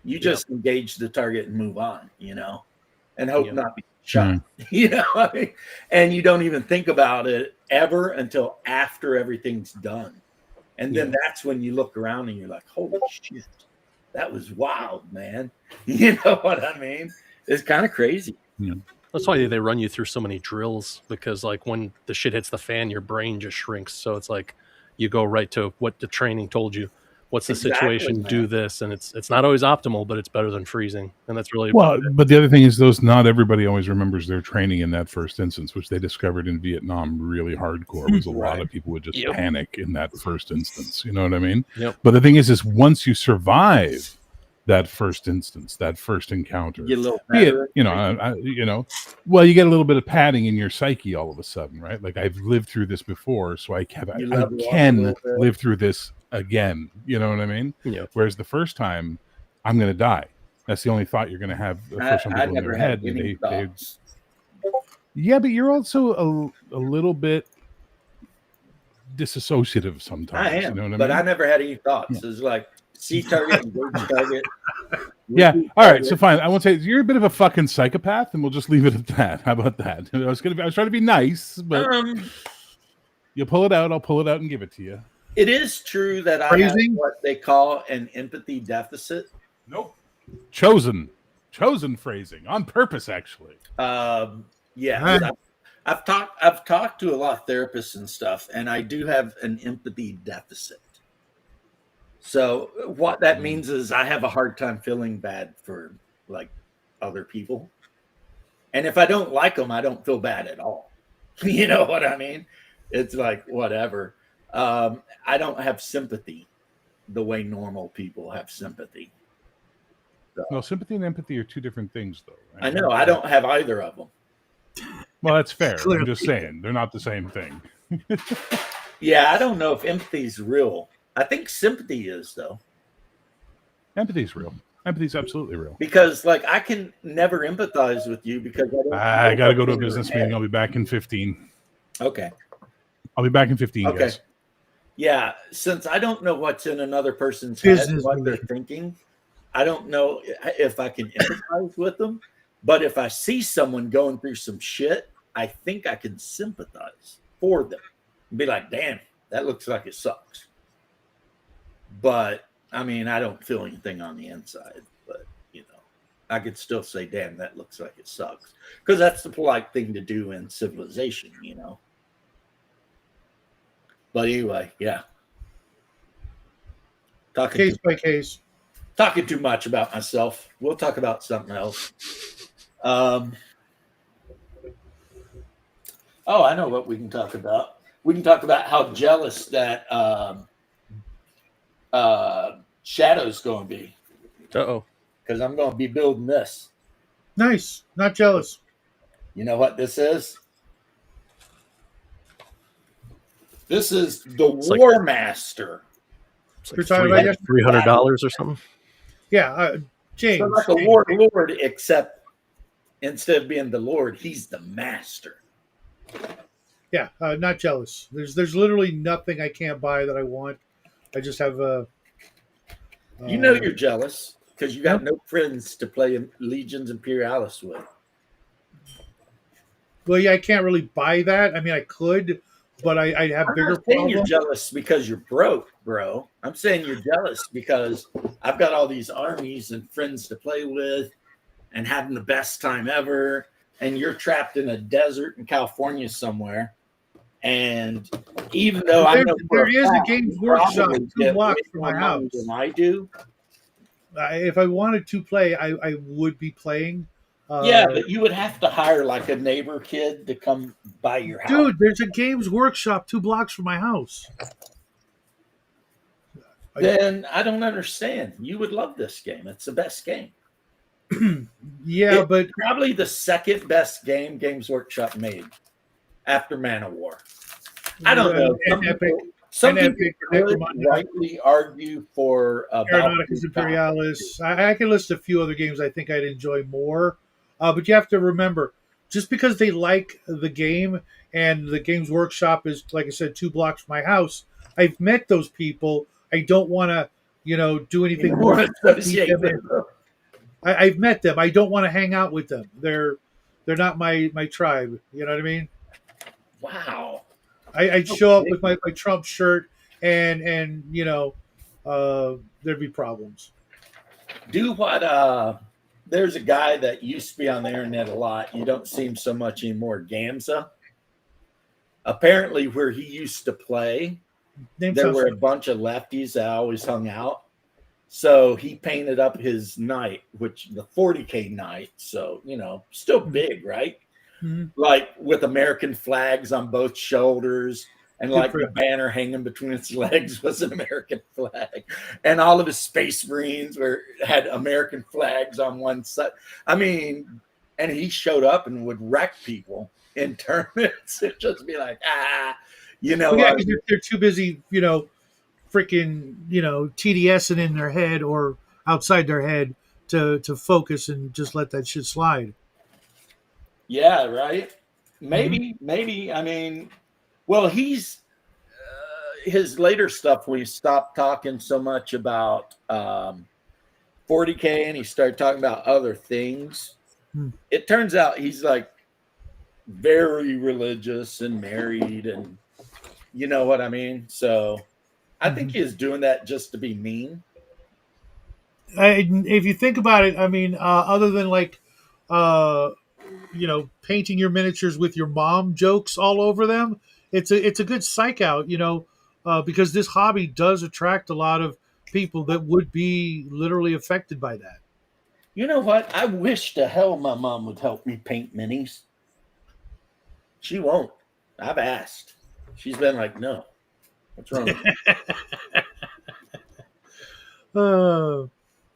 You just engage the target and move on, and hope not be shot. I mean? And you don't even think about it ever until after everything's done. And then that's when you look around and you're like, holy shit, that was wild, man. You know what I mean? It's kind of crazy. Yeah. That's why they run you through so many drills, because like when the shit hits the fan, your brain just shrinks. So it's like you go right to what the training told you. What's the situation? Man. Do this, and it's not always optimal, but it's better than freezing, and that's really well. But the other thing is, not everybody always remembers their training in that first instance, which they discovered in Vietnam really hardcore. Was a lot of people would just panic in that first instance. You know what I mean? Yep. But the thing is once you survive that first instance, that first encounter, you get well, you get a little bit of padding in your psyche all of a sudden, right? Like I've lived through this before, so I can live through this again. You know what I mean? Yeah. Whereas the first time, I'm going to die. That's the only thought you're going to have for some people in their head. Yeah, but you're also a little bit disassociative sometimes. I am, you know what but I mean? I never had any thoughts. It's like see target, engage target. Yeah. All right. So fine. I won't say you're a bit of a fucking psychopath, and we'll just leave it at that. How about that? I was trying to be nice, but you pull it out. I'll pull it out and give it to you. It is true that I have what they call an empathy deficit. Nope. Chosen phrasing on purpose, actually. Yeah. I've talked to a lot of therapists and stuff, and I do have an empathy deficit. So what that means is I have a hard time feeling bad for like other people. And if I don't like them, I don't feel bad at all. You know what I mean? It's like, whatever. I don't have sympathy the way normal people have sympathy. So, well, sympathy and empathy are two different things, though. Right? I know. I don't have either of them. Well, that's fair. I'm just saying. They're not the same thing. Yeah, I don't know if empathy is real. I think sympathy is, though. Empathy is real. Empathy is absolutely real. Because, like, I can never empathize with you because I got to go to a business meeting. I'll be back in 15. Okay. I'll be back in 15, okay. Guys. Yeah, since I don't know what's in another person's head, what they're thinking, I don't know if I can empathize with them. But if I see someone going through some shit, I think I can sympathize for them and be like, damn, that looks like it sucks. But I mean, I don't feel anything on the inside, but I could still say, damn, that looks like it sucks. Because that's the polite thing to do in civilization, you know. But anyway, yeah. Case by case. Talking too much about myself. We'll talk about something else. Oh, I know what we can talk about. We can talk about how jealous that Shadow's going to be. Uh-oh. Because I'm going to be building this. Nice. Not jealous. You know what this is? This is the like- War Master. It's You're like talking about yesterday? $300 or something. Yeah, James. So like a James. warlord, except instead of being the Lord, he's the master. Yeah, not jealous. There's literally nothing I can't buy that I want. I just have a. You know you're jealous because you got no friends to play Legions Imperialis with. Well, yeah, I can't really buy that. I mean, I could, but I have I'm bigger not saying you're problems. jealous because you're broke, bro. I'm saying you're jealous because I've got all these armies and friends to play with and having the best time ever. And you're trapped in a desert in California somewhere. And even though I know There is a Games Workshop 2 blocks from my house. than I do. If I wanted to play, I would be playing. Yeah, but you would have to hire like a neighbor kid to come by your house. Dude, there's a Games Workshop 2 blocks from my house. Then I don't understand. You would love this game. It's the best game. Yeah, It's but probably the second best game Games Workshop made after Man of War. I don't know. And Epic. Some and people Epic, could Necromunda. rightly argue for Aeronauticus Imperialis. I can list a few other games I think I'd enjoy more. But you have to remember, just because they like the game and the Games Workshop is, like I said, 2 blocks from my house, I've met those people. I don't want to, do anything more. I've met them. I don't want to hang out with them. They're not my tribe. You know what I mean? Wow. I'd show up with my Trump shirt and there'd be problems. Do what there's a guy that used to be on the internet a lot. You don't see him so much anymore. Gamza. Apparently where he used to play, Name there were a something. bunch of lefties that always hung out. So he painted up his night, which the 40K night. So, still big, right? Mhm. Like with American flags on both shoulders. And Good like for the him. banner hanging between his legs was an American flag. And all of his Space Marines had American flags on one side. I mean, and he showed up and would wreck people in tournaments. It'd just be like, Well, yeah, 'cause they're too busy, freaking, TDSing in their head or outside their head to focus and just let that shit slide. yeah, right. Maybe. I mean, well, he's his later stuff. We stopped talking so much about 40K, and he started talking about other things. It turns out he's like very religious and married, and you know what I mean. So I think he's doing that just to be mean. If you think about it, I mean, other than painting your miniatures with your mom jokes all over them, it's a good psych out, because this hobby does attract a lot of people that would be literally affected by that. You know what? I wish to hell my mom would help me paint minis. She won't. I've asked. She's been like, no. What's wrong with you? Uh,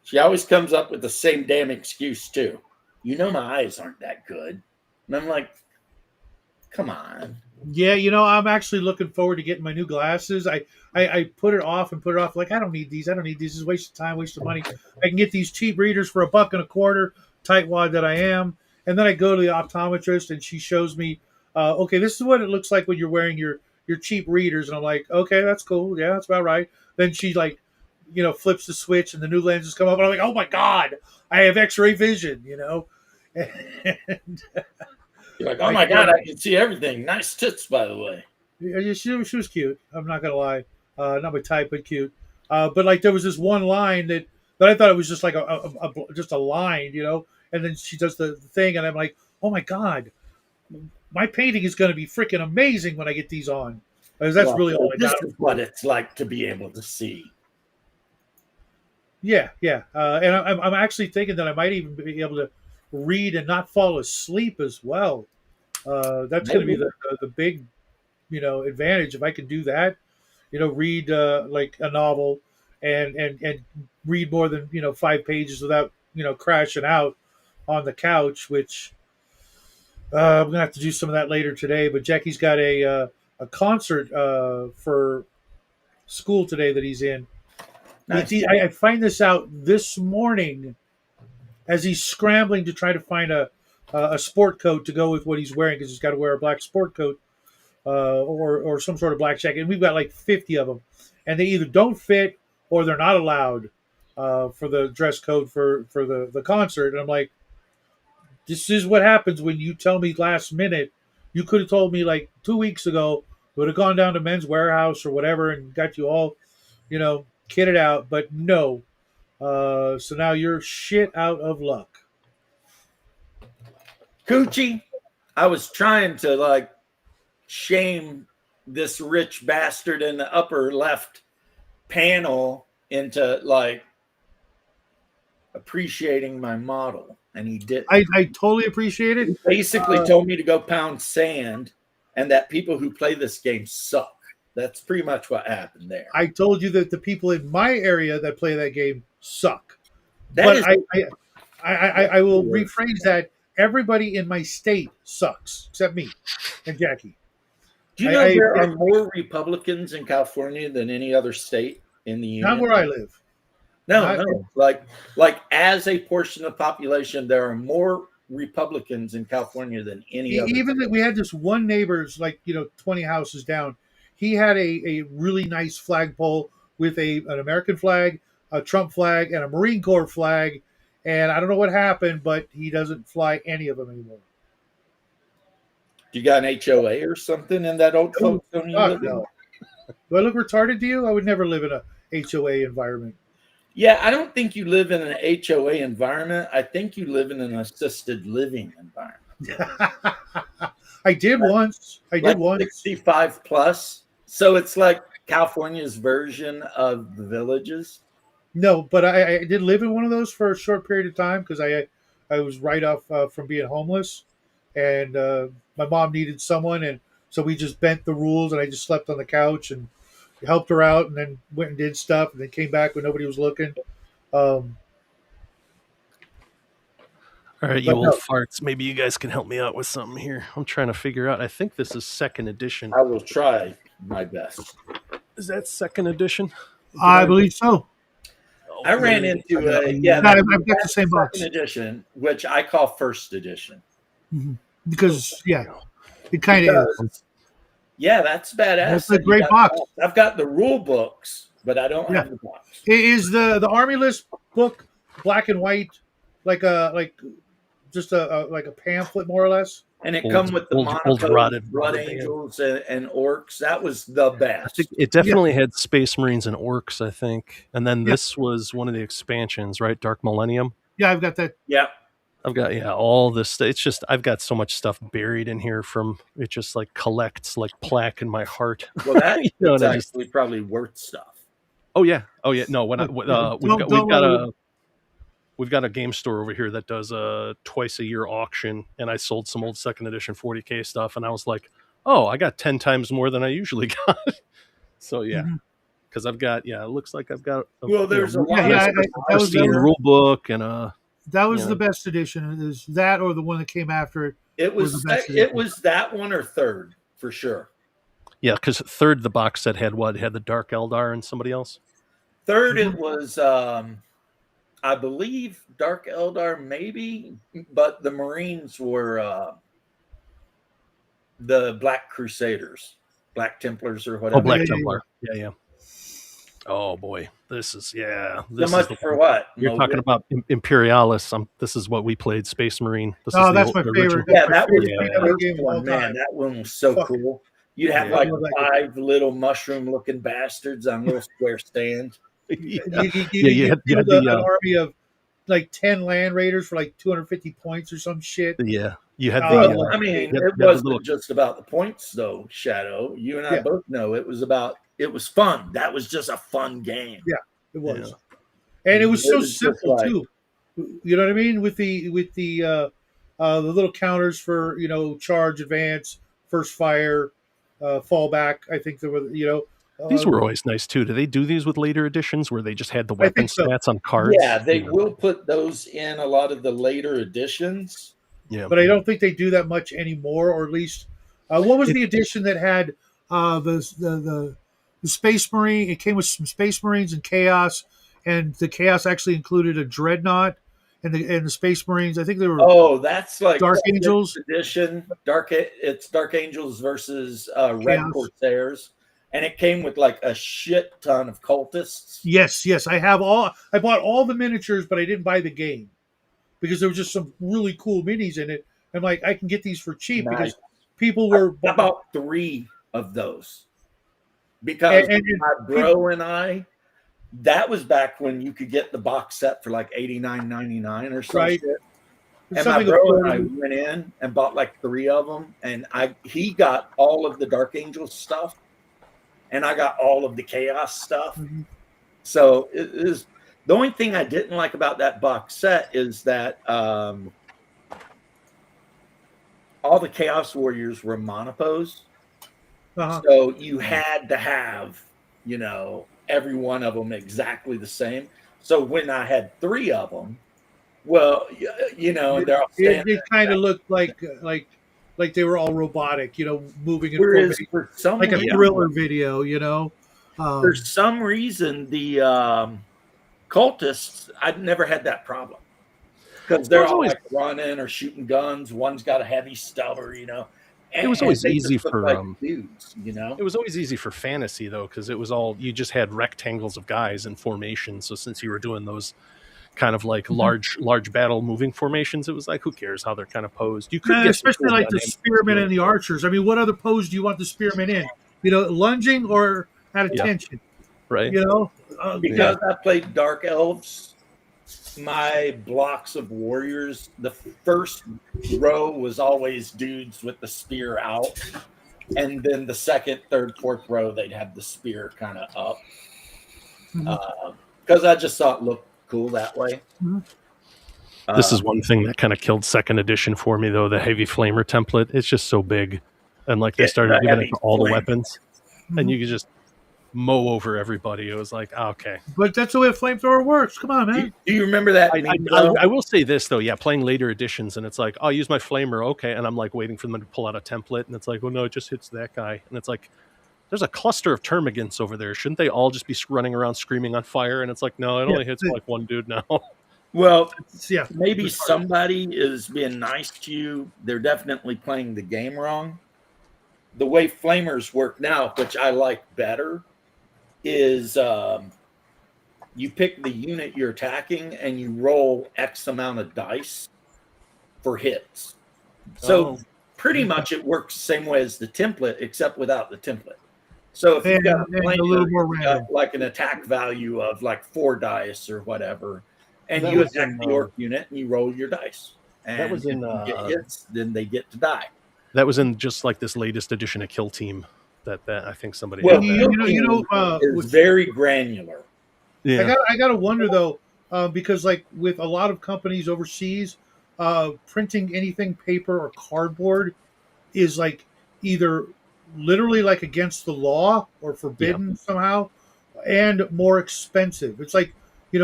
She always comes up with the same damn excuse, too. My eyes aren't that good. And I'm like, come on. yeah, I'm actually looking forward to getting my new glasses. I put it off. Like, I don't need these. This is a waste of time, waste of money. I can get these cheap readers for $1.25, tightwad that I am. And then I go to the optometrist and she shows me, okay, this is what it looks like when you're wearing your cheap readers. And I'm like, okay, that's cool. Yeah, that's about right. Then she flips the switch and the new lenses come up. And I'm like, oh my God, I have x-ray vision, And, You're like, oh my God, I can see everything. Nice tits, by the way. yeah, she was cute. I'm not gonna lie, not my type, but cute. But there was this one line that But I thought it was just like just a line, And then she does the thing, and I'm like, oh my god, my painting is going to be freaking amazing when I get these on. Because that's Well, really all I this got. is what it's like to be able to see. Yeah. And I'm actually thinking that I might even be able to read and not fall asleep as well. That's going to be the big, advantage if I can do that. Read like a novel and read more than 5 pages without crashing out on the couch. Which I'm gonna have to do some of that later today. But Jackie's got a concert for school today that he's in. Nice. I find this out this morning as he's scrambling to try to find a sport coat to go with what he's wearing, because he's got to wear a black sport coat or some sort of black jacket. And we've got like 50 of them, and they either don't fit or they're not allowed for the dress code for the concert. And I'm like, this is what happens when you tell me last minute. You could have told me like 2 weeks ago. Would have gone down to Men's Warehouse or whatever and got you all, kitted out. But no. So now you're shit out of luck. Coochie, I was trying to like shame this rich bastard in the upper left panel into like appreciating my model, and he did. I totally appreciate it. He basically told me to go pound sand, and that people who play this game suck. That's pretty much what happened there. I told you that the people in my area that play that game suck. That But is- I will rephrase that. Everybody in my state sucks except me and Jackie. Do you know I- there are more Republicans in California than any other state in the union? Not where I live. No. Like as a portion of the population, there are more Republicans in California than any other. Even that we had this one neighbor's 20 houses down. He had a really nice flagpole with an American flag, a Trump flag, and a Marine Corps flag. And I don't know what happened, but he doesn't fly any of them anymore. Do you got an HOA or something in that old folks zone you God, live in? no. Do I look retarded to you? I would never live in a HOA environment. Yeah, I don't think you live in an HOA environment. I think you live in an assisted living environment. I did once. Like 65 plus. So it's like California's version of the villages. No, but I did live in one of those for a short period of time because I was right off from being homeless, and my mom needed someone, and so we just bent the rules, and I just slept on the couch and helped her out, and then went and did stuff, and then came back when nobody was looking. All right, you But old no. farts. Maybe you guys can help me out with something here. I'm trying to figure out. I think this is second edition. I will try my best. Is that second edition? I believe so. I ran into a I've got the same box second edition, which I call first edition. because it kind of is. Because- Yeah, that's badass. That's a that you great got box. that. I've got the rule books, but I don't Yeah. have the box. It is the Army List book, black and white, just a pamphlet more or less. And it Old- come with the old Monaco rotted Blood rubber band. Angels and Orcs. That was the I best. think it definitely had Space Marines and Orcs, I think. And then Yeah. this was one of the expansions, right? Dark Millennium. Yeah, I've got that. Yeah. I've got all this. It's just I've got so much stuff buried in here from it. Just like collects like plaque in my heart. Well, that You know, is and I just- actually probably worth stuff. Oh yeah. No. When Don't we've got a game store over here that does a twice a year auction, and I sold some old second edition 40K stuff, and I was like, oh, I got 10 times more than I usually got. So yeah, Mhm. because I've got it looks like I've got Well, there's a lot Yeah, of that was Pristine the- rule book and That was Yeah. the best edition. Is that or the one that came after it? It was was the best it edition. was that one or third for sure. yeah, because third the box set had what? It had the Dark Eldar and somebody else. Third, it was I believe Dark Eldar, maybe, but the Marines were the Black Crusaders, Black Templars, or whatever. Oh, Black yeah, Templar. Yeah. Oh boy, this is So This much is for what? You're Moby? talking about Imperialis. This is what we played, Space Marine. This Oh, is the that's old- my the favorite. original. Yeah, that was Yeah. the Favorite first game of all one, man. time. That one was so Fuck. cool. You'd have Yeah. like I love that 5 little mushroom-looking bastards on little square stands. Yeah, You you had build an the army of like 10 land raiders for like 250 points or some shit. you had Uh, the I mean, you had it the wasn't little just about the points, though, Shadow. You and I Yeah. both know it was fun. That was just a fun game. Yeah. It was, Yeah. and it was It so was just simple like- too. You know what I mean? With the little counters for charge, advance, first fire, fallback. I think there were these were always nice too. Do they do these with later editions where they just had the I think weapon so. stats on cards? Yeah, they Yeah. will put those in a lot of the later editions. Yeah. but I don't think they do that much anymore. Or at least, what was the edition that had the Space Marine? It came with some Space Marines and Chaos, and the Chaos actually included a Dreadnought and the Space Marines. I think they were Oh, that's like Dark the Angels? fifth edition. It's Dark Angels versus Red Chaos. Corsairs, and it came with like a shit ton of cultists. Yes. I bought all the miniatures, but I didn't buy the game because there was just some really cool minis in it. I'm like, I can get these for cheap Nice. because people were I bought 3 of those because And- my bro and I. That was back when you could get the box set for like $89.99 or something. Right. And my something bro and I affordable. went in and bought like 3 of them, and he got all of the Dark Angel stuff, and I got all of the Chaos stuff. Mhm. So it is the only thing I didn't like about that box set is that all the Chaos Warriors were monopose, Uh-huh. so you had to have every one of them exactly the same. So when I had 3 of them, well, they're all It standing. kind of looked like they were all robotic, moving in Whereas formation, for some like a reason, thriller video, for some reason, the cultists, I'd never had that problem because they're Well, it's all always- like running or shooting guns. One's got a heavy stubber, It was always they easy just look for, like dudes, It was always easy for fantasy though, because it was all you just had rectangles of guys in formation. So since you were doing those kind of like large battle moving formations, it was like who cares how they're kind of posed. You could And get some especially cool like the dynamics. spearmen and the archers. I mean, what other pose do you want the spearmen in? Lunging or at Yeah. attention? right? because I played Dark Elves. My blocks of warriors, the first row was always dudes with the spear out, and then the second, third, fourth row they'd have the spear kind of up. Because I just thought it looked cool that way. Mhm. This is one thing that kind of killed second edition for me though. The heavy flamer template, it's just so big, and like they Yeah, started the giving it heavy to all the flame. weapons, and you could just mow over everybody. It was like okay. But that's the way a flamethrower works. Come on, man. Do you remember that? I will say this though, yeah, playing later editions, and it's like, I'll use my flamer, okay, and I'm like waiting for them to pull out a template, and it's like, oh no, it just hits that guy, and it's like, there's a cluster of termagants over there. Shouldn't they all just be running around screaming on fire? And it's like, no, it only hits like one dude now. Well, Yeah. maybe somebody is being nice to you. They're definitely playing the game wrong. The way flamers work now, which I like better, is you pick the unit you're attacking and you roll X amount of dice for hits. So pretty much it works the same way as the template, except without the template. So if you've got And a little more random. like an attack value of like 4 dice or whatever, and That you was attack in, the orc unit and you roll your dice. And That was in, if you get hits, then they get to die. That was in just like this latest edition of Kill Team that I think somebody Well, had that. is very granular. Yeah. I gotta wonder though, because like with a lot of companies overseas, printing anything paper or cardboard is like either literally like against the law or forbidden somehow, and more expensive. It's like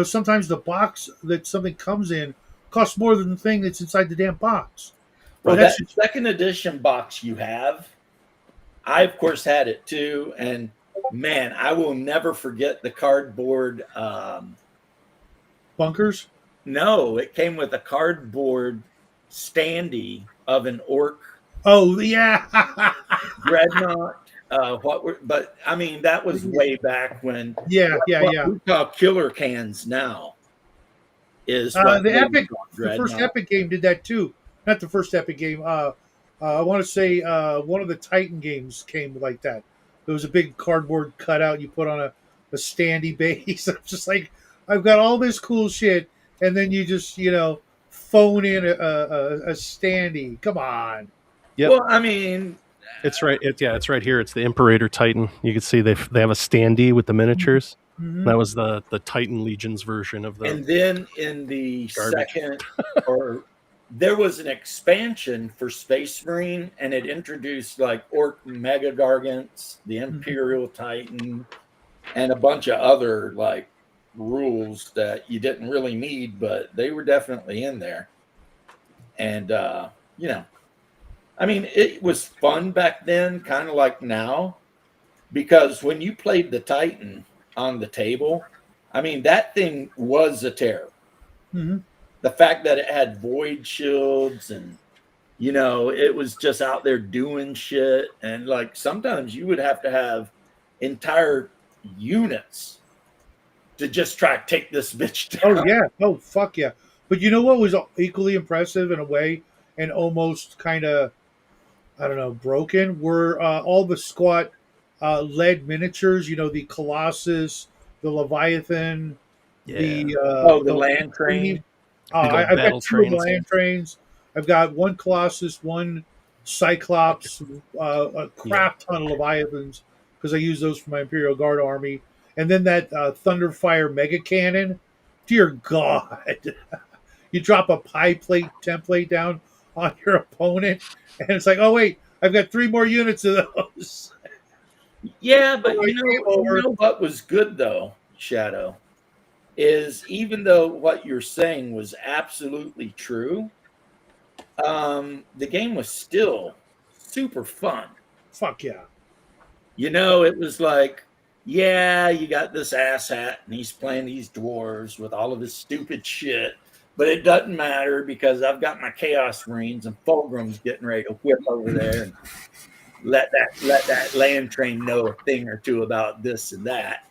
sometimes the box that something comes in costs more than the thing that's inside the damn box. Well, That's that second edition box you have, I of course had it too, and man, I will never forget the cardboard. bunkers. No, it came with a cardboard standee of an orc Oh yeah, dreadnought. But I mean, that was way back when. yeah. What we call killer cans now is what The they Epic, call the first dreadnought. Epic game did that too. Not the first Epic game. I want to say one of the Titan games came like that. There was a big cardboard cutout you put on a standy base. I'm just like, I've got all this cool shit, and then you just phone in a standy. Come on. Yep. Well, I mean, It's right. It's right here. It's the Imperator Titan. You can see they have a standee with the miniatures. Mhm. That was the Titan Legions version of the. and then in the Garbage. second, or there was an expansion for Space Marine, and it introduced like Orc Mega Gargants, the Imperial Titan, and a bunch of other like rules that you didn't really need, but they were definitely in there. And I mean, it was fun back then, kind of like now, because when you played the Titan on the table, I mean, that thing was a terror. Mhm. The fact that it had void shields and, it was just out there doing shit. And like sometimes you would have to have entire units to just try to take this bitch down. Oh yeah. Oh fuck yeah. But you know what was equally impressive in a way, and almost kind of, I don't know, broken, were all the squat lead miniatures. The Colossus, the Leviathan, the The land train. Big old I've battle got two of the trains. land trains. I've got one Colossus, one Cyclops, a crap ton of Leviathans because I use those for my Imperial Guard army, and then that Thunderfire Mega Cannon. Dear God, you drop a pie plate template down on your opponent, and it's like, oh wait, I've got 3 more units of those. Yeah, but Oh, you know what was good though, Shadow, is even though what you're saying was absolutely true, the game was still super fun. Fuck yeah. It was like, yeah, you got this asshat and he's playing these dwarves with all of his stupid shit, but it doesn't matter because I've got my Chaos Marines and Fulgrim's getting ready to whip over there and let that land train know a thing or two about this and that.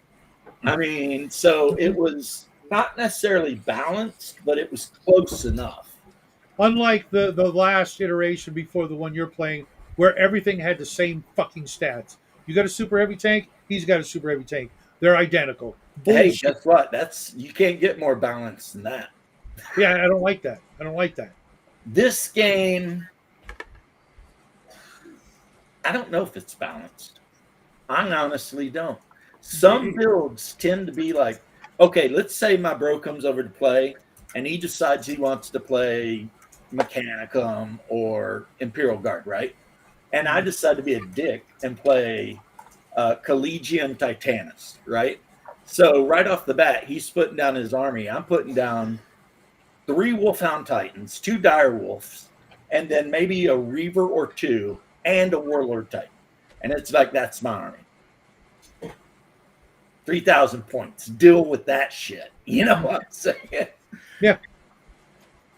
I mean, so it was not necessarily balanced, but it was close enough. Unlike the last iteration before the one you're playing, where everything had the same fucking stats. You got a super heavy tank, he's got a super heavy tank. They're identical. Hey, Bullshit. guess what? You can't get more balanced than that. Yeah, I don't like that. I don't like that. This game, I don't know if it's balanced. I honestly don't. Some builds tend to be like, okay, let's say my bro comes over to play and he decides he wants to play Mechanicum or Imperial Guard, right? And I decide to be a dick and play Collegium Titanus, right? So right off the bat, he's putting down his army. I'm putting down 3 Wolfhound Titans, 2 Dire Wolves, and then maybe a Reaver or 2 and a Warlord Titan. And it's like, that's my army. 3,000 points. Deal with that shit. You know what I'm saying? Yeah.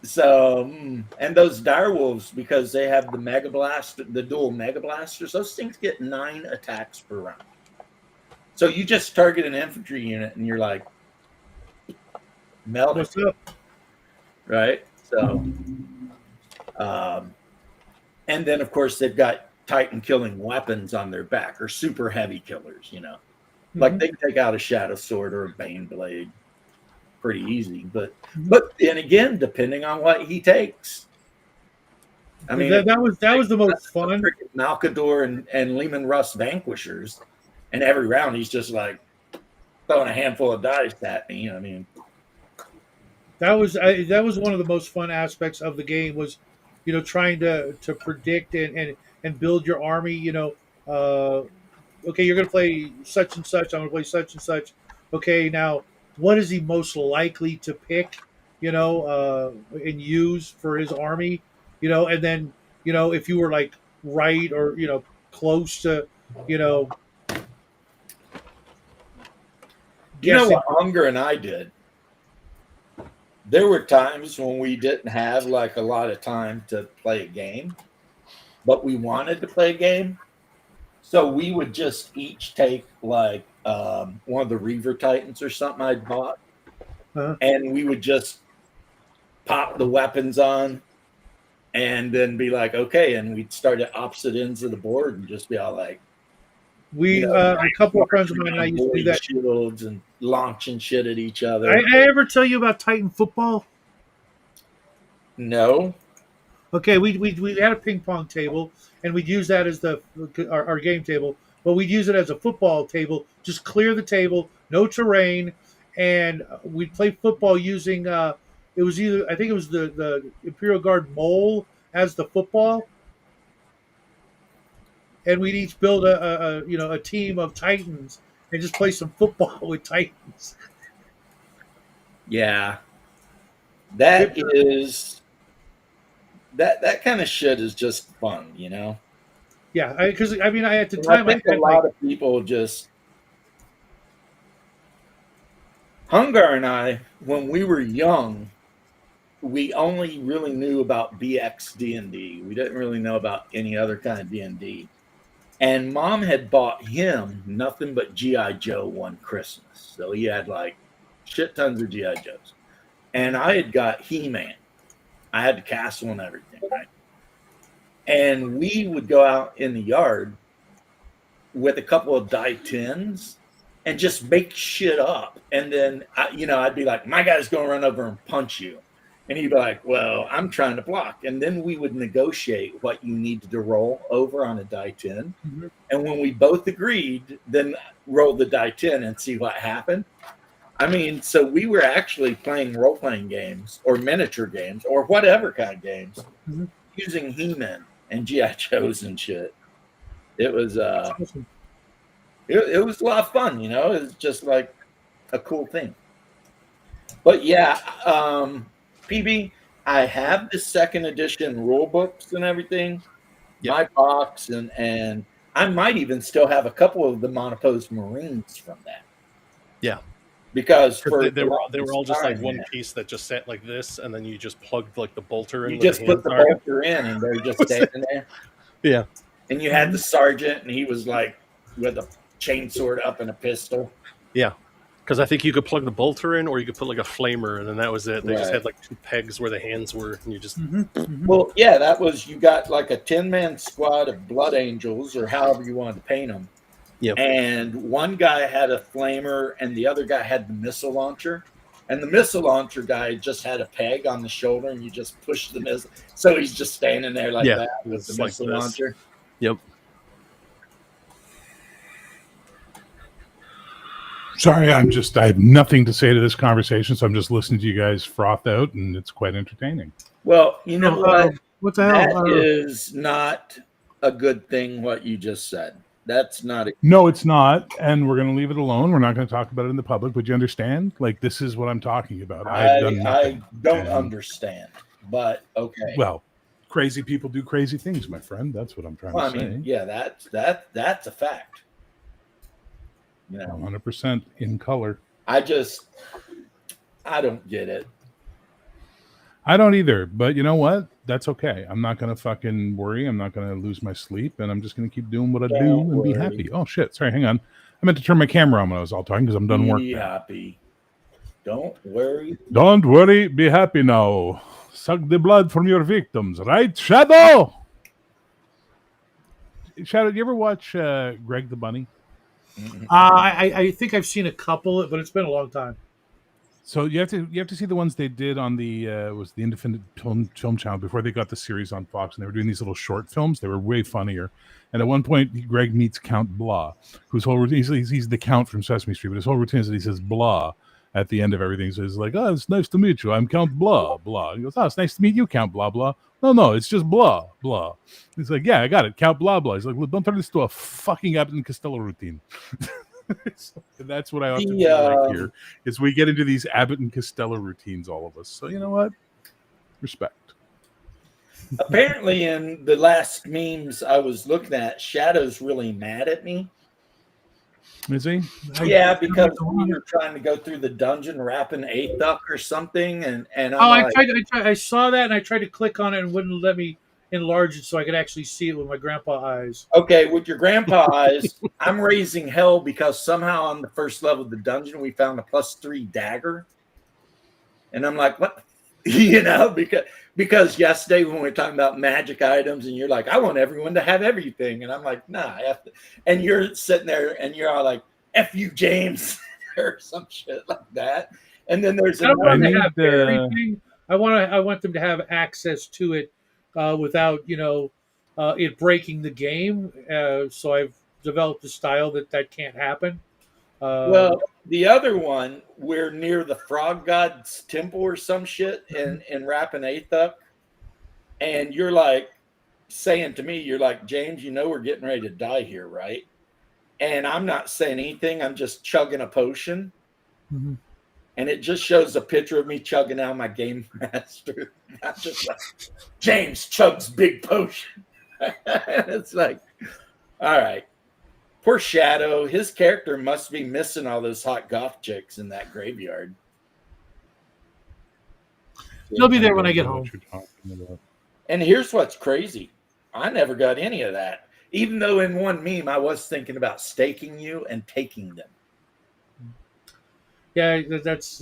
So, and those Dire Wolves, because they have the Mega Blast, the dual Mega Blasters, those things get 9 attacks per round. So you just target an infantry unit and you're like, melt it. What's up? Right? So, and then of course they've got Titan killing weapons on their back, or super heavy killers, like they can take out a Shadow Sword or a Bane Blade pretty easy. But then again, depending on what he takes, I mean, that was the most fun. Malkador and Lehman Russ Vanquishers, and every round he's just like throwing a handful of dice at me. I mean, that was one of the most fun aspects of the game, was trying to predict and build your army. Okay, you're going to play such and such, I'm going to play such and such. Okay, now what is he most likely to pick, and use for his army, and then if you were like right or close to guessing. what Unger and I did? There were times when we didn't have like a lot of time to play a game, but we wanted to play a game. So we would just each take like one of the Reaver Titans or something I'd bought, and we would just pop the weapons on and then be like, okay, and we'd start at opposite ends of the board and just be all like, We You know, a couple of friends of mine and I used to do void that. shields and launching shit at each other. I ever tell you about Titan football? No. Okay, we had a ping pong table, and we'd use that as our game table. But we'd use it as a football table. Just clear the table, no terrain, and we'd play football using. It was either I think it was the Imperial Guard mole as the football, and we'd each build a team of Titans and just play some football with Titans. Yeah. That is that kind of shit is just fun, you know. Yeah, because I mean, at the And I time I think a had lot of people just Hungar and I, when we were young, we only really knew about BX D&D. We didn't really know about any other kind of D&D. And Mom had bought him nothing but G.I. Joe one Christmas. So he had like shit tons of G.I. Joes. And I had got He-Man. I had the castle and everything, right? And we would go out in the yard with a couple of die tins and just make shit up. And then, I'd be like, my guy's going to run over and punch you. And he'd be like, well, I'm trying to block. And then we would negotiate what you needed to roll over on a die 10. Mhm. And when we both agreed, then roll the die 10 and see what happened. I mean, so we were actually playing role-playing games or miniature games or whatever kind of games Mhm. using He-Man and G.I. Joes and shit. It was awesome. it was a lot of fun, you know. It was just like a cool thing. But yeah, PB, I have the second edition rule books and everything, my box, and I might even still have a couple of the Monopose Marines from that. Yeah. Because They were all just like one piece that just sat like this, and then you just plugged like the bolter in. You with just the put the hand bolter in, and they're just standing there. Yeah. And you had the sergeant, and he was like with a chainsword up and a pistol. Yeah. Because I think you could plug the bolter in, or you could put like a flamer, and then that was it. They just Right. had like two pegs where the hands were, and you just. Well, yeah, that was, you got like a 10-man squad of Blood Angels, or however you wanted to paint them. Yep. And one guy had a flamer, and the other guy had the missile launcher. And the missile launcher guy just had a peg on the shoulder, and you just push the missile. So he's just standing there like Yeah, that with it's the like missile this. launcher. Yep. Sorry, I have nothing to say to this conversation, so I'm just listening to you guys froth out, and it's quite entertaining. Well, you know what? What the hell? That is not a good thing, what you just said. That's not a No, it's not, and we're going to leave it alone. We're not going to talk about it in the public. But you understand? Like, this is what I'm talking about. I've done I nothing. don't And- understand, but okay. Well, crazy people do crazy things, my friend. That's what I'm trying Well, I to say. mean, yeah, that's a fact. You know, 100% in color. I don't get it. I don't either, but you know what? That's okay. I'm not going to fucking worry. I'm not going to lose my sleep, and I'm just going to keep doing what I do Don't and be worry. happy. Oh, shit. Sorry, hang on. I meant to turn my camera on when I was all talking because I'm done work Be now. happy. Don't worry. Don't worry. Be happy now. Suck the blood from your victims, right, Shadow? Shadow, you ever watch Greg the Bunny? I think I've seen a couple, but it's been a long time. So you have to see the ones they did on the was the Independent Film Channel before they got the series on Fox, and they were doing these little short films. They were way funnier. And at one point, Greg meets Count Blah, whose whole routine, he's the Count from Sesame Street, but his whole routine is that he says blah at the end of everything. So he's like, "Oh, it's nice to meet you. I'm Count Blah Blah." He goes, "Oh, it's nice to meet you, Count Blah Blah." No, it's just blah blah. He's like, "Yeah, I got it, Count Blah Blah." He's like, "Well, don't turn this to a fucking Abbott and Costello routine." So that's what I often feel like here is we get into these Abbott and Costello routines, all of us. So you know what? Respect. Apparently, in the last memes I was looking at, Shadow's really mad at me. Is he? Yeah, because we were trying to go through the dungeon rapping Athuk or something, and I'm I like, I saw that, and I tried to click on it, and wouldn't let me enlarge it so I could actually see it with my grandpa eyes. okay, with your grandpa eyes, I'm raising hell because somehow on the first level of the dungeon we found a +3 dagger, and I'm like, what? You know, because yesterday when we were talking about magic items, and you're like, I want everyone to have everything, and I'm like, nah, I have to. And you're sitting there, and you're all like, "F you, James," or some shit like that. And then there's I don't want I them to need, have everything. I want them to have access to it without it breaking the game. So I've developed a style that can't happen. Well, the other one, we're near the Frog God's temple or some shit in Rapanathuk, and you're like saying to me, you're like, James, you know we're getting ready to die here, right? And I'm not saying anything. I'm just chugging a potion. Mhm. And it just shows a picture of me chugging out my Game Master. I'm just like, James chugs big potion. It's like, all right. Poor Shadow. His character must be missing all those hot goth chicks in that graveyard. They'll be there when I get know home. what you're talking about. And here's what's crazy. I never got any of that. Even though in one meme I was thinking about staking you and taking them. Yeah, that's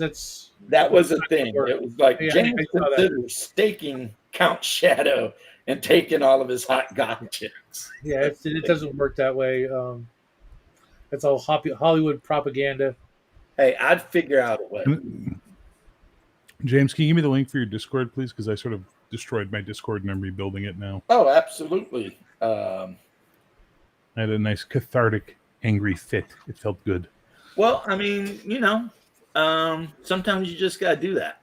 That was a thing. It was like Yeah, James I saw that. considers staking Count Shadow and taking all of his hot goth chicks. yeah. It doesn't work that way. That's all Hollywood propaganda. Hey, I'd figure out a way. James, can you give me the link for your Discord, please? Because I sort of destroyed my Discord and I'm rebuilding it now. Oh, absolutely. I had a nice cathartic, angry fit. It felt good. Well, I mean, sometimes you just got to do that.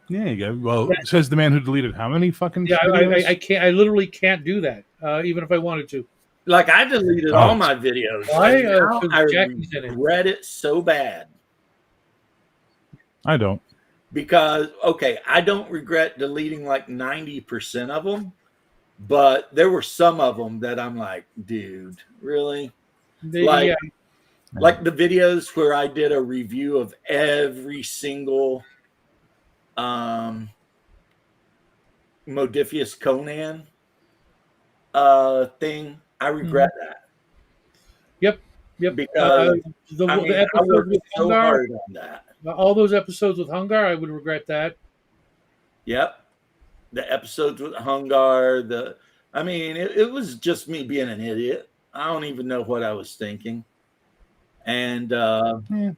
Yeah, you go. Well, says the man who deleted how many fucking Yeah, videos? I can't. I literally can't do that, even if I wanted to. Like I deleted all my videos. Why? And now 'Cause I Jackie's in it. regret it so bad. I don't. Because, okay, I don't regret deleting like 90% of them, but there were some of them that I'm like, dude, really? Like the videos where I did a review of every single Modiphius Conan thing. I regret that. Yep. Because the I episode worked with so Hungar, hard on that. all those episodes with Hungar, I would regret that. Yep. The episodes with Hungar, it was just me being an idiot. I don't even know what I was thinking. And I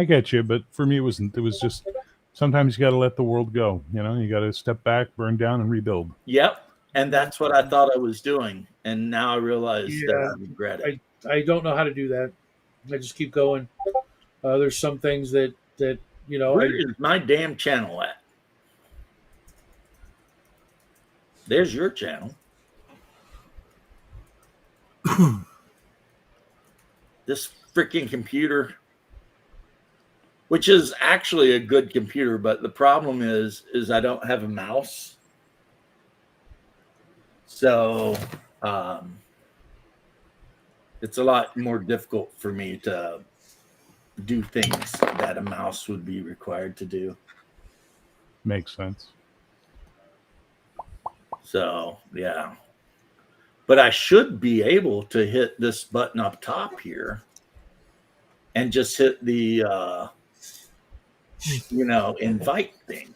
get you, but for me, it wasn't. It was just sometimes you got to let the world go. You got to step back, burn down, and rebuild. yep. And that's what I thought I was doing. And now I realize that I regret it. I don't know how to do that. I just keep going. There's some things that Where is my damn channel at? There's your channel. This freaking computer, which is actually a good computer, but the problem is I don't have a mouse. So it's a lot more difficult for me to do things that a mouse would be required to do. Makes sense. So, yeah. But I should be able to hit this button up top here and just hit the, invite thing.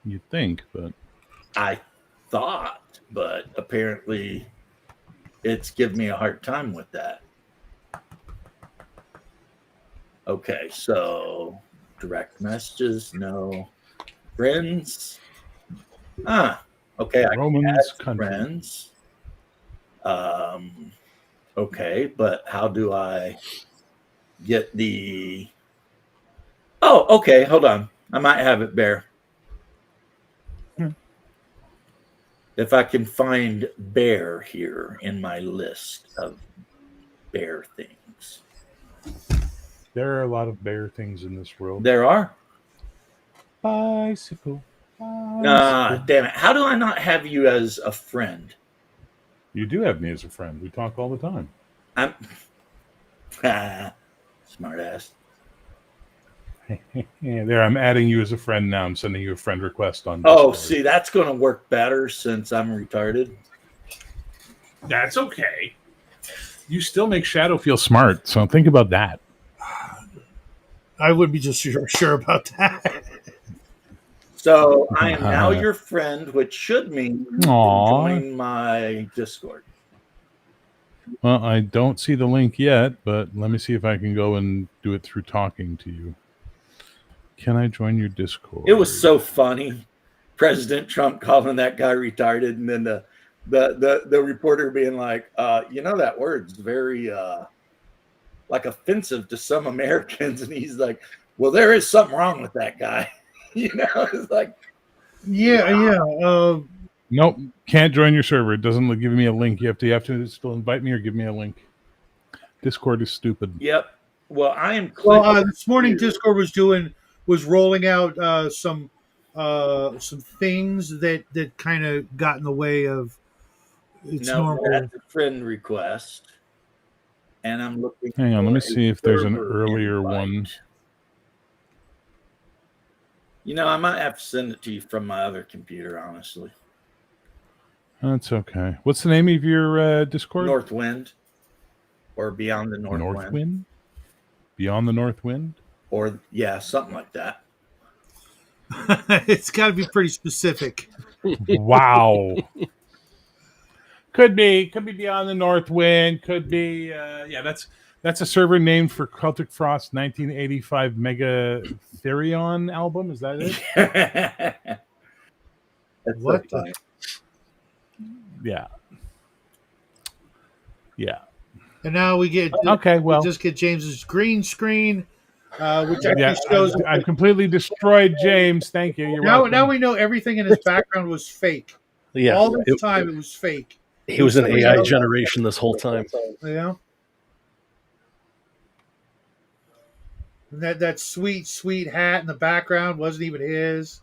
You'd think, but I thought, but apparently it's giving me a hard time with that. Okay, so direct messages, no. Friends. Okay, I Romans can add country. friends. Okay, but how do I get the... Oh, okay, hold on. I might have it, Bear. If I can find Bear here in my list of Bear things. There are a lot of bear things in this world. There are. Bicycle. Damn it. How do I not have you as a friend? You do have me as a friend. We talk all the time. I'm smart ass. Yeah, there, I'm adding you as a friend now. I'm sending you a friend request on Oh, Discord. see, that's going to work better since I'm retarded. That's okay. You still make Shadow feel smart, so think about that. I wouldn't be just sure about that. So I am now your friend, which should mean you can Aw. join my Discord. Well, I don't see the link yet, but let me see if I can go and do it through talking to you. Can I join your Discord? It was so funny, President Trump calling that guy retarded, and then the reporter being like, that word's very like offensive to some Americans, and he's like, well, there is something wrong with that guy. It's like, Yeah. Nope, can't join your server. It doesn't give me a link. You have to still invite me or give me a link. Discord is stupid. yep. Well, I am. Well, this morning Discord was rolling out some things that kind of got in the way of its No, normal. that's a friend request, and I'm looking. Hang on, let me for a see if there's an server earlier invite. one. I might have to send it to you from my other computer, honestly. That's okay. What's the name of your Discord? Northwind, or Beyond the Northwind, Northwind? Beyond the Northwind? or something like that. It's got to be pretty specific. Wow. Could be Beyond the Northwind. Could be that's a server named for Celtic Frost 1985 Mega Therion album. Is that it? That's What so the- funny. Yeah. And now we get Okay, well, we just get James's green screen, which actually yeah, shows. I completely destroyed James. Thank you. You're Now welcome. we know everything in his background was fake. Yeah, All this time it was fake. he was an AI generation this whole time. Yeah. And that sweet hat in the background wasn't even his.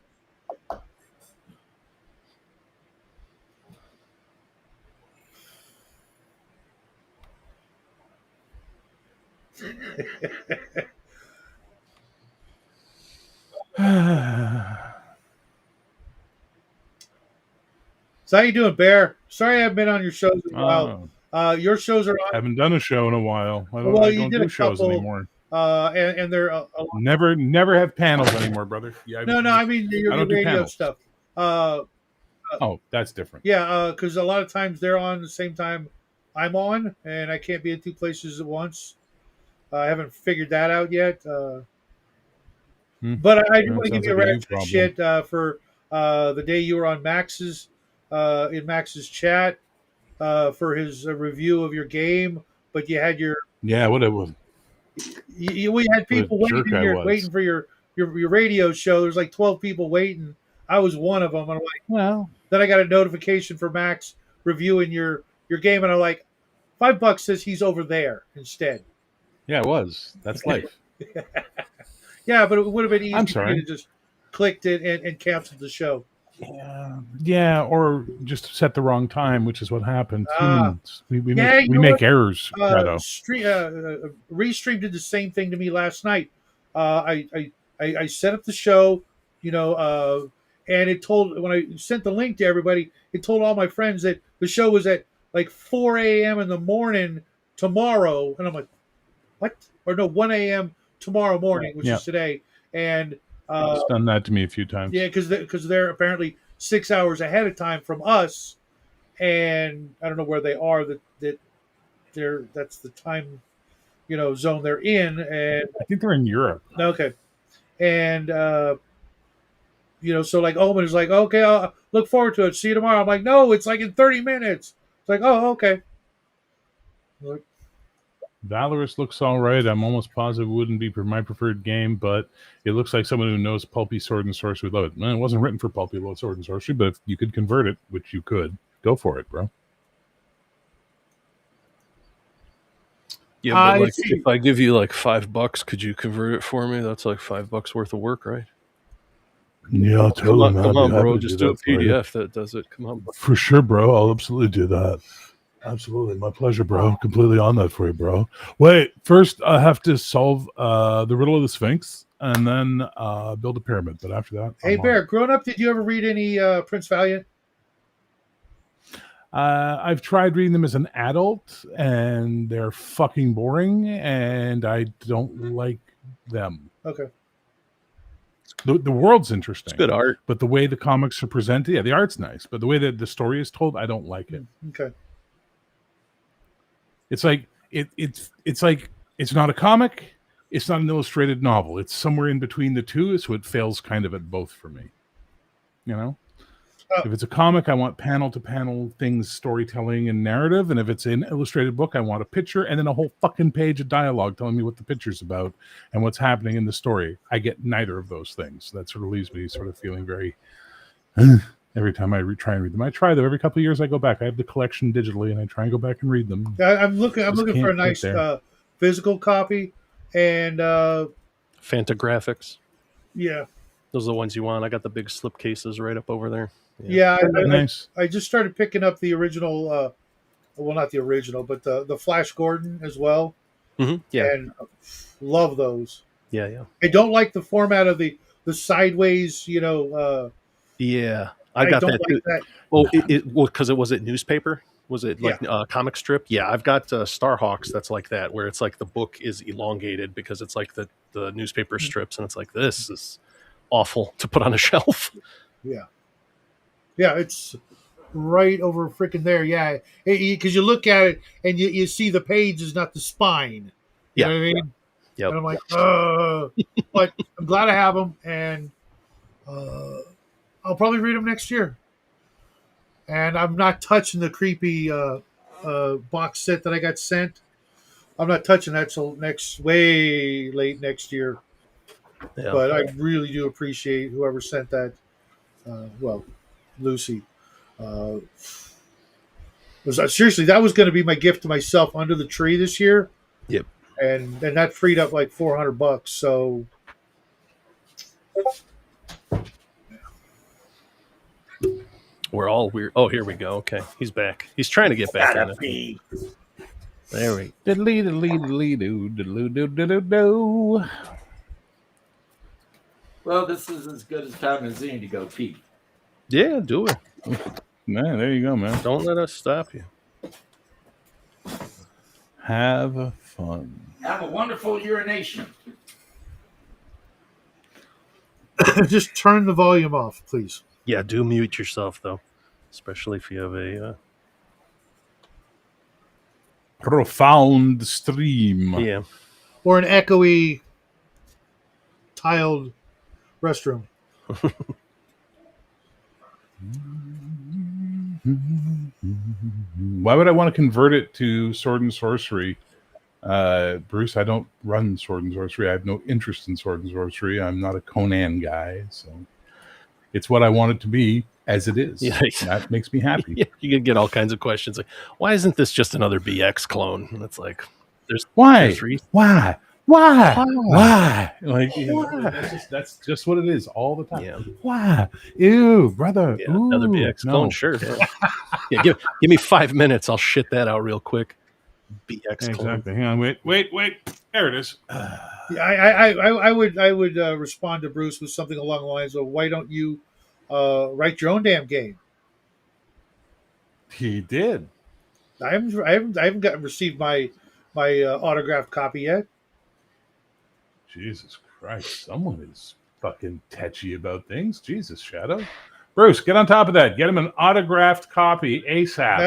So how you doing, Bear? Sorry I haven't been on your shows in a while. Oh, Your shows are on, haven't done a show in a while. I don't, Well, I you don't did do a shows couple. anymore. and they're Never have panels anymore, brother. Yeah, no, I mean your I don't do radio panels. stuff. Oh, that's different. Yeah, because a lot of times they're on the same time I'm on, and I can't be in two places at once. I haven't figured that out yet. But I do That want to give sounds you a like a you rat problem. shit for the day you were on Max's in Max's chat for his review of your game, but you had your Yeah, what it was. we had people What a jerk I was. waiting for your radio show. There's like 12 people waiting. I was one of them. And I'm like, Well, then I got a notification for Max reviewing your game, and I'm like, $5 says he's over there instead. yeah, it was. That's life. Yeah, but it would have been easy I'm for sorry. you to just clicked it and canceled the show. Yeah, or just set the wrong time, which is what happened. Humans, we Yeah, make, you we know make what? errors, Fredo. Restream did the same thing to me last night. I set up the show, and it told when I sent the link to everybody, it told all my friends that the show was at like 4 a.m. in the morning tomorrow, and I'm like, what? Or no, 1 a.m. tomorrow morning, which Yeah. is today, and It's done that to me a few times. yeah, because they're apparently 6 hours ahead of time from us, and I don't know where they are. That's the time, zone they're in, and I think they're in Europe. okay, and so like Omen is like, okay, I'll look forward to it. See you tomorrow. I'm like, no, it's like in 30 minutes. It's like, oh, okay. Like, Valorous looks all right. I'm almost positive it wouldn't be my preferred game, but it looks like someone who knows pulpy sword and sorcery would love it. Well, it wasn't written for pulpy sword and sorcery, but if you could convert it, which you could, go for it, bro. Yeah, I but like, see. if I give you like $5, could you convert it for me? That's like $5 worth of work, right? Yeah, Come on, bro. Just do a PDF that does it. Come on, bro. For sure, bro. I'll absolutely do that. Absolutely. My pleasure, bro. Completely on that for you, bro. Wait, first I have to solve the riddle of the Sphinx and then build a pyramid. But after that, hey, I'm on. Bear, growing up, did you ever read any Prince Valiant? I've tried reading them as an adult and they're fucking boring and I don't like them. Okay. The world's interesting. It's good art. But the way the comics are presented, yeah, the art's nice. But the way that the story is told, I don't like it. Okay. It's like it's like it's not a comic, it's not an illustrated novel. It's somewhere in between the two, so it fails kind of at both for me. You know? If it's a comic, I want panel to panel things, storytelling and narrative. And if it's an illustrated book, I want a picture and then a whole fucking page of dialogue telling me what the picture's about and what's happening in the story. I get neither of those things. That sort of leaves me sort of feeling very every time I try and read them. I try though. Every couple of years I go back. I have the collection digitally and I try and go back and read them. I'm looking Just for a can't nice get there. physical copy, and Fantagraphics. yeah, Those are the ones you want. I got the big slip cases right up over there. yeah. Nice. I just started picking up the original. Well, not the original, but the Flash Gordon as well, Yeah. and love those. Yeah. I don't like the format of the sideways. Yeah. I got don't that like too. that. Well, because it was it newspaper? Was it like comic strip? Yeah, I've got Starhawks that's like that, where it's like the book is elongated because it's like the newspaper strips, and it's like, this is awful to put on a shelf. Yeah, it's right over freaking there. Yeah, because you look at it and you see the page is not the spine. You know what I mean? Yep. And I'm like, but I'm glad I have them, and I'll probably read them next year. And I'm not touching the creepy box set that I got sent. I'm not touching that till way late next year. Yeah. But I really do appreciate whoever sent that. Lucy. Seriously, that was going to be my gift to myself under the tree this year. Yep. And that freed up like $400. So We're all weird. Oh, here we go. Okay, he's back. He's trying to get back in it. There we go. Diddly-diddly-diddly-doo-diddly-doo-diddly-doo. Well, this is as good as time as any to go pee. Yeah, do it. Man, there you go, man. Don't let us stop you. Have fun. Have a wonderful urination. just turn the volume off, please. Yeah, do mute yourself though, especially if you have a. Profound stream. Yeah. Or an echoey tiled restroom. Why would I want to convert it to Sword and Sorcery? Bruce, I don't run Sword and Sorcery. I have no interest in Sword and Sorcery. I'm not a Conan guy, so it's what I want it to be as it is. Yeah. That makes me happy. Yeah, you can get all kinds of questions like, why isn't this just another BX clone? And it's like, Why? there's reasons. Why? Like, that's just what it is all the time. Yeah. Why? Ew, brother. Yeah, another Ooh, BX no. clone, sure. Yeah, give me 5 minutes. I'll shit that out real quick. BX clone. Exactly. Hang on. Wait. There it is. Yeah, I would respond to Bruce with something along the lines of, "Why don't you write your own damn game?" He did. I haven't received my autographed copy yet. Jesus Christ. Someone is fucking tetchy about things. Jesus, Shadow. Bruce, get on top of that. Get him an autographed copy ASAP.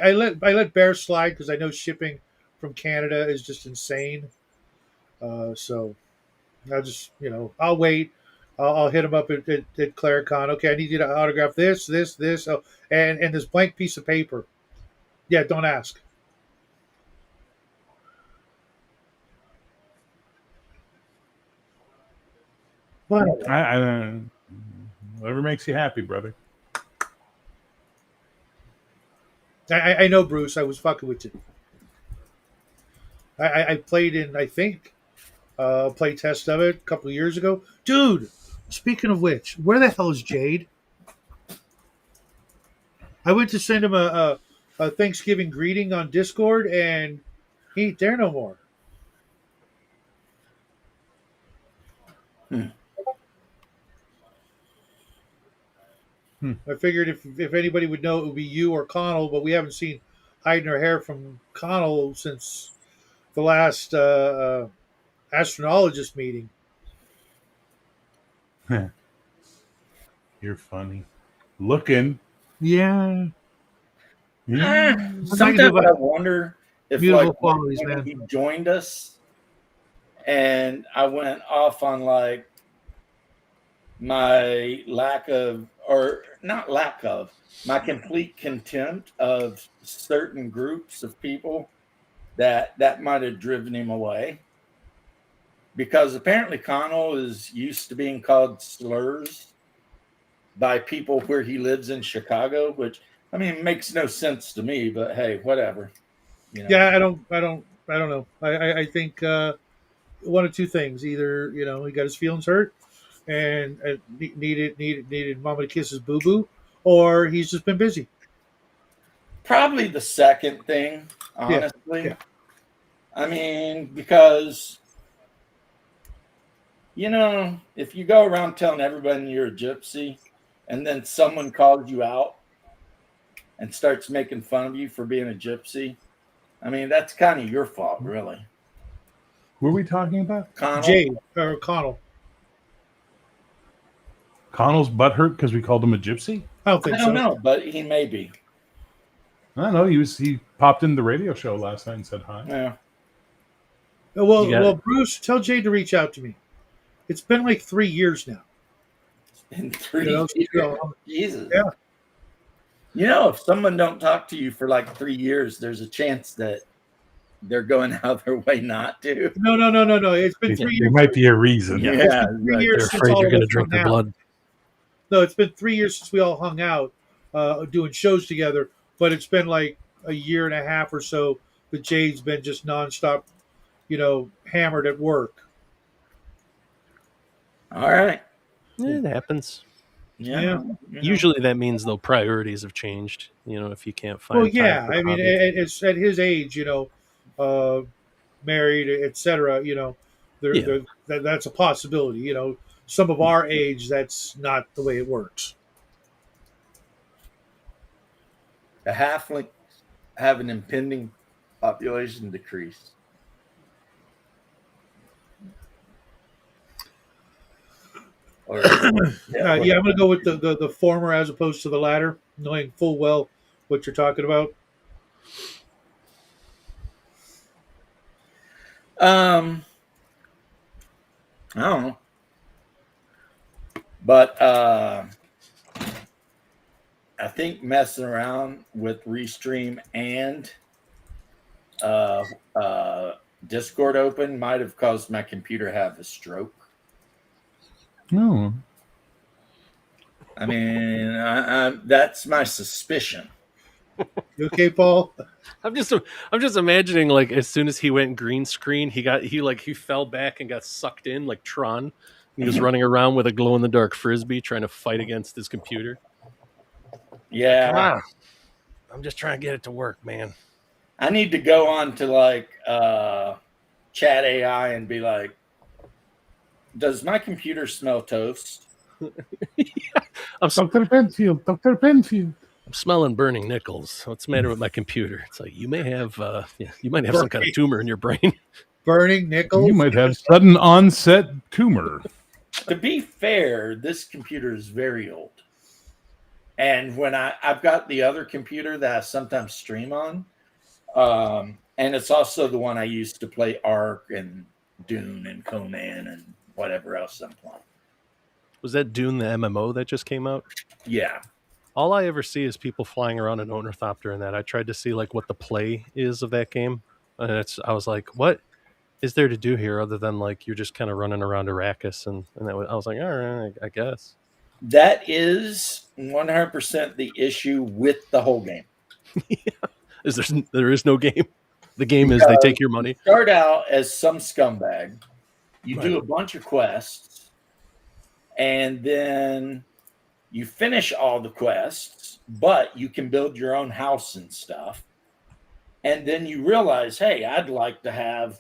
I let Bear slide because I know shipping from Canada is just insane. So I'll just I'll wait. I'll hit him up at Claricon. Okay, I need you to autograph this. Oh, and this blank piece of paper. Yeah, don't ask. What? Whatever makes you happy, brother. I know, Bruce. I was fucking with you. I played in, I think, play test of it a couple of years ago. Dude, speaking of which, where the hell is Jade? I went to send him a Thanksgiving greeting on Discord, and he ain't there no more. I figured if anybody would know, it would be you or Connell, but we haven't seen hide nor hair from Connell since the last astrologist meeting. You're funny. Looking. Yeah. Yeah. Sometimes I wonder if, Beautiful like, qualities, when man. he joined us, and I went off on like my lack of, or not lack of, my complete contempt of certain groups of people, that might have driven him away. Because apparently Connell is used to being called slurs by people where he lives in Chicago, which, I mean, makes no sense to me, but hey, whatever. You know? Yeah, I don't know. I think one of two things: either he got his feelings hurt and needed mama to kiss his boo boo, or he's just been busy. Probably the second thing, Yeah, honestly. yeah. I mean, because if you go around telling everybody you're a gypsy, and then someone calls you out and starts making fun of you for being a gypsy, I mean, that's kind of your fault, really. Who are we talking about? Connell? Jay or Connell. Connell's butthurt because we called him a gypsy? I don't think I don't so. know, but he may be. I don't know. He popped in the radio show last night and said hi. Yeah. Well, You got well, Bruce, tell Jay to reach out to me. It's been like 3 years now. In 3 You know, years. Jesus. Yeah. If someone don't talk to you for like 3 years, there's a chance that they're going out of their way not to. No. It's been 3 There years. might be a reason. Yeah. It's been 3 right. years They're since afraid all you're of going to us drink hung their out. blood. No, it's been 3 years since we all hung out doing shows together. But it's been like a year and a half or so that Jay's been just nonstop, hammered at work. All right. It happens. Yeah. Usually that means, though, priorities have changed. If you can't find Well, time yeah. for I mean, hobbies. it's at his age, married, etc. That's a possibility. Some of our age, that's not the way it works. The halflings have an impending population decrease. Or, Yeah, I'm going to go with the former as opposed to the latter, knowing full well what you're talking about. I don't know. But I think messing around with Restream and Discord open might have caused my computer to have a stroke. No. I mean, that's my suspicion. You okay, Paul? I'm just imagining, like, as soon as he went green screen, he fell back and got sucked in like Tron. He was running around with a glow in the dark frisbee trying to fight against his computer. Yeah. I'm just trying to get it to work, man. I need to go on to like Chat AI and be like, does my computer smell toast? Dr. Penfield. I'm smelling burning nickels. What's the matter with my computer? It's like, you might have some kind of tumor in your brain. Burning nickels? You might have sudden onset tumor. To be fair, this computer is very old. And when I've got the other computer that I sometimes stream on, and it's also the one I used to play Ark and Dune and Conan and whatever else I'm playing. Was that Dune, the MMO that just came out? Yeah. All I ever see is people flying around an ornithopter in that. I tried to see like what the play is of that game, and I was like, what is there to do here other than like you're just kind of running around Arrakis, and I was like, all right, I guess. That is 100% the issue with the whole game. There is no game. The game is they take your money. Start out as some scumbag. You Right. do a bunch of quests, and then you finish all the quests, but you can build your own house and stuff. And then you realize, hey, I'd like to have,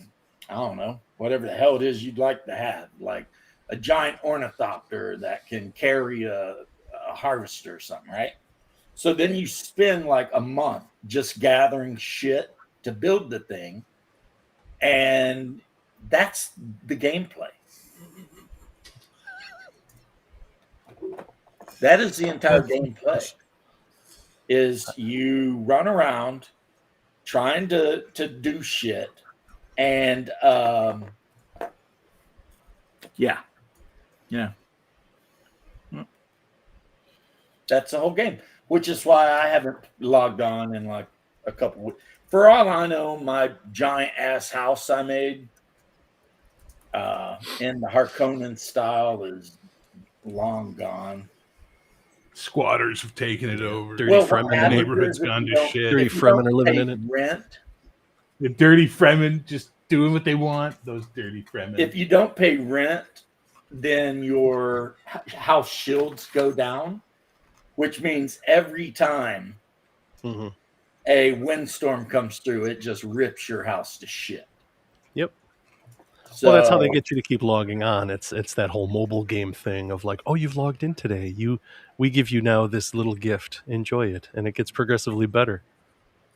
I don't know, whatever the hell it is you'd like to have, like a giant ornithopter that can carry a harvester or something, right? So then you spend like a month just gathering shit to build the thing. And that's the gameplay. That is the entire gameplay. Is you run around trying to do shit, and yeah. That's the whole game, which is why I haven't logged on in like a couple weeks. For all I know, my giant ass house I made in the Harkonnen style is long gone. Squatters have taken it over. Dirty Well, what Fremen, the happens neighborhood's is if gone you to don't- shit. Dirty if you Fremen don't are living pay in it. Rent. The dirty Fremen just doing what they want. Those dirty Fremen. If you don't pay rent, then your house shields go down, which means every time hmm a windstorm comes through, it just rips your house to shit. Yep. So, Well, that's how they get you to keep logging on. It's that whole mobile game thing of like, oh, you've logged in today. We give you now this little gift. Enjoy it, and it gets progressively better.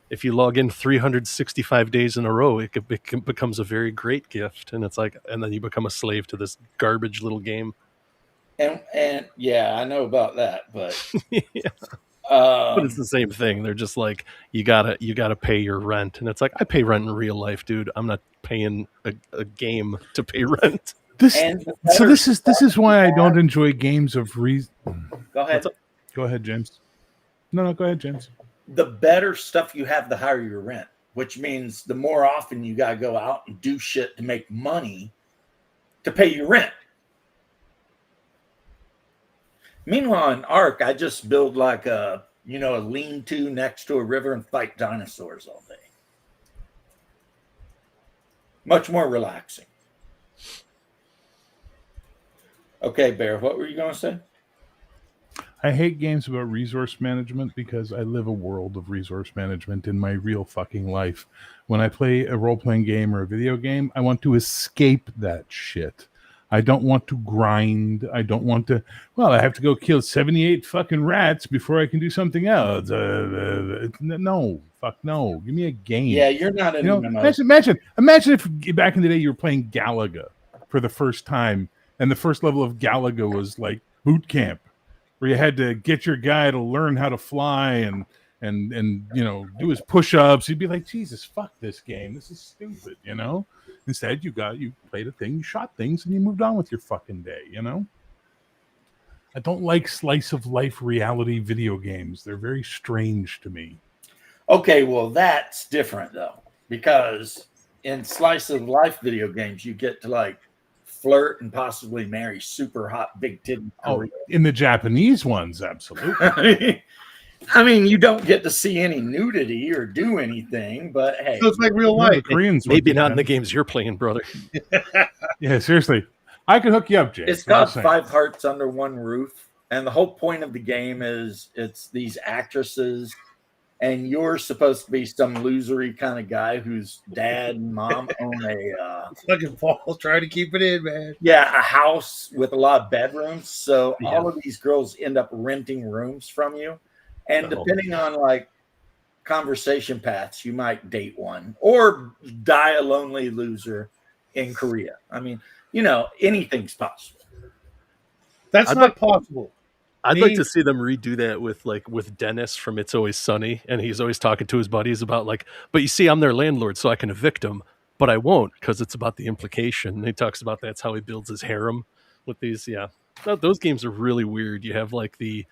If you log in 365 days in a row, it becomes a very great gift, and it's like, and then you become a slave to this garbage little game. and yeah, I know about that, but Yeah. But it's the same thing. They're just like, you gotta pay your rent, and it's like, I pay rent in real life, dude. I'm not paying a game to pay rent. this, and the so better this is stuff why I you don't have- enjoy games of reason. Go ahead. Go ahead, James. No, go ahead, James. The better stuff you have, the higher your rent, which means the more often you gotta go out and do shit to make money to pay your rent. Meanwhile, in Ark, I just build like a lean-to next to a river and fight dinosaurs all day. Much more relaxing. Okay, Bear, what were you going to say? I hate games about resource management because I live a world of resource management in my real fucking life. When I play a role-playing game or a video game, I want to escape that shit. I don't want to grind. I don't want to, I have to go kill 78 fucking rats before I can do something else. No, fuck no. Give me a game. Yeah, you're not in Imagine if back in the day you were playing Galaga for the first time, and the first level of Galaga was like boot camp, where you had to get your guy to learn how to fly and do his push-ups. You'd be like, Jesus, fuck this game. This is stupid, Instead, you played a thing, you shot things, and you moved on with your fucking day, I don't like slice of life reality video games. They're very strange to me. Okay, well, that's different though, because in slice of life video games, you get to like flirt and possibly marry super hot big titty. Oh, in the Japanese ones, absolutely. I mean, you don't get to see any nudity or do anything, but hey, So it's like real No, life. the Koreans Maybe would, not in man. the games you're playing, brother. Yeah, seriously. I can hook you up, Jay. it's I'm called just saying. Five Hearts Under One Roof, and the whole point of the game is it's these actresses, and you're supposed to be some losery kind of guy whose dad and mom own a Fucking Paul trying to keep it in, man. a house with a lot of bedrooms. So Yeah. all of these girls end up renting rooms from you, and Oh. depending on like conversation paths, you might date one or die a lonely loser in Korea. I mean, anything's possible. That's I'd not possible. I'd like Me- to see them redo that with Dennis from It's Always Sunny, and he's always talking to his buddies about like, but you see, I'm their landlord, so I can evict them, but I won't because it's about the implication. And he talks about that's how he builds his harem with these. Yeah, those games are really weird. You have like the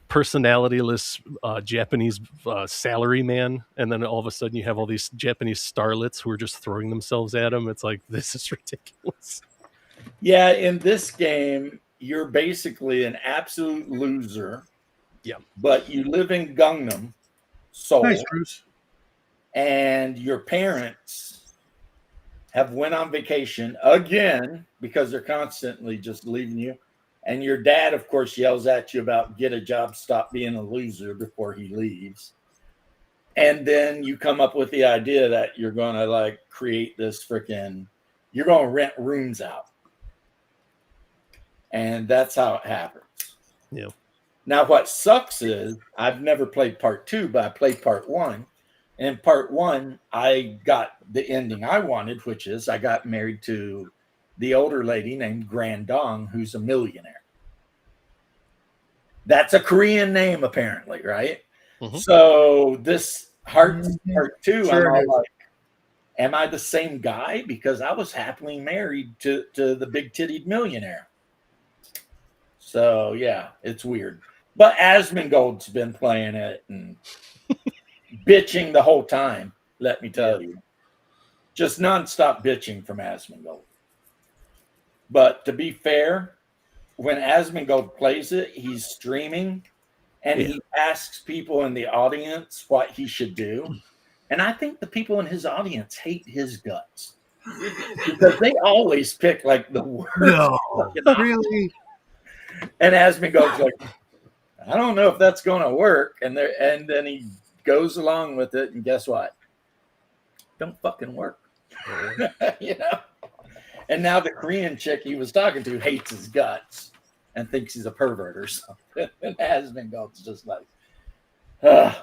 personalityless Japanese salary man, and then all of a sudden you have all these Japanese starlets who are just throwing themselves at him. It's like, this is ridiculous. Yeah, in this game, you're basically an absolute loser. Yeah. But you live in Gangnam, Seoul, Nice, Bruce. and your parents have went on vacation again because they're constantly just leaving you. And your dad, of course, yells at you about get a job, stop being a loser before he leaves. And then you come up with the idea that you're going to like create this you're going to rent rooms out. And that's how it happens. Yeah. Now, what sucks is I've never played part 2, but I played part 1. And in part 1, I got the ending I wanted, which is I got married to the older lady named Grand Dong, who's a millionaire. That's a Korean name, apparently, right? Mhm. So this Heart 2, Sure I'm all is. like, am I the same guy? Because I was happily married to the big tittied millionaire. So yeah, it's weird. But Asmongold's been playing it and bitching the whole time, let me tell you. Just nonstop bitching from Asmongold. But to be fair, when Asmongold plays it, he's streaming and he asks people in the audience what he should do. And I think the people in his audience hate his guts because they always pick like the worst. No, fucking option. really? And Asmongold's like, I don't know if that's going to work. And then he goes along with it. And guess what? Don't fucking work. You know? And now the Korean chick he was talking to hates his guts and thinks he's a pervert or something. And Asmongold's just like, ugh.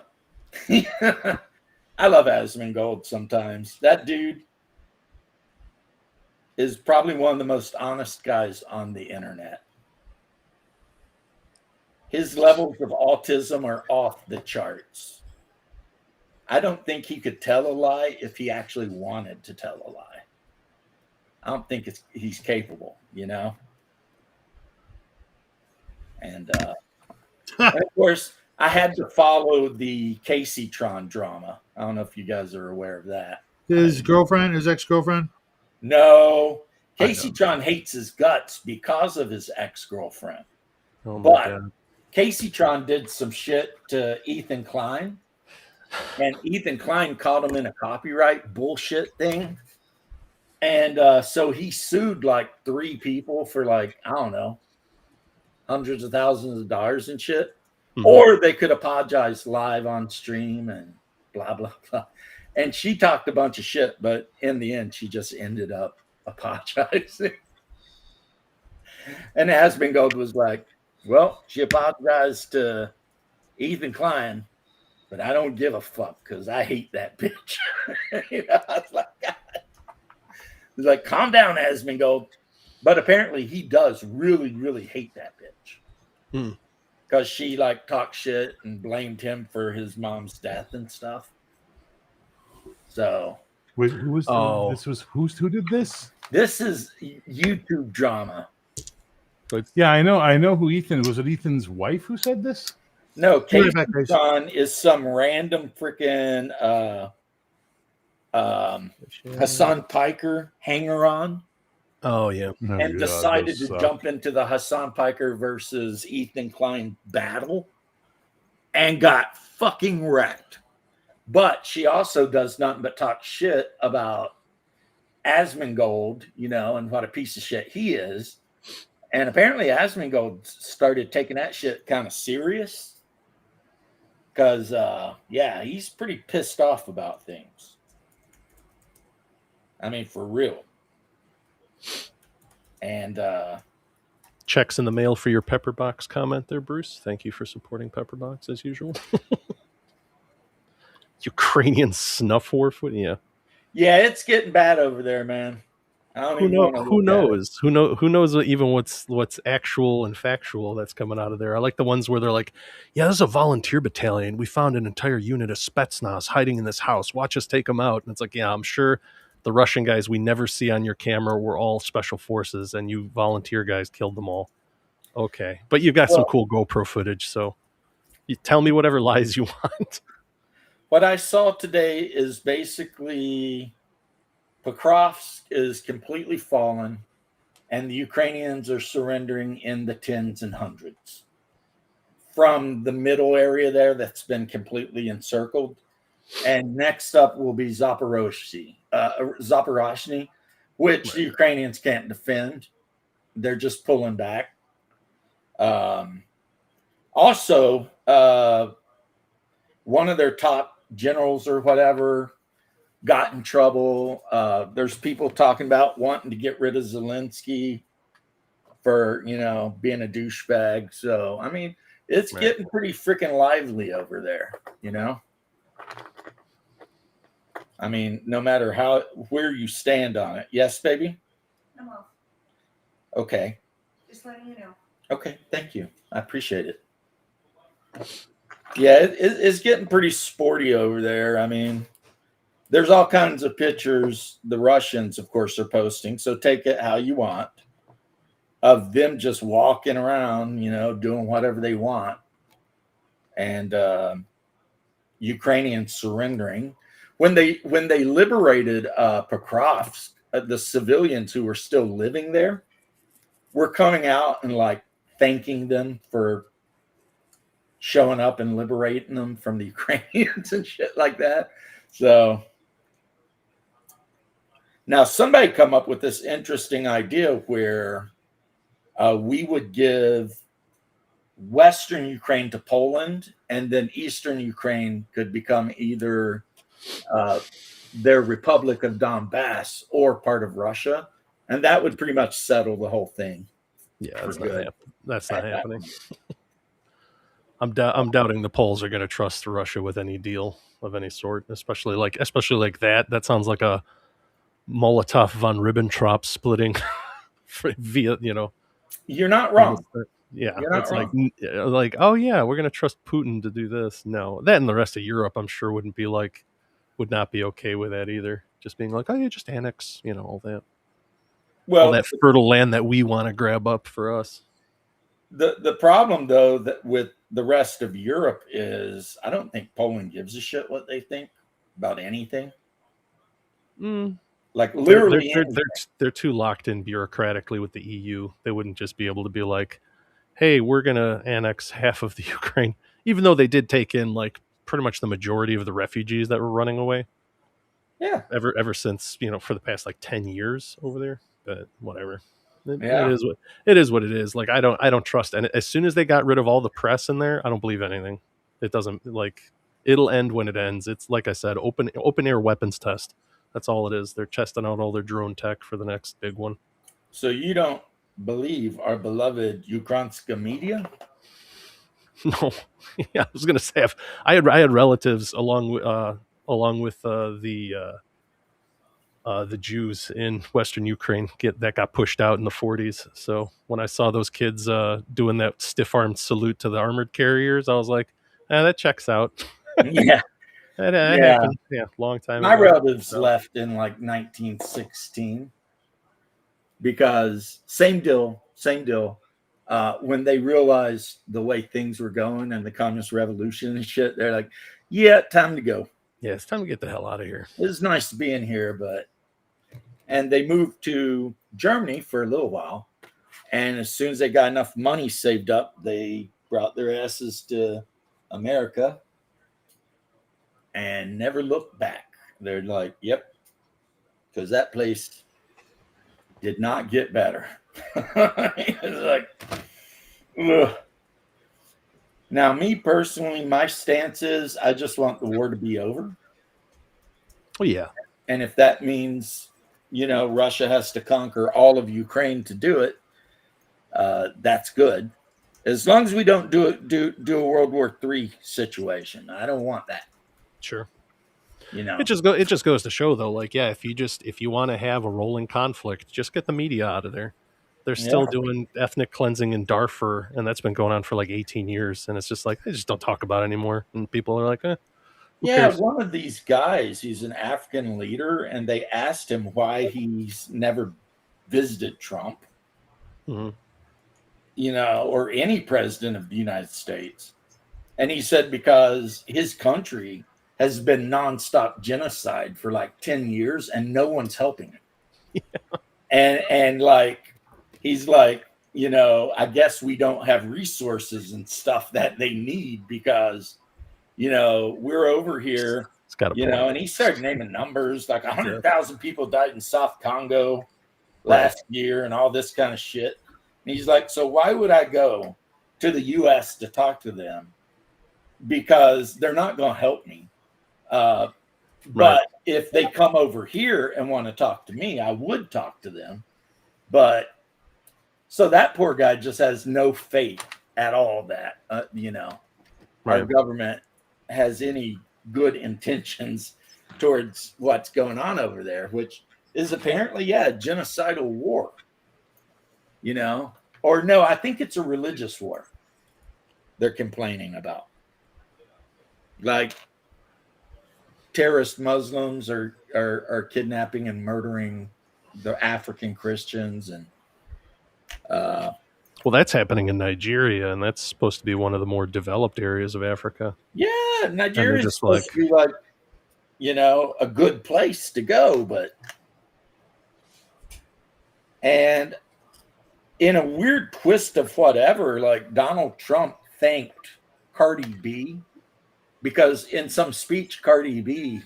I love Asmongold sometimes. That dude is probably one of the most honest guys on the internet. His levels of autism are off the charts. I don't think he could tell a lie if he actually wanted to tell a lie. I don't think he's capable, you know? And of course, I had to follow the Casey Tron drama. I don't know if you guys are aware of that. His girlfriend, his ex-girlfriend? No, Casey Tron hates his guts because of his ex-girlfriend. Oh my But god. Casey Tron did some shit to Ethan Klein, and Ethan Klein caught him in a copyright bullshit thing. And so he sued like 3 people for like, I don't know, hundreds of thousands of dollars and shit. Mhm. Or they could apologize live on stream and blah, blah, blah. And she talked a bunch of shit, but in the end, she just ended up apologizing. And Asmongold was like, well, she apologized to Ethan Klein, but I don't give a fuck because I hate that bitch. You know, I was like, God. He's like, calm down, Asmongold. But apparently he does really, really hate that bitch. Because she like talked shit and blamed him for his mom's death and stuff. So Wait, who was Oh. this? Was who did this? this is YouTube drama. Yeah, I know who Ethan was. It Ethan's wife who said this? No, Be right Casey back, guys. Tron is some random freaking Hassan Piker hanger on Oh yeah. Oh, and God, decided those to suck. jump into the Hassan Piker versus Ethan Klein battle and got fucking wrecked. But she also does nothing but talk shit about Asmongold, you know, and what a piece of shit he is. And apparently Asmongold started taking that shit kind of serious because, yeah, he's pretty pissed off about things. I mean, for real. And Checks in the mail for your Pepperbox comment there, Bruce. Thank you for supporting Pepperbox as usual. Ukrainian snuff war foot. Yeah. yeah, it's getting bad over there, man. I don't even want to Who look at it. knows? Who knows even what's actual and factual that's coming out of there? I like the ones where they're like, yeah, this is a volunteer battalion. We found an entire unit of Spetsnaz hiding in this house. Watch us take them out. And it's like, yeah, I'm sure the Russian guys we never see on your camera were all special forces, and you volunteer guys killed them all. Okay, but you've got some Well- cool GoPro footage, so you tell me whatever lies you want. What I saw today is basically Pokrovsk is completely fallen, and the Ukrainians are surrendering in the tens and hundreds. From the middle area there that's been completely encircled. And next up will be Zaporozhye, which the Ukrainians can't defend. They're just pulling back. Also, one of their top generals or whatever got in trouble. There's people talking about wanting to get rid of Zelensky for, you know, being a douchebag. So, I mean, it's Right. getting pretty freaking lively over there, you know? I mean, no matter where you stand on it. Yes, baby? I'm off. Okay. Just letting you know. Okay. Thank you. I appreciate it. Yeah, it's getting pretty sporty over there. I mean, there's all kinds of pictures the Russians, of course, are posting. So take it how you want, of them just walking around, doing whatever they want, and Ukrainians surrendering. When they liberated Pokrovsk, the civilians who were still living there were coming out and like thanking them for showing up and liberating them from the Ukrainians and shit like that. So now somebody come up with this interesting idea where we would give Western Ukraine to Poland, and then Eastern Ukraine could become either their Republic of Donbass or part of Russia, and that would pretty much settle the whole thing. Yeah, for that's not, good. that's not happening. I'm doubting the Poles are going to trust Russia with any deal of any sort, especially like that. That sounds like a Molotov von Ribbentrop splitting via, You're not wrong. Yeah, You're not it's like, oh yeah, we're going to trust Putin to do this. No, that and the rest of Europe, I'm sure would not be okay with that either. Just being like, oh yeah, just annex, all that. Well, all that fertile land that we want to grab up for us. The problem though that with the rest of Europe is I don't think Poland gives a shit what they think about anything. Like literally, they're too locked in bureaucratically with the EU. They wouldn't just be able to be like, hey, we're gonna annex half of the Ukraine, even though they did take in like pretty much the majority of the refugees that were running away. Yeah, ever since for the past like 10 years over there. But whatever. It is what it is. Like I don't trust. And as soon as they got rid of all the press in there, I don't believe anything. It doesn't it'll end when it ends. It's like I said, open air weapons test. That's all it is. They're testing out all their drone tech for the next big one. So you don't believe our beloved Ukrainska media? No. Yeah, I was gonna say I had relatives along with the Jews in Western Ukraine that got pushed out in the 40s. So when I saw those kids doing that stiff-armed salute to the armored carriers, I was like, that checks out. Yeah. that happened. Yeah, long time My ago. relatives left in like 1916 because same deal. When they realized the way things were going and the communist revolution and shit, they're like, yeah, time to go. Yeah, it's time to get the hell out of here. It's nice to be in here, and they moved to Germany for a little while. And as soon as they got enough money saved up, they brought their asses to America and never looked back. They're like, yep, because that place did not get better. It's like, ugh. Now, me personally, my stance is I just want the war to be over. Oh, yeah. And if that means, Russia has to conquer all of Ukraine to do it, that's good. As long as we don't do a World War III situation. I don't want that. Sure. It just goes to show though, like, yeah, if you want to have a rolling conflict, just get the media out of there. They're still doing ethnic cleansing in Darfur, and that's been going on for like 18 years. And it's just like, they just don't talk about it anymore. And people are like, yeah, one of these guys, he's an African leader, and they asked him why he's never visited Trump, or any president of the United States. And he said because his country has been nonstop genocide for like 10 years and no one's helping it. Yeah. And like, he's like, I guess we don't have resources and stuff that they need because, we're over here, and he started naming numbers like 100,000 people died in South Congo last year and all this kind of shit. And he's like, so why would I go to the U.S. to talk to them? Because they're not going to help me. But if they come over here and want to talk to me, I would talk to them. But so that poor guy just has no faith at all that, our government has any good intentions towards what's going on over there, which is apparently, a genocidal war, or no, I think it's a religious war. they're complaining about. Like terrorist Muslims are kidnapping and murdering the African Christians, and Well, that's happening in Nigeria, and that's supposed to be one of the more developed areas of Africa. yeah, Nigeria is just supposed to be like, you know, a good place to go, but and in a weird twist of whatever, like Donald Trump thanked Cardi B because in some speech Cardi B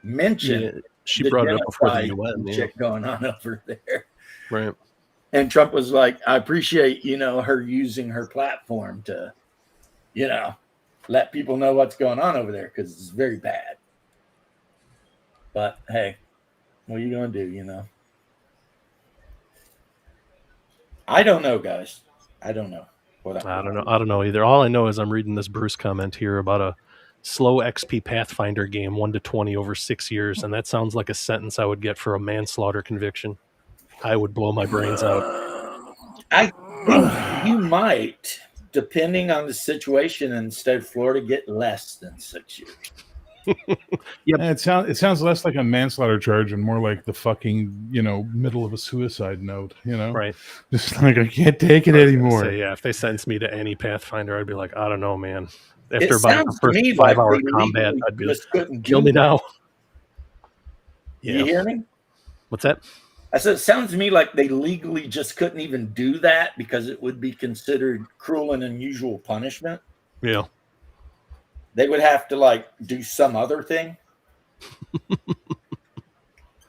mentioned Yeah, she the brought it up before the genocide UN. Yeah, shit going on over there. right. And Trump was like, I appreciate, you know, her using her platform to, you know, let people know what's going on over there because it's very bad. But hey, what are you going to do, you know? I don't know, guys. I don't know. I don't know. I don't know either. All I know is I'm reading this Bruce comment here about a slow XP Pathfinder game, 1 to 20 over 6 years, and that sounds like a sentence I would get for a manslaughter conviction. I would blow my brains out. I think you might, depending on the situation, in the state of Florida, get less than 6 years. It sounds less like a manslaughter charge and more like the fucking, middle of a suicide note, Right. Just like, I can't take it anymore. So, yeah, if they sentence me to any Pathfinder, I'd be like, I don't know, man. It After about the sounds to first me like 5-hour they combat, legally I'd be like, just couldn't kill do me that. now. You hear me? What's that? I said, it sounds to me like they legally just couldn't even do that because it would be considered cruel and unusual punishment. Yeah. They would have to like do some other thing.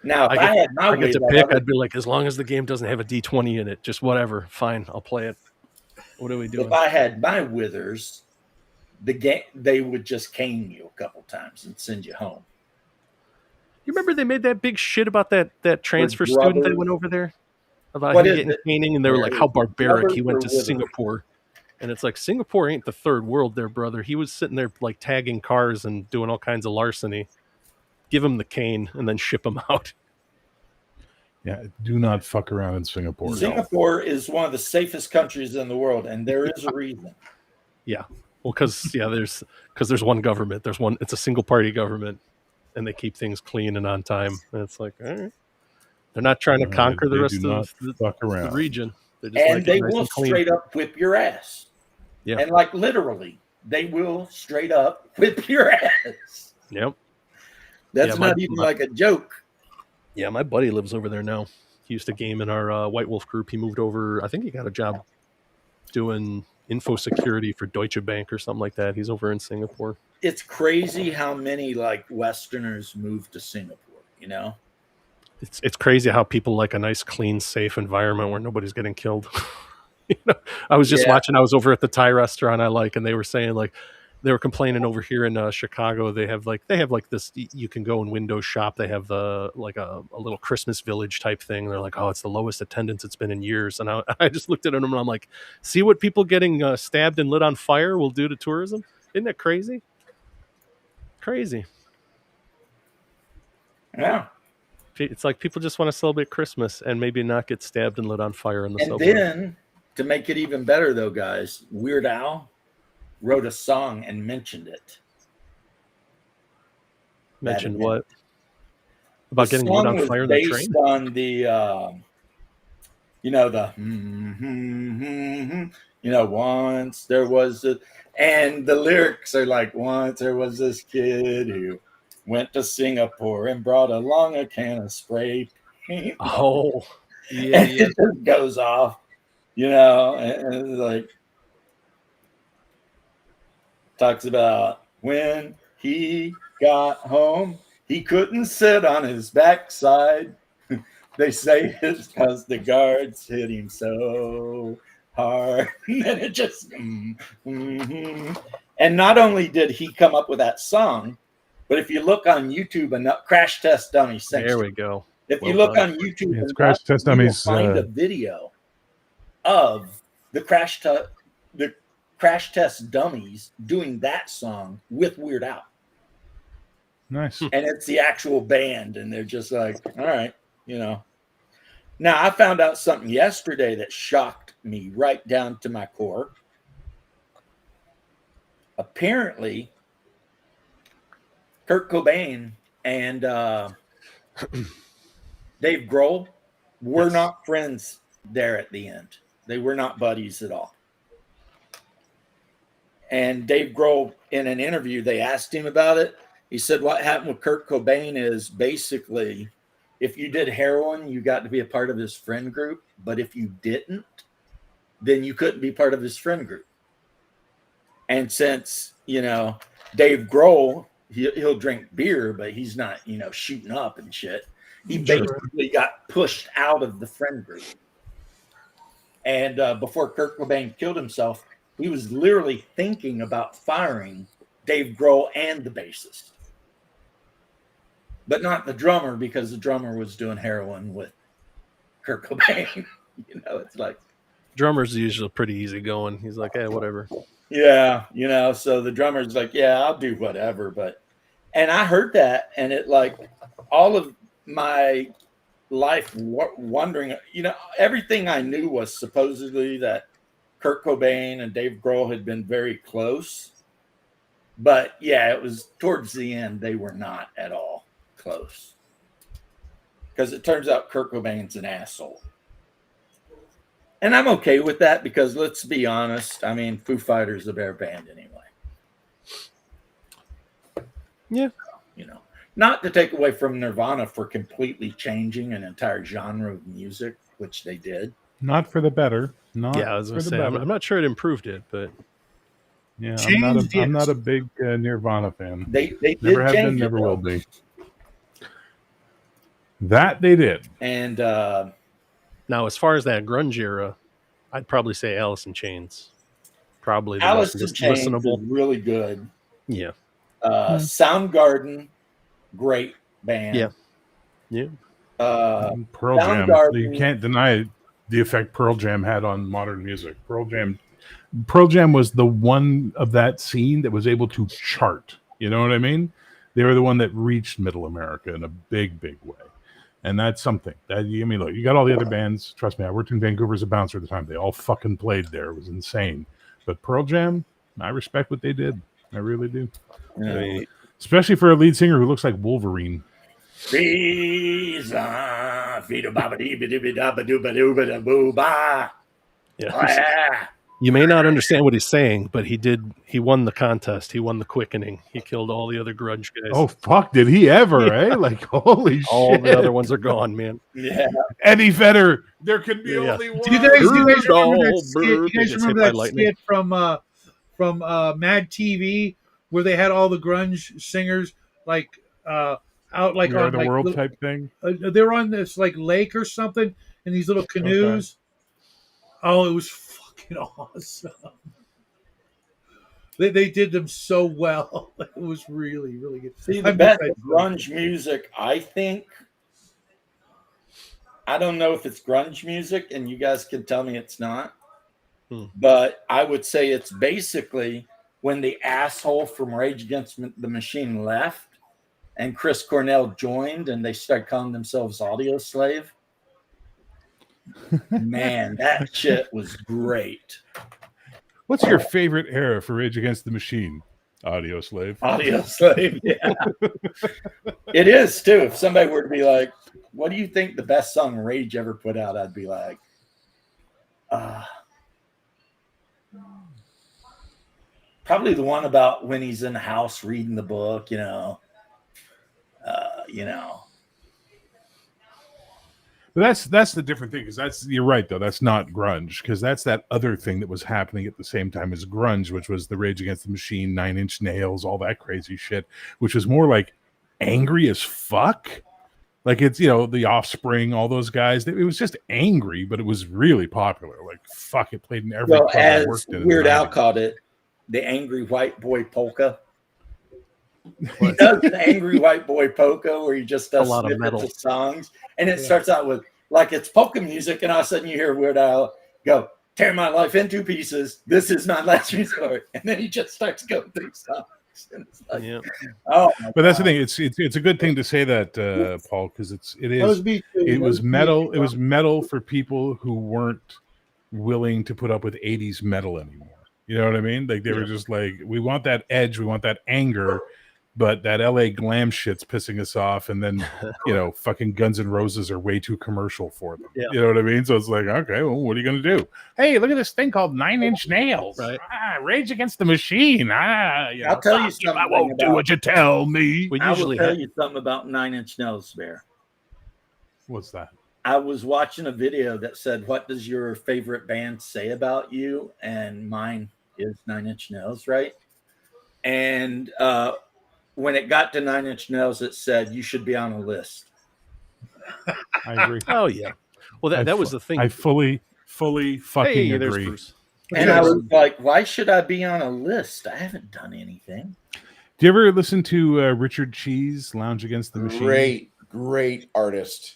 Now, if I had my I way, get to that pick, other- I'd be like, as long as the game doesn't have a D20 in it, just whatever. Fine, I'll play it. What are we doing? if I had my withers, the game they would just cane you a couple times and send you home. You remember they made that big shit about that transfer student that brothers. went over there? About What him is getting it? caning, and they were like, how barbaric. He went to Brothers or withers? Singapore. And it's like, Singapore ain't the third world there, brother. He was sitting there like tagging cars and doing all kinds of larceny. Give him the cane and then ship him out. Yeah, do not fuck around in Singapore. Singapore is one of the safest countries in the world, and there is a reason. Well, because there's one government. It's a single party government, and they keep things clean and on time. And it's like, all right. They're not trying to conquer the They rest do of not fuck the around. region. They just And like they it nice will and clean. straight up whip your ass. Yeah. And like literally, they will straight up whip your ass. Yep. That's Yeah, not even like a joke. Yeah, my buddy lives over there now. He used to game in our White Wolf group. He moved over. I think he got a job doing info security for Deutsche Bank or something like that. He's over in Singapore. It's crazy how many like Westerners move to Singapore, you know? It's crazy how people like a nice, clean, safe environment where nobody's getting killed. I was just Yeah. watching. I was over at the Thai restaurant I like, and they were saying like they were complaining over here in Chicago. They have like this. You can go and window shop. They have like a little Christmas village type thing. They're like, oh, it's the lowest attendance it's been in years. And I just looked at them and I'm like, see what people getting stabbed and lit on fire will do to tourism? Isn't that crazy? Crazy. Yeah. It's like people just want to celebrate Christmas and maybe not get stabbed and lit on fire in the And subway. then to make it even better though, guys, Weird Al wrote a song and mentioned it. Mentioned that what? About The getting lit song on was fire in the based train? on the once there was and the lyrics are like, once there was this kid who went to Singapore and brought along a can of spray paint. Oh, yeah, And it just goes off, and it's like talks about when he got home, he couldn't sit on his backside. They say it's because the guards hit him so hard. And then it just And not only did he come up with that song, but if you look on YouTube, and Crash Test Dummies, There we go. if you Well look done. on YouTube, It's and Crash Test you will Dummies, find a video of the Crash Test Dummies doing that song with Weird Al, Nice. and it's the actual band, and they're just like, all right, Now I found out something yesterday that shocked me right down to my core. apparently Kurt Cobain and Dave Grohl were Yes. not friends there at the end. They were not buddies at all. And Dave Grohl, in an interview, they asked him about it. He said, what happened with Kurt Cobain is basically, if you did heroin, you got to be a part of his friend group. But if you didn't, then you couldn't be part of his friend group. And since, Dave Grohl, he'll drink beer, but he's not, shooting up and shit. He basically got pushed out of the friend group. And before Kurt Cobain killed himself, he was literally thinking about firing Dave Grohl and the bassist, but not the drummer, because the drummer was doing heroin with Kurt Cobain. It's like, Drummer's usually pretty easy going. He's like, hey, whatever. yeah, so the drummer's like, yeah, I'll do whatever. And I heard that, and it like all of my life wondering, everything I knew was supposedly that Kurt Cobain and Dave Grohl had been very close. But yeah, it was towards the end, they were not at all close. Because it turns out Kurt Cobain's an asshole. And I'm okay with that, because let's be honest, I mean, Foo Fighters is a better band anyway. Yeah. Not to take away from Nirvana for completely changing an entire genre of music, which they did. Not for the better. Not Yeah, I was for going to the say, better. I'm not sure it improved it, but Yeah, Changed I'm not it. a big Nirvana fan. They did Never have been, change it, never will though. be. That they did. And now as far as that grunge era, I'd probably say Alice in Chains. Probably the Alice most in Chains is listenable. really good. Yeah. Soundgarden, great band. Yeah. Yeah. Pearl Jam. Soundgarden- You can't deny the effect Pearl Jam had on modern music. Pearl Jam was the one of that scene that was able to chart. You know what I mean? They were the one that reached Middle America in a big, big way. And that's something. Look, you got all the other bands. Trust me, I worked in Vancouver as a bouncer at the time. They all fucking played there. It was insane. But Pearl Jam, I respect what they did. I really do. Yeah. Especially for a lead singer who looks like Wolverine. Yeah. You may not understand what he's saying, but he won the contest. He won the quickening. He killed all the other grunge guys. Oh, fuck. Did he ever, eh? Like, holy shit. all the other ones are gone, man. Yeah. Eddie Vedder. There can be Yeah. only one. Do you guys remember that Rudolph skit? You Bird guys gets remember hit by that lightning. skit from Mad TV where they had all the grunge singers like out like We Are on the like world little- type thing? they were on this like lake or something in these little canoes. Oh, it was fucking awesome. They did them so well. It was really, really good. See, I the miss best that grunge music, I think, I don't know if it's grunge music, and you guys can tell me it's not, but I would say it's basically when the asshole from Rage Against the Machine left and Chris Cornell joined and they started calling themselves Audio Slave. Man, that shit was great. What's your favorite era for Rage Against the Machine? Audio Slave. Audio Slave, yeah. It is too. If somebody were to be like, what do you think the best song Rage ever put out? I'd be like, probably the one about when he's in the house reading the book, But that's the different thing, because you're right though, that's not grunge, because that's that other thing that was happening at the same time as grunge, which was the Rage Against the Machine, 9 Inch Nails, all that crazy shit, which was more like angry as fuck. Like it's the Offspring, all those guys. It was just angry, but it was really popular. Like fuck, it played in every well, club I as worked in. Weird the Al 90s. called it, the angry white boy polka. He does the angry white boy polka where he just does A lot of snippets metal. of songs, and it starts out with like it's polka music, and all of a sudden you hear Weird Al go, "Tear my life into pieces. This is my last resort," and then he just starts going through songs. And it's like, Yeah. oh, my But that's the God. thing. It's a good thing to say that, Paul, because it That was is. me too. It That was me metal. too. It was metal for people who weren't willing to put up with 80s metal anymore. You know what I mean? Like they were Yeah. just like, we want that edge, we want that anger, but that LA glam shit's pissing us off. And then, fucking Guns N' Roses are way too commercial for them. Yeah. You know what I mean? So it's like, okay, well, what are you going to do? Hey, look at this thing called Nine Inch Nails. Right. Rage Against the Machine. I'll tell you something. I won't do about- what you tell me. We I will usually tell have, you something about Nine Inch Nails, Bear. What's that? I was watching a video that said, "What does your favorite band say about you?" And mine is Nine Inch Nails, right? And when it got to Nine Inch Nails, it said you should be on a list. I agree. oh yeah. Well, that was the thing. I fully fucking hey, there's agree. Bruce. And I was like, "Why should I be on a list? I haven't done anything." Do you ever listen to Richard Cheese, Lounge Against the Machine? Great artist.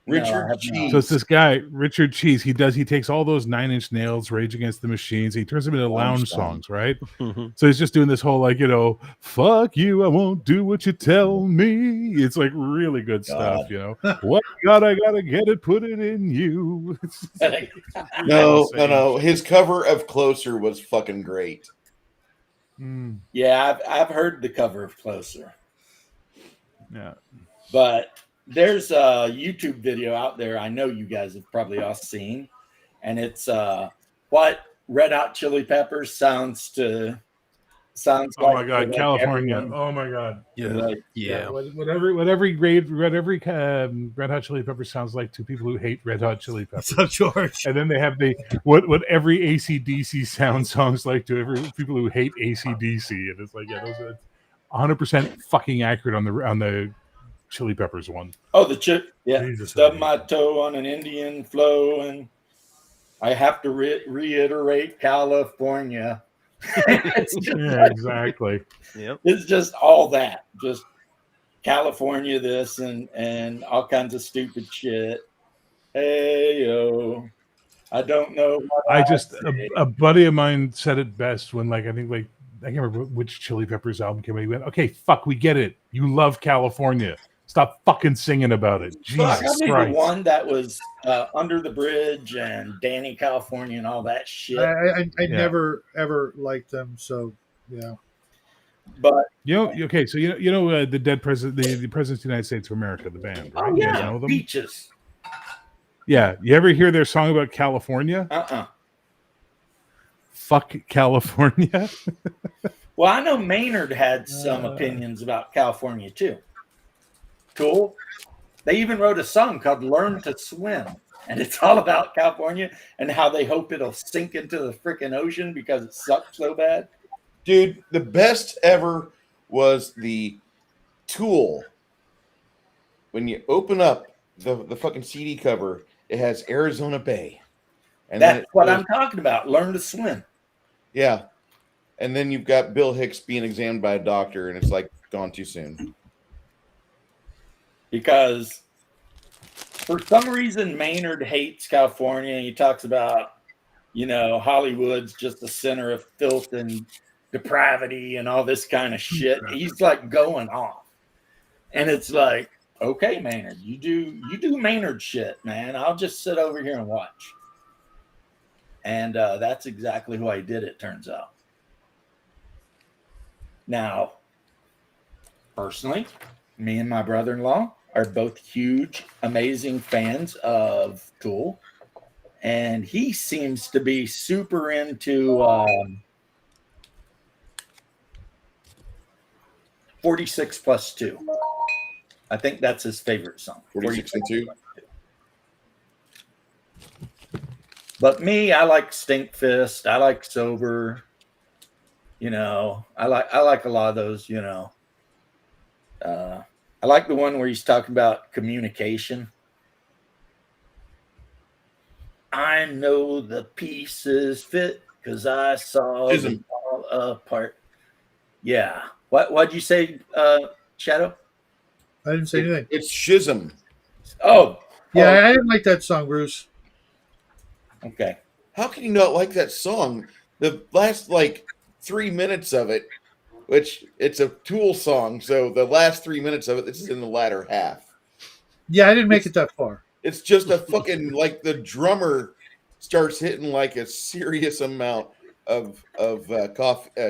No, I Richard have not. Cheese. So it's this guy, Richard Cheese. He takes all those Nine Inch Nails, Rage Against the Machines, he turns them into lounge songs, right? Mhm. So he's just doing this whole fuck you, I won't do what you tell me. It's like really good stuff, What God, I gotta get it, put it in you. It's just like- No. His cover of Closer was fucking great. Mm, Yeah, I've heard the cover of Closer, yeah. but there's a YouTube video out there I know you guys have probably all seen, and it's what Red Hot Chili Peppers sounds Oh like. my God, like California. everyone. Oh my God. Like, Yeah. What every Red Hot Chili Peppers sounds like to people who hate Red Hot Chili Peppers. What's up, George? And then they have what every AC/DC sound songs like to every people who hate AC/DC, and it's like, those are 100% fucking accurate on the Chili Peppers one. Oh, the chip. Yeah. Jesus, Stub my toe on an Indian flow, and I have to reiterate California. It's just Yeah, exactly. Yep. it's just all that. Just California this and all kinds of stupid shit. Hey yo. I don't know. what say. A buddy of mine said it best when I can't remember which Chili Peppers album came out. He went, "Okay, fuck, we get it. You love California. Stop fucking singing about it." Fuck, Jesus I knew Christ. the one that was Under the Bridge and Danny California and all that shit. I Yeah. never ever liked them, so yeah. But Okay, so the dead president, the president of the United States of America, the band, right? oh You guys yeah, know them? beaches. Yeah, you ever hear their song about California? Fuck California. Well, I know Maynard had some opinions about California too. Cool. They even wrote a song called "Learn to Swim," and it's all about California and how they hope it'll sink into the freaking ocean because it sucks so bad. Dude, the best ever was the Tool. When you open up the fucking CD cover, it has Arizona Bay. And then That's it what goes- I'm talking about. Learn to swim. Yeah. And then you've got Bill Hicks being examined by a doctor, and it's like gone too soon. Because for some reason Maynard hates California, and he talks about, Hollywood's just the center of filth and depravity and all this kind of shit. He's like going off. And it's like, okay, Maynard, you do Maynard shit, man. I'll just sit over here and watch. And that's exactly who I did, it turns out. Now, personally, me and my brother-in-law are both huge, amazing fans of Tool. And he seems to be super into 46+2. I think that's his favorite song. 46 and 2. But me, I like Stinkfist. I like Sober. I like a lot of those. I like the one where he's talking about communication. I know the pieces fit because I saw them Schism. all apart. Yeah. What'd you say, Shadow? I didn't say anything. It's Schism. Oh, Yeah, I didn't like that song, Bruce. okay. How can you not like that song? The last 3 minutes of it, which it's a Tool song, so the last 3 minutes of it, this is in the latter half. Yeah, I didn't make it that far. It's just a fucking the drummer starts hitting a serious amount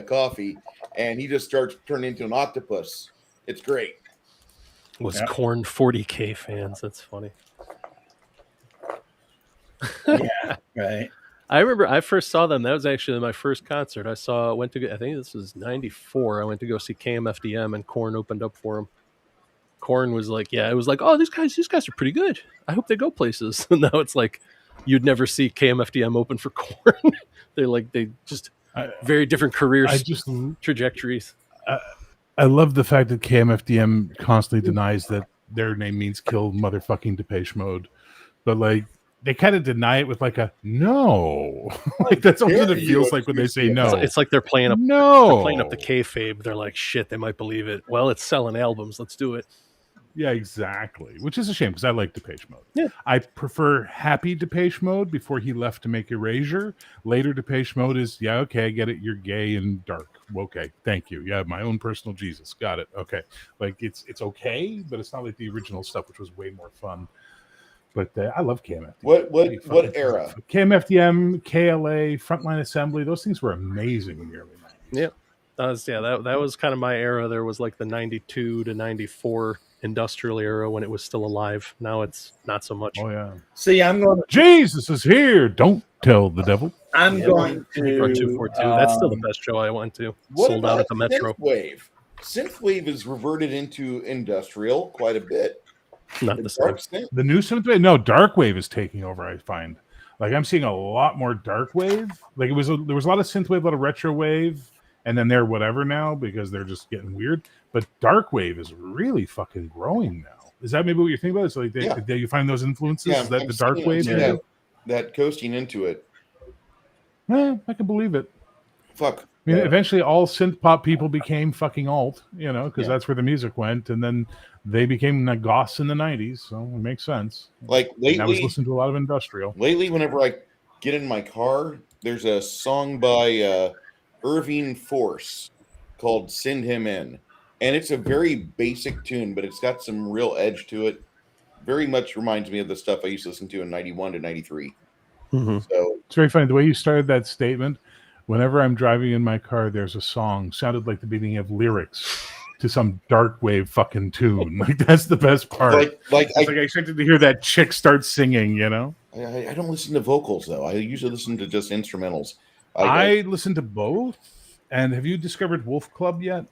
coffee, and he just starts turning into an octopus. It's great. Was Yeah. Korn 40K fans? That's funny. Yeah, right. I remember I first saw them. That was actually my first concert. I think this was '94. I went to go see KMFDM, and Korn opened up for him. Korn was like, yeah, it was like, oh, these guys are pretty good. I hope they go places. And now it's like, you'd never see KMFDM open for Korn. they just very different career I just trajectories. I love the fact that KMFDM constantly denies that their name means kill motherfucking Depeche Mode, but like they kind of deny it with like a no. Like that's what it feels like when they say no. It's like they're playing up the kayfabe. They're like, shit, they might believe it. Well, it's selling albums. Let's do it. Yeah, exactly. Which is a shame because I like Depeche Mode. Yeah. I prefer Happy Depeche Mode before he left to make Erasure. Later Depeche Mode is, yeah, okay, I get it. You're gay and dark. Okay, thank you. Yeah, my own personal Jesus. Got it. Okay. Like it's okay, but it's not like the original stuff, which was way more fun. But I love KMFDM. What era? KMFDM, KLA, Frontline Assembly. Those things were amazing in the early 90s. Yeah. That was kind of my era. There was like the 92 to 94 industrial era when it was still alive. Now it's not so much. Oh yeah. See, I'm going. Jesus is here. Don't tell the devil. I'm going to. 242. That's still the best show I went to. What Sold out about at the Metro. Synthwave? Synthwave is reverted into industrial quite a bit. Not the same. Dark synth. The new synthwave, no, dark wave is taking over. I find, like, I'm seeing a lot more dark wave. Like there was a lot of synthwave, a lot of retro wave, and then they're whatever now because they're just getting weird. But dark wave is really fucking growing now. Is that maybe what you're thinking about? So like, you find those influences? Yeah, Is that I'm the dark seeing- wave? I'm Yeah. seeing that coasting into it. I can believe it. Fuck. I mean, eventually all synth pop people became fucking alt, because Yeah. that's where the music went, and then they became the goths in the 90s, so it makes sense. Like And I was lately, listening to a lot of industrial. whenever I get in my car, there's a song by Irving Force called "Send Him In," and it's a very basic tune, but it's got some real edge to it. Very much reminds me of the stuff I used to listen to in '91 to '93. Mm-hmm. So It's very funny. The way you started that statement, whenever I'm driving in my car, there's a song, sounded like the beginning of lyrics to some dark wave fucking tune. Like, that's the best part. like I expected to hear that chick start singing, I don't listen to vocals though. I usually listen to just instrumentals. I listen to both. And have you discovered Wolf Club yet?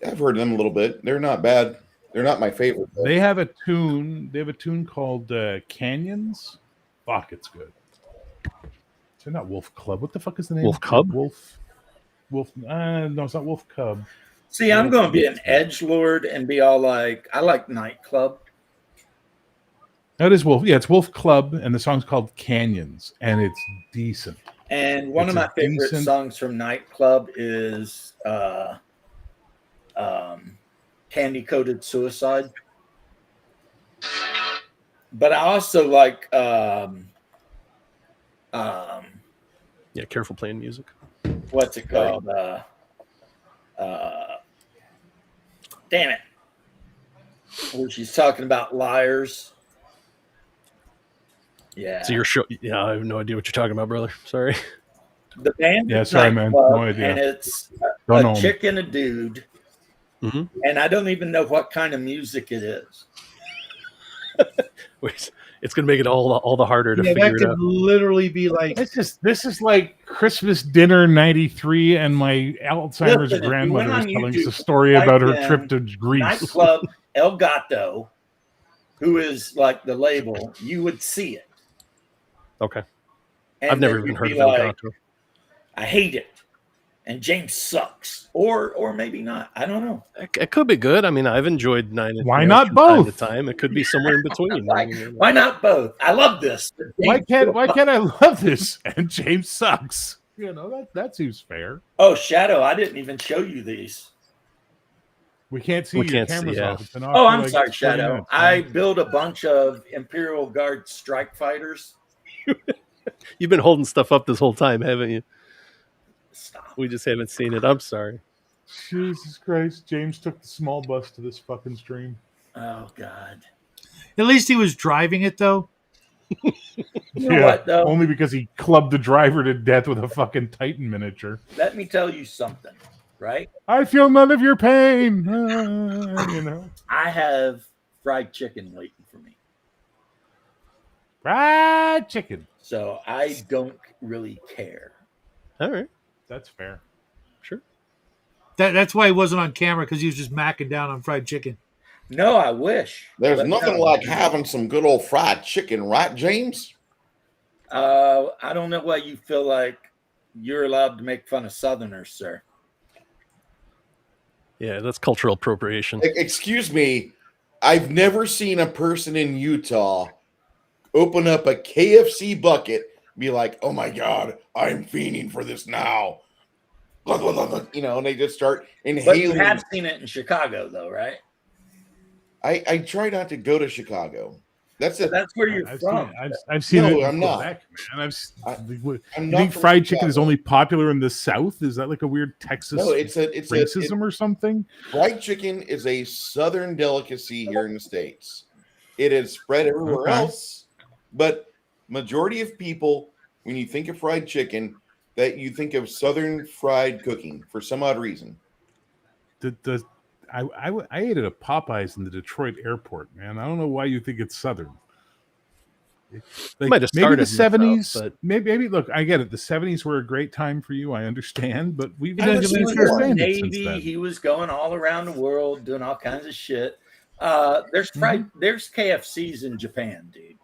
I've heard them a little bit. They're not bad. They're not my favorite. Though. They have a tune. They have a tune called Canyons. Fuck, it's good. So not Wolf Club. What the fuck is the name? Wolf Cub? Wolf. No, it's not Wolf Cub. See, I'm going to be an edgelord and be all like, I like Nightclub. That is Wolf. Yeah, it's Wolf Club, and the song's called Canyons, and it's decent. And one of It's my a favorite decent- songs from Nightclub is Candy Coated Suicide. But I also like Yeah, careful playing music. what's it called? Damn it. Where she's talking about liars. Yeah. So your show, yeah, I have no idea what you're talking about, brother. Sorry. The band Yeah, is sorry, man. Nightclub, No idea. and it's Don't know a 'em. chick and a dude. Mhm. And I don't even know what kind of music it is. Wait, it's gonna make it all the harder to Yeah, figure that it could out. literally be like This is like Christmas dinner '93, and my Alzheimer's Listen, if you grandmother went is on telling us YouTube, a story type about her in trip to Greece. Nightclub El Gato, who is like the label, you would see it. Okay. And I've never then even you'd heard be of El like, Gato. I hate it. And James sucks. Or maybe not. I don't know. It could be good. I mean, I've enjoyed Nine Inch Why Nails not from time to both? time. It could be somewhere in between. Like, why not both? I love this. Why can't I love this? And James sucks. That seems fair. Oh, Shadow, I didn't even show you these. We can't see We your can't see, cameras yeah. off. It's been off Oh, for I'm like sorry, 20 Shadow. minutes. I built a bunch of Imperial Guard strike fighters. You've been holding stuff up this whole time, haven't you? Stop. We just haven't seen it. I'm sorry. Jesus Christ. James took the small bus to this fucking stream. Oh, God. at least he was driving it though. You know what, though? Only because he clubbed the driver to death with a fucking Titan miniature. Let me tell you something, right? I feel none of your pain. You know. I have fried chicken waiting for me. Fried chicken. So I don't really care. All right. That's fair. Sure. That's why he wasn't on camera, because he was just macking down on fried chicken. No, I wish. There's But nothing no. like having some good old fried chicken, right, James? I don't know why you feel like you're allowed to make fun of Southerners, sir. Yeah, that's cultural appropriation. Excuse me. I've never seen a person in Utah open up a KFC bucket, be like, "Oh my God, I'm fiending for this now." You know, and they just start But you inhaling. have seen it in Chicago, though, right? I try not to go to Chicago. That's it. That's where you're I've from. I've seen No, it in I'm not. Quebec, man. You I'm not think from fried chicken is Chicago. only popular in the South? Is that like a weird Texas No, it's racism or something? fried chicken is a Southern delicacy here in the States. It is spread everywhere Okay. else, but majority of people, when you think of fried chicken, that you think of Southern fried cooking for some odd reason. I ate at a Popeyes in the Detroit airport, man. I don't know why you think it's Southern. Like, Might have maybe started the in the South, 70s. but- Maybe look, I get it. The 70s were a great time for you. I understand, but we've I been was He in was the in the understand it since Navy. then. He was going all around the world doing all kinds of shit. There's KFCs in Japan, dude.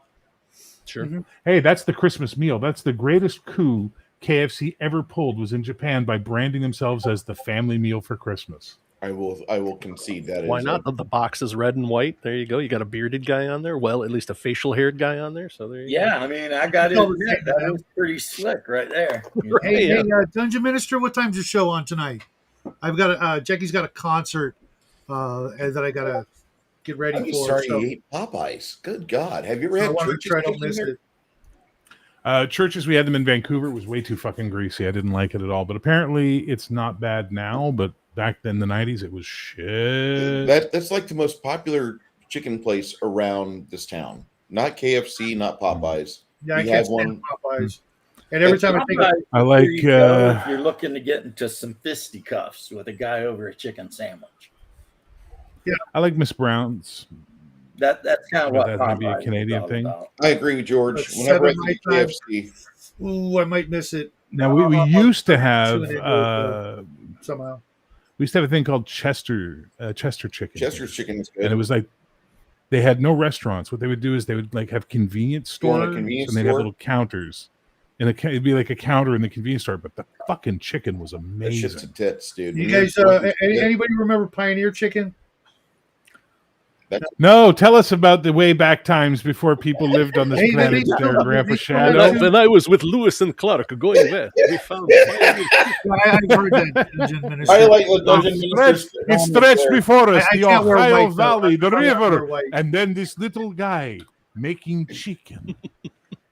Sure. Hey, that's the Christmas meal. That's the greatest coup KFC ever pulled, was in Japan by branding themselves as the family meal for Christmas. I will concede that. Why is not? The box is red and white. There you go. You got a bearded guy on there. Well, at least a facial haired guy on there. So there you Yeah, I mean, I got to admit, that was pretty slick right there. Hey, Yeah. Dungeon Minister, what time's your show on tonight? I've got Jackie's got a concert that I gotta get ready I'm for. sorry so you ate Popeyes. Good God. Have you ever I had want to churches try to cooking miss there? it. Churches, we had them in Vancouver. It was way too fucking greasy. I didn't like it at all. But apparently, it's not bad now. But back then, the 90s, it was shit. That's like the most popular chicken place around this town. Not KFC, not Popeyes. Yeah, I We can't have stand one. Popeyes. And every time I think of Popeyes, I here like. you go if you're looking to get into some fisticuffs with a guy over a chicken sandwich. I like Miss Brown's. That's kind of But what that might be a Popeyes is Canadian all thing. about. I agree with George. But Whenever I 7 think my time. KFC, ooh, I might miss it Now we used to have. Tune into it, somehow. We used to have a thing called Chester chicken. Chester's chicken is And it good. was like they had no restaurants. What they would do is they would like have convenience You want a stores, convenience and they'd have store? little counters. And it'd be like a counter in the convenience store, but the fucking chicken was That amazing. shit's to tits, dude. You When guys, you're- anybody remember Pioneer Chicken? No, tell us about the way back times before people lived on this Hey, planet, they- there, Grandpa they- Shadow. When I was with Lewis and Clark going west, we found I've heard that, Dungeon Minister. I like what Dungeon It's Minister stretched, it's stretched before us, I the can't wear Ohio white, though. Valley, the I can't wear river, white. and then this little guy making chicken.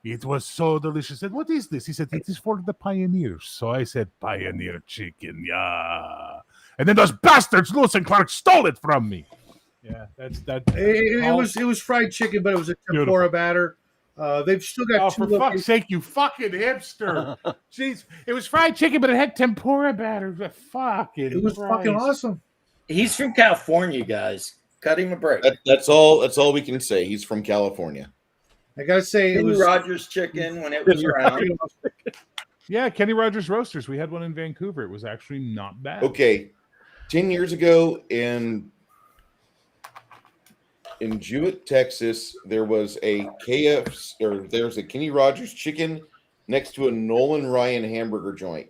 It was so delicious. And what is this? He said, it is for the pioneers. So I said, Pioneer chicken, yeah. And then those bastards, Lewis and Clark, stole it from me. Yeah, that's that. It was fried chicken, but it was a tempura batter. They've still got Oh, two for fuck's sake, you fucking hipster! Jeez, it was fried chicken, but it had tempura batter. Fucking, It was fucking awesome. He's from California, guys. Cut him a break. That's all we can say. He's from California. I gotta say, it Kenny was Rogers chicken when it was around. Yeah, Kenny Rogers Roasters. We had one in Vancouver. It was actually not bad. Okay, 10 years ago in Jewett, Texas, there was a KFC, or there's a Kenny Rogers chicken next to a Nolan Ryan hamburger joint.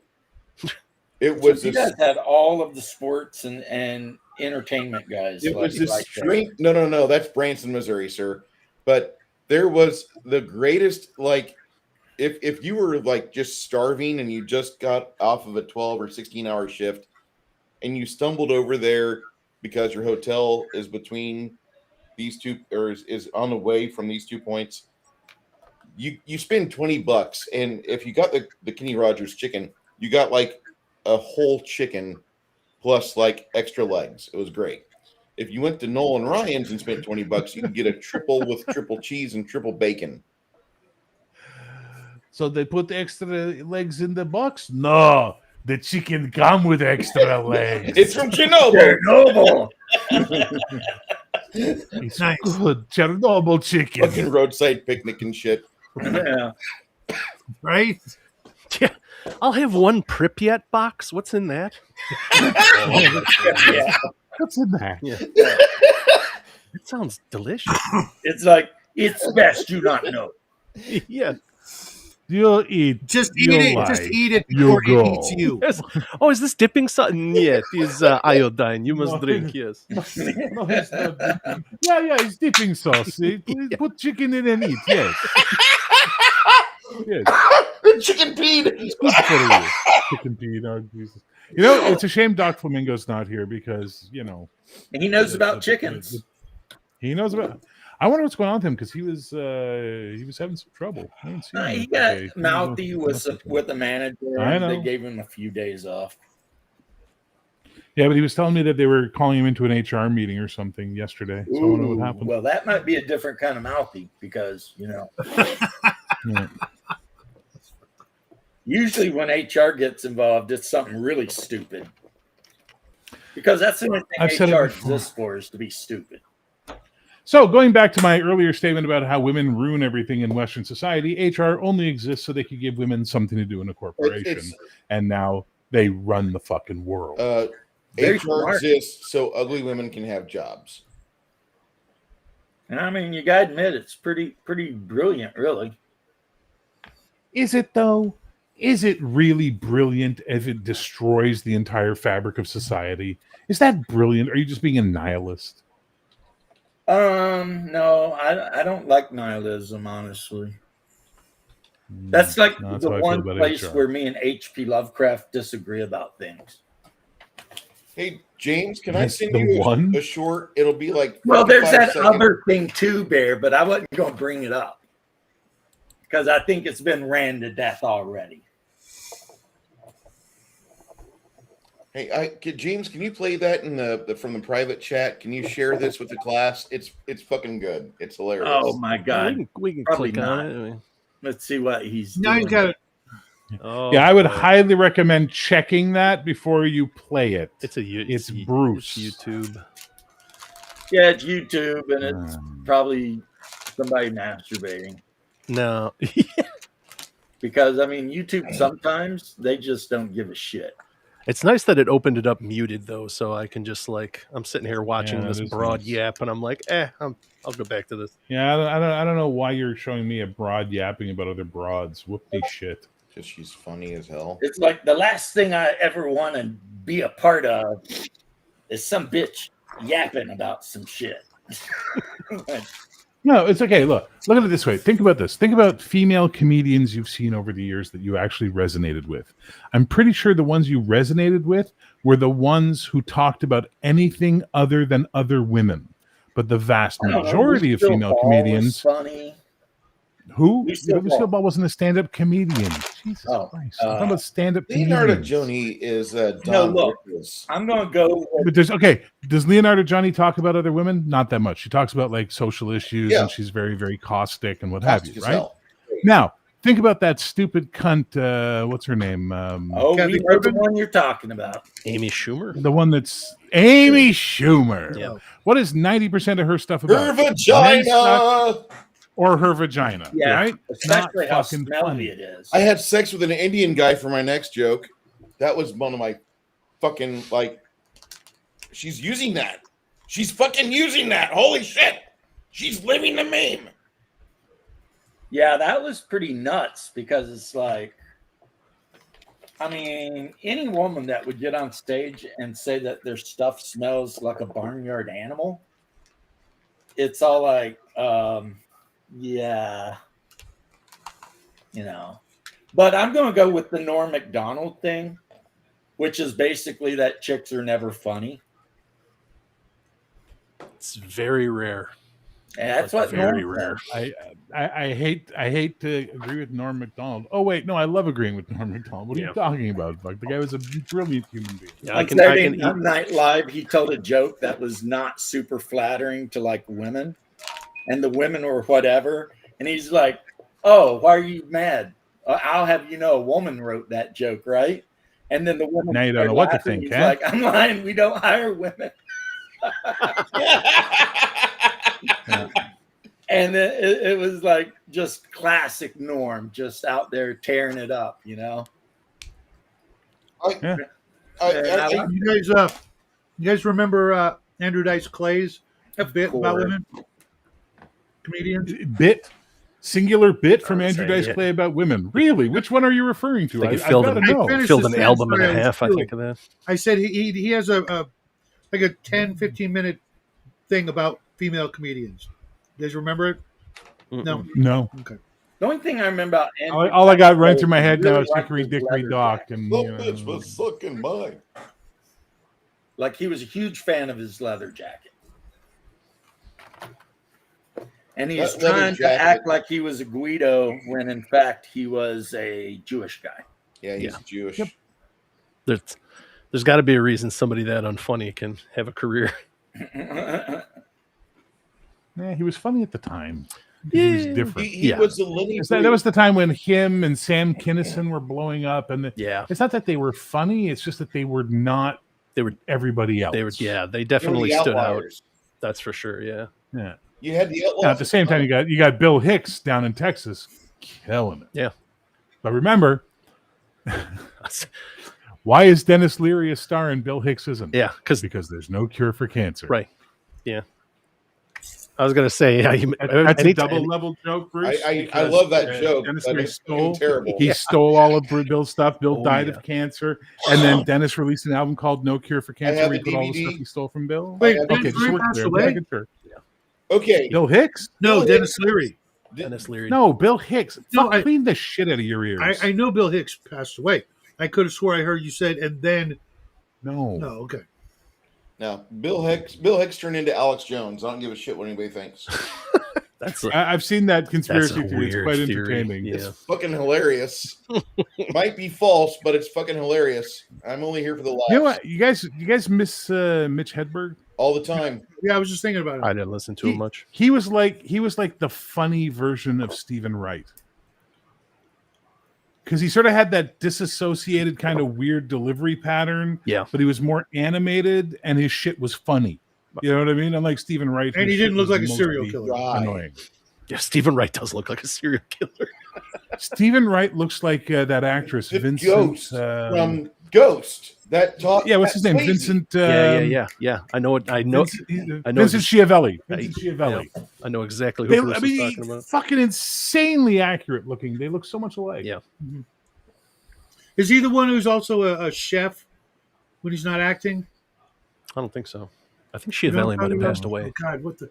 It was You guys had all of the sports and entertainment guys. It was like this that. straight. No. That's Branson, Missouri, sir. But there was the greatest. Like, if you were like just starving and you just got off of a 12 or 16-hour shift, and you stumbled over there because your hotel is between these two, or is on the way from these 2 points, you spend $20, and if you got the Kenny Rogers chicken, you got like a whole chicken plus like extra legs. It was great. If you went to Nolan Ryan's and spent $20, you could get a triple with triple cheese and triple bacon. So they put extra legs in the box? No, the chicken come with extra legs. It's from Chernobyl. Chernobyl. It's Nice. good Chernobyl chicken. Fucking roadside picnic and shit. Yeah. Right? Yeah, I'll have one Pripyat box. What's in that? Yeah. What's in that? Yeah, it sounds delicious. It's like, it's best you not know. Yeah. You'll eat. Just eat You'll it. lie. Just eat it You'll before it go. eats you. Yes. Oh, is this dipping sauce? Yes, it's iodine. You must No. drink. Yes. No, it's not dipping. Yeah, it's dipping sauce. Put chicken in and eat. Yes. Yes. The chicken peed. It's good for you. Chicken pea. Oh, Jesus. You know, it's a shame Doc Flamingo's not here because, you know. And he knows about chickens. He knows about. I wonder what's going on with him because he was having some trouble. I didn't see him He today. got mouthy with the manager. I And know. they gave him a few days off. Yeah, but he was telling me that they were calling him into an HR meeting or something yesterday. So I wonder Ooh, what happened. well, that might be a different kind of mouthy because, Yeah. usually when HR gets involved, it's something really stupid. Because that's the only I've said thing it HR before. exists for is to be stupid. So going back to my earlier statement about how women ruin everything in Western society, HR only exists so they could give women something to do in a corporation, It's, and now they run the fucking world. Very HR smart. exists so ugly women can have jobs. And I mean, you gotta admit, it's pretty brilliant, really. Is it though? Is it really brilliant if it destroys the entire fabric of society? Is that brilliant? Or are you just being a nihilist? No, I don't like nihilism, honestly. That's like No, that's the how I feel one about place HR. where me and H.P. Lovecraft disagree about things. Hey, James, can I That's send the you one? a short? It'll be like Well, there's 55 that seconds. other thing too, Bear, but I wasn't going to bring it up because I think it's been ran to death already. Hey, James, can you play that in the from the private chat? Can you share this with the class? It's fucking good. It's hilarious. Oh my Yeah, God! we can Probably click on not. it. I mean, Let's see what he's Now doing. you got it. oh, Yeah, I would boy. highly recommend checking that before you play it. It's It's Bruce. It's YouTube. Yeah, it's YouTube, and it's Um, probably somebody masturbating. No. Because I mean, YouTube sometimes they just don't give a shit. It's nice that it opened it up muted though, so I can just I'm sitting here watching Yeah, this that is broad nice. yap, and I'm like, I'll go back to this. Yeah, I don't know why you're showing me a broad yapping about other broads. Whoopty shit. Just she's funny as hell. It's like the last thing I ever want to be a part of is some bitch yapping about some shit. No, it's okay. Look at it this way. Think about this. Think about female comedians you've seen over the years that you actually resonated with. I'm pretty sure the ones you resonated with were the ones who talked about anything other than other women. But the vast I don't know, majority of Lucille female Ball was comedians funny. who Lucille Lucille Ball. Ball wasn't a stand-up comedian. Jesus Oh, Christ. I'm talking about stand-up Leonardo comedians. Johnny is No, Don look. Rickles. I'm gonna go. With, But does Leonardo Johnny talk about other women? Not that much. She talks about like social issues Yeah. and she's very, very caustic and what have Caustic you, as right? hell. Now, think about that stupid cunt. What's her name? oh, Kathy we know the Griffin? one you're talking about. Amy Schumer. The one that's Amy Schumer. Yeah. What is 90% of her stuff Her about? Men's vagina. nuts or her vagina, Yeah, right? Not especially how fucking smelly funny. it is. I had sex with an Indian guy for my next joke. That was one of my fucking like. She's using that. She's fucking using that. Holy shit. She's living the meme. Yeah, that was pretty nuts because it's like, I mean, any woman that would get on stage and say that their stuff smells like a barnyard animal, it's all like, yeah, you know. But I'm going to go with the Norm Macdonald thing, which is basically that chicks are never funny. It's very rare. And that's Like, what very Norm rare. said. I hate to agree with Norm Macdonald. Oh wait, no, I love agreeing with Norm Macdonald. What are Yeah. you talking about? Like the guy was a brilliant human being. Yeah, Like Saturday Night Live, he told a joke that was not super flattering to like women, and the women were whatever. And he's like, "Oh, why are you mad? I'll have you know, a woman wrote that joke, right? And then the woman Now you don't started know what to laughing. think, He's huh? like, I'm lying. We don't hire women. And it was like just classic Norm, just out there tearing it up, you know. I, You guys remember Andrew Dice Clay's bit about Course. women? Comedians? Bit, singular bit from I would Andrew say, Dice yeah. Clay about women. Really? Which one are you referring to? I think it I've filled got to an, know. finished filled the an sentence, album and but a I was half, I doing- think, of that. I said he has a like a 10, 15-minute thing about female comedians. You guys remember it? No. No. Okay. The only thing I remember about Andrew All I got Dice running Clay through my is head really now is liked Hickory his Dickory leather Dock. jacket. And, That you know, bitch was sucking mine. Like he was a huge fan of his leather jacket. And he was That leather trying to jacket- act like he was a Guido when in fact he was a Jewish guy. Yeah, he's Yeah. Jewish. Yep. There's got to be a reason somebody that unfunny can have a career. yeah, he was funny at the time. He was different. He Yeah. was the lineage. That was the time when him and Sam Kinison were blowing up, and Yeah, it's not that they were funny; it's just that they were not. They were- everybody else. they were. Yeah, they They were definitely the stood out. outliers. That's for sure. Yeah. Yeah. You had the outlaws. Now, at the same time, you got Bill Hicks down in Texas, killing it. Yeah. But remember, why is Dennis Leary a star and Bill Hicks isn't? Yeah, because Because there's no cure for cancer. right. Yeah. I was gonna say, yeah, That's a double level joke, Bruce. I because, love that joke. Dennis but Leary it's fucking stole. terrible. He stole all of Bill's stuff. Bill Oh, died yeah. of cancer, and then Dennis released an album called "No Cure for Cancer." have Where he the put all the DVD. stuff he stole from Bill. Wait, Okay, Dennis just Leary work passed there. away? Making sure. Okay. Bill Hicks? No, Bill Dennis Leary. Dennis Leary. No, Bill Hicks. No, Fuck, I- clean the shit out of your ears. I know Bill Hicks passed away. I could have swore I heard you said, and then no. no. Okay. Now, Bill Hicks turned into Alex Jones. I don't give a shit what anybody thinks. That's I've seen that that's conspiracy a theory. It's weird quite theory. entertaining. Yeah. It's fucking hilarious. Might be false, but it's fucking hilarious. I'm only here for the laughs You know what? You guys miss Mitch Hedberg? all the time. Yeah, I was just thinking about it. I didn't listen to him much. He was like the funny version of Stephen Wright. Because he sort of had that disassociated kind of weird delivery pattern. Yeah. But he was more animated and his shit was funny. You know what I mean? Unlike Stephen Wright. And whose he shit didn't look was like a mostly serial killer. Right. Annoying. Yeah, Stephen Wright does look like a serial killer. Stephen Wright looks like that actress The Vincent. ghost from Ghost. That talk. yeah, what's his name? crazy. Vincent. Yeah. I know it. I know. I know Vincent Schiavelli. Vincent Schiavelli. I know exactly who Bruce is talking about. fucking insanely accurate looking. They look so much alike. Yeah. Is he the one who's also a chef when he's not acting? I don't think so. I think You know what Schiavelli I'm might have talking passed about? away. Oh, God, what the?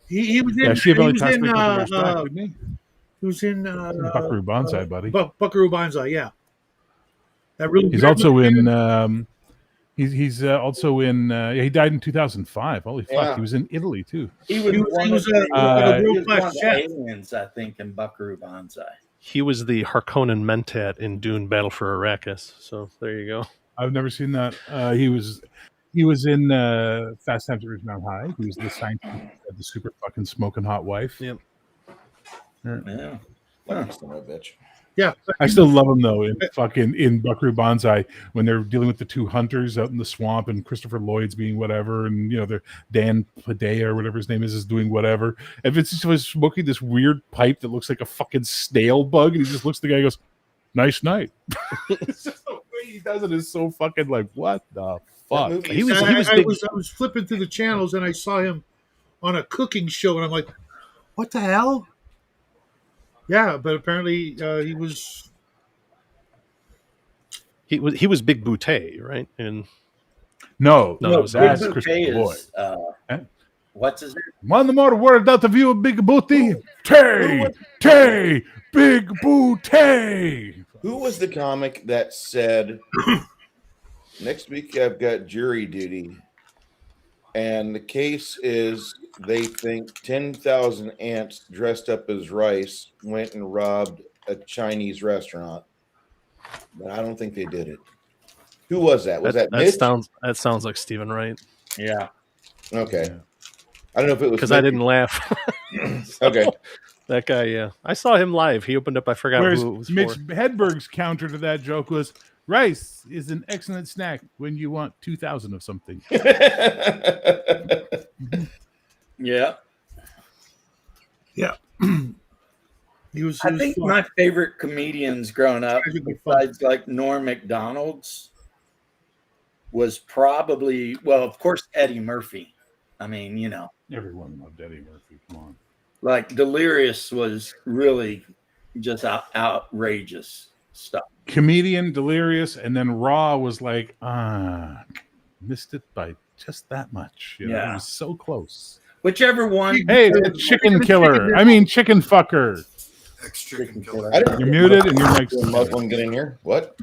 He was in. Yeah, Schiavelli he was passed in. away a couple years back, didn't he? He was in Buckaroo Banzai, buddy. Buckaroo Banzai, yeah. That really. He's also in. He's also in. He died in 2005. Holy fuck! Yeah. He was in Italy too. He was, He was- one he was of the, a he was world-class one of the chef. aliens, I think, in Buckaroo Banzai. He was the Harkonnen Mentat in Dune: Battle for Arrakis. So there you go. I've never seen that. He was in Fast Times at Ridgemont High. He was the scientist who had the super fucking smoking hot wife. Yep. Yeah. Like a son of a bitch. Yeah. I still love him though in Buckaroo Banzai when they're dealing with the two hunters out in the swamp and Christopher Lloyd's being whatever and they're Dan Padea or whatever his name is doing whatever. And Vincent was smoking this weird pipe that looks like a fucking snail bug and he just looks at the guy and goes, "Nice night." It's just the way he does it is so fucking like what the fuck. movie- He was I big. was flipping through the channels and I saw him on a cooking show and I'm like, what the hell? Yeah, but apparently he was. He was Big Boutte, right? And No, No, that was that's Big Christopher Boutte Lloyd. is, Huh? what's his name? One the more word out of you, Big Booty. Tay, Big Booty. Who was the comic that said, "Next week I've got jury duty, and the case is they think 10,000 ants dressed up as rice went and robbed a Chinese restaurant, but I don't think they did it." Who was that? Was that Mitch? that sounds like Stephen Wright Yeah. Okay. I don't know if it was because I Mitch. didn't laugh. Okay. That guy, yeah. I saw him live. He opened up. I forgot Whereas who it was Mitch for. Hedberg's counter to that joke was, rice is an excellent snack when you want 2,000 of something. Yeah. He was I think fun. my favorite comedians growing up, Tragically fun. besides like Norm Macdonald's, was probably, well, of course, Eddie Murphy. I mean, you know, Everyone loved Eddie Murphy. Come on. like Delirious was really just outrageous stuff. Comedian, Delirious, and then Raw was like, missed it by just that much. You know, Yeah. it was so close. Whichever one. Hey, the chicken killer. I mean, chicken fucker. Chicken killer. I don't You're muted and your mic's a Muslim get in here. What?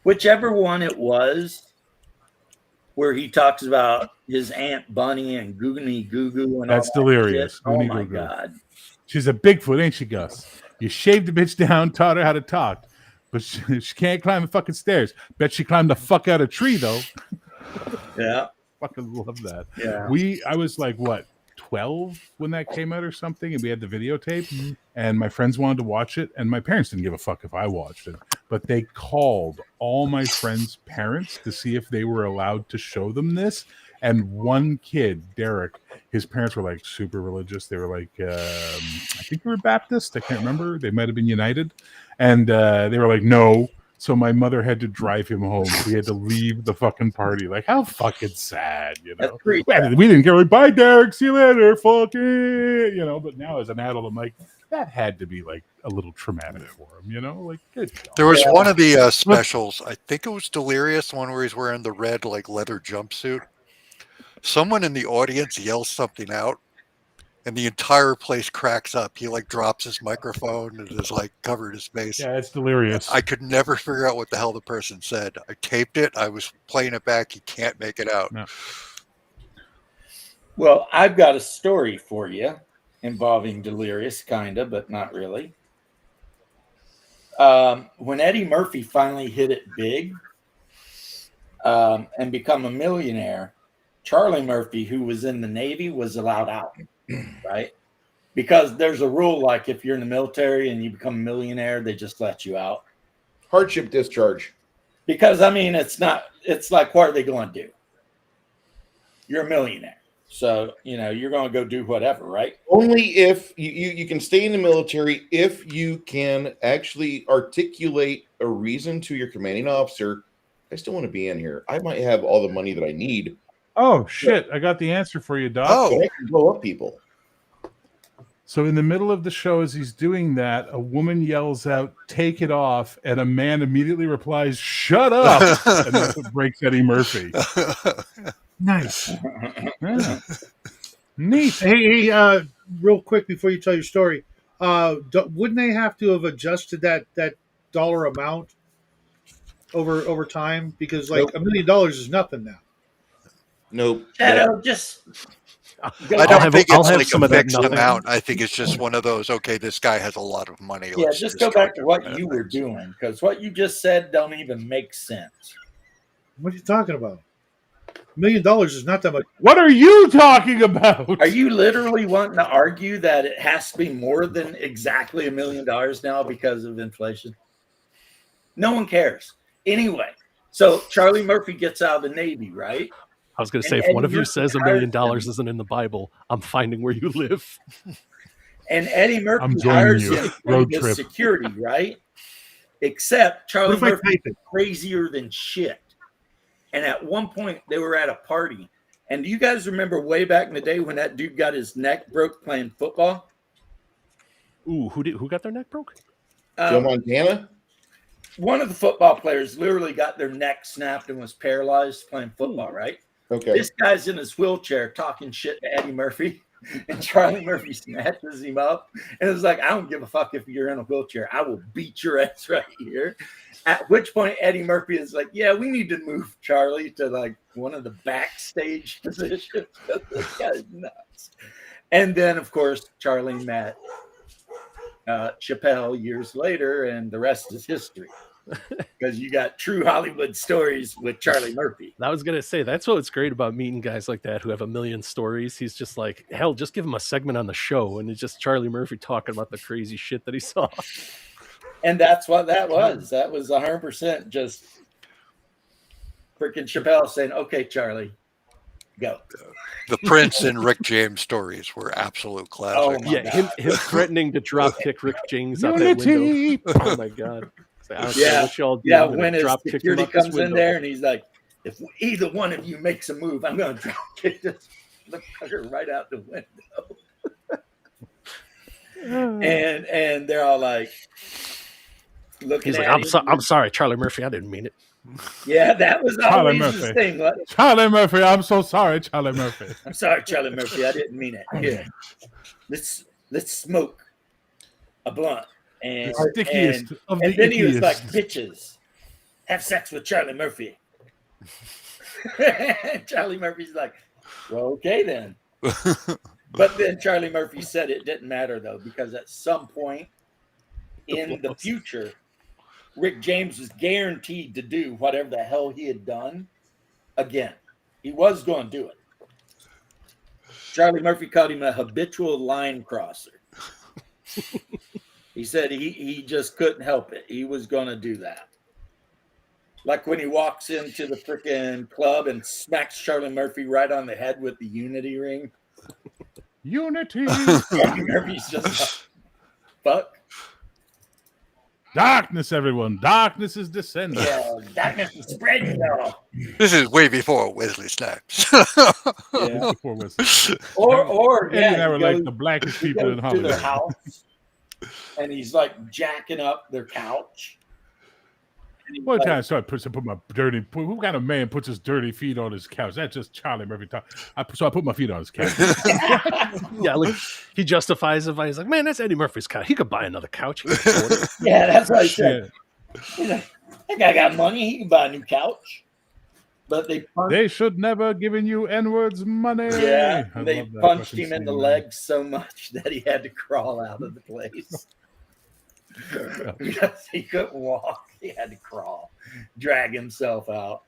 Whichever one it was, where he talks about his Aunt Bunny and Googly Goo Goo and That's all that Delirious. shit. Oh Googly my Goo Goo. God. She's a Bigfoot, ain't she, Gus? You shaved the bitch down, taught her how to talk, but she can't climb the fucking stairs. Bet she climbed the fuck out of a tree, though. Yeah. Fucking love that. Yeah. I was like, what, 12 when that came out or something, and we had the videotape, and my friends wanted to watch it, and my parents didn't give a fuck if I watched it, but they called all my friends' parents to see if they were allowed to show them this. And one kid, Derek, his parents were like super religious. They were like, I think they were Baptist. I can't remember. They might have been United. And they were like, no. So my mother had to drive him home. We had to leave the fucking party. Like, how fucking sad, you know? That's pretty We didn't go like, bye, Derek. See you later. Fuck it. You know, but now as an adult, I'm like, that had to be like a little traumatic for him, you know? Like, good God. There was one of the specials. I think it was Delirious, one where he's wearing the red like leather jumpsuit. Someone in the audience yells something out, and the entire place cracks up. He like drops his microphone and is like covered his face. Yeah, it's Delirious. I could never figure out what the hell the person said. I taped it. I was playing it back. You can't make it out. No. Well, I've got a story for you involving Delirious, kind of, but not really. When Eddie Murphy finally hit it big and become a millionaire, Charlie Murphy, who was in the Navy, was allowed out, right? Because there's a rule, like if you're in the military and you become a millionaire, they just let you out. Hardship discharge. Because, I mean, it's like, what are they going to do? You're a millionaire. So, you know, you're going to go do whatever, right? Only if you can stay in the military if you can actually articulate a reason to your commanding officer. I still want to be in here. I might have all the money that I need. Oh, shit. I got the answer for you, Doc. Oh. But I can blow up people. So in the middle of the show, as he's doing that, a woman yells out, "Take it off," and a man immediately replies, "Shut up!" And that's what breaks Eddie Murphy. Nice. Yeah. Neat. Hey, real quick before you tell your story, wouldn't they have to have adjusted that dollar amount over time? Because like $1 million is nothing now. Nope. Shadow, just I go. don't think I'll it's have like some a of that fixed nothing. amount. I think it's just one of those, okay, this guy has a lot of money. Yeah, let's just go back to discharge what him. you were doing, because what you just said don't even make sense. What are you talking about? $1 million is not that much. What are you talking about? Are you literally wanting to argue that it has to be more than exactly $1 million now because of inflation? No one cares. Anyway, so Charlie Murphy gets out of the Navy, right? I was going to And say, if one Eddie of you Murphy says $1 hires million him. isn't in the Bible, I'm finding where you live. And Eddie I'm Murphy joining hires you. him for Road his trip. security, right? Except What Charlie if I Murphy type it? crazier than shit. And at one point, they were at a party. And do you guys remember way back in the day when that dude got his neck broke playing football? Ooh, who got their neck broke? Joe Montana? One of the football players literally got their neck snapped and was paralyzed playing football, right? Okay. This guy's in his wheelchair talking shit to Eddie Murphy. And Charlie Murphy snatches him up and it's like, I don't give a fuck if you're in a wheelchair. I will beat your ass right here. At which point Eddie Murphy is like, yeah, we need to move Charlie to like one of the backstage positions. This guy's nuts. And then, of course, Charlie met Chappelle years later, and the rest is history. because you got true Hollywood stories with Charlie Murphy. I was gonna say that's what's great about meeting guys like that who have a million stories. He's just like, hell, just give him a segment on the show, and it's just Charlie Murphy talking about the crazy shit that he saw. And that's what that was. That was 100% just freaking Chappelle saying, "Okay, Charlie, go." The Prince and Rick James stories were absolute classics. my Yeah, him threatening to drop kick Rick James out that window. Unity. Oh my god. It's like, I don't care what y'all do. Yeah, I'm gonna when his drop kick him security out this comes in window. there and he's like, "If either one of you makes a move, I'm going to drop kick this motherfucker right out the window." and they're all like, looking He's at like, him. I'm sorry, Charlie Murphy, I didn't mean it. Yeah, that was Charlie always his Murphy. thing. Like, Charlie Murphy, I'm so sorry, Charlie Murphy. I'm sorry, Charlie Murphy, I didn't mean it. Here, let's smoke a blunt. And The stickiest of the and then he was like, ickiest. "Bitches, have sex with Charlie Murphy." Charlie Murphy's like, "Well, okay then." But then Charlie Murphy said it didn't matter though, because at some point in the future, Rick James was guaranteed to do whatever the hell he had done again. He was going to do it. Charlie Murphy called him a habitual line crosser. He said he just couldn't help it. He was going to do that. Like when he walks into the freaking club and smacks Charlie Murphy right on the head with the Unity ring. Unity. Charlie Murphy's just like, fuck. Darkness, everyone. Darkness is descending. Yeah, darkness is spreading, y'all. This is way before Wesley Snipes. Yeah. Before was Or Eddie and I were like the blackest he people in goes to their Hollywood. house and he's like jacking up their couch. And he's One like, time I started put my dirty. Who kind of man puts his dirty feet on his couch? That's just Charlie Murphy. So I put my feet on his couch. Yeah, like he justifies it by he's like, man, that's Eddie Murphy's couch. He could buy another couch. He could afford it. yeah, that's what I said. Shit. He's like, that guy got money. He can buy a new couch. But they punched, They should never given you N-words money. yeah, I they love that punched fucking him in the scene, man. leg so much that he had to crawl out of the place. Because he couldn't walk. He had to crawl, drag himself out.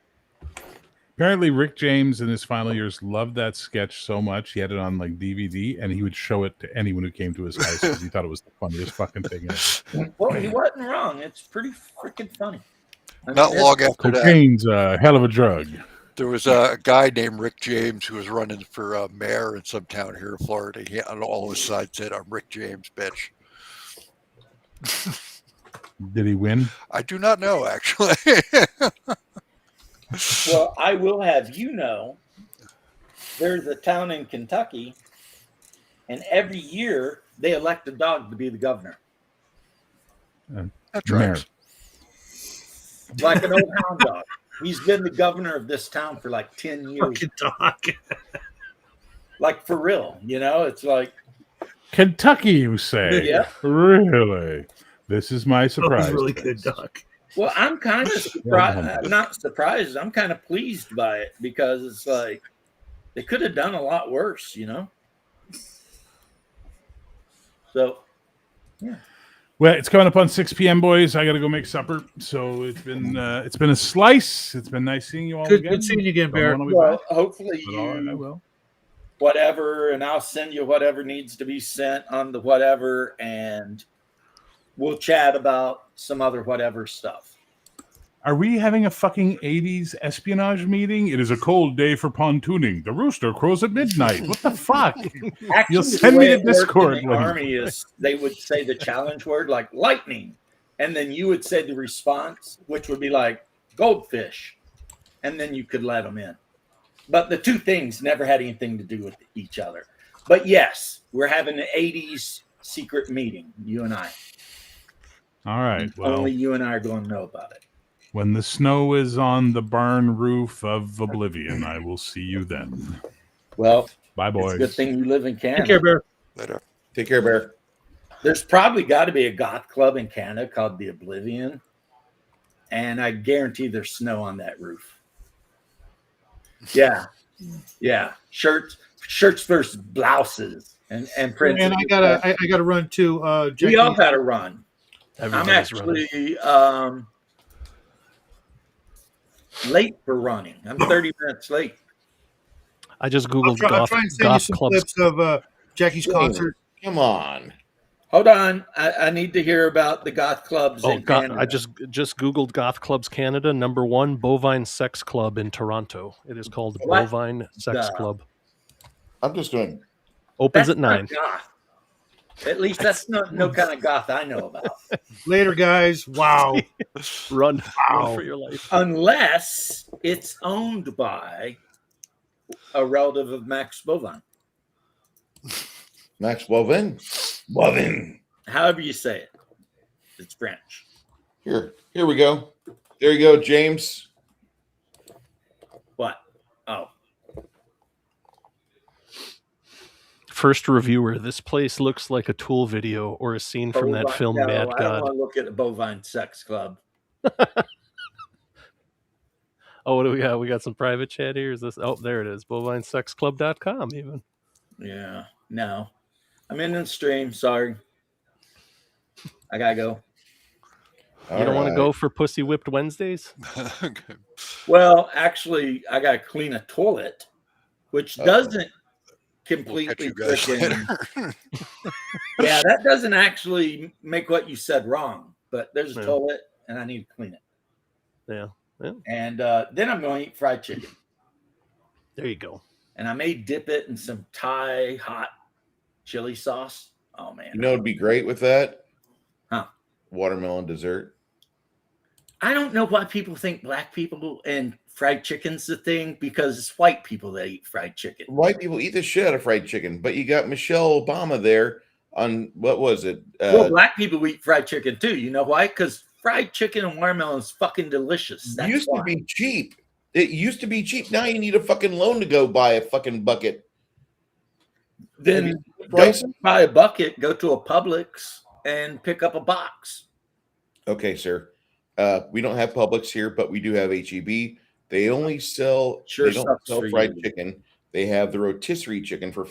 Apparently, Rick James in his final years loved that sketch so much he had it on like DVD, and he would show it to anyone who came to his house because he thought it was the funniest fucking thing ever. Well, he wasn't wrong. It's pretty freaking funny. I mean, Not it's- long after that, Cocaine's a hell of a drug. there was a guy named Rick James who was running for mayor in some town here in Florida. He on all his sides said, "I'm Rick James, bitch." Did he win? I do not know, actually. Well, I will have you know, there's a town in Kentucky, and every year they elect a dog to be the governor, That Mayor. tracks. like an old hound dog. He's been the governor of this town for like 10 years. Fucking dog. Like for real, you know, it's like, Kentucky, you say? Yeah. Really? This is my That was surprise. really good dog. well, I'm kind of surprised, not surprised. I'm kind of pleased by it because it's like they could have done a lot worse, you know? So, Well, it's coming up on 6 p.m., boys. I got to go make supper. So it's been a slice. It's been nice seeing you all Good, again. good seeing you again, Don't Bear. wanna be well, back, hopefully but all right, I you will. whatever, and I'll send you whatever needs to be sent on the whatever, and we'll chat about some other whatever stuff. Are we having a fucking 80s espionage meeting? It is a cold day for pontooning. The rooster crows at midnight. What the fuck? Actually, You'll send the me way to it worked Discord in the link. army is they would say the challenge word like lightning, and then you would say the response, which would be like goldfish, and then you could let them in. But the two things never had anything to do with each other. But yes, we're having an 80s secret meeting, you and I. All right. Well, Only you and I are going to know about it. when the snow is on the barn roof of Oblivion, I will see you then. Well, Bye, it's a boys. good thing you live in Canada. Take care, Bear. Later. Take care, Bear. There's probably got to be a goth club in Canada called the Oblivion, and I guarantee there's snow on that roof. Yeah, shirts versus blouses, and prints. And I gotta run too. We all got to run. Everybody's I'm running. actually late for running. I'm 30 minutes late. I just I'll googled try, I'll goth, try and send you goth some clubs. clips of Jackie's Wait. concert. Come on. Hold on. I need to hear about the goth clubs Oh, in God, Canada. I just googled goth clubs Canada. Number 1, Bovine Sex Club in Toronto. It is called What Bovine Sex the- Club. I'm just going. Opens That's at not 9. goth. At least that's no kind of goth I know about. Later, guys. Wow. Run Wow. for your life. Unless it's owned by a relative of Max Bovine. Max Bovin. Bovin. However you say it. It's French. Here we go. There you go, James. What? Oh. First reviewer, this place looks like a Tool video or a scene from that Bovine- film no, Mad I don't God. want to look at the Bovine Sex Club. Oh, what do we got? We got some private chat here. Is this? Oh, there it is. BovineSexClub.com even. Yeah. No. I'm in the stream. Sorry. I gotta go. You don't want to go for Pussy Whipped Wednesdays? Well, actually, I gotta clean a toilet, which doesn't We'll catch completely you guys frickin- later. Yeah, that doesn't actually make what you said wrong. But there's a Yeah. toilet, and I need to clean it. Yeah. Yeah. And then I'm going to eat fried chicken, There you go. and I may dip it in some Thai hot chili sauce. Oh man, You know, it'd be great with that. Huh. Watermelon dessert. I don't know why people think black people and fried chicken's the thing, because it's white people that eat fried chicken. White people eat the shit out of fried chicken, but you got Michelle Obama there on what was it? Well, black people eat fried chicken too. You know why? Because fried chicken and watermelon is fucking delicious. That's used why. to be cheap. It used to be cheap. Now you need a fucking loan to go buy a fucking bucket. Then Have go price? buy a bucket, go to a Publix, and pick up a box. Okay, sir. We don't have Publix here, but we do have HEB. They only sell. Sure They don't sucks sell for fried you. chicken. They have the rotisserie chicken for